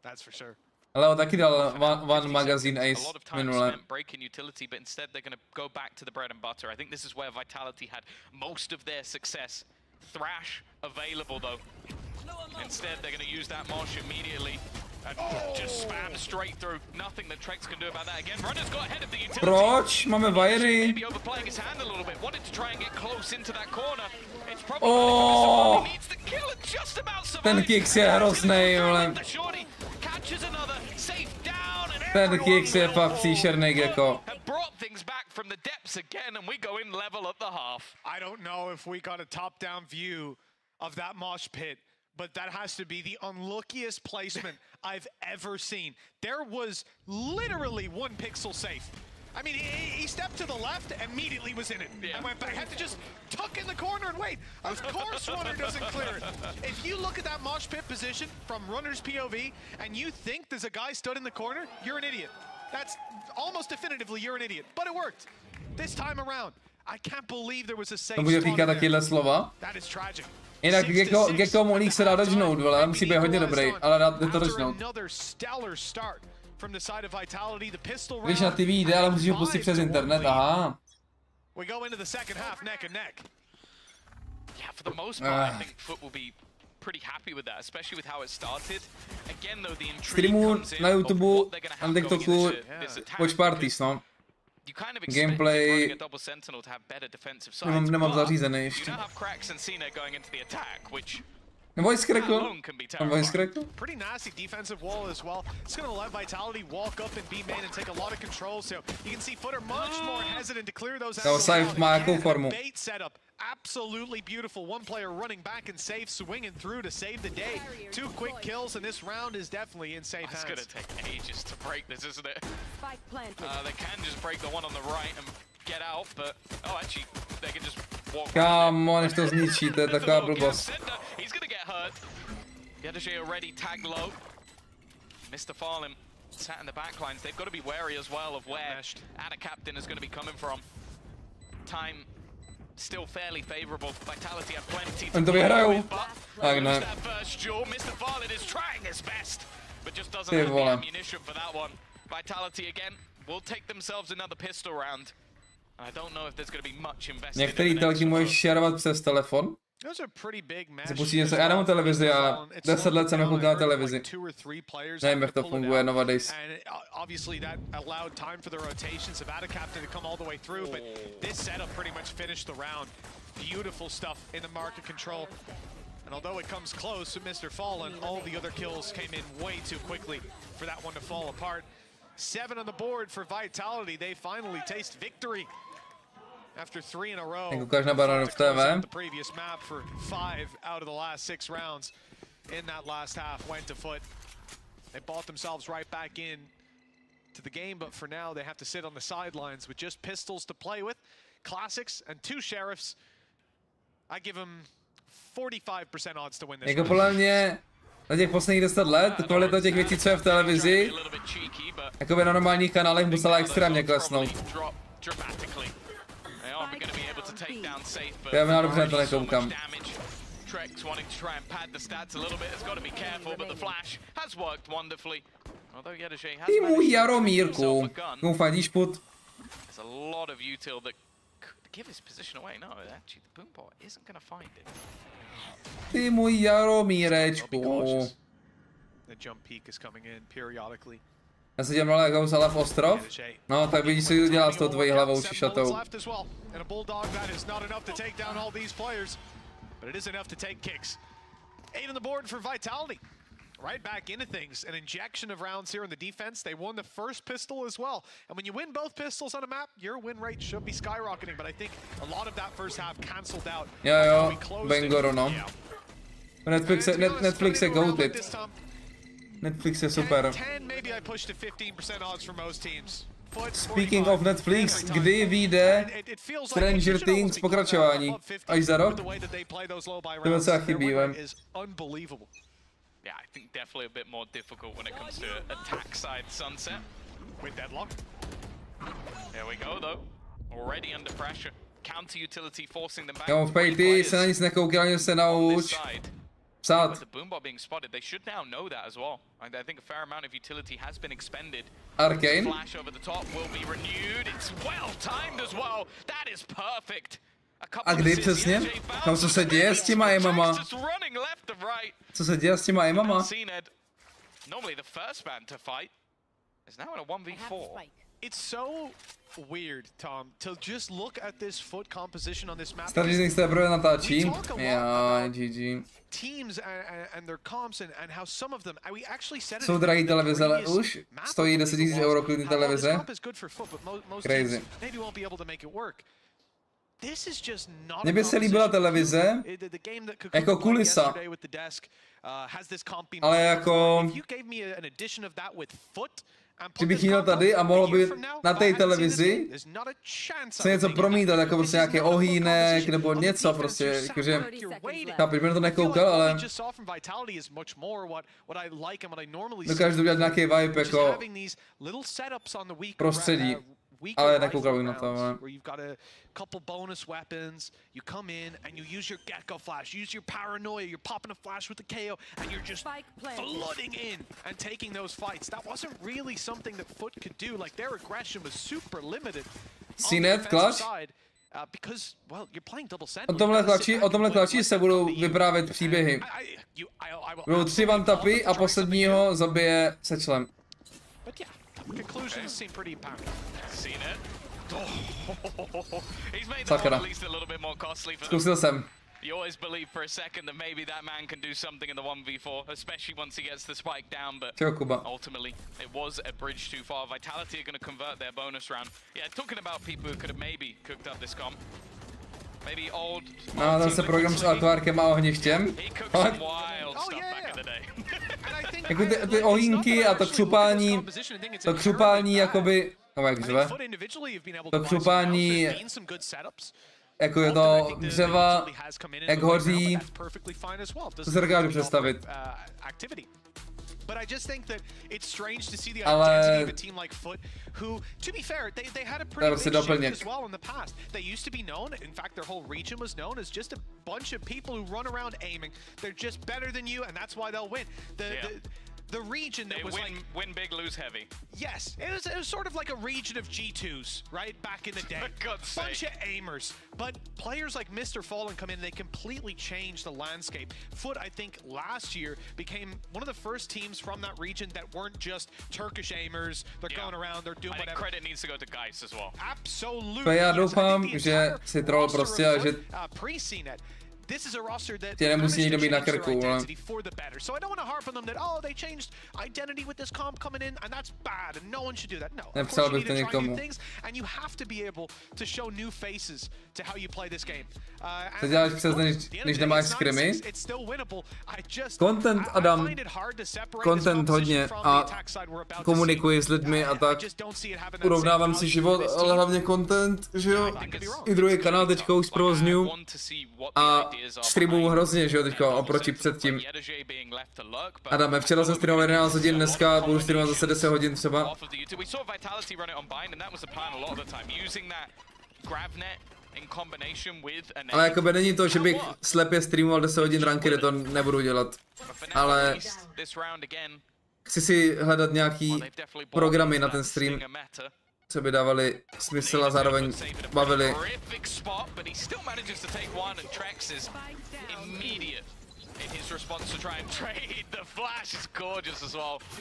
That's for sure. Ale on taky dal one magazine ace minule. Breaking utility, but instead they're going to go back to the bread and butter. I think this is where Vitality had most of their success. Thrash available though. Instead they're going to use that marsh immediately and just spam straight through. Nothing that Trex can do about that. Again, Runner's got ahead of the utility. Proč? Máme wiry. Maybe overplaying his hand a little bit. Wanted to try and get close into that corner. It's probably he needs to kill it just about survive. Ten Kicks je hroznej, vole. Ten Kicks je fakt příšernej gecko. From the depths again, and we go in level at the half. I don't know if we got a top-down view of that mosh pit, but that has to be the unluckiest placement I've ever seen. There was literally 1 pixel safe. I mean, he stepped to the left, immediately was in it, and went back. Had to just tuck in the corner and wait. Of course Runner doesn't clear it. If you look at that mosh pit position from Runner's POV, and you think there's a guy stood in the corner, you're an idiot. That's almost definitively you're an idiot, but it worked. This time around, I can't believe there was a safe slot. That is tragic. Jinak Gecko Monik se dá dožnout, vole, musí být hodně dobrý, ale dá to dožnout. Když na TV jde, ale musíš ho pustit přes internet, aha. Yeah, for the most part, I think FUT will be pretty happy with that, especially with how it started. Again, though, the intrigue Streamu comes in na of YouTube, what they're gonna na have going TikToku, into this attack. Watch Parties, no. You kind of expect Gameplay. running a double sentinel to have better defensive sides. Nemám but zařízené you ještě. now have Cracks and Cena going into the attack, which Voice crackl? Voice crackl? Pretty nasty defensive wall as well. It's going to let Vitality walk up and be main and take a lot of control. So you can see Footer much more hesitant to clear those Dal Saif má jakou formu? bait setup. Absolutely beautiful. One player running back and safe, swinging through to save the day. 2 quick kills, and this round is definitely in safe hands. It's going to take ages to break this, isn't it? Spike planted. They can just break the one on the right and get out, but oh, actually, they can just walk. Kámo, než to zničí, to je taková blbost. He's going to get hurt. Yadashay already tagged low. Mr. Farlim sat in the back lines. They've got to be wary as well of where Anna Captain is going to be coming from. Time still fairly favorable. Vitality have plenty to vyhrajou. Tak ne. That first duel. Mr. Farlim is trying his best, but just doesn't have the ammunition for that one. Vitality again will take themselves another pistol round. I don't know if there's going to be much invested. Některý telky můžeš šerovat přes telefon. Pustíte se, já nemám televizi, já 10 let jsem nekoukal na televizi. Nevím, jak to funguje nowadays. Obviously that allowed time for the rotations of Ada Captain to come all the way through, but this setup pretty much finished the round. Beautiful stuff in the market control. And although it comes close with Mr. Fallen, all the other kills came in way too quickly for that one to fall apart. 7 on the board for Vitality. They finally taste victory. After 3 in a row, the previous map for 5 out of the last 6 rounds in that last half went to FUT. They bought themselves right back in to the game, but for now they have to sit on the sidelines with just pistols to play with, classics, and 2 sheriffs. I give them 45% odds to win this. Jako podle mě na těch posledních 10 let kvalita těch věcí, co je v televizi, jakoby na normálních kanálech musela extrémně klesnout. Já na dobře na to nekoukám. Ty můj Jaromírku, koufadíš put. Ty můj Jaromírečku. Já se dělám ale jako Salaf ostrov? No, tak vidíš, co dělá s tou tvojí hlavou šišatou. Right back into things, an injection of rounds here in the defense. They won the first pistol as well. And when you win both pistols on a map, your win rate should be skyrocketing. But I think a lot of that first half cancelled out. Jo, Bangoro, no. Netflix je goated. Netflix je super. Speaking of Netflix, kdy vyjde Stranger Things pokračování? Až za rok? To docela chybí, vem. Yeah, I think definitely a bit more difficult when it comes to attack side Sunset with Deadlock. There we go though, already under pressure. Counter utility forcing them back. Jo, v Pejty se na nic nekoukal, ani se nauč. Psát. With the boombot being spotted, they should now know that as well. I think a fair amount of utility has been expended. Arcane. Flash over the top will be renewed. It's well timed as well. That is perfect. A kdy přesně? Tam co se děje s těma aimama? Co se děje s těma aimama? Normally the first man to fight is now in a 1v4. It's so weird, Tom, to just look at this FUT composition on this map. Starý z teprve natáčí. Já, GG. Teams and their comps and how some of them we actually said it. Jsou drahý televize, ale už stojí 10 000 euro klidný televize. Crazy. Maybe won't be able to make it work. Mně by se líbila televize jako kulisa, ale jako kdybych měl tady a mohlo by na té televizi se něco promítat, jako prostě nějaký ohýnek nebo něco prostě, jakože, chápeš, bych na to nekoukal, ale dokážu udělat nějaký vibe jako prostředí. Ale nekoukal bych na to, ale... Where you've got a couple bonus weapons, you come in and you use your Gecko flash, use your paranoia, you're popping a flash with the KO, and you're just flooding in and taking those fights. That wasn't really something that FUT could do. Like, their aggression was super limited on the defensive side. O tomhle tlačí se budou vyprávět příběhy. Budou 3 one-tapy a posledního zabije sečlem. Sakra. Zkusil jsem. You always believe for a second that maybe that man can do something in the 1v4, especially once he gets the spike down, but ultimately it was a bridge too far. Vitality are going to convert their bonus round. Yeah, talking about people who could have maybe cooked up this comp. Maybe old... No, zase program s atvárkem a ohništěm. Jako ty ohýnky a to křupání jakoby... No jak řve? To křupání... Jako je to dřeva, jak hoří, to se dokážu představit. But I just think that it's strange to see the Ale... identity of a team like FUT, who, to be fair, they had a pretty big shift as well in the past. They used to be known, in fact their whole region was known as just a bunch of people who run around aiming. They're just better than you, and that's why they'll win. The region that was win big, lose heavy. Yes, it was sort of like a region of G2s, right, back in the day. Bunch of aimers, but players like Mr. Fallen come in and they completely change the landscape. FUT, I think, last year became one of the first teams from that region that weren't just Turkish aimers. They're going around, they're doing whatever. Credit needs to go to Geist as well. Absolutely. Já doufám, že si troll prostě a že this is a roster that tě nemusí nikdo být na krku, ale... for the better. So I don't want to harp on them that, oh, they changed identity with this comp coming in and that's bad and no one should do that. No, of course you need to try new things and you have to be able to show new faces to how you play this game. Co děláš přes než nemáš scrimmy? Content, Adam. Content hodně a komunikuji s lidmi a tak. Urovnávám si život, ale hlavně content, že jo? I druhý kanál teďka už zprovozňuju. A streamuju hrozně, že jo, teďka oproti předtím. Adame, včera jsem streamoval 11 hodin, dneska budu streamovat zase 10 hodin třeba. Ale jakoby není to, že bych slepě streamoval 10 hodin ranky, to nebudu dělat. Ale chci si hledat nějaký programy na ten stream, co by dávali smysl a zároveň bavili.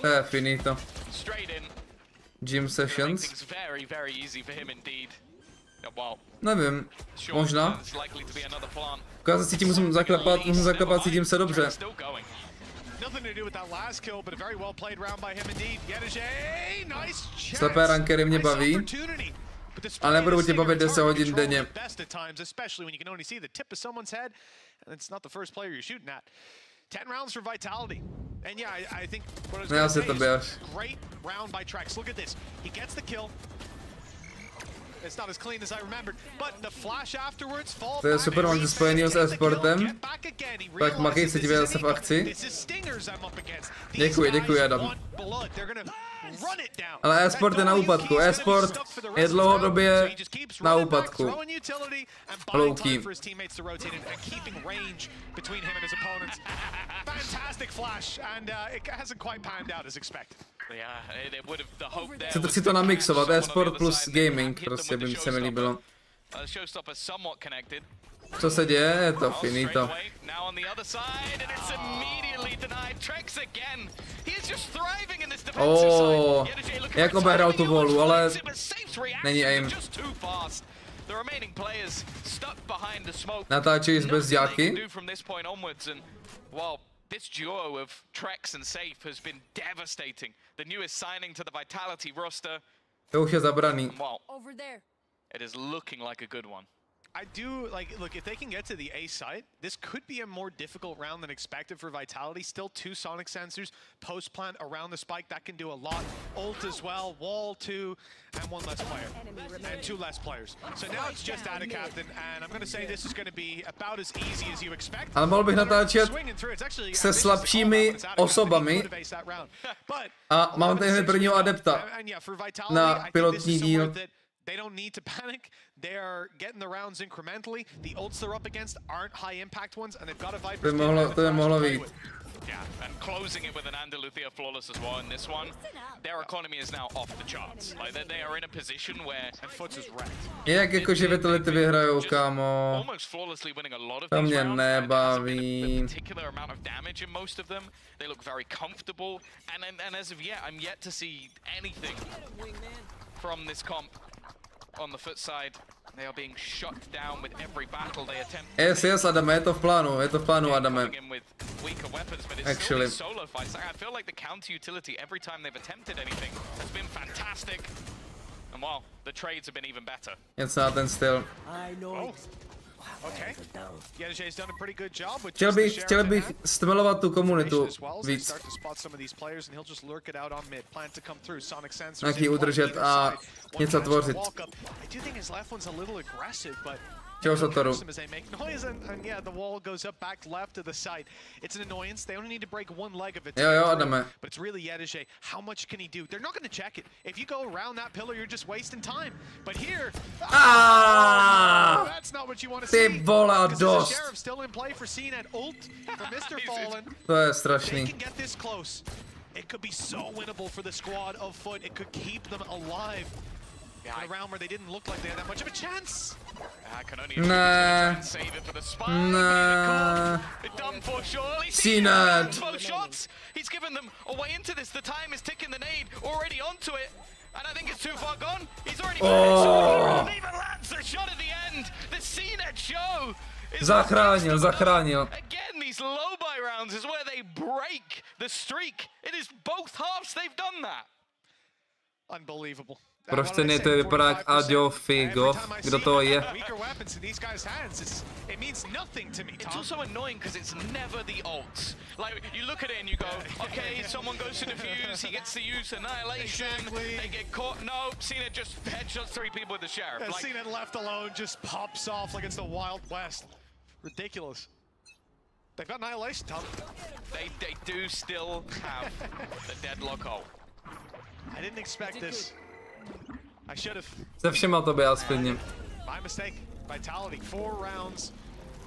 To je finito. Gym sessions. Nevím, možná. Já se cítím, musím zaklepat, cítím se dobře. Slepé rankery mě baví, ale nebudu tě bavit 10 hodin denně. Já se to běž. To je super, mám to spojený s e-sportem. Tak makej se divě zase v akci. Děkuji, Adam. Ale e-sport je na úpadku, e-sport je dlouhodobě na úpadku. Low-key. Chci to namixovat, e-sport plus gaming, prostě by se mi líbilo. Co se děje? Je to finito. Oh, jak obehrál tu volu, ale není aim. Natáčejí z bezďáky. This duo of Trex and Safe has been devastating. The newest signing to the Vitality roster. To už je zabraný. Over there. It is looking like a good one. I do, like, look, if they can get to the A site, this could be a more difficult round than expected for Vitality. Still 2 Sonic sensors, post-plant around the spike, that can do a lot. Ult as well, wall 2, and 1 less player. And 2 less players. So now it's just out of captain, and I'm going to say this is going to be about as easy as you expect. Ale mohl bych natáčet se slabšími osobami a mám tady hned prvního adepta na pilotní díl. They don't need to panic. They are getting the rounds incrementally. The ults they're up against aren't high impact ones, and they've got a Viper. To je mohlo být. Yeah, and closing it with an Andaluthia flawless as well in this one. Their economy is now off the charts. Like they are in a position where FUT is wrecked. Jak jakože Vitality vyhrajou, kámo. Almost flawlessly winning a lot of To these mě rounds. nebaví. A particular amount of damage in most of them. They look very comfortable, and as of yet, I'm yet to see anything from this comp on the FUT side. They are being shut down with every battle they attempt. Yes, Adame, je to v plánu, Adame. Actually. Solo fights. I feel like the counter utility every time they've attempted anything has been fantastic. And well, the trades have been even better. Něco na ten styl. Okay. Yedaj's done a pretty good job with Chtěl bych stmelovat tu komunitu víc. Nějaký udržet a něco tvořit. Čeho se to jdu? Jo, Adame. Ty vole, dost. To je strašný. It could be so winnable for the squad of FUT. It could keep them alive in a round where they didn't look like they had that much of a chance. I can only save it for the spy. Done for surely. Cned. Both shots. He's given them away into this. The time is ticking. The nade already onto it. And I think it's too far gone. He's already he even lands a shot at the end. The CNET show. Zachránil. Again, these low buy rounds is where they break the streak. It is both halves they've done that. Unbelievable. Prostě ne, to vypadá jak Adio Figov. Kdo to je? It's also annoying because it's never the ults. Like, you look at it and you go, okay, someone goes to defuse, he gets to use Annihilation, they get caught. No, Cena just headshots 3 people with the Sheriff. Like, Cena left alone just pops off like it's the Wild West. Ridiculous. They've got Annihilation, Tom. They do still have the deadlock ult. I didn't expect this. I should have. Se všema to byl aspoň. My mistake. Vitality 4 rounds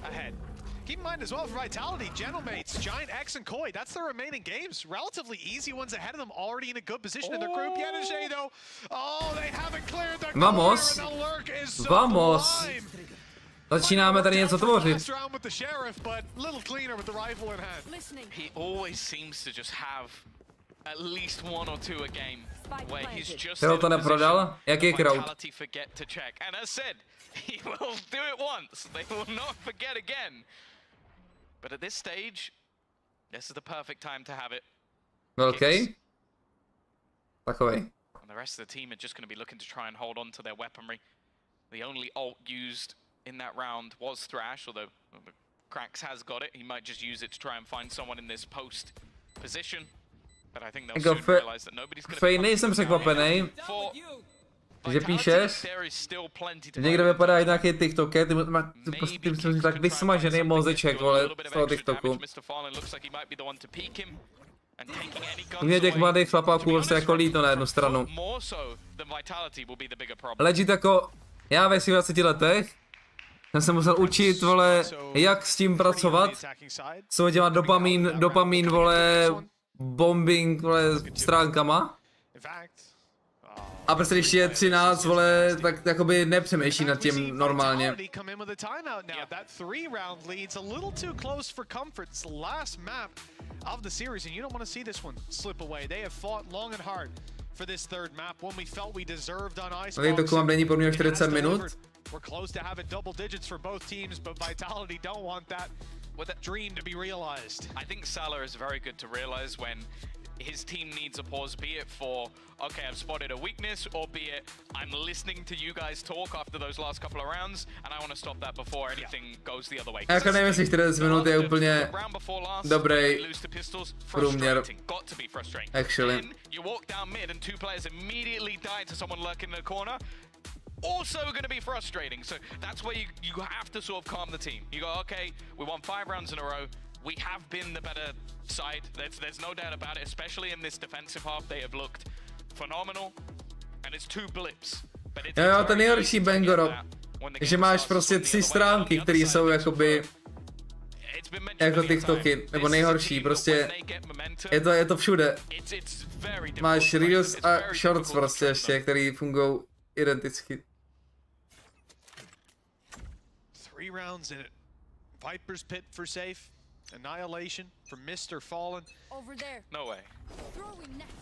ahead. Keep in mind as well for Vitality, Gentlemates, Giant X and Koi, that's their remaining games. Relatively easy ones ahead of them, already in a good position in their group. Yedajay though, oh, they haven't cleared the Vamos. corner, and the lurk is so Vamos. sublime. Začínáme tady něco tvořit. Last round with the Sheriff, but a little cleaner with the rifle in hand. He always seems to just have at least 1 or 2 a game where he's just Kdo to neprodal? Jaký crowd? Forget to check. And as said, he will do it once. They will not forget again. But at this stage, this is the perfect time to have it. Velký? Takovej. And the rest of the team are just going to be looking to try and hold on to their weaponry. The only ult used in that round was Thrash, although Krax has got it. He might just use it to try and find someone in this post position. But I think they'll soon realize that nobody's going to Fej, nejsem překvapený, že píšeš, že někdo vypadá jak nějaký TikToker, ty jsi tak vysmažený mozeček, vole, z toho TikToku. Mě těch mladých chlapáků prostě jako líto na jednu stranu. Legit jako, já ve svých 20 letech jsem se musel učit, vole, jak s tím pracovat, co dělat dopamin, vole, bombing, vole, stránkama. A prostě když je 13, vole, tak jakoby nepřemýšlí nad tím normálně. Tady to mám není po mně 40 minut. We're close to having double digits for both teams, but Vitality don't want that dream to be realized. I think Salah is very good to realize when his team needs a pause, be it for, okay, I've spotted a weakness, or be it, I'm listening to you guys talk after those last couple of rounds, and I want to stop that before anything goes the other way. Jako nevím, jestli 40 minut je úplně dobrý průměr. Actually. You walk down mid and 2 players immediately die to someone lurking in the corner. Also going to be frustrating, so that's where you have to sort of calm the team. You go, okay, we won 5 rounds in a row. We have been the better side. There's no doubt about it, especially in this defensive half. They have looked phenomenal, and it's 2 blips. Jo, ten nejhorší Bangoro, že máš prostě 3 stránky, které jsou jakoby jako TikToky, nebo nejhorší, prostě je to všude. Máš Reels a Shorts prostě ještě, který fungují identicky. 3 rounds in it. Viper's pit for safe. Annihilation from Mr. Fallen. Over there. No way.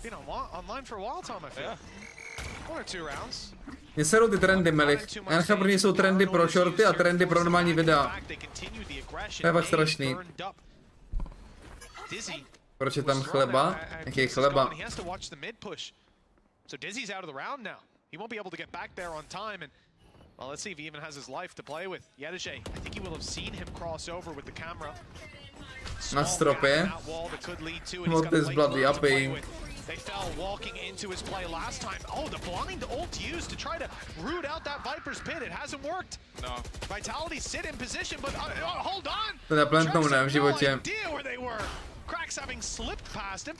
Been online for a while, Tom, I feel. Yeah. 1 or 2 rounds. Mně serou ty trendy, Melich. Já nechám, protože jsou trendy pro shorty a trendy pro normální videa. To je fakt strašný. Proč je tam chleba? Jaký je chleba? So Dizzy's out of the round now. He won't be able to get back there on time, and well, let's see if he even has his life to play with. Yedege, I think he will have seen him cross over with the camera. Na stropě. What is bloody upping? They fell walking into his play last time. Oh, the blind ult used to try to root out that Viper's pit. It hasn't worked. No. Vitality sit in position, but hold on. To neplantnou ne v životě. Cracks having slipped past him.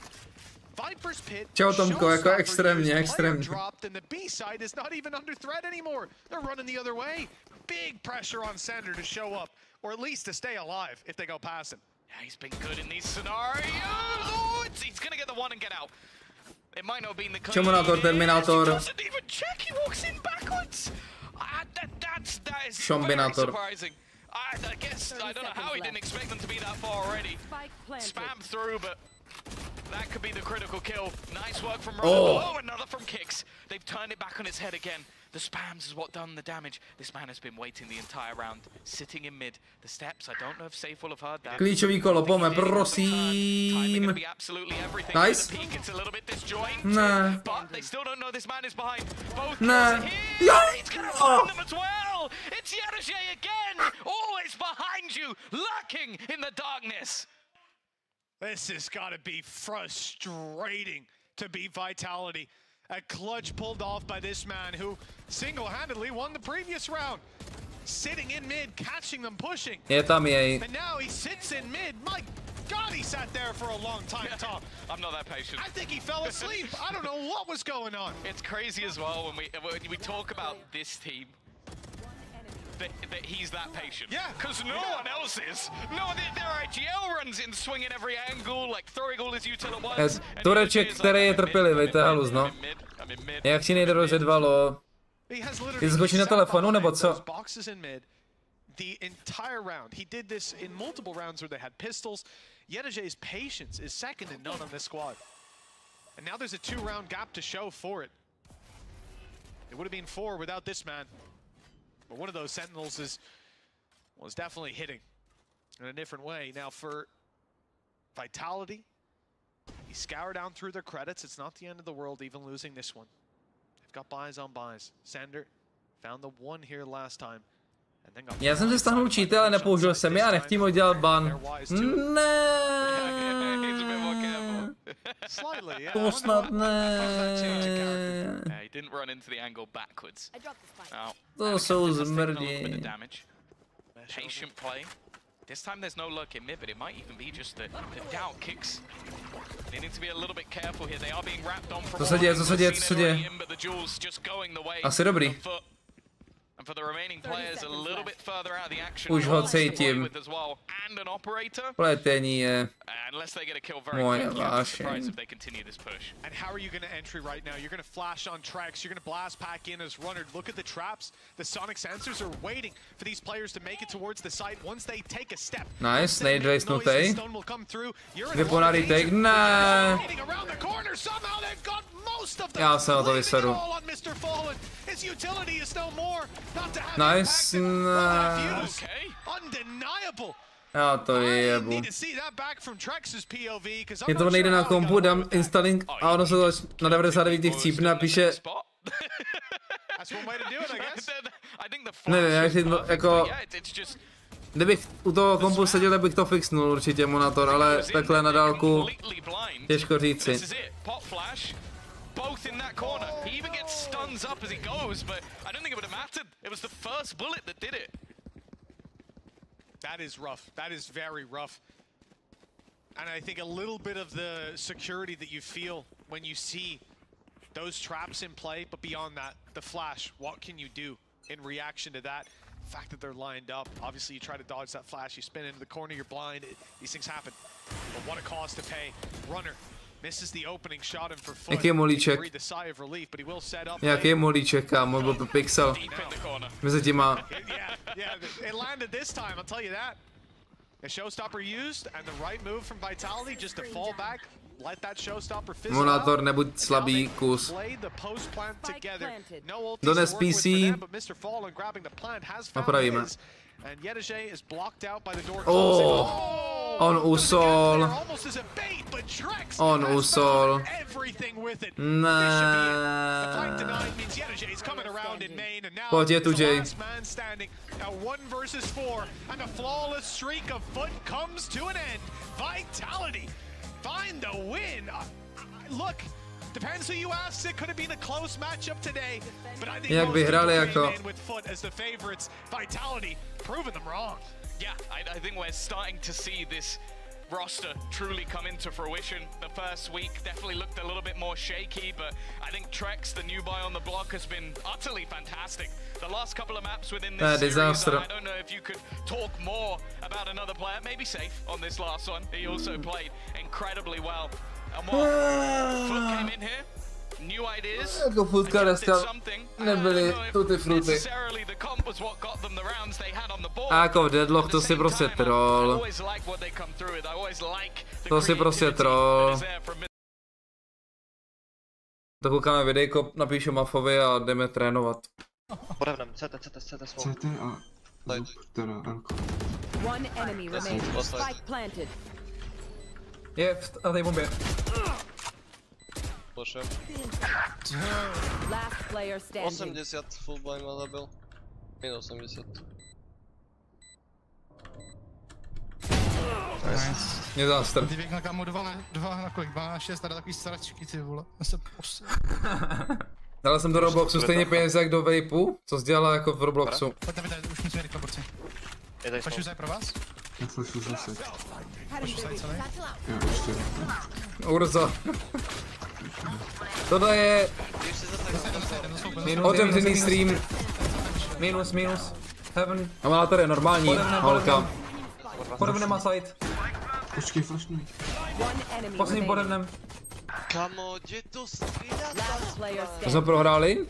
Viper's pit. Čau Tomko, jako extrémně. Dropped and the B side is not even under threat anymore. They're running the other way. Big pressure on Sender to show up, or at least to stay alive if they go past him. Yeah, he's been good in these scenarios. Oh, he's gonna get the one and get out. It might not be in the Čomunátor, Terminátor. Doesn't even check. He walks in backwards. That is Šombinátor. surprising. I guess I don't know how he didn't expect them to be that far already. Spam through, but that could be the critical kill. Nice work from Robo. Oh, another from Kicks. They've turned it back on its head again. The spams is what done the damage. This man has been waiting the entire round, sitting in mid. The steps, I don't know if Safe will have heard that. Klíčový kolo, pome, prosím. Nice. Ne. But they still don't know this man is behind. Both ne. He's gonna find them as well. It's Yedege again. Always behind you, lurking in the darkness. This has got to be frustrating to beat Vitality. A clutch pulled off by this man who single-handedly won the previous round. Sitting in mid, catching them pushing. Je tam jej. And now he sits in mid. My God, he sat there for a long time, Tom. I'm not that patient. I think he fell asleep. I don't know what was going on. It's crazy as well when we talk about this team. That he's that patient. Yeah. Because no one else is. No, their IGL runs in, swinging every angle, like throwing all his util at once. Tureček, který je trpělivý, to je halus, no. Jak si nejde rozjedvalo? Ty skočí na telefonu, nebo co? The entire round. He did this in multiple rounds where they had pistols. Yedege's patience is second to none on this squad. And now there's a 2-round gap to show for it. It would have been 4 without this man. But one of those Sentinels was definitely hitting in a different way. Now for Vitality, he scoured down through their credits. It's not the end of the world even losing this one. They've got buys on buys. Sander found the one here last time. Já jsem si stáhnul cheaty, ale nepoužil jsem je a nechtím ho dělat ban. Ne. To snad ne. To jsou zmrdí. Patient play. This time there's no luck in mid, but it might even be just the doubt Kicks. They need to be a little bit careful here. They are being wrapped on from Co se děje? Asi dobrý. And for the remaining players a little bit further out of the action. Už ho cítím. And an operator. Pletení je unless they get a kill very moje quickly, vášeň. if they continue this push. And how are you going to entry right now? You're going to flash on Trex. You're going to blast back in as runner. Look at the traps. The Sonic sensors are waiting for these players to make it towards the site. Once they take a step. Nice, nade race nutej. Vyponá retake. Ne. Já se na to vysedu. Nice. Já to jebu. Mě to nejde na kompu, dám installing a ono se to na 99 chcípne a píše... Nevím, jako... Kdybych u toho kompu seděl, tak bych to fixnul určitě monitor, ale takhle na dálku těžko říci. Both in that corner. He even gets stuns up as he goes, but I don't think it would have mattered. It was the first bullet that did it. That is rough. That is very rough. And I think a little bit of the security that you feel when you see those traps in play, but beyond that, the flash, what can you do in reaction to that? The fact that they're lined up, obviously you try to dodge that flash, you spin into the corner, you're blind, these things happen. But what a cost to pay. Runner misses the opening shot and for FUT. Jaký je molíček? Breathe a sigh of relief, but he will set up. Jaký je molíček, kámo, byl pixel. Mezi těma. Yeah, it landed this time, I'll tell you that. A showstopper used, and the right move from Vitality just to fall back, let that showstopper fizzle out. Monátor, nebuď slabý kus. Dones PC. Napravíme. On usol. On usol. Ne. Pojď je tu Jay. Find the win. Look, depends who you ask. It could have been a close matchup today, but I think jak vyhrali jako with FUT as the favorites. Vitality proving them wrong. Yeah, I think we're starting to see this roster truly come into fruition. The first week definitely looked a little bit more shaky, but I think Trex, the new buy on the block, has been utterly fantastic. The last couple of maps within this series, I don't know if you could talk more about another player, maybe Safe on this last one. He also played incredibly well. And what FUT came in here, new ideas, jako FUTka dneska nebyly tuty fruty. A jako v Deadlock to si prostě troll. To si prostě troll. To koukáme videjko, napíšu Mafovi a jdeme trénovat. Podevnem, CT svou. CT a teda Elko. One enemy remains. Spike planted. Je na té bombě. Pošel. Last player standing. 80 full blind ma zabil. Minus 80. Nice. Mě zástr. Ty běh na kámo 2 na kolik? 2 na 6, tady takový sračky, ty vole. Já se posel. Dal jsem do Robloxu stejně peníze jak do vapeu, co jsi dělala jako v Robloxu. Pojďte, už musíme rychle borci. Flashu zaj pro vás? Já flashu zase. Flashu zaj celý? Jo, ještě. Urza. Tohle je otevřený stream. Minus. Heaven. A má tady normální holka. Podem nemá site. Počkej, flashnuj. Posledním podem. Kamo, kde to střídá? To jsme prohráli?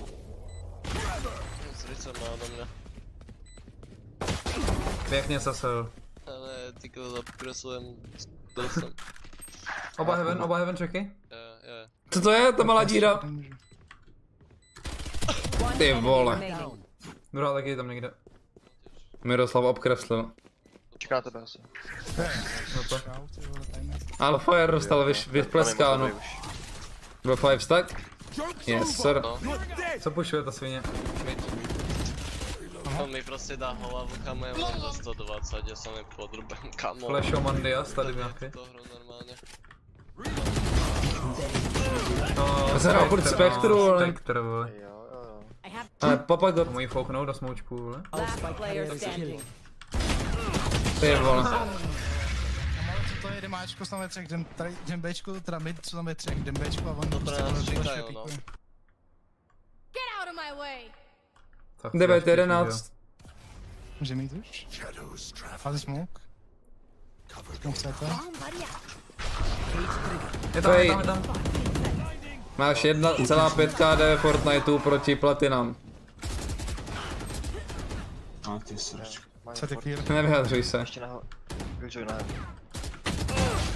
Srdce má do mě. Pěkně zasel. Ale ty zakreslujem dosem. Oba heaven čeky? Je. Co to je, ta malá díra? Ty vole. Druhá taky je tam někde. Miroslav obkreslil. Čeká tebe asi. Ale Fire dostal vypleskánu. Byl 5 stack? Yes sir. Co pušuje ta svině? On mi prostě dá hlavu, kamo, já mám za 120, já jsem podrubem, kamo. Flashomandias tady nějaký. To hru normálně. Já jsem hrál furt Spektru, ale... Spektr, vole. Ale Papagot. Můj fouknout do smoučku, vole. Ty vole. To je demáčko, jsou tam ve 3, jdem Bčko, teda mid, jsou tam ve 3, jdem Bčko a on to nás říkají, no. Get out of my way. 9-11. Může mít už? Fáze smoke. Kam chcete? Je tam. Máš 1,5 KD Fortniteu proti platinám. A ty sračku. Co ty clear? Nevyhadřuj se. Ještě nahoru.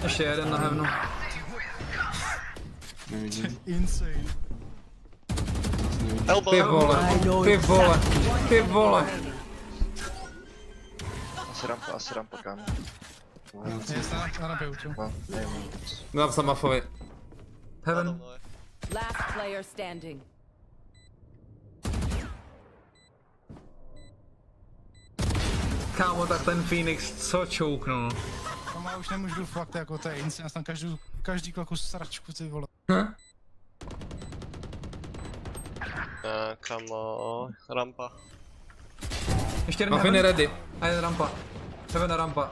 Ještě jeden na heavenu. Nevidím. Insane. Ty vole. Asi rampa, kámo. Já na peuču. Dám se Mafovi. Heaven. Last player standing. Kámo, tak ten Phoenix co čouknul? Kámo, já už nemůžu fakt jako to je insane, já tam každý kloku sračku, ty vole. Kamo, rampa. Ještě jeden Muffin je ready. A jeden rampa. Heaven a rampa.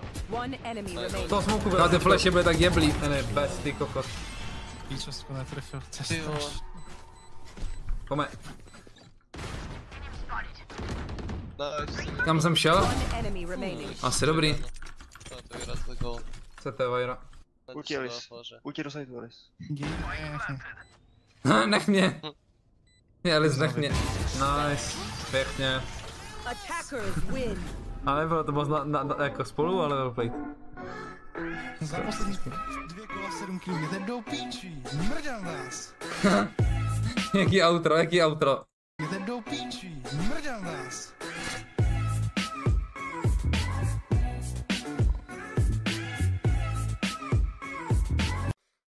To smoku byl. Na ty flashy byly tak jeblý. Ne, bez ty kokot. Píčo, netrefil, to je strašný. Pome. Kam jsem šel? Asi dobrý. CT Vajra. Ulti do sajtu, Alice. Nech mě. Alice, nech mě. Nice. Pěkně. Ale nebylo to moc jako spolu, ale roleplay. Za poslední 2 kola 7 kg, jděte do píči, mrdám vás. Jaký outro, jaký outro. Jděte do píči, mrdám vás.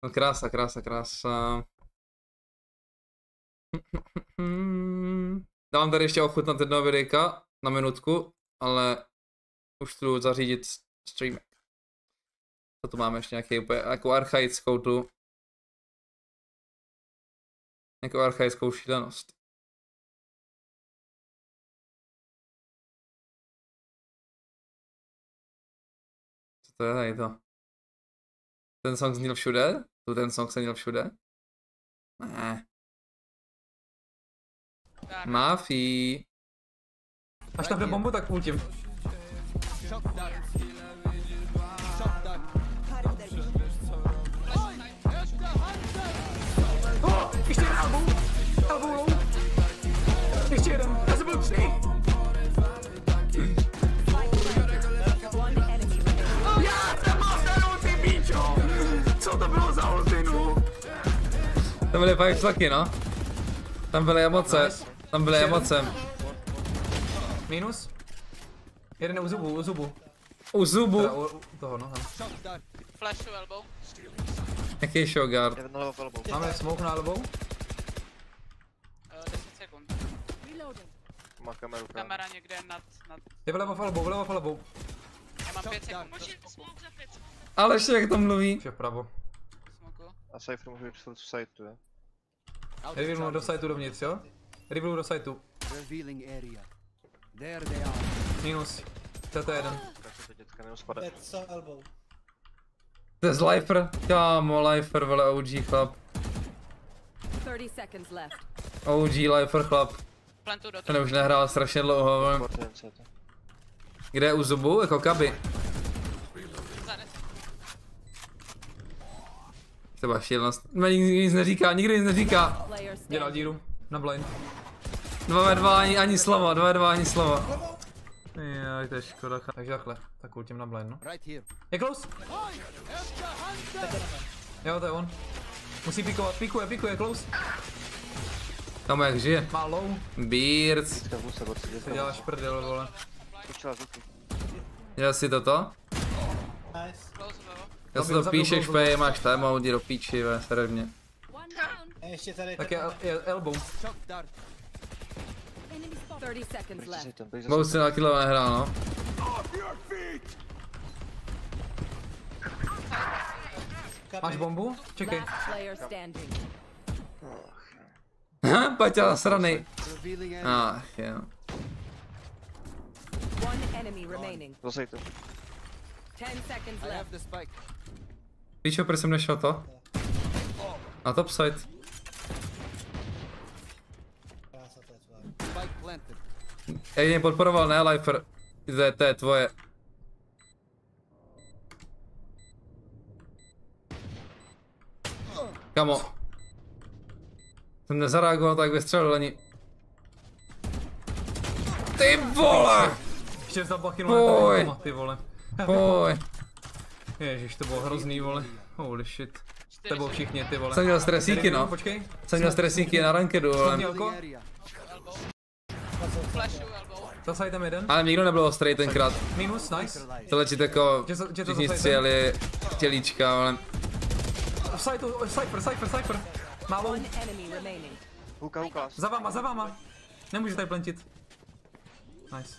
No krása, krása, krása. Dám tady ještě ochutnat jednoho videjka na minutku, ale už tu zařídit streamek. Co tu máme ještě nějaký úplně jako archaickou tu. Jako archaickou šílenost. Co to je tady to? Ten song zněl všude? Tu ten song se měl všude? Ne. Mafii. Až tam jde bombu, tak ultim. Ještě jeden album. Album low. Ještě jeden. Já jsem byl 3. Já jsem master ulti, píčo. Co to bylo za ultinu? To byly fakt tlaky, no. Tam byly emoce. Tam byly emoce. Minus. Jeden u zubu, u zubu. U zubu? Teda u toho, no. Flashu elbow. Jaký showguard? Máme smoke na elbow. 10 sekund. Má kameru. Kamera někde nad... Je vlevo v elbow, vlevo v elbow. Já mám 5 sekund. Můžu smoke za 5 sekund. Ale ještě jak to mluví. Vše vpravo. A Cypher může být v sajtu, je? Reveal do sajtu dovnitř, jo? Reveal do sajtu. Minus. CT1. To je z Lifer. Kámo, Lifer, vole OG chlap. 30 seconds left. OG Lifer chlap. Ten už nehrál strašně dlouho, vole. Kde je u zubu? Jako kaby. Třeba šílenost. Nikdy nic neříká, nikdy nic neříká. Dělal díru. Na blind. 2v2 ani slovo, 2v2 ani slovo. Jaj, to je škoda. Takže takhle, tak ultim na blind, no. Je close! Jo, to je on. Musí pikovat, pikuje, close. Tam jak žije. Má low. Beards. Ty děláš prdel, vole. Dělal si toto? Já si to píšeš, fej, máš téma, jdi do píči, ve, serevně. Tak je elbow. 30 seconds left. Bohu si na kilo nehrál, no. Máš bombu? Čekej. Paťa zasranej. Ach, jo. Zase to. 10 seconds left. Víš, proč jsem nešel to? Na topside. Já mě podporoval, ne, Lifer. To je tvoje. Kamo. Jsem nezareagoval tak vystřelil ani. Ty vole! Ještě zablachinul ty vole. Poj. Ježiš, to bylo hrozný, vole. Holy shit. To bylo všichni, ty vole. Jsem měl stresíky, no. Počkej. Jsem měl stresíky na rankedu, ale... Za sitem jeden. Ale nikdo nebyl ostrý tenkrát. Minus, nice. To lečit jako... Všichni střeli tělíčka, ale... Cypher. Málo. Za váma. Nemůžu tady plantit. Nice.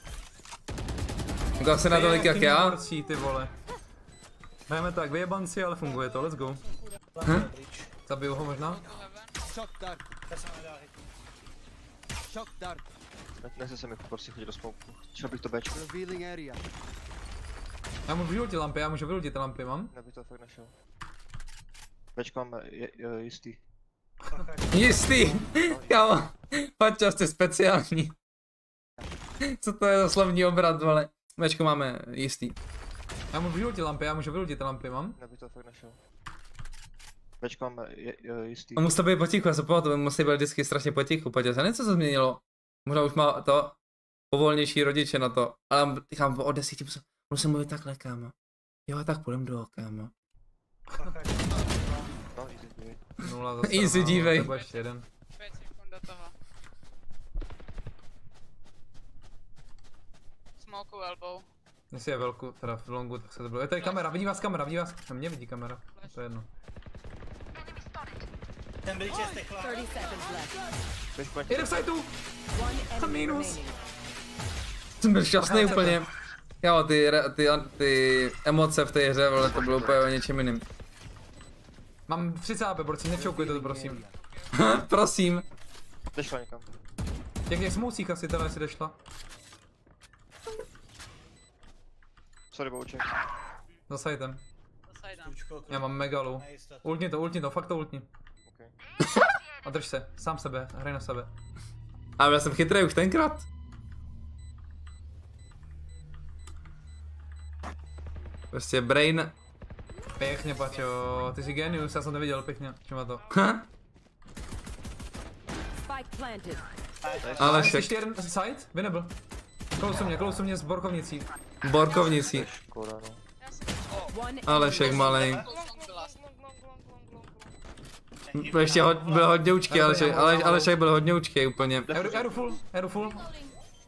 Ukaz se na tolik jak já. Ty vole. Hrajeme tak vyjebanci, ale funguje to, let's go. Zabiju ho možná. Nechce se mi prostě chodit do smoku. Šel bych to Bčko. Já můžu vylutit lampy, lampy mám. Já bych to fakt nešel. Bčko mám jistý. Jistý! Kámo, Paťas, to je speciální. Co to je za slavní obrat, vole? Mečko máme jistý. Já můžu vyhodit lampy, mám? Já bych to fakt našel. Bečko máme jistý. On musí to být potichu, já se pamatuju, musí být vždycky strašně potichu, Paťas. A něco se změnilo. Možná už má to povolnější rodiče na to. Ale kámo, od 10 musím mluvit takhle, kámo. Jo, tak půjdem do kámo. No, easy dívej. Nula zase, Easy dívej. Nebo ještě jeden. 5 sekund do toho. Smoke elbow. Jestli je velkou, teda v longu, tak se to bylo. Je tady kamera, vidí vás kamera, vidí vás. A mě vidí kamera, to je jedno. Ten bridge je stechla. 30 seconds left. Jeden v sajtu! A minus. Jsem byl šťastný úplně. Jo, ty emoce v té hře, ale to bylo úplně o něčem jiným. Mám 30 AP, borci, nečoukujte to, prosím. Prosím. Dešla někam. Jak smoucík asi teda, jestli dešla. Sorry, bouček. Za sajtem. Já mám megalu. Ultni to, fakt to ultni. Okay. A drž se, sám sebe, hraj na sebe. Ale já jsem chytrý už tenkrát. Prostě brain. Pěkně, Paťo, ty jsi genius, já jsem to viděl, pěkně, čím to. Ale ještě jeden side, Winnable. Close mě s borkovnicí. Borkovnicí. Alešek malej. Ještě byl hodně učký, Alešek byl hodně učký úplně. Eru full.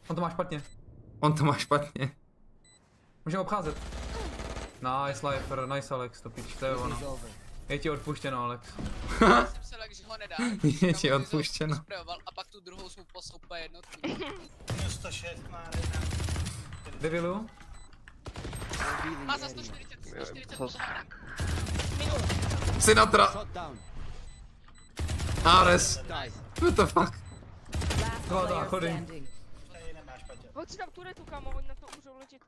On to má špatně. Můžeme obcházet. Nice Lifer, nice Alex, to pič, to je ono. Je ti odpuštěno, Alex. Jsem se tak, že ho nedá. Je ti odpuštěno. A pak tu druhou jsme poslal úplně jednotku. Minus 106 má Devilu? Má za 140 Sinatra. Ares. What the fuck? Dva chody. Hoď si tam turetu, kámo, oni na to můžou letět.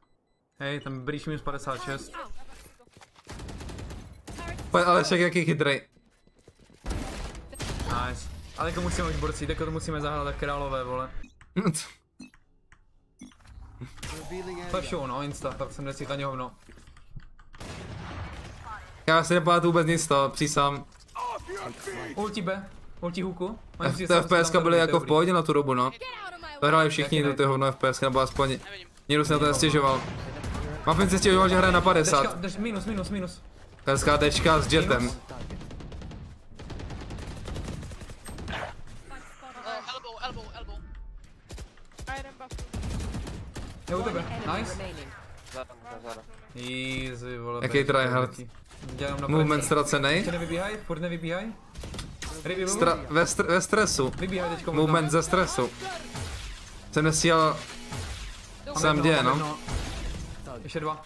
Hej, ten breach minus 56. Alešek jaký chytrej. Nice. Ale jako musíme už borci, jako to musíme zahrát tak králové, vole. Flashu, no, insta, tak jsem nesík ani hovno. Já si nepamatuju vůbec nic toho, přísám. Ulti B, ulti hooku. FPSka byly jako v pohodě na tu dobu, no. To hráli všichni do ty hovno FPS, nebo aspoň nikdo se na to nestěžoval. Muffin se stěžoval, že hraje na 50. Minus. Hezká dečka s jetem. Elbow. Je u tebe, nice. Záda. Easy, vole. Jaký tryhard. Movement ztracenej. Furt nevybíhaj. Ve stresu. Movement ze stresu. Jsem nestíhal. Jsem děje, no. Ještě dva.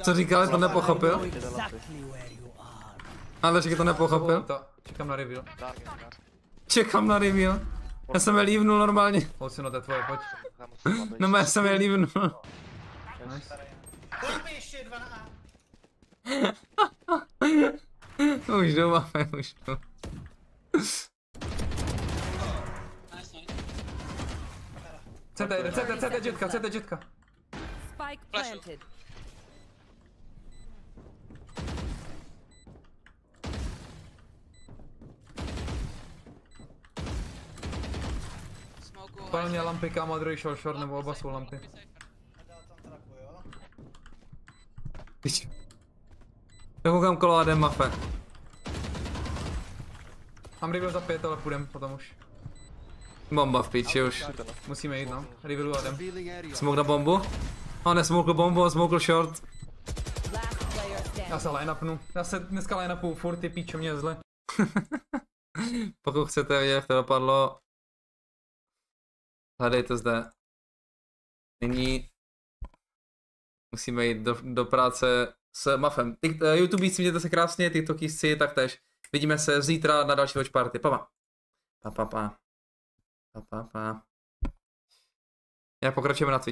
Co říkal, to nepochopil? Ale že to nepochopil? Čekám na reveal. Já jsem je lívnul normálně. Pojď si, no to je tvoje, pojď. No já jsem je lívnul. Už jdu, máme, už jdu. CT jetka. Spike planted. Pál mě lampy, kámo, druhý šel short, nebo oba jsou lampy. Dokoukám koládem mafe. Mám reveal za 5, ale půjdem potom už. Bomba v píči už. Musíme jít, no. Revealu a jdem. Smoke na bombu? On nesmokl bombu, on smokl short. Já se line-upnu. Já se dneska line-upu, furt ty píčo, mě je zle. Pokud chcete vědět, jak to dopadlo, hledejte zde. Nyní musíme jít do práce s Mafem. YouTubíci, mějte se krásně, TikTokíci taktéž. Vidíme se zítra na další Watch Party. Pa. Já pokračujeme na Twitch.